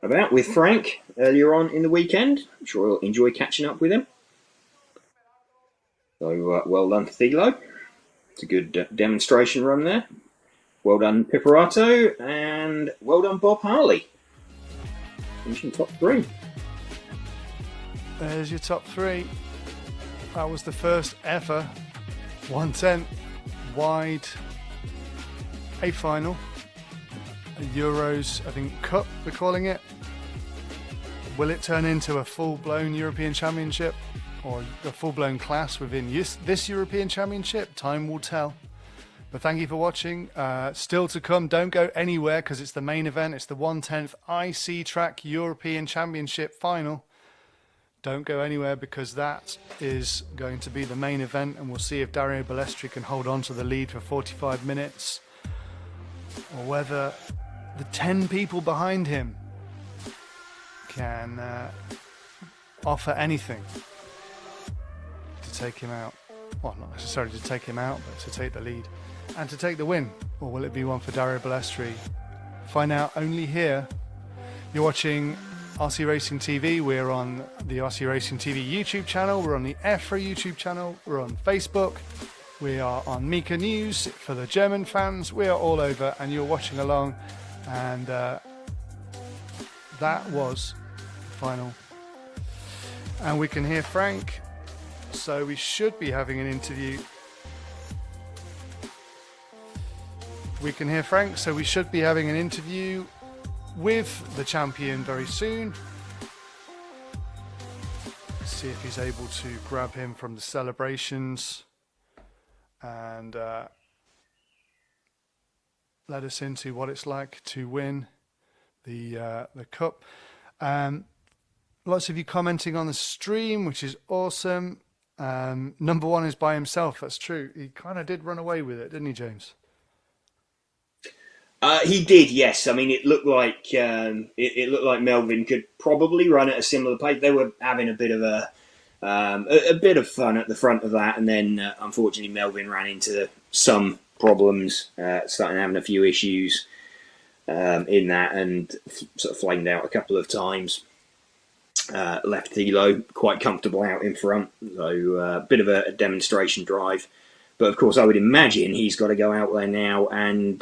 about with Frank earlier on in the weekend. I'm sure he'll enjoy catching up with him. So well done, Thilo. It's a good demonstration run there. Well done, Pipperato, and well done, Bob Harley. Finishing top three. There's your top three. That was the first ever 110 wide A final. A Euros, I think, Cup, we're calling it. Will it turn into a full-blown European Championship or a full-blown class within this European Championship? Time will tell. But thank you for watching. Still to come. Don't go anywhere because it's the main event. It's the 1/10th IC Track European Championship final. Don't go anywhere because that is going to be the main event, and we'll see if Dario Balestri can hold on to the lead for 45 minutes or whether the 10 people behind him can offer anything to take him out. Well, not necessarily to take him out, but to take the lead and to take the win. Or will it be one for Dario Balestri? Find out only here. You're watching RC Racing TV. We're on the RC Racing TV YouTube channel. We're on the EFRA YouTube channel. We're on Facebook. We are on Mika News for the German fans. We are all over, and you're watching along. And that was the final. And we can hear Frank, so we should be having an interview. We can hear Frank, so we should be having an interview with the champion very soon. See if he's able to grab him from the celebrations and let us into what it's like to win the cup. Lots of you commenting on the stream, which is awesome. Number one is by himself. That's true. He kind of did run away with it, didn't he, James? He did, yes. I mean, it looked like it looked like Melvin could probably run at a similar pace. They were having a bit of a bit of fun at the front of that, and then unfortunately Melvin ran into some problems, starting having a few issues in that, and sort of flamed out a couple of times. Left Thilo quite comfortable out in front, so a bit of a demonstration drive. But of course, I would imagine he's got to go out there now and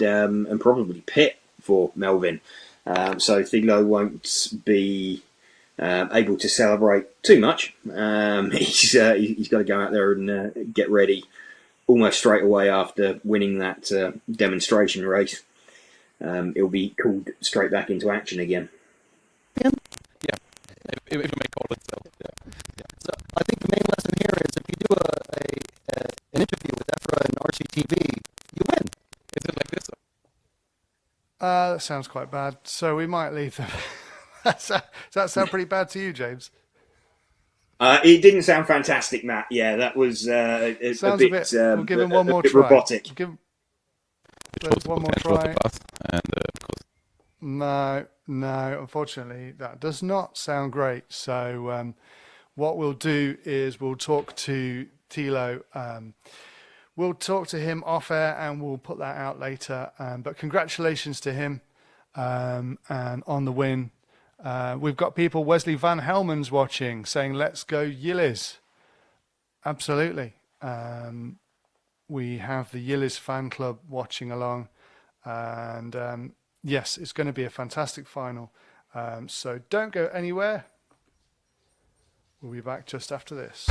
probably pit for Melvin. So Thilo won't be able to celebrate too much. He's got to go out there and get ready almost straight away after winning that demonstration race. He'll be called straight back into action again. Yeah, if you may call it so. Yeah. So I think the main lesson here is if you do an interview with EFRA and RCTV, you win. Is it like this? That sounds quite bad. So we might leave them. Does that sound pretty bad to you, James? It didn't sound fantastic, Matt. Yeah, that was a bit. We'll give him one more bit try. Robotic. One more try. And of course. No. Unfortunately, that does not sound great. So what we'll do is we'll talk to Thilo. We'll talk to him off air and we'll put that out later. But congratulations to him and on the win. We've got people, Wesley Van Helmen's watching, saying, let's go Yilliz. Absolutely. We have the Yilliz fan club watching along. And yes, it's going to be a fantastic final. So don't go anywhere. We'll be back just after this.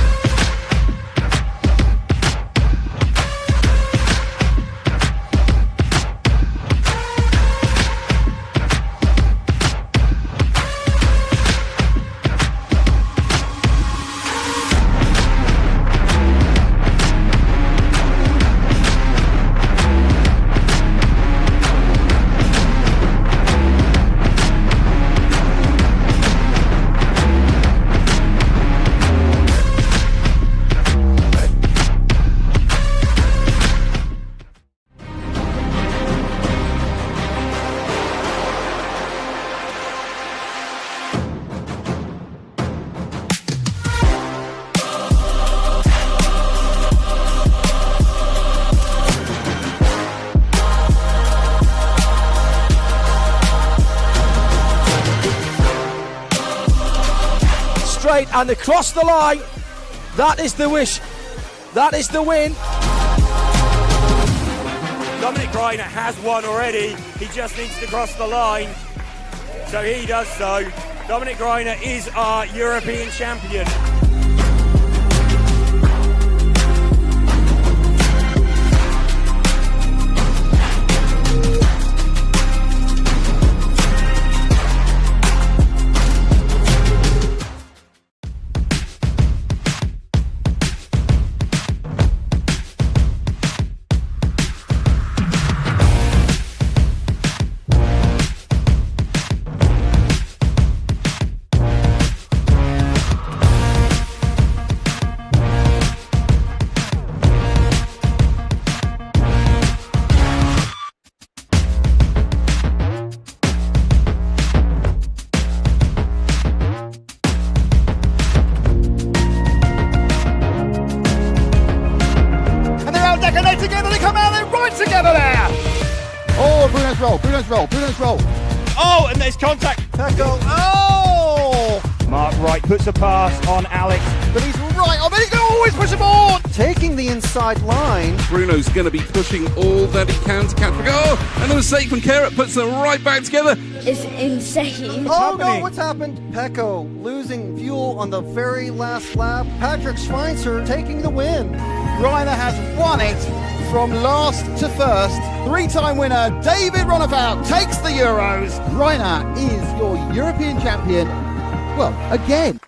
And across the line, that is the wish, that is the win. Dominic Greiner has won already, he just needs to cross the line, so he does so. Dominic Greiner is our European champion. Bruno's roll. Oh, and there's contact. Pecco. Oh! Mark Wright puts a pass on Alex. But he's right. Oh, but he can always push him on. Taking the inside line. Bruno's going to be pushing all that he can to catch the goal. And the mistake from Carrot puts them right back together. It's insane. No, what's happened? Pecco losing fuel on the very last lap. Patrick Schweitzer taking the win. Reiner has won it from last to first. Three-time winner David Ronnefout takes the Euros. Reiner is your European champion. Well, again.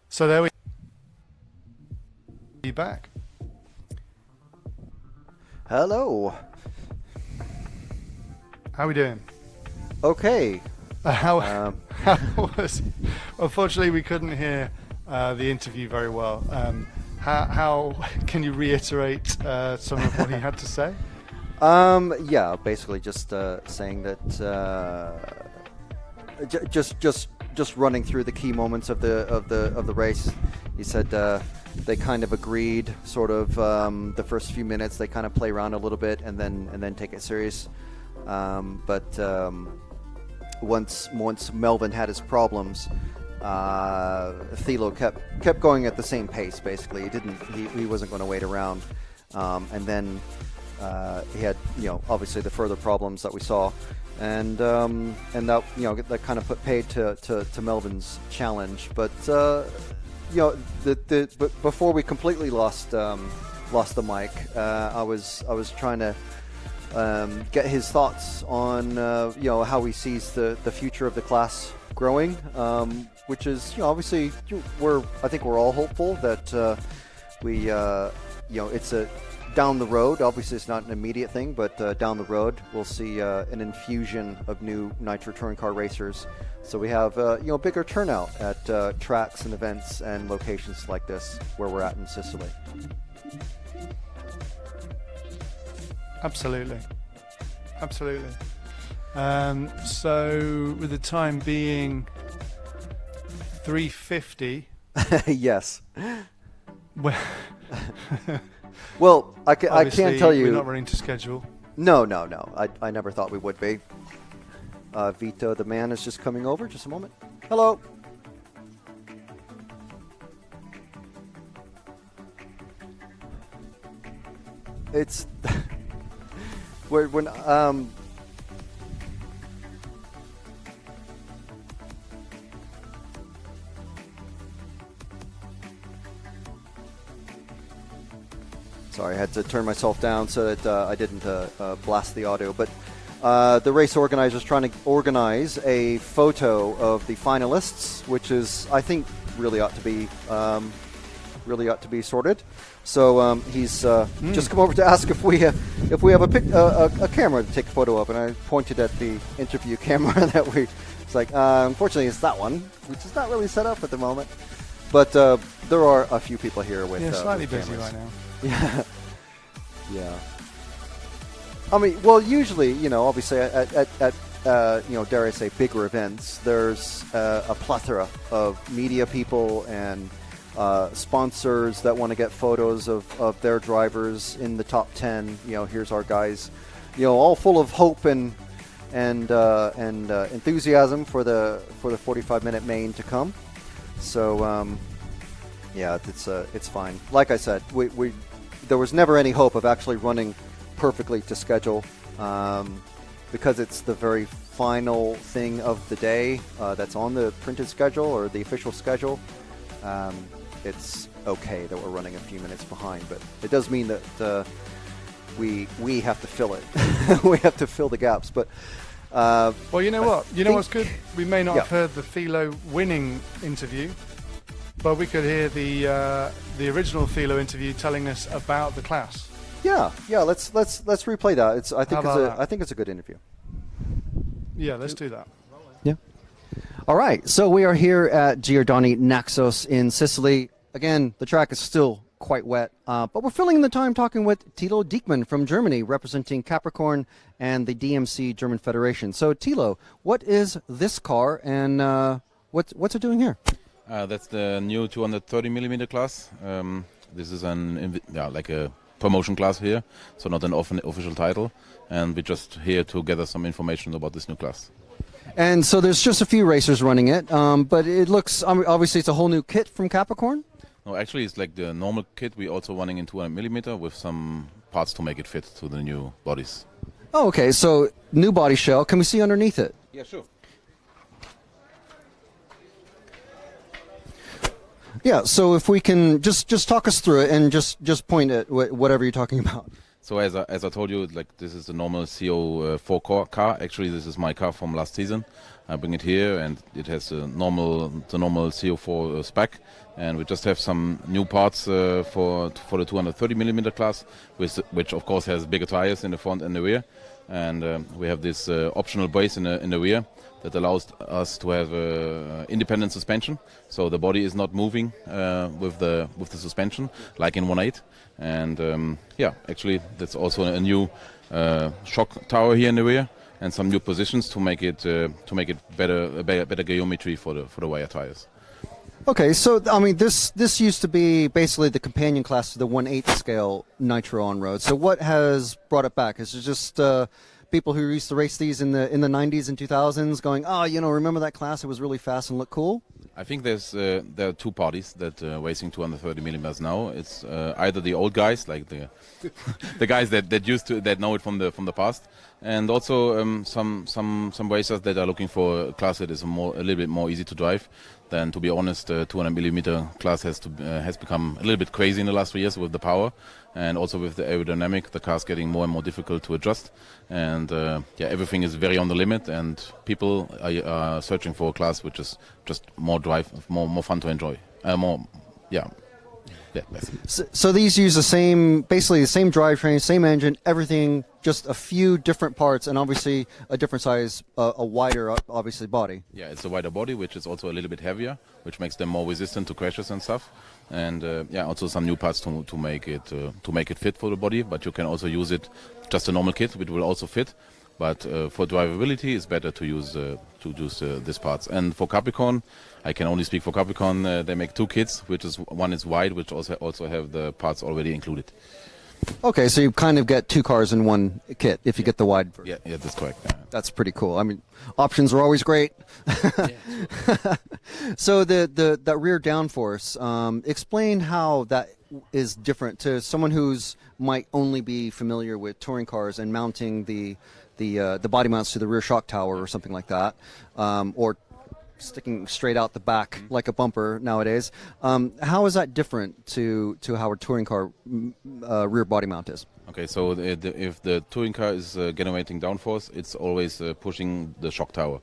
So there we be back. Hello. How are we doing? Okay. How was? Unfortunately, we couldn't hear the interview very well. How can you reiterate some of what he had to say? Yeah, basically just saying that just running through the key moments of the race. He said they kind of agreed, sort of the first few minutes they kind of play around a little bit and then take it serious. But once Melvin had his problems, Thilo kept going at the same pace. Basically, he wasn't going to wait around. and then he had, obviously the further problems that we saw, and that that kind of put paid to Melvin's challenge. But but before we completely lost the mic, I was trying to get his thoughts on how he sees the future of the class growing, which is obviously I think we're all hopeful that we it's a down the road. Obviously it's not an immediate thing, but down the road we'll see an infusion of new Nitro touring car racers, so we have bigger turnout at tracks and events and locations like this where we're at in Sicily. Absolutely. So with the time being 3:50. Yes. Well, I can't tell you. We're not running to schedule. No. I never thought we would be. Vito, the man, is just coming over. Just a moment. Hello. It's when sorry, I had to turn myself down so that I didn't blast the audio. But the race organizer is trying to organize a photo of the finalists, which is, I think, really ought to be sorted. So he's just come over to ask if we have a camera to take a photo of, and I pointed at the interview camera that we. It's like, unfortunately, it's that one, which is not really set up at the moment. But there are a few people here with slightly with busy cameras. right now. Yeah. I mean, well, usually, obviously at dare I say, bigger events, there's a plethora of media people and sponsors that want to get photos of their drivers in the top 10. Here's our guys, all full of hope and enthusiasm for the 45-minute main to come. So yeah, it's fine. Like I said, we there was never any hope of actually running perfectly to schedule, because it's the very final thing of the day that's on the printed schedule or the official schedule. It's okay that we're running a few minutes behind, but it does mean that we have to fill it. We have to fill the gaps. But well, you know what? What's good? We may not have heard the Philo winning interview, but we could hear the original Philo interview telling us about the class. Yeah. Let's replay that. I think it's a good interview. Yeah, let's do that. Yeah. All right. So we are here at Giordani Naxos in Sicily. Again, the track is still quite wet, but we're filling in the time talking with Thilo Diekmann from Germany, representing Capricorn and the DMC German Federation. So, Thilo, what is this car, and what's it doing here? That's the new 230mm class. This is like a promotion class here, so not an official title, and we're just here to gather some information about this new class. And so there's just a few racers running it, but it looks, obviously it's a whole new kit from Capricorn? No, actually it's like the normal kit. We're also running in 200mm with some parts to make it fit to the new bodies. Oh, okay, so new body shell. Can we see underneath it? Yeah, sure. Yeah, so if we can just talk us through it and just point at whatever you're talking about. So as I told you, like this is the normal CO4 car. Actually, this is my car from last season. I bring it here, and it has the normal CO4 spec, and we just have some new parts for the 230mm class, which of course has bigger tires in the front and the rear, and we have this optional base in the rear that allows us to have independent suspension, so the body is not moving with the suspension like in 1.8. And actually that's also a new shock tower here in the rear, and some new positions to make it better geometry for the wire tires. Okay, so I mean this used to be basically the companion class to the 1/8 scale Nitro on road. So what has brought it back? Is it just people who used to race these in the 90s and 2000s going, oh, remember that class? It was really fast and looked cool. I think there are two parties that racing 230 millimeters now. It's either the old guys, like the guys that know it from the past, and also some racers that are looking for a class that is a little bit more easy to drive. Then, to be honest, 200 millimeter class has become a little bit crazy in the last 3 years with the power, and also with the aerodynamic. The car's getting more and more difficult to adjust, and everything is very on the limit. And people are searching for a class which is just more more fun to enjoy. So these use basically the same drivetrain, same engine, everything, just a few different parts, and obviously a different size, a wider, obviously, body. Yeah, it's a wider body, which is also a little bit heavier, which makes them more resistant to crashes and stuff. And also some new parts to make it fit for the body. But you can also use it just a normal kit, which will also fit. But for drivability, it's better to use these parts. And for Capricorn, I can only speak for Capricorn. They make two kits, one is wide, which also have the parts already included. Okay, so you kind of get two cars in one kit if you get the wide version. Yeah, that's correct. Yeah. That's pretty cool. I mean, options are always great. So that rear downforce, explain how that is different to someone who's might only be familiar with touring cars and mounting the body mounts to the rear shock tower or something like that, or sticking straight out the back like a bumper nowadays. How is that different to how a touring car rear body mount is? Okay, so if the touring car is generating downforce, it's always pushing the shock tower,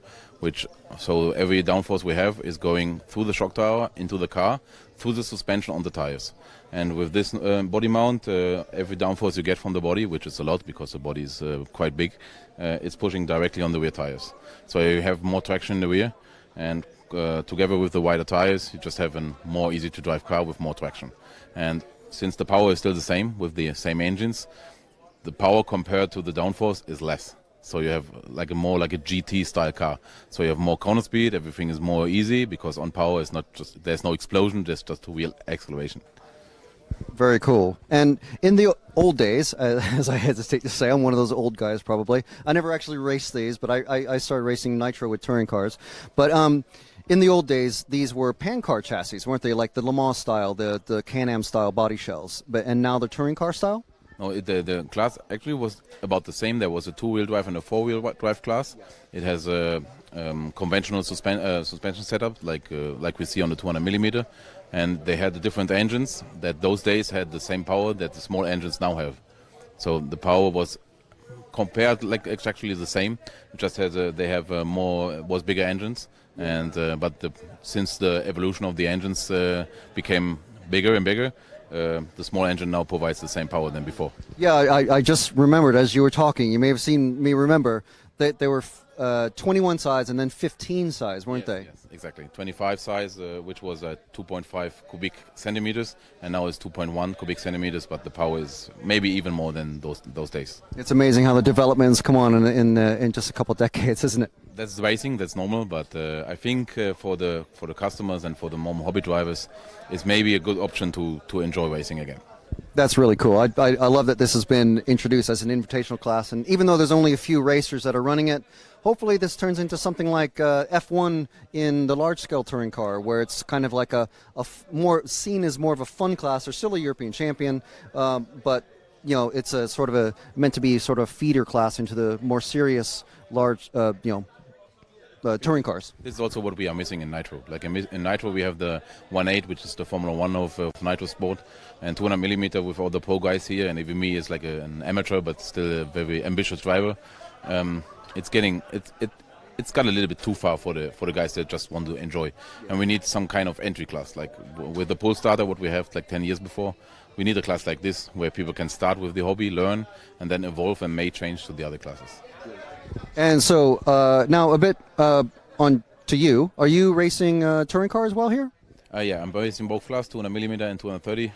so every downforce we have is going through the shock tower into the car, through the suspension on the tires. And with this body mount, every downforce you get from the body, which is a lot because the body is quite big, it's pushing directly on the rear tires. So you have more traction in the rear, and together with the wider tires, you just have a more easy to drive car with more traction. And since the power is still the same with the same engines, the power compared to the downforce is less. So you have more like a GT style car. So you have more corner speed, everything is more easy because on power there's no explosion, there's just real acceleration. Very cool. And in the old days, as I hesitate to say, I'm one of those old guys probably. I never actually raced these, but I started racing Nitro with touring cars. But in the old days, these were pan car chassis, weren't they? Like the Le Mans style, the Can-Am style body shells. And now the touring car style? No, the class actually was about the same. There was a two-wheel drive and a four-wheel drive class. It has a conventional suspension setup like we see on the 200 millimeter. And they had the different engines that those days had the same power that the small engines now have. So the power was compared it's actually the same. It just has was bigger engines, and since the evolution of the engines became bigger and bigger, the small engine now provides the same power than before. Yeah, I just remembered as you were talking. You may have seen me remember that they were 21 size and then 15 size, weren't they? Yes, exactly. 25 size, which was 2.5 cubic centimeters, and now it's 2.1 cubic centimeters, but the power is maybe even more than those days. It's amazing how the developments come on in just a couple of decades, isn't it? That's racing, that's normal, but I think for the customers and for the more hobby drivers, it's maybe a good option to enjoy racing again. That's really cool. I love that this has been introduced as an invitational class, and even though there's only a few racers that are running it, hopefully this turns into something like F1 in the large-scale touring car, where it's kind of like more seen as more of a fun class. They're still a European champion, but it's a sort of meant to be sort of feeder class into the more serious large touring cars. This is also what we are missing in Nitro. Like in Nitro, we have the 1.8, which is the Formula 1 of Nitro Sport, and 200 millimeter with all the pro guys here, and even me is like an amateur, but still a very ambitious driver. It's got a little bit too far for the guys that just want to enjoy, and we need some kind of entry class. Like with the Pole Starter, what we have like 10 years before, we need a class like this where people can start with the hobby, learn, and then evolve and may change to the other classes. And so now a bit on to you. Are you racing touring cars while here? Yeah, I'm racing both class, 200 millimeter and 230.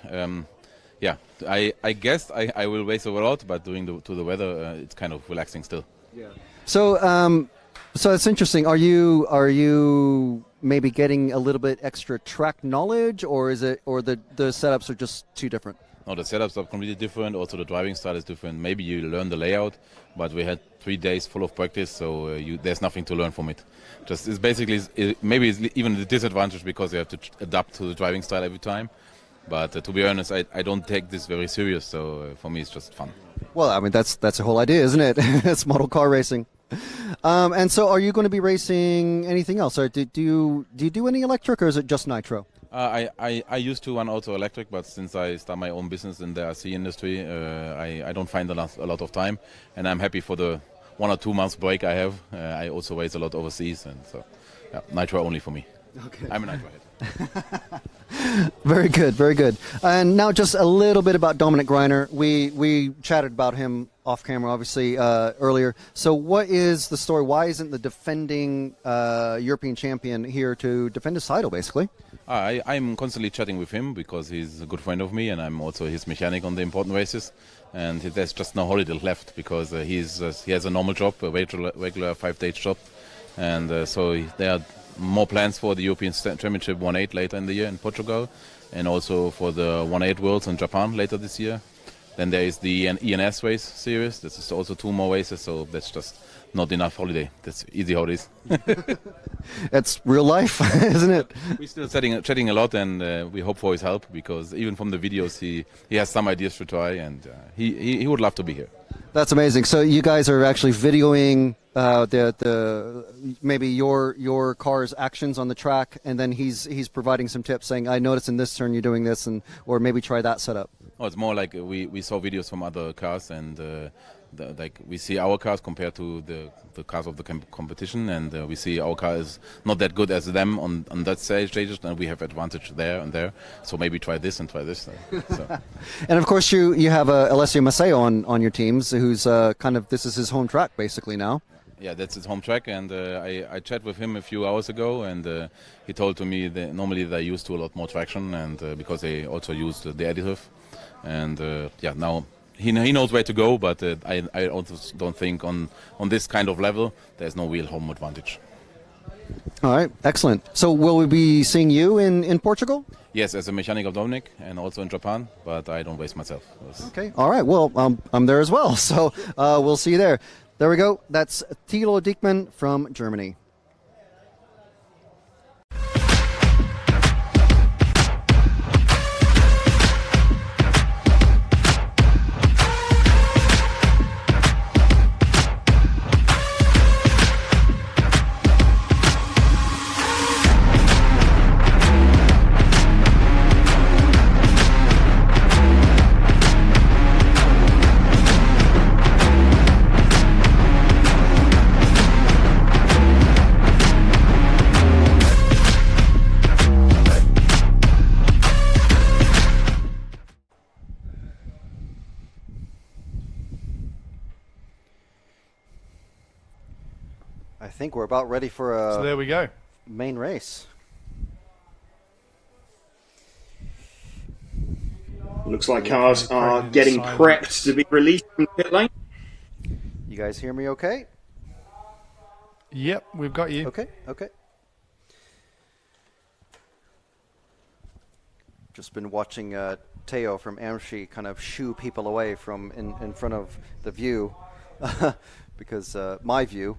I guess I will race a lot, but to the weather, it's kind of relaxing still. Yeah. So it's interesting. Are you maybe getting a little bit extra track knowledge, or the setups are just too different? No, the setups are completely different. Also, the driving style is different. Maybe you learn the layout, but we had 3 days full of practice, so there's nothing to learn from it. Just it's basically maybe it's even the disadvantage because you have to adapt to the driving style every time. But to be honest, I don't take this very serious. So for me, it's just fun. Well, I mean that's the whole idea, isn't it? It's model car racing. And so, are you going to be racing anything else, or do you do any electric, or is it just Nitro? I used to run auto electric, but since I start my own business in the RC industry, I don't find a lot of time, and I'm happy for the 1 or 2 months break I have. I also race a lot overseas, and so Nitro only for me. Okay. I'm a Nitro head. Very good, very good. And now just a little bit about Dominic Greiner. We chatted about him off camera, obviously, earlier. So what is the story? Why isn't the defending European champion here to defend his title, basically? I'm constantly chatting with him because he's a good friend of me, and I'm also his mechanic on the important races. And there's just no holiday left because he has a normal job, a regular 5-day job. And so there are more plans for the European Championship 1/8 later in the year in Portugal, and also for the 1/8 Worlds in Japan later this year. Then there is the ENS race series. This is also 2 more races, so that's just not enough holiday. That's easy holidays. It's real life, isn't it? We're still chatting a lot, and we hope for his help because even from the videos, he has some ideas to try, and he would love to be here. That's amazing. So you guys are actually videoing maybe your car's actions on the track, and then he's providing some tips, saying, "I noticed in this turn you're doing this," or maybe try that setup. Oh, it's more like we saw videos from other cars, and like we see our cars compared to the cars of the competition, and we see our car is not that good as them on that stage, and we have advantage there and there. So maybe try this and try this. So. And of course, you have Alessio Masseo on your teams, who's this is his home track basically now. Yeah, that's his home track, and I chatted with him a few hours ago, and he told to me that normally they're used to a lot more traction, and because they also use the additive, and now he knows where to go, but I also don't think on this kind of level there's no real home advantage. All right, excellent. So will we be seeing you in Portugal? Yes, as a mechanic of Dominic, and also in Japan, but I don't race myself. Okay, all right, well, I'm there as well, so we'll see you there. There we go. That's Thilo Diekmann from Germany. I think we're about ready for so there we go. Main race. Looks like cars are getting prepped to be released from the pit lane. You guys hear me okay? Yep, we've got you. Okay. Just been watching Teo from Amshi kind of shoo people away from in front of the view because my view.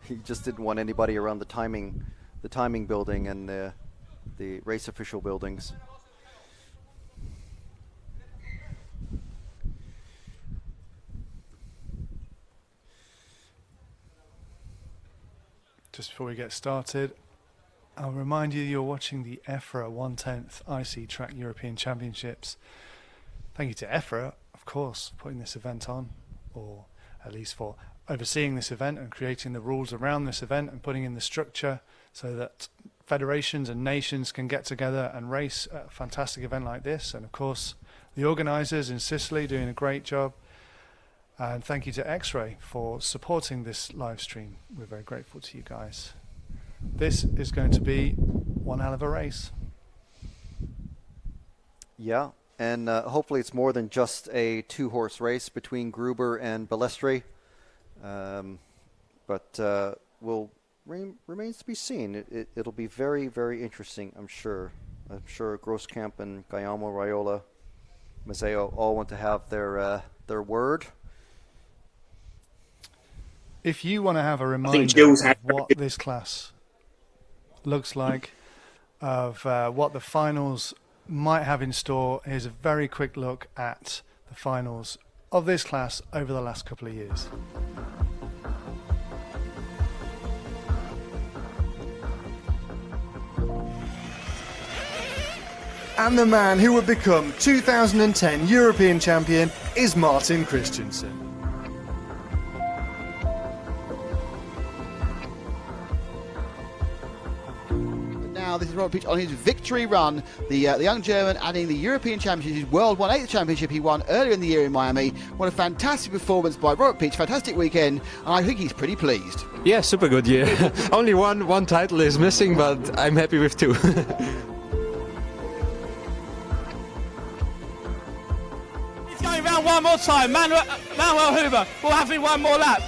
He just didn't want anybody around the timing building and the race official buildings. Just before we get started, I'll remind you you're watching the EFRA 1/10th IC Track European Championships. Thank you to EFRA, of course, for putting this event on, or at least for overseeing this event and creating the rules around this event and putting in the structure so that federations and nations can get together and race a fantastic event like this. And of course, the organisers in Sicily doing a great job. And thank you to X-Ray for supporting this live stream. We're very grateful to you guys. This is going to be one hell of a race. Yeah, and hopefully it's more than just a 2-horse race between Gruber and Balestri. But remains to be seen. It'll be very, very interesting, I'm sure. I'm sure Grosskamp and Guillermo Raiola Mazzeo all want to have their word. If you want to have a reminder of what this class looks like, of what the finals might have in store, here's a very quick look at the finals of this class over the last couple of years. And the man who would become 2010 European champion is Martin Christensen. Now this is Robert Peach on his victory run. The young German adding the European Championship, his World 1/8 Championship he won earlier in the year in Miami. What a fantastic performance by Robert Peach, fantastic weekend, and I think he's pretty pleased. Yeah, super good year. Only one title is missing, but I'm happy with two. Round one more time, Manuel Huber will have to do one more lap.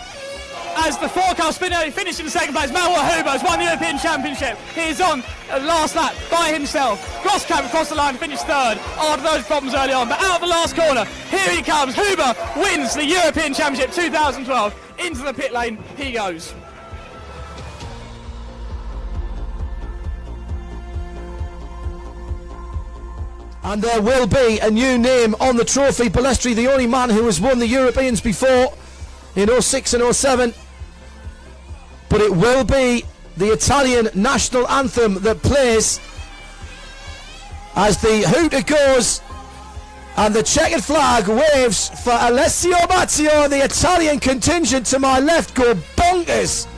As the four-car spinner finished in second place, Manuel Huber has won the European Championship. He is on last lap by himself. Grosskamp across the line, finished third after those problems early on, but out of the last corner, here he comes. Huber wins the European Championship 2012. Into the pit lane he goes. And there will be a new name on the trophy. Balestri, the only man who has won the Europeans before in 06 and 07. But it will be the Italian national anthem that plays as the hooter goes and the checkered flag waves for Alessio Mazzio. The Italian contingent to my left go bonkers.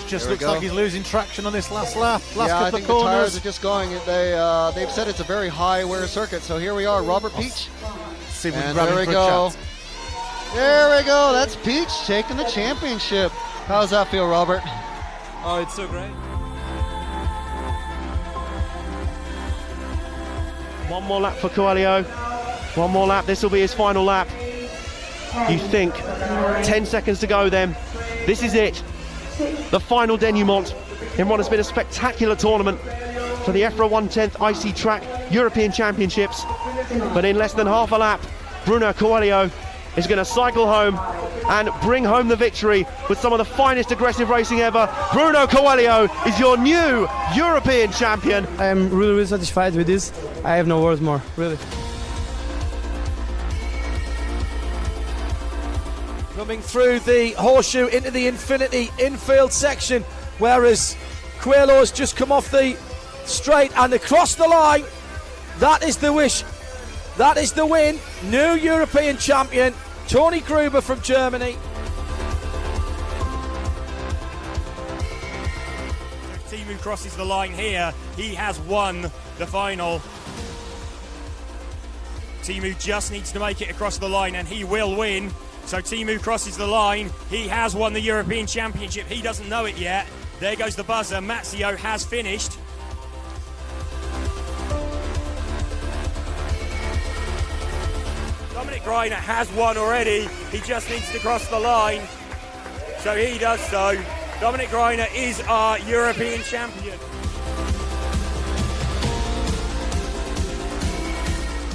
Just looks like he's losing traction on this last lap. Last I couple think of corners. the tires are just going. They've said it's a very high wear circuit. So here we are, Robert Peach. See if we can And grab there him we for a go. chat. There we go. That's Peach taking the championship. How does that feel, Robert? Oh, it's so great. One more lap for Coelho. One more lap. This will be his final lap. You think 10 seconds to go then. This is it. The final denouement in what has been a spectacular tournament for the EFRA 1/10 IC Track European Championships. But in less than half a lap, Bruno Coelho is going to cycle home and bring home the victory with some of the finest aggressive racing ever. Bruno Coelho is your new European champion. I am really, really satisfied with this. I have no words more, really. Coming through the horseshoe into the Infinity infield section, whereas Coelho's just come off the straight and across the line. That is the wish. That is the win. New European champion, Toni Gruber from Germany. Team who crosses the line here, he has won the final. Team who just needs to make it across the line, and he will win. So Timu crosses the line. He has won the European Championship. He doesn't know it yet. There goes the buzzer. Mazzio has finished. Dominic Greiner has won already. He just needs to cross the line. So he does so. Dominic Greiner is our European champion.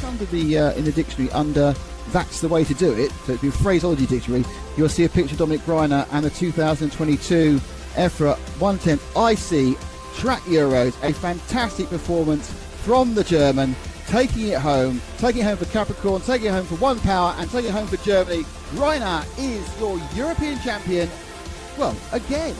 Under the in the dictionary under "That's the way to do it," so it's the phraseology dictionary, you'll see a picture of Dominic Greiner and the 2022 EFRA 1/10 IC Track Euros. A fantastic performance from the German, taking it home for Capricorn, taking it home for One Power, and taking it home for Germany. Greiner is your European champion, well, again.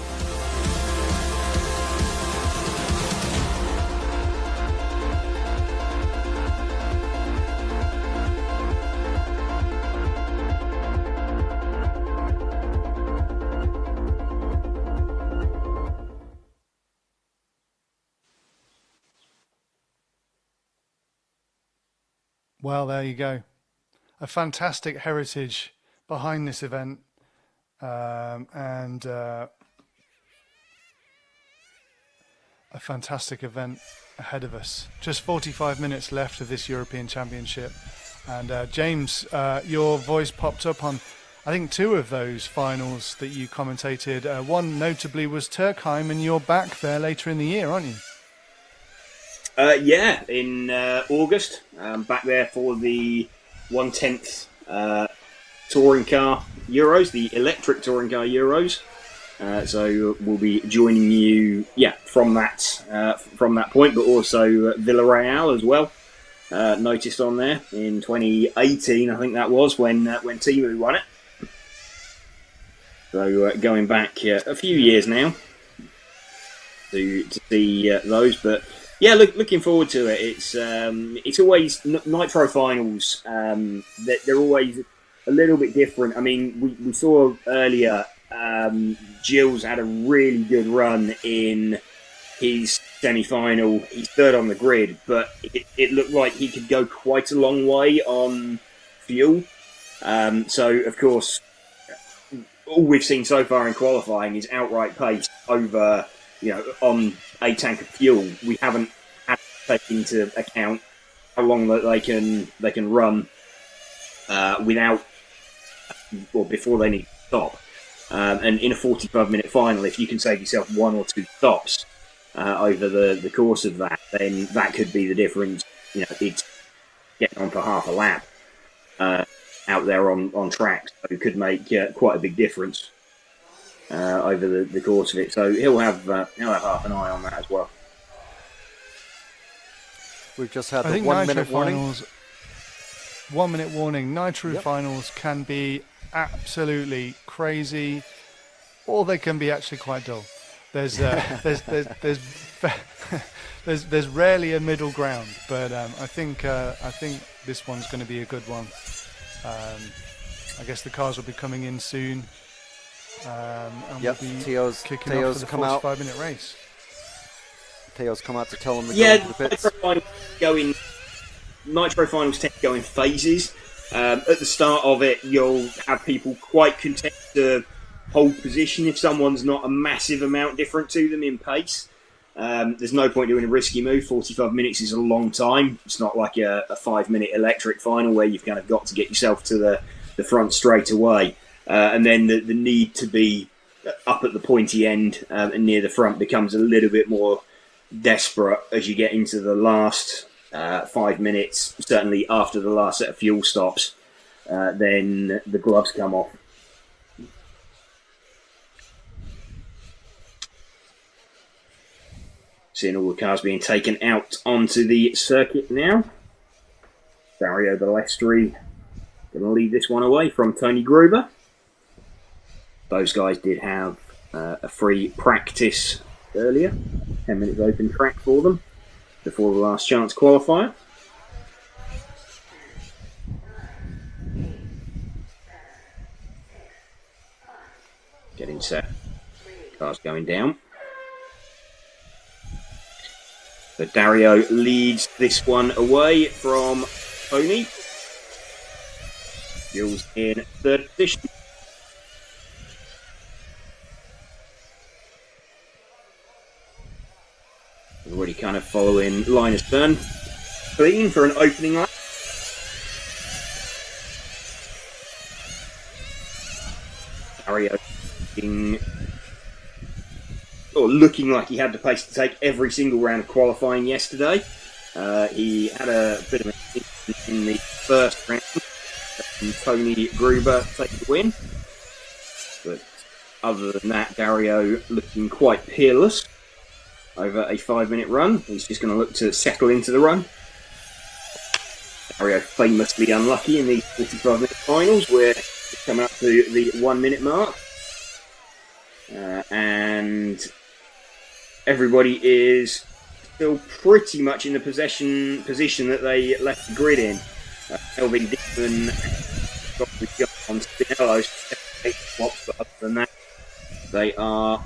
Well, there you go. A fantastic heritage behind this event, and a fantastic event ahead of us. Just 45 minutes left of this European Championship. And James, your voice popped up on I think 2 of those finals that you commentated, one notably was Turkheim, and you're back there later in the year, aren't you? Yeah, in August. Back there for the 1/10 touring car Euros, the electric touring car Euros. So we'll be joining you, from that point, but also Villarreal as well. Noticed on there in 2018, I think that was when Timu won it. So going back a few years now to see those, but yeah, looking forward to it. It's always Nitro finals. They're always a little bit different. I mean, we saw earlier. Gilles had a really good run in his semi-final. He's third on the grid, but it looked like he could go quite a long way on fuel. So, of course, all we've seen so far in qualifying is outright pace over, on a tank of fuel. We haven't had to take into account how long that they can run without or before they need to stop. And in a 45-minute final, if you can save yourself 1 or 2 stops over the course of that, then that could be the difference. It's getting on for half a lap out there on track, so it could make quite a big difference over the course of it. So he'll have half an eye on that as well. We've just had I the think 1 Nitro minute warning. finals. 1 minute warning. Nitro Yep. finals can be absolutely crazy, or they can be actually quite dull. There's there's rarely a middle ground, but I think this one's going to be a good one. I guess the cars will be coming in soon, and Yep, we'll be Teo's kicking off for the come out. 45-minute race. Teo's come out to tell him to go into the pits. Nitro finals tend to go in phases. At the start of it, you'll have people quite content to hold position if someone's not a massive amount different to them in pace. There's no point doing a risky move. 45 minutes is a long time. It's not like a 5-minute electric final where you've kind of got to get yourself to the front straight away. And then the need to be up at the pointy end and near the front becomes a little bit more desperate as you get into the last 5 minutes, certainly after the last set of fuel stops. Then the gloves come off. Seeing all the cars being taken out onto the circuit now. Dario Balestri going to lead this one away from Tony Gruber. Those guys did have a free practice earlier. 10 minutes open track for them before the last chance qualifier. Getting set. Cars going down. So Dario leads this one away from Tony. Jules in third position. Already kind of following Linus Byrne. Clean for an opening lap. Dario looking like he had the pace to take every single round of qualifying yesterday. He had a bit of an in the first round, and Tony Gruber taking the win. But other than that, Dario looking quite peerless over a 5-minute run. He's just going to look to settle into the run. Dario famously unlucky in these 45-minute finals where he's come up to the 1 minute mark. And everybody is still pretty much in the position that they left the grid in. Elvin Dickman got the jump on Spinello's swaps, but other than that, they are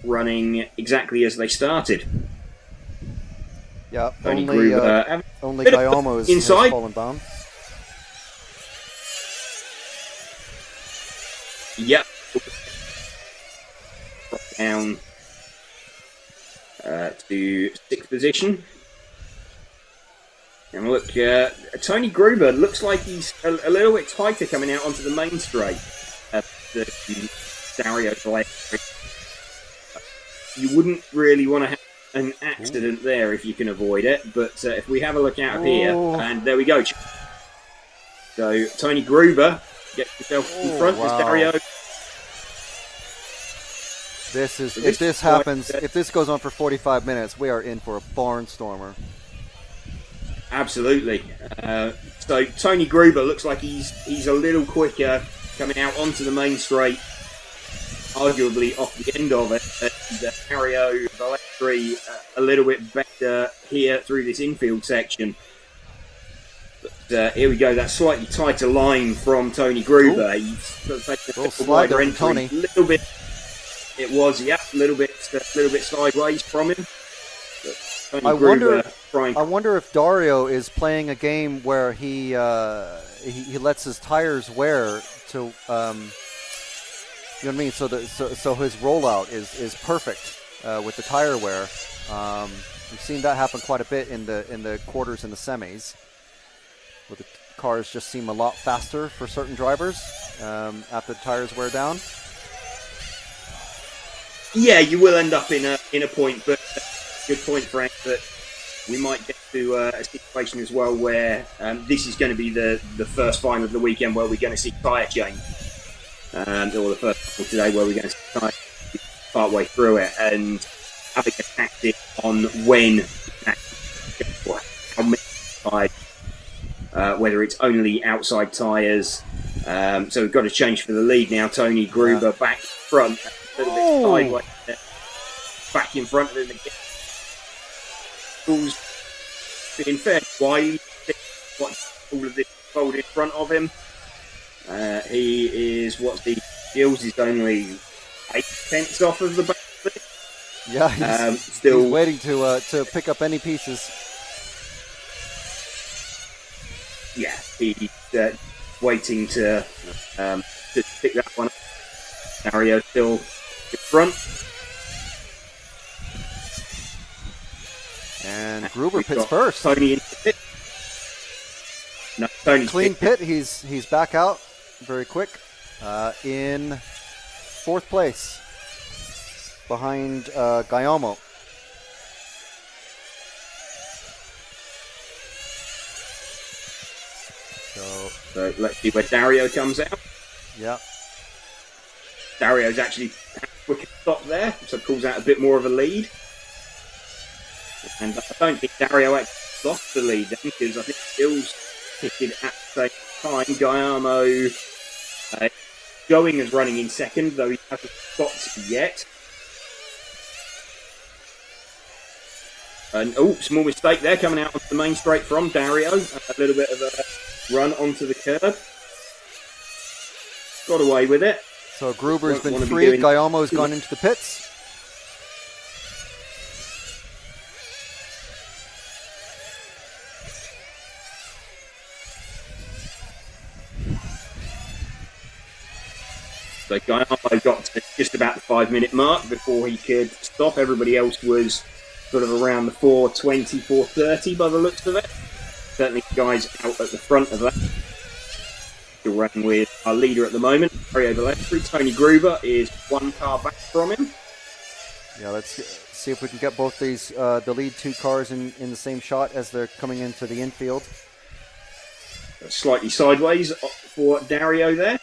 running exactly as they started. Yeah, only Guillermo has fallen down. Yep. Down to 6th position. And look, Tony Gruber looks like he's a little bit tighter coming out onto the main straight. Dario Valentri. You wouldn't really want to have an accident there if you can avoid it, but if we have a look out of here, and there we go. So Tony Gruber gets himself in front. Wow. Dario. If this happens, if this goes on for 45 minutes, we are in for a barnstormer. Absolutely. So Tony Gruber looks like he's a little quicker coming out onto the main straight, arguably off the end of it. Dario Valentri a little bit better here through this infield section. But here we go, that slightly tighter line from Tony Gruber. He's sort of taken a little wider entry, Tony. Little bit. It was, yeah, a little bit sideways from him. I wonder if Dario is playing a game where he lets his tires wear to, you know what I mean? So his rollout is perfect with the tire wear. We've seen that happen quite a bit in the quarters and the semis, where the cars just seem a lot faster for certain drivers after the tires wear down. Yeah, you will end up in a point, but good point, Frank, that we might get to a situation as well where this is going to be the first final of the weekend where we're going to see tyre change. Or the first final today where we're going to see tyre part way through it, and having a tactic on when, how many tyres, whether it's only outside tyres. So we've got to change for the lead now. Tony Gruber back front. A little bit sideways there. Back in front of him again. Who's being fair wide. All of this fold in front of him. He is feels is only 8/10 off of the back. Yeah, he's waiting to pick up any pieces. Yeah, he's waiting to pick that one up. Dario still in front. And Gruber pits first. Tony in the pit. No, Tony's clean pit. He's back out very quick. In fourth place behind Guillermo. So let's see where Dario comes out. Yeah. Dario's actually had a quicker stop there, so pulls out a bit more of a lead. And I don't think Dario actually lost the lead then, because I think Bill's pitted at the same time. Guillermo going as running in second, though he hasn't stopped yet. And small mistake there, coming out onto the main straight from Dario. A little bit of a run onto the curb. Got away with it. So Gruber's been freed. Guillermo's gone into the pits. So Guillermo got to just about the 5-minute mark before he could stop. Everybody else was sort of around the 4:20, 4:30 by the looks of it. Certainly guys out at the front of that. Still running with our leader at the moment, Dario Valentri. Tony Gruber is one car back from him. Yeah, let's see if we can get both these, the lead two cars in the same shot as they're coming into the infield. Slightly sideways for Dario there.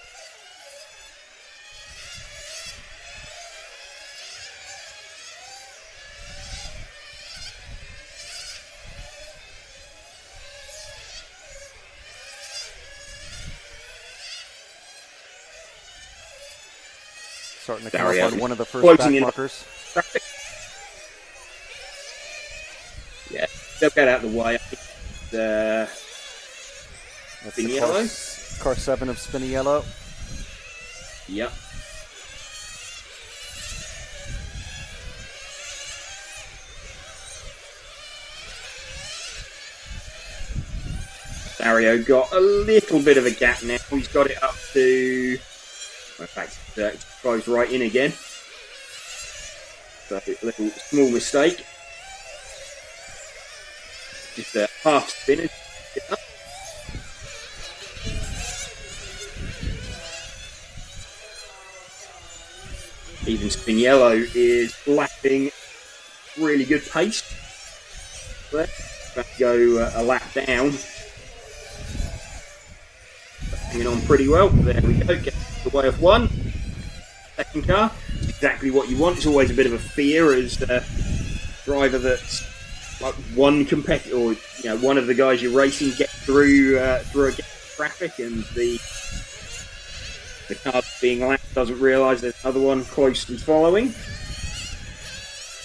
Starting to come up on one of the first back markers. Yeah, they'll get out of the way. I think that's the car 7 of Spiniello. Yep. Dario got a little bit of a gap now. He's got it up to... In fact, it goes right in again. So a little small mistake. Just a half spin. Even Spiniello is lapping really good pace. There. About to go a lap down. Hanging on pretty well. There we go. Get the way of one. Second car. It's exactly what you want. It's always a bit of a fear as a driver that's like one competitor, or one of the guys you're racing gets through a gap of traffic, and the car that's being lapped doesn't realise there's another one closely following.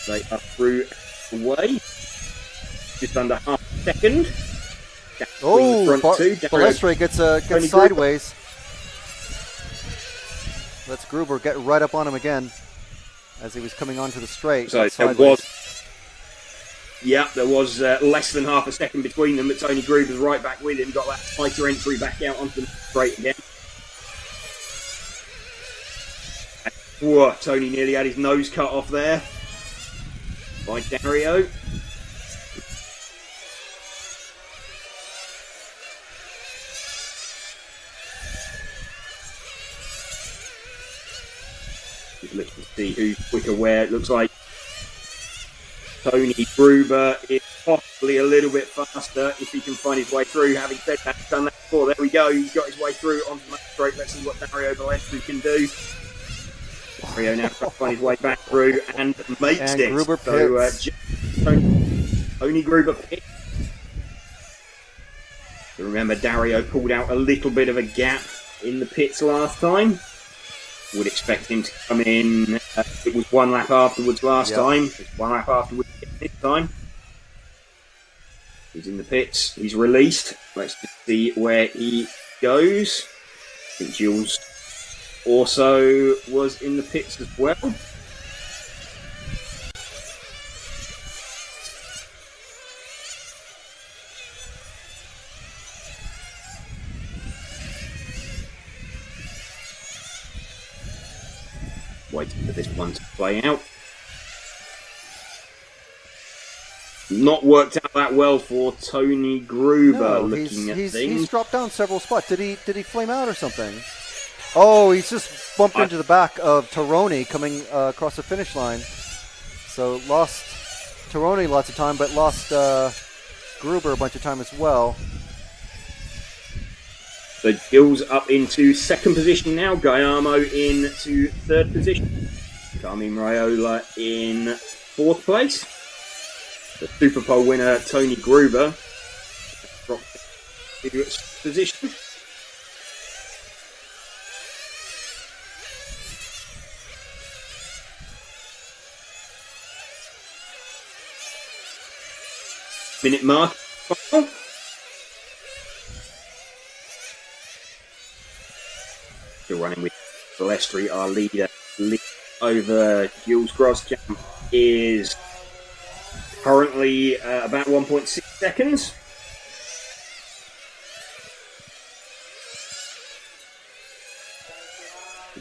They are through away. Just under half a second. Balestre gets sideways. Let's Gruber get right up on him again as he was coming onto the straight. So there was less than half a second between them, but Tony Gruber's right back with him, got that tighter entry back out onto the straight again. Whoa, Tony nearly had his nose cut off there by Dario. Just looking to see who's quicker where. It looks like Tony Gruber is possibly a little bit faster if he can find his way through. Having said that, he's done that before. There we go. He's got his way through onto the straight. Let's see what Dario Balestre can do. Dario now trying to find his way back through and makes it. Gruber so Tony Gruber picks. Remember, Dario pulled out a little bit of a gap in the pits last time. Would expect him to come in. It was one lap afterwards last time. It's one lap afterwards this time. He's in the pits. He's released. Let's just see where he goes. I think Jules also was in the pits as well. Waiting for this one to play out. Not worked out that well for Tony Gruber. Looking at things, he's dropped down several spots. Did he flame out or something? Oh, he's just bumped into the back of Taroni coming across the finish line. So lost Taroni lots of time, but lost Gruber a bunch of time as well. So Gills up into second position now. Guillermo into third position. Carmine Raiola in fourth place. The Super Pole winner, Tony Gruber, dropped to position. Minute mark. Still running with Balestre, our leader. Lead over Jules Grosjean is currently about 1.6 seconds.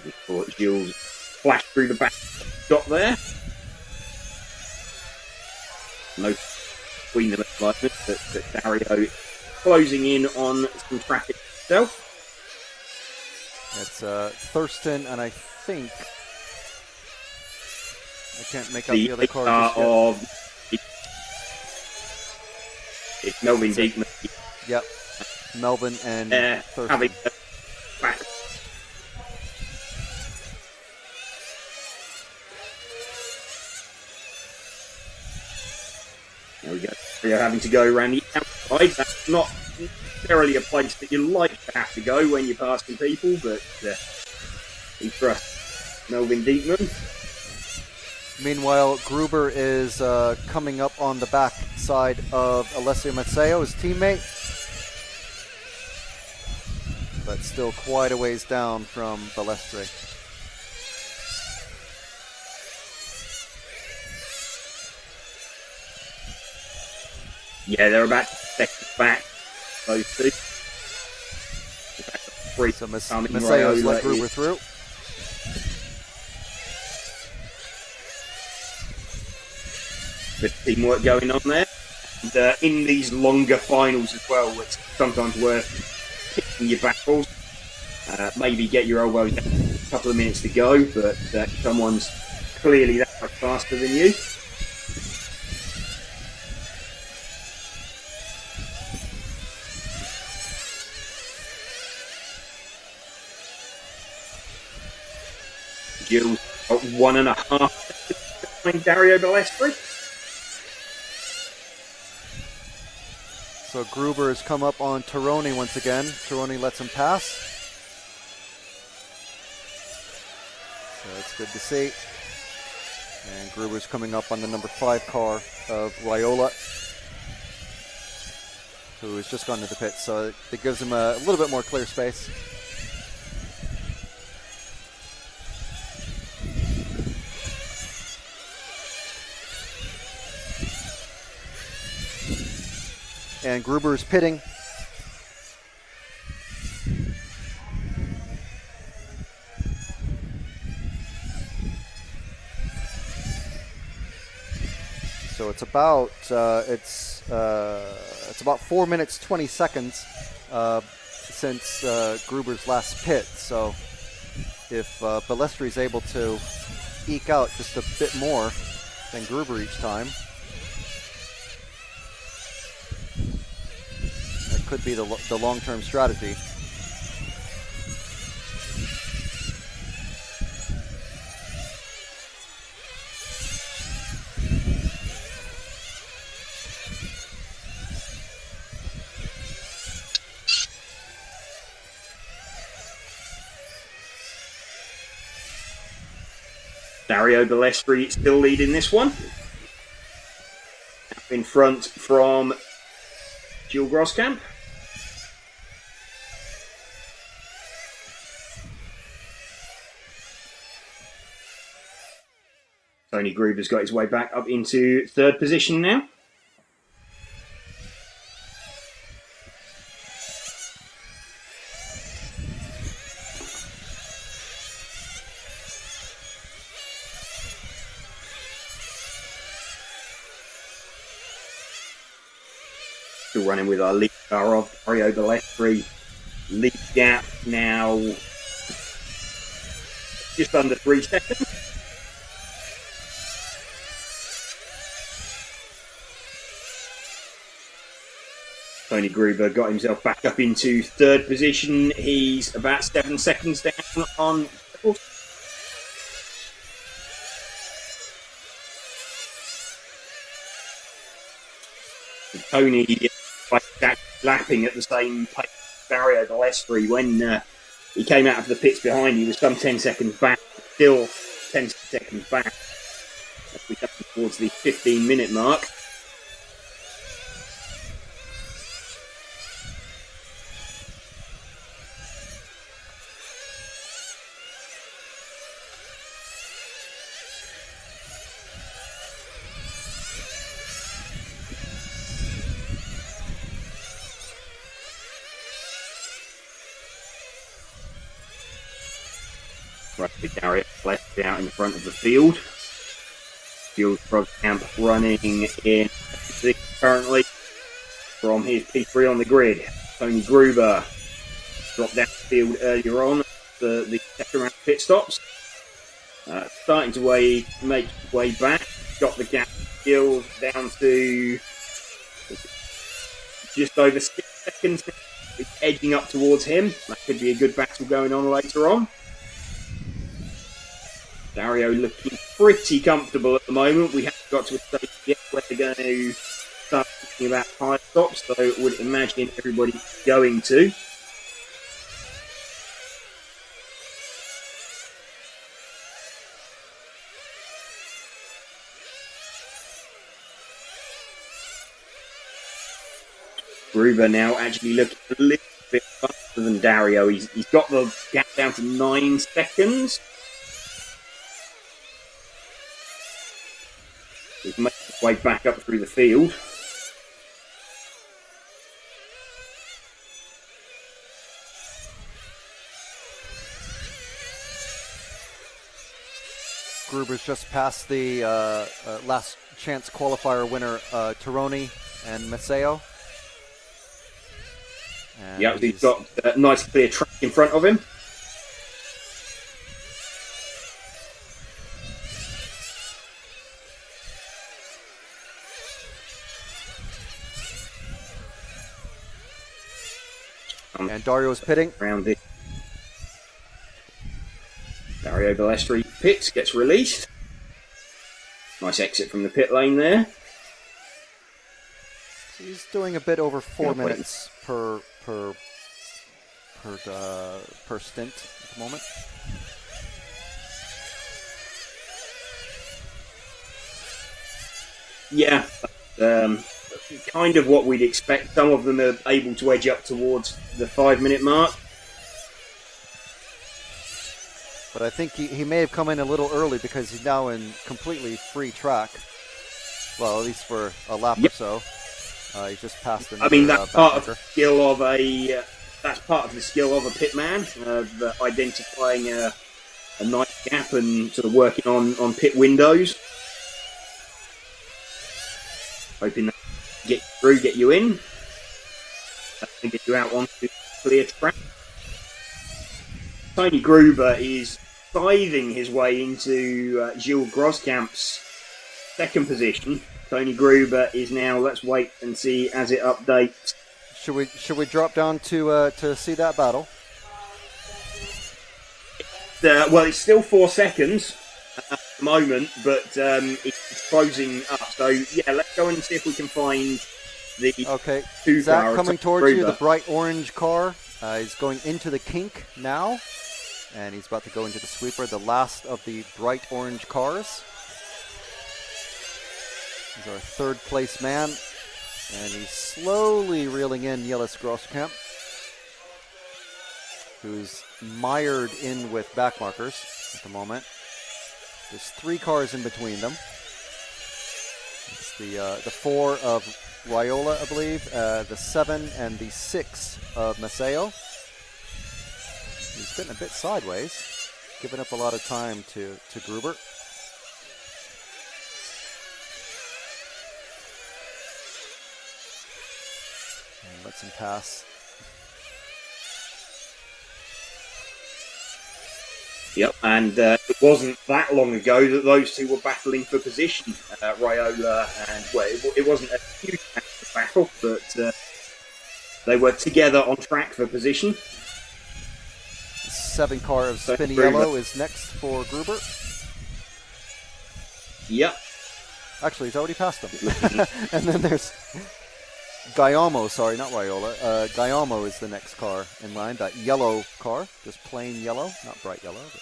Before Jules flashed through the back dot there. No between them at the moment, but Dario closing in on some traffic itself. It's Thurston, and I think I can't make out the the other car. It's Melvin Diekman. Yep, Melvin and Thurston. Having back. There we go. We're having to go around the outside. That's not necessarily a place that you like to have to go when you're passing people, but we trust Melvin Diekman. Meanwhile, Gruber is coming up on the back side of Alessio Mazzeo, his teammate, but still quite a ways down from Balestre. Yeah, they're about seconds back, those two. So Masseo's let Gruber through. Bit of teamwork going on there. And in these longer finals as well, it's sometimes worth picking your battles. Maybe get your elbows down couple of minutes to go, but someone's clearly that much faster than you. Gilles at 1.5 behind Dario Balestri. So Gruber has come up on Tironi once again. Tironi lets him pass. So that's good to see. And Gruber's coming up on the number 5 car of Raiola, who has just gone to the pit. So it gives him a little bit more clear space. And Gruber's pitting. So it's about 4 minutes 20 seconds since Gruber's last pit. So if Balestri's able to eke out just a bit more than Gruber each time, that could be the long-term strategy. Dario Balestri still leading this one. In front from Gilles Groskamp. Tony Gruber's got his way back up into third position now. Still running with our lead car of Dario Balestri. Lead gap now just under 3 seconds. Tony Gruber got himself back up into third position. He's about 7 seconds down on Tony lapping at the same pace as Dario Balestri. When he came out of the pits behind, he was some 10 seconds back, still 10 seconds back as we come towards the 15-minute mark. Dario left out in front of the field. Gilles Groskamp running in currently from his P3 on the grid. Tony Gruber dropped down the field earlier on the second round pit stops. Starting to make his way back. Got the gap Gilles down to just over 6 seconds. It's edging up towards him. That could be a good battle going on later on. Dario looking pretty comfortable at the moment. We haven't got to a stage yet where they're going to start thinking about high stops, so I would imagine everybody's going to. Gruber now actually looking a little bit faster than Dario. He's got the gap down to 9 seconds. He's making his way back up through the field. Gruber's just passed the last chance qualifier winner, Tironi and Maceo. Yeah, he's got a nice clear track in front of him. And Dario's pitting. Around it. Dario Balestri pits, gets released. Nice exit from the pit lane there. He's doing a bit over 4 minutes per stint at the moment. Yeah, kind of what we'd expect. Some of them are able to edge up towards the 5-minute mark. But I think he may have come in a little early because he's now in completely free track. Well, at least for a lap or so. He's just passed another, I mean, that's part of the skill of that's part of the skill of a pit man, identifying a nice gap and sort of working on pit windows. Hoping that get through, get you in, and get you out onto clear track. Tony Gruber is scything his way into Gilles Groskamp's second position. Tony Gruber is now, let's wait and see as it updates. Should we drop down to see that battle? Well, it's still 4 seconds at the moment, but it's closing up. So, yeah, let's go and see if we can find the two Zach car coming of towards Gruber. you, the bright orange car. He's going into the kink now, and he's about to go into the sweeper, the last of the bright orange cars. He's our third place man, and he's slowly reeling in Jellis Grosskamp, who's mired in with back markers at the moment. There's 3 cars in between them. It's the 4 of Raiola, I believe, the 7 and the 6 of Maceo. He's getting a bit sideways, giving up a lot of time to Gruber. And lets him pass. Yep, and it wasn't that long ago that those two were battling for position, Raiola and, well, it wasn't a huge battle, but they were together on track for position. The 7 car of Spiniello is next for Gruber. Yep. Actually, he's already passed him. And then there's Guillermo, sorry, not Raiola. Guillermo is the next car in line, that yellow car, just plain yellow, not bright yellow. But...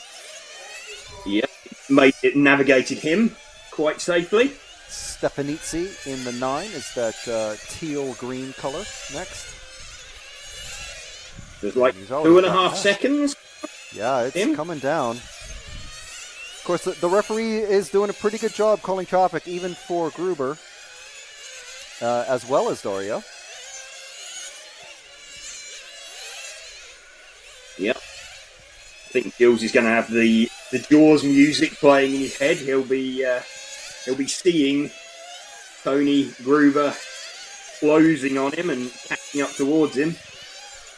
Yep, navigated him quite safely. Stefanizzi in the 9 is that teal green color next. There's like 2.5 seconds. Yeah, it's coming down. Of course, the referee is doing a pretty good job calling traffic, even for Gruber, as well as Dario. Yep. I think Gilles is going to have the Jaws music playing in his head. He'll be seeing Tony Gruber closing on him and catching up towards him.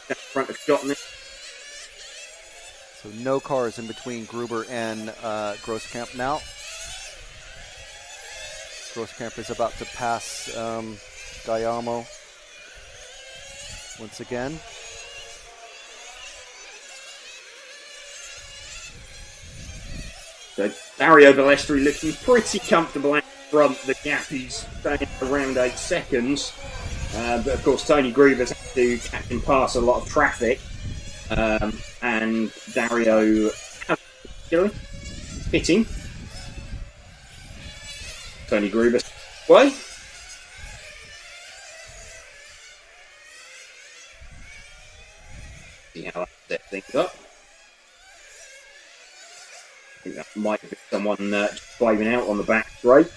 Down front of shot now. So no cars in between Gruber and Grosskamp now. Grosskamp is about to pass Guillermo once again. So Dario Balestri looking pretty comfortable out front. The gap is staying around 8 seconds. But of course Tony Gruber's had to catch and pass a lot of traffic. And Dario hitting. Tony Gruber way. See how that set things up. I think that might have been someone just flaming out on the back straight.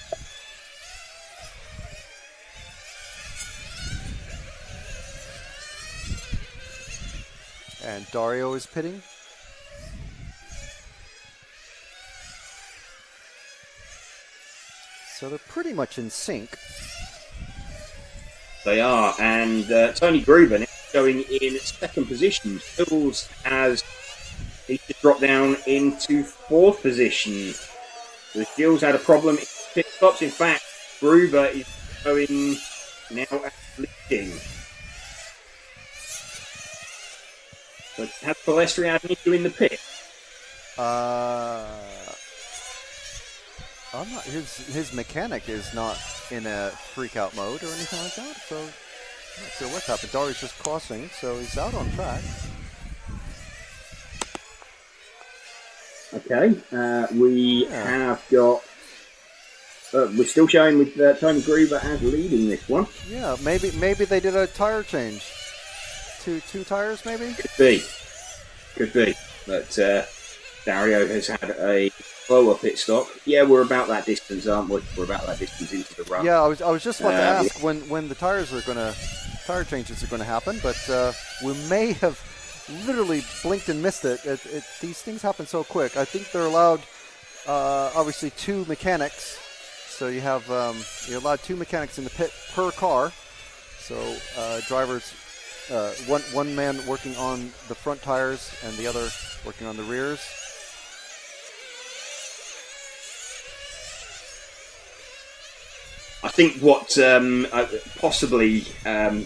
And Dario is pitting. So they're pretty much in sync. They are, and Tony Gruber going in second position. Hills has needs to drop down into 4th position. The Gilles had a problem in pit stops. In fact, Gruber is going now at leading. But has Balestri had an issue in the pit? I'm not. His mechanic is not in a freak out mode or anything like that. So I'm not sure what's happened. Dario's just crossing, so he's out on track. Okay, we have got. We're still showing with Tony Gruber as leading this one. Yeah, maybe they did a tire change. Two tires, maybe. Could be. But Dario has had a slower pit stop. Yeah, we're about that distance, aren't we? We're about that distance into the run. Yeah, I was just about to ask when the tire changes are gonna happen, but we may have literally blinked and missed it. These things happen so quick. I think they're allowed, obviously, 2 mechanics. So you have you're allowed 2 mechanics in the pit per car. So drivers, one man working on the front tires and the other working on the rears. I think what possibly, I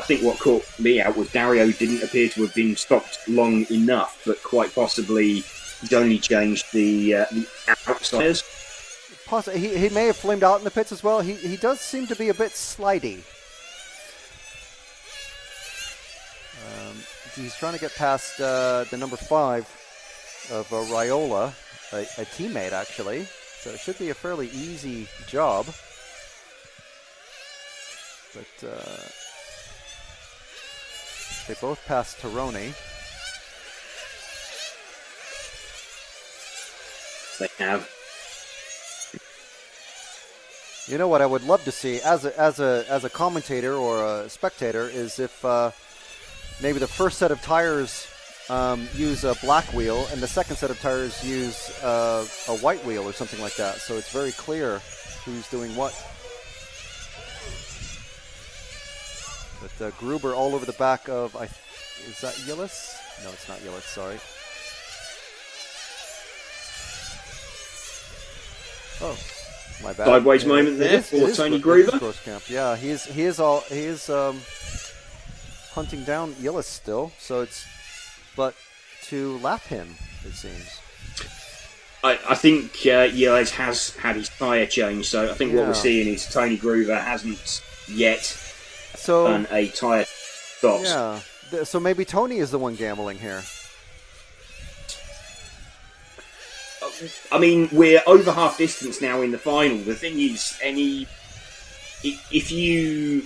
think what caught me out was Dario didn't appear to have been stopped long enough, but quite possibly he's only changed the outsiders. He may have flamed out in the pits as well. He does seem to be a bit slidey. He's trying to get past the number 5 of Raiola, a teammate actually. So it should be a fairly easy job. But they both passed Tironi. They have. You know what I would love to see as a commentator or a spectator is if maybe the first set of tires use a black wheel and the second set of tires use a white wheel or something like that, so it's very clear who's doing what. But Gruber all over the back of, is that Yillis? No, it's not Yillis, sorry. Oh, my bad. Sideways moment there for Tony Gruber. Yeah, he is hunting down Yillis still, so it's but to lap him, it seems. I think Yillis has had his tyre change, so I think what we're seeing is Tony Gruber hasn't yet done a tyre stop. Yeah, so maybe Tony is the one gambling here. I mean, we're over half distance now in the final. The thing is, if you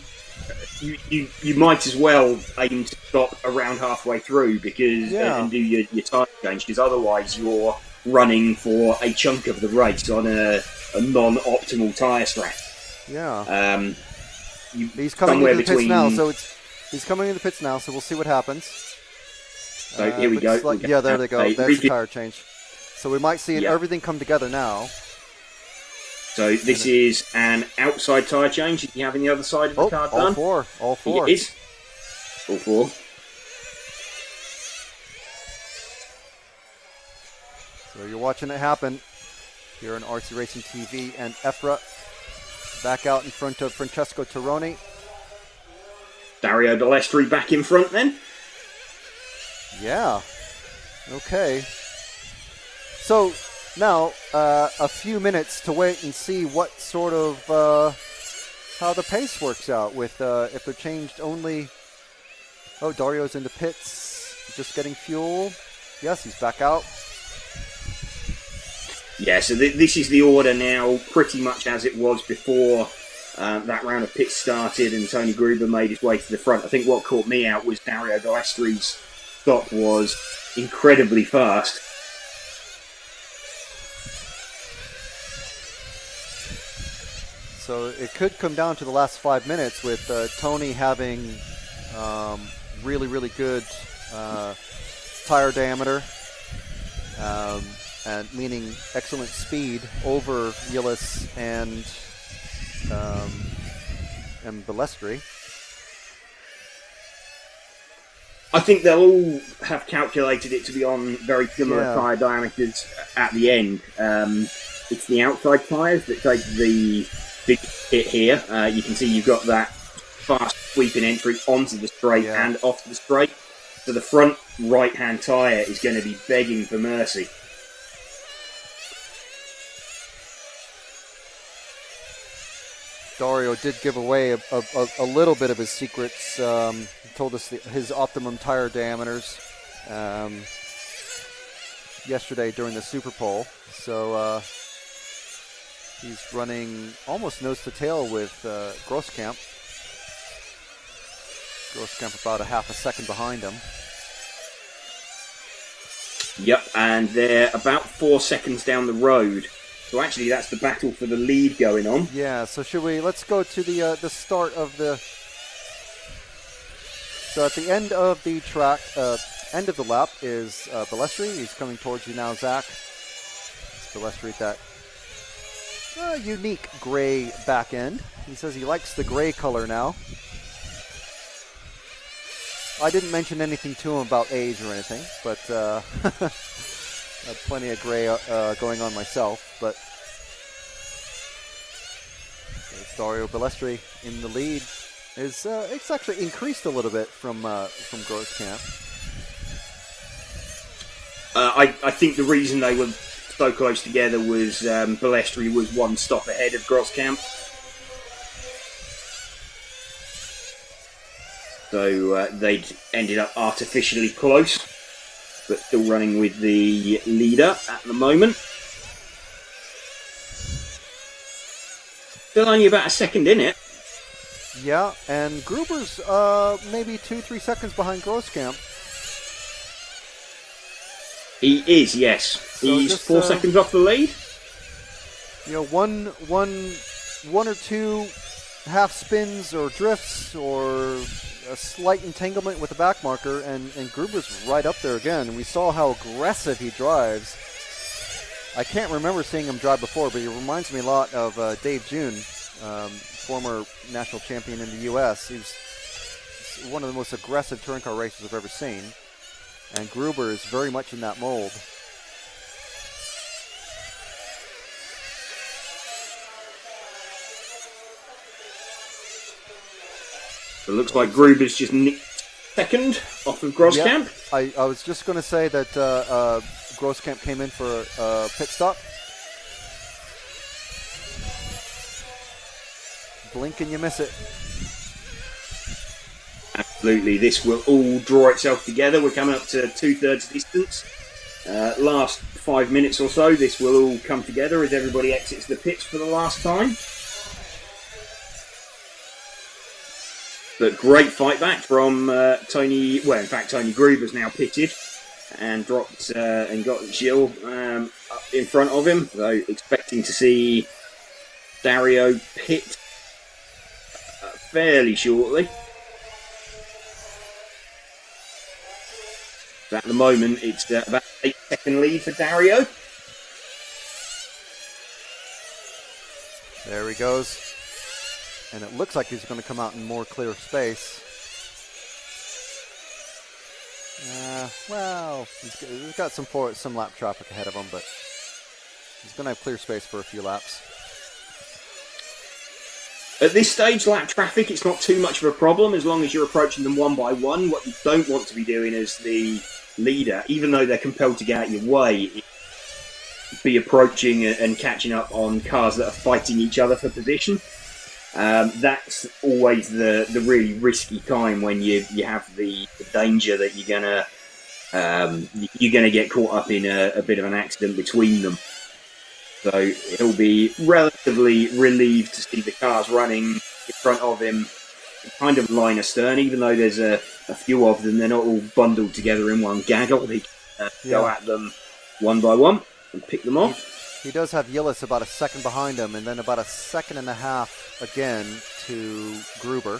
might as well aim to stop around halfway through and do your tyre change, because otherwise you're running for a chunk of the race on a non-optimal tyre strat. Yeah. He's coming into the pits now, he's coming into the pits now, so we'll see what happens. So here we go. Yeah, there they go. There's the tyre change. So we might see everything come together now. So this is an outside tyre change. Did you have any other side of the car done? All four. It is. All 4. So you're watching it happen here on RC Racing TV, and EFRA back out in front of Francesco Tironi. Dario Balestri back in front then. Yeah. Okay. So now a few minutes to wait and see what sort of how the pace works out with if they're changed only. Oh, Dario's in the pits, just getting fuel. Yes, he's back out. Yeah, so this is the order now, pretty much as it was before that round of pits started and Tony Gruber made his way to the front. I think what caught me out was Dario Balestri's stop was incredibly fast. So it could come down to the last 5 minutes with Tony having really, really good tire diameter and meaning excellent speed over Yillis and Balestri. I think they'll all have calculated it to be on very similar tyre diameters at the end. It's the outside tyres that take the big hit here. You can see you've got that fast sweeping entry onto the straight and off the straight. So the front right-hand tyre is going to be begging for mercy. Dario did give away a little bit of his secrets. He told us his optimum tire diameters yesterday during the Super Pole. So he's running almost nose to tail with Grosskamp. Grosskamp about a half a second behind him. Yep, and they're about 4 seconds down the road. So actually, that's the battle for the lead going on. Yeah. So let's go to the start of the. So at the end of the track, end of the lap is Balestri. He's coming towards you now, Zach. It's Balestri at that unique gray back end. He says he likes the gray color now. I didn't mention anything to him about age or anything, but plenty of gray going on myself. But it's Dario Balestri in the lead. It's actually increased a little bit from Grosskamp. I think the reason they were so close together was Balestri was one stop ahead of Grosskamp. So they'd ended up artificially close, but still running with the leader at the moment. Still only about a second in it. Yeah, and Gruber's maybe 2-3 seconds behind Grosskamp. He is, yes. So he's just, 4 seconds off the lead. You know, one or two half spins or drifts or a slight entanglement with the back marker, and Gruber's right up there again. And we saw how aggressive he drives. I can't remember seeing him drive before, but he reminds me a lot of Dave June, former national champion in the U.S. He's one of the most aggressive touring car racers I've ever seen. And Gruber is very much in that mold. It looks like Gruber's just nicked second off of Grosskamp. Yeah, I was just going to say that Grosskamp came in for a pit stop. Blink and you miss it. Absolutely, this will all draw itself together. We're coming up to 2/3 distance. Last 5 minutes or so, this will all come together as everybody exits the pits for the last time. But great fight back from Tony. Well, in fact, Tony Gruber's now pitted and dropped and got Gilles up in front of him. So expecting to see Dario pit fairly shortly. At the moment, it's about 8-second lead for Dario. There he goes. And it looks like he's going to come out in more clear space. Well, he's got some lap traffic ahead of him, but he's going to have clear space for a few laps. At this stage, lap traffic, it's not too much of a problem as long as you're approaching them one by one. What you don't want to be doing as the leader, even though they're compelled to get out of your way, be approaching and catching up on cars that are fighting each other for position. That's always the really risky time when you have the danger that you're gonna get caught up in a bit of an accident between them. So he'll be relatively relieved to see the cars running in front of him, kind of line astern. Even though there's a few of them, they're not all bundled together in one gaggle. He can go at them one by one and pick them off. He does have Yillis about a second behind him, and then about a second and a half again to Gruber.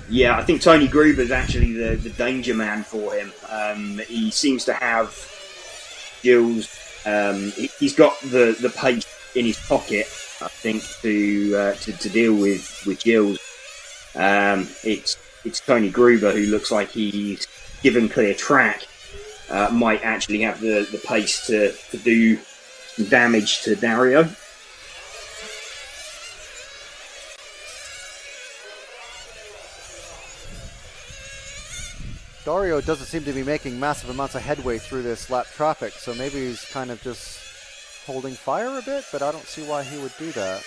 Yeah, I think Tony Gruber's actually the danger man for him. He seems to have Gilles. He's got the pace in his pocket, I think, to deal with Gilles. It's Tony Gruber who looks like he's given clear track. Might actually have the pace to do some damage to Dario. Dario doesn't seem to be making massive amounts of headway through this lap traffic, so maybe he's kind of just holding fire a bit, but I don't see why he would do that.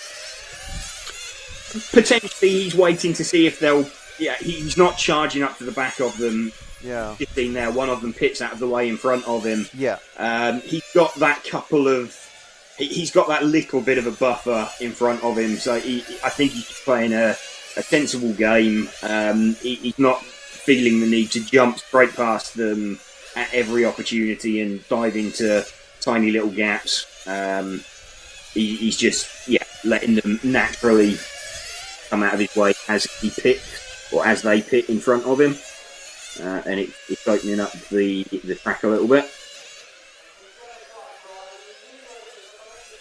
Potentially he's waiting to see if they'll... Yeah, he's not charging up to the back of them. Yeah. 15 there, one of them pits out of the way in front of him. Yeah. He's got that couple of... He's got that little bit of a buffer in front of him, so I think he's playing a sensible game. He's not feeling the need to jump straight past them at every opportunity and dive into tiny little gaps. He's just letting them naturally come out of his way as he pits, or as they pit in front of him, and it's opening up the track a little bit.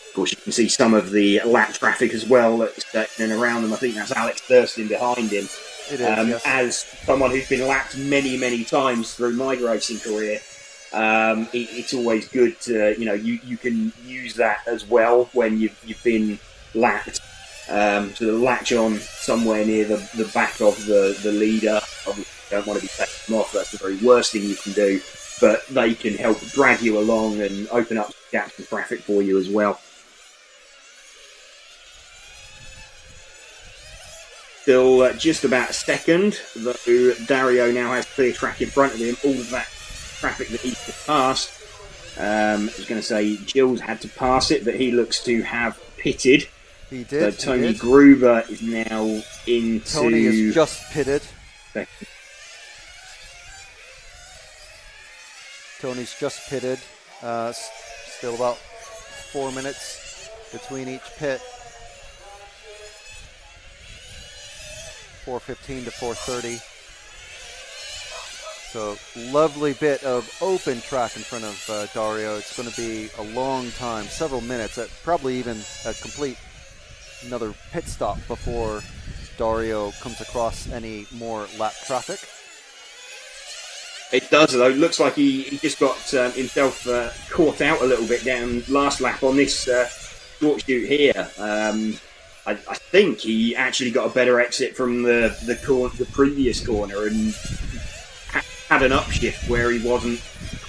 Of course, you can see some of the lap traffic as well that's in and around them. I think that's Alex Thurston behind him. It is, yes. As someone who's been lapped many, many times through my racing career, it's always good to, you can use that as well when you've been lapped, to latch on somewhere near the back of the leader. Obviously, you don't want to be taking them off. That's the very worst thing you can do. But they can help drag you along and open up gaps in traffic for you as well. Still just about second, though Dario now has clear track in front of him. All of that traffic that he's passed. I was going to say Gilles had to pass it, but he looks to have pitted. He did. So Tony Gruber is now into... Tony is just pitted. Second. Tony's just pitted. Still about 4 minutes between each pit. 4:15 to 4:30. So lovely bit of open track in front of Dario. It's going to be a long time, several minutes, probably even complete another pit stop before Dario comes across any more lap traffic. It does, though. It looks like he just got himself caught out a little bit down last lap on this short shoot here. I think he actually got a better exit from the previous corner and had an upshift where he wasn't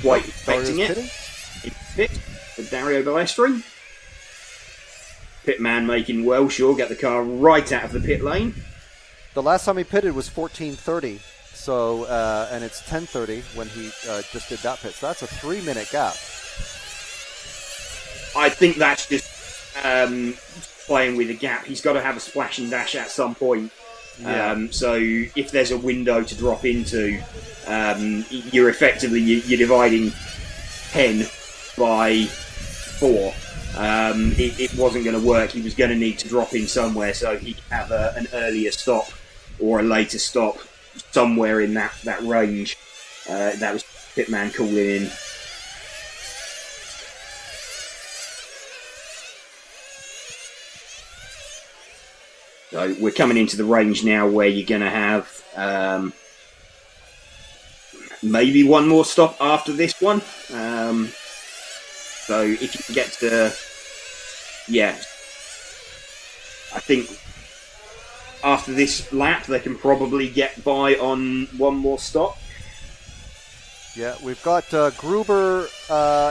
quite expecting it. In pit for Dario Balestri. Pitman making well sure, get the car right out of the pit lane. The last time he pitted was 14:30. So, and it's 10:30 when he just did that pit. So that's a 3-minute gap. I think that's just playing with a gap. He's got to have a splash and dash at some point. Yeah. So if there's a window to drop into, you're effectively you're dividing 10 by 4. It wasn't going to work. He was going to need to drop in somewhere, so he could have an earlier stop or a later stop somewhere in that range. That was Pitman calling in. So we're coming into the range now where you're going to have maybe one more stop after this one. So if you can get to, I think after this lap they can probably get by on one more stop. Yeah, we've got Gruber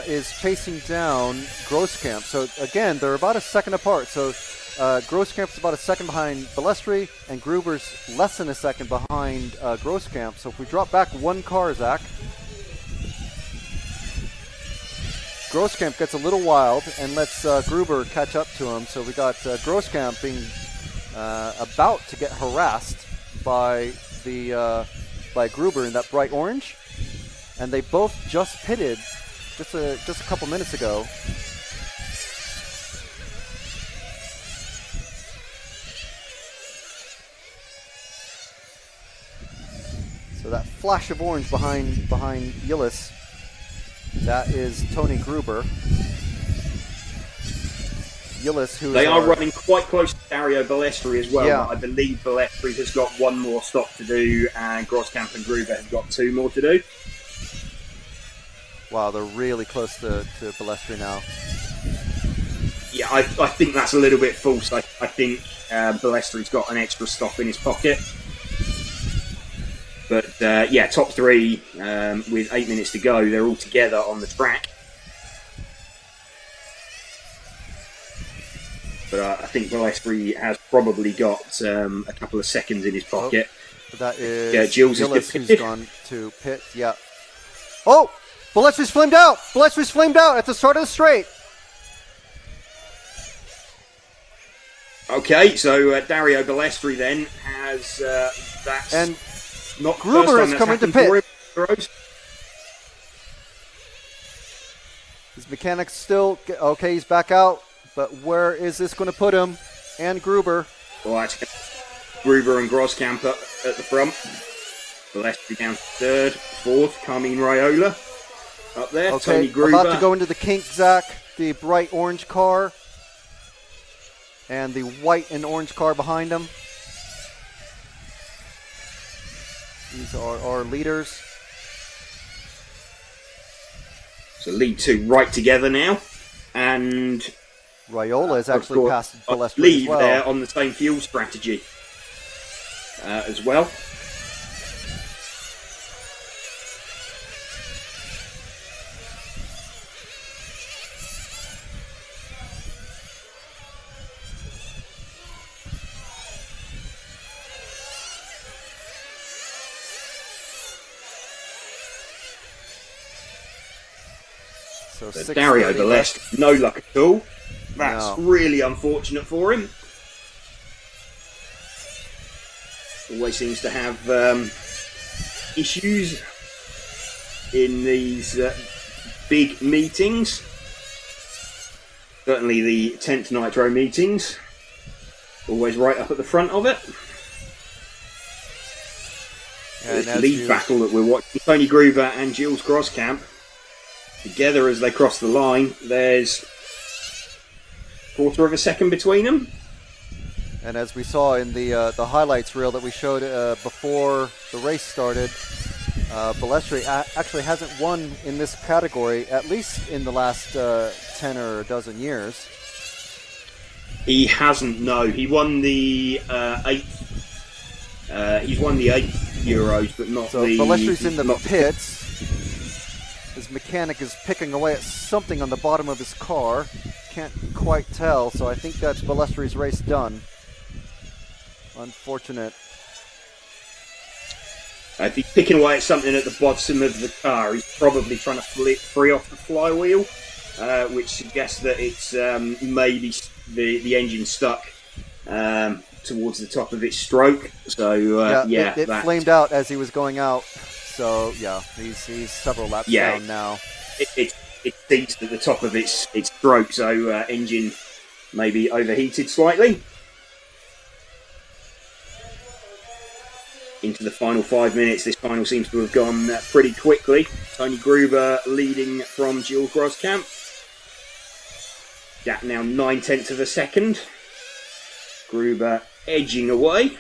is chasing down Grosskamp. So again, they're about a second apart. So Grosskamp's about a second behind Balestri, and Gruber's less than a second behind Grosskamp. So if we drop back one car, Zach, Grosskamp gets a little wild and lets Gruber catch up to him. So we got Grosskamp being about to get harassed by Gruber in that bright orange, and they both just pitted just a couple minutes ago. So that flash of orange behind Yillis, that is Tony Gruber. Yillis, who they are running quite close to Dario Balestri as well. Yeah. I believe Balestri has got one more stop to do, and Grosskamp and Gruber have got 2 more to do. Wow, they're really close to Balestri now. Yeah, I think that's a little bit false. I think Balestri's got an extra stop in his pocket. But yeah, top three with 8 minutes to go. They're all together on the track. But I think Balestri has probably got a couple of seconds in his pocket. That is Gilles who's gone to pit. Yeah. Oh, Balestri's flamed out. Balestri's flamed out at the start of the straight. Okay, so Dario Balestri then has that. And not Gruber is coming to pit. His mechanic's still okay. He's back out, but where is this going to put him? And Gruber. Well, that's Gruber and Groskamp up at the front. Balestri down to third, fourth. Carmine Raiola up there. Okay, Tony Gruber about to go into the kink, Zach. The bright orange car. And the white and orange car behind him. These are our leaders. So lead two right together now. And Raiola has actually passed Balestri lead as well. there on the same fuel strategy as well. So Dario Balestri, no luck at all. That's really unfortunate for him. Always seems to have issues in these big meetings. Certainly the 10th Nitro meetings. Always right up at the front of it. This lead battle that we're watching. Tony Gruber and Gilles Groskamp together as they cross the line. There's a quarter of a second between them. And as we saw in the highlights reel that we showed before the race started, Balestri actually hasn't won in this category, at least in the last 10 or a dozen years. He hasn't, no. He won the 8th. He's won the 8th Euros, but not so the... So Balestri's in the pits. His mechanic is picking away at something on the bottom of his car. Can't quite tell, so I think that's Balestri's race done. Unfortunate. If he's picking away at something at the bottom of the car, he's probably trying to free off the flywheel, which suggests that it's maybe the engine stuck towards the top of its stroke. So yeah, it flamed out as he was going out. So yeah, he's several laps down now. It seats at the top of its stroke, so engine maybe overheated slightly. Into the final 5 minutes. This final seems to have gone pretty quickly. Tony Gruber leading from Gilles Groskamp. Gap now 9/10 of a second. Gruber edging away.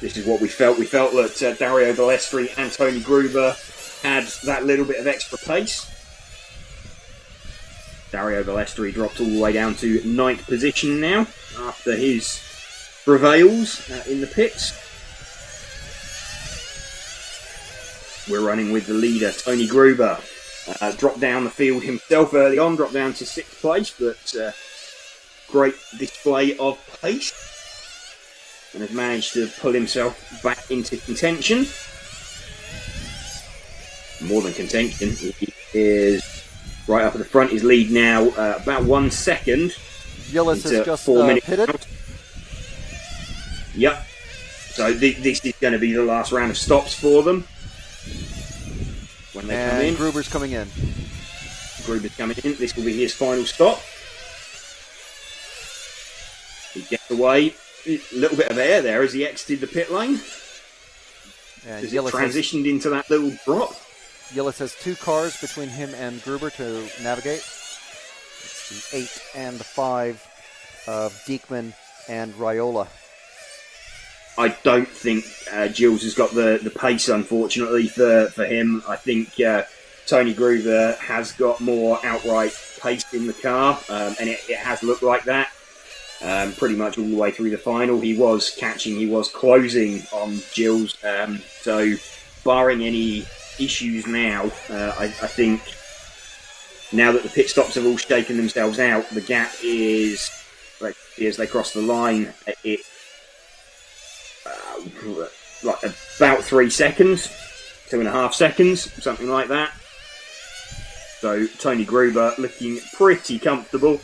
This is what we felt. We felt that Dario Balestri and Tony Gruber had that little bit of extra pace. Dario Balestri dropped all the way down to 9th position now after his prevails in the pits. We're running with the leader, Tony Gruber. Dropped down the field himself early on, dropped down to 6th place, but great display of pace. And has managed to pull himself back into contention. More than contention, he is right up at the front. His lead now about 1 second. Gilles has just 4 minutes pitted. out. Yep. So this is going to be the last round of stops for them. When they come in. Gruber's coming in. Gruber's coming in. This will be his final stop. He gets away. A little bit of air there as he exited the pit lane. And as it transitioned into that little drop. Gilles has 2 cars between him and Gruber to navigate. It's the 8 and the 5 of Diekman and Raiola. I don't think Gilles has got the pace, unfortunately, for him. I think Tony Gruber has got more outright pace in the car, and it has looked like that. pretty much all the way through the final. He was catching, he was closing on Gilles. So barring any issues now, I think now that the pit stops have all shaken themselves out, the gap is, as they cross the line, it like about 3 seconds, 2.5 seconds, something like that. So Tony Gruber looking pretty comfortable.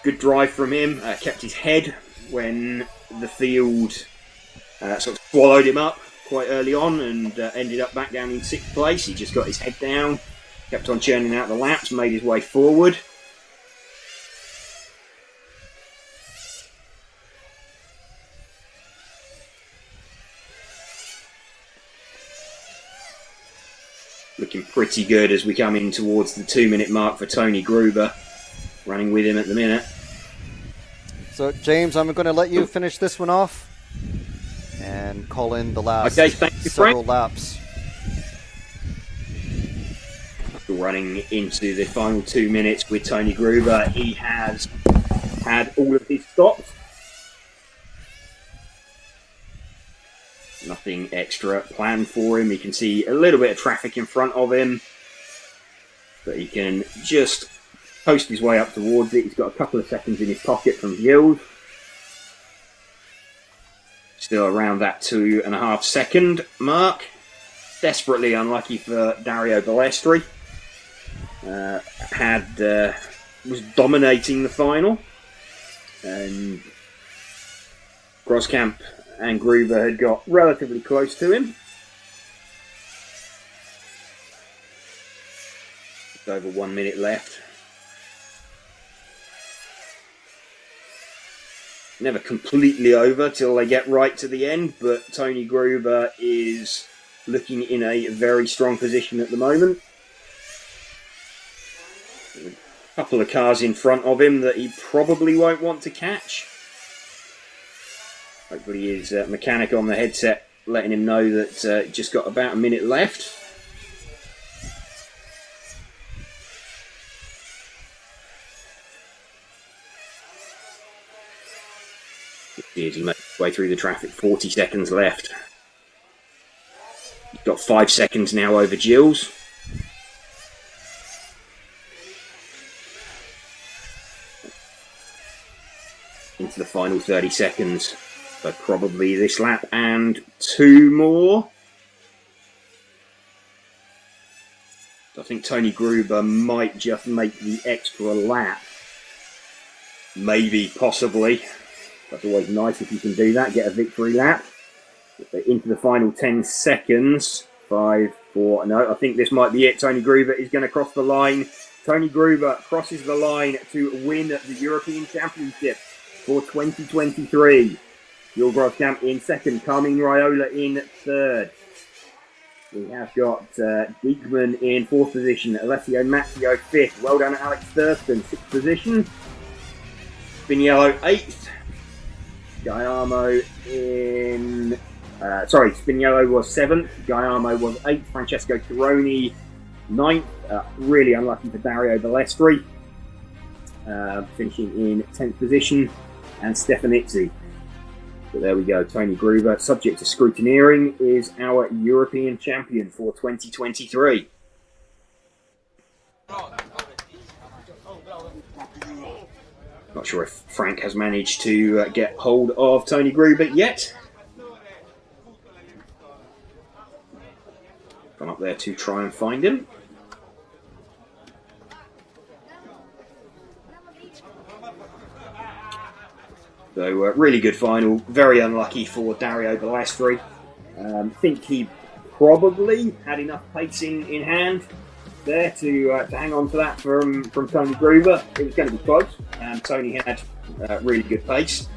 Good drive from him, kept his head when the field sort of swallowed him up quite early on, and ended up back down in 6th place. He just got his head down, kept on churning out the laps, made his way forward. Looking pretty good as we come in towards the 2-minute mark for Tony Gruber, running with him at the minute. So, James, I'm going to let you finish this one off and call in the last several laps. Running into the final 2 minutes with Tony Gruber. He has had all of his stops. Nothing extra planned for him. You can see a little bit of traffic in front of him, but he can just post his way up towards it. He's got a couple of seconds in his pocket from Gilles. Still around that 2.5 second mark. Desperately unlucky for Dario Balestri. Was dominating the final, and Groskamp and Gruber had got relatively close to him. Just over 1 minute left. Never completely over till they get right to the end, but Tony Gruber is looking in a very strong position at the moment. A couple of cars in front of him that he probably won't want to catch. Hopefully his mechanic on the headset letting him know that just got about a minute left. As he makes his way through the traffic, 40 seconds left. He's got 5 seconds now over Gilles. Into the final 30 seconds. So probably this lap and 2 more. I think Tony Gruber might just make the extra lap. Maybe, possibly. That's always nice if you can do that, get a victory lap. Into the final 10 seconds. 5, 4, no, I think this might be it. Tony Gruber is going to cross the line. Tony Gruber crosses the line to win the European Championship for 2023. Gilles Groskamp in second, Carmine Raiola in third. We have got Diekman in fourth position, Alessio Mazzio fifth. Well done, Alex Thurston, sixth position. Spiniello eighth. Guillermo in... Spiniello was seventh. Guillermo was eighth. Francesco Tironi ninth. Really unlucky for Dario Balestri. Finishing in 10th position. And Stefanizzi. But there we go, Tony Gruber, subject to scrutineering, is our European champion for 2023. Not sure if Frank has managed to get hold of Tony Gruber yet. Gone up there to try and find him. So, really good final. Very unlucky for Dario Balestri. Think he probably had enough pacing in hand there to hang on to that from Tony Gruber. It was going to be close. Tony had really good pace.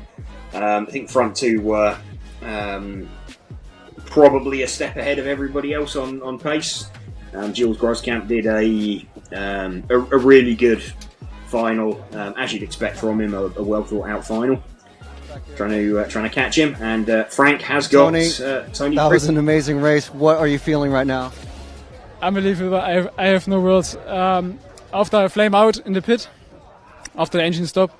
I think front two were probably a step ahead of everybody else on pace. Gilles Groskamp did a really good final, as you'd expect from him, a well thought out final. Trying to catch him, and Frank has got Tony. That was an amazing race. What are you feeling right now? Unbelievable. I have no words. After I flame out in the pit, after the engine stop,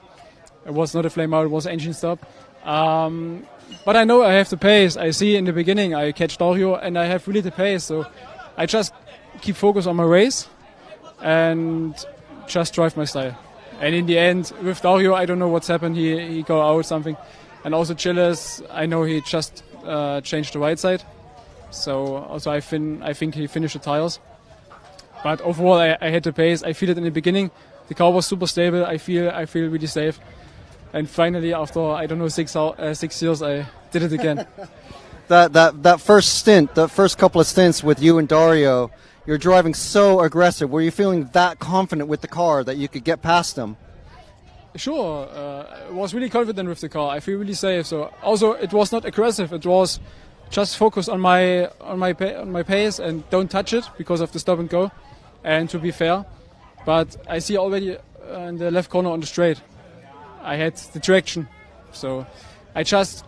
It was not a flame out, it was an engine stop. But I know I have the pace. I see in the beginning I catch Dario and I have really the pace. So I just keep focus on my race and just drive my style. And in the end, with Dario, I don't know what's happened. He go out something. And also Gilles, I know he just changed the right side. So also I think he finished the tires. But overall, I had the pace. I feel it in the beginning. The car was super stable. I feel really safe. And finally, after, I don't know, 6 years, I did it again. that first stint, the first couple of stints with you and Dario, you're driving so aggressive. Were you feeling that confident with the car that you could get past them? Sure. I was really confident with the car. I feel really safe. So also, it was not aggressive. It was just focus on my pace and don't touch it because of the stop and go. And to be fair, but I see already in the left corner on the straight, I had the traction. So I just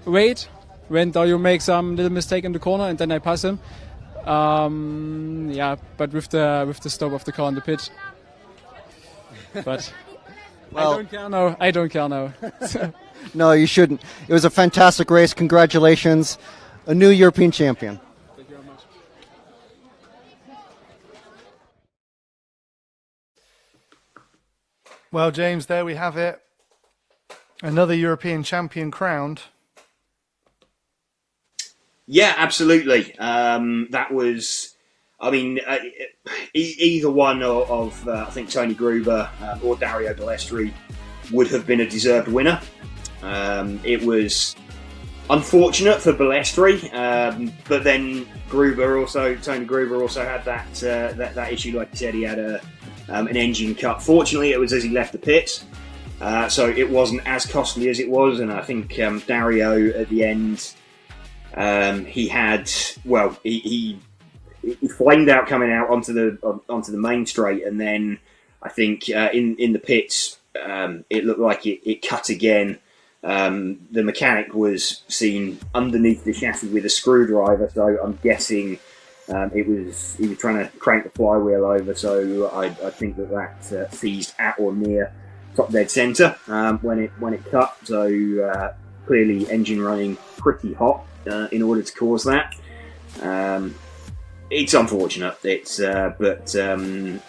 wait when Dario makes some little mistake in the corner and then I pass him. Yeah, but with the stop of the car in the pit. But well, I don't care now. No, you shouldn't. It was a fantastic race. Congratulations. A new European champion. Thank you very much. Well, James, there we have it. Another European champion crowned. Yeah, absolutely. That was, I mean, either one of I think Tony Gruber or Dario Balestri would have been a deserved winner. It was unfortunate for Balestri, but then Tony Gruber also had that issue. Like you said, he had an engine cut. Fortunately, it was as he left the pits, so it wasn't as costly as it was. And I think Dario at the end. He flamed out coming out onto the main straight, and then I think in the pits it looked like it cut again. The mechanic was seen underneath the chassis with a screwdriver, so I'm guessing he was trying to crank the flywheel over. So I think that seized at or near top dead centre when it cut. So clearly engine running pretty hot. In order to cause that, it's unfortunate. But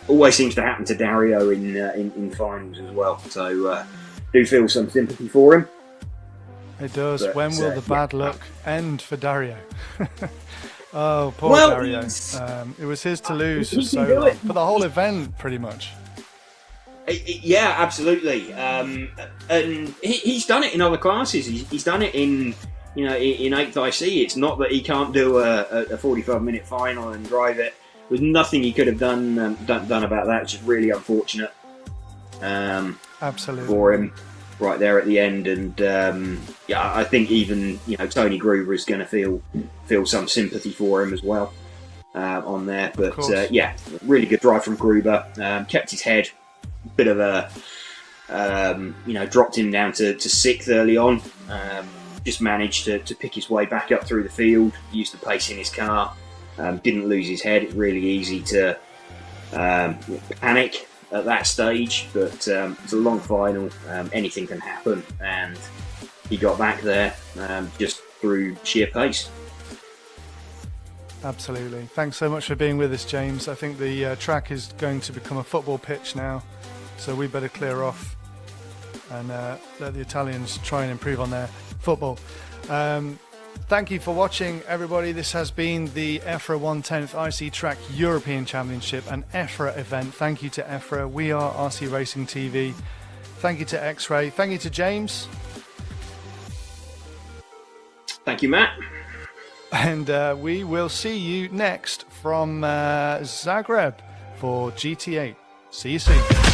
always seems to happen to Dario in finals as well. So do feel some sympathy for him. It does. But, when will the bad luck end for Dario? Oh, poor Dario. It was his to lose for so long, for the whole event, pretty much. Yeah, absolutely. And he's done it in other classes. He's done it in 8th IC. It's not that he can't do a 45-minute final and drive it. There's nothing he could have done about that, which is really unfortunate. Absolutely. For him, right there at the end. And I think even Tony Gruber is going to feel some sympathy for him as well on there. But really good drive from Gruber. Kept his head. Bit of a dropped him down to 6th early on. Just managed to pick his way back up through the field, used the pace in his car, didn't lose his head. It's really easy to panic at that stage, but it's a long final, anything can happen, and he got back there just through sheer pace. Absolutely. Thanks so much for being with us, James. I think the track is going to become a football pitch now, so we better clear off and let the Italians try and improve on their football. Thank you for watching, everybody. This has been the EFRA 1/10th IC Track European Championship, an EFRA event. Thank you to EFRA. We are RC Racing TV. Thank you to X-Ray. Thank you to James. Thank you, Matt. And we will see you next from Zagreb for GT8. See you soon.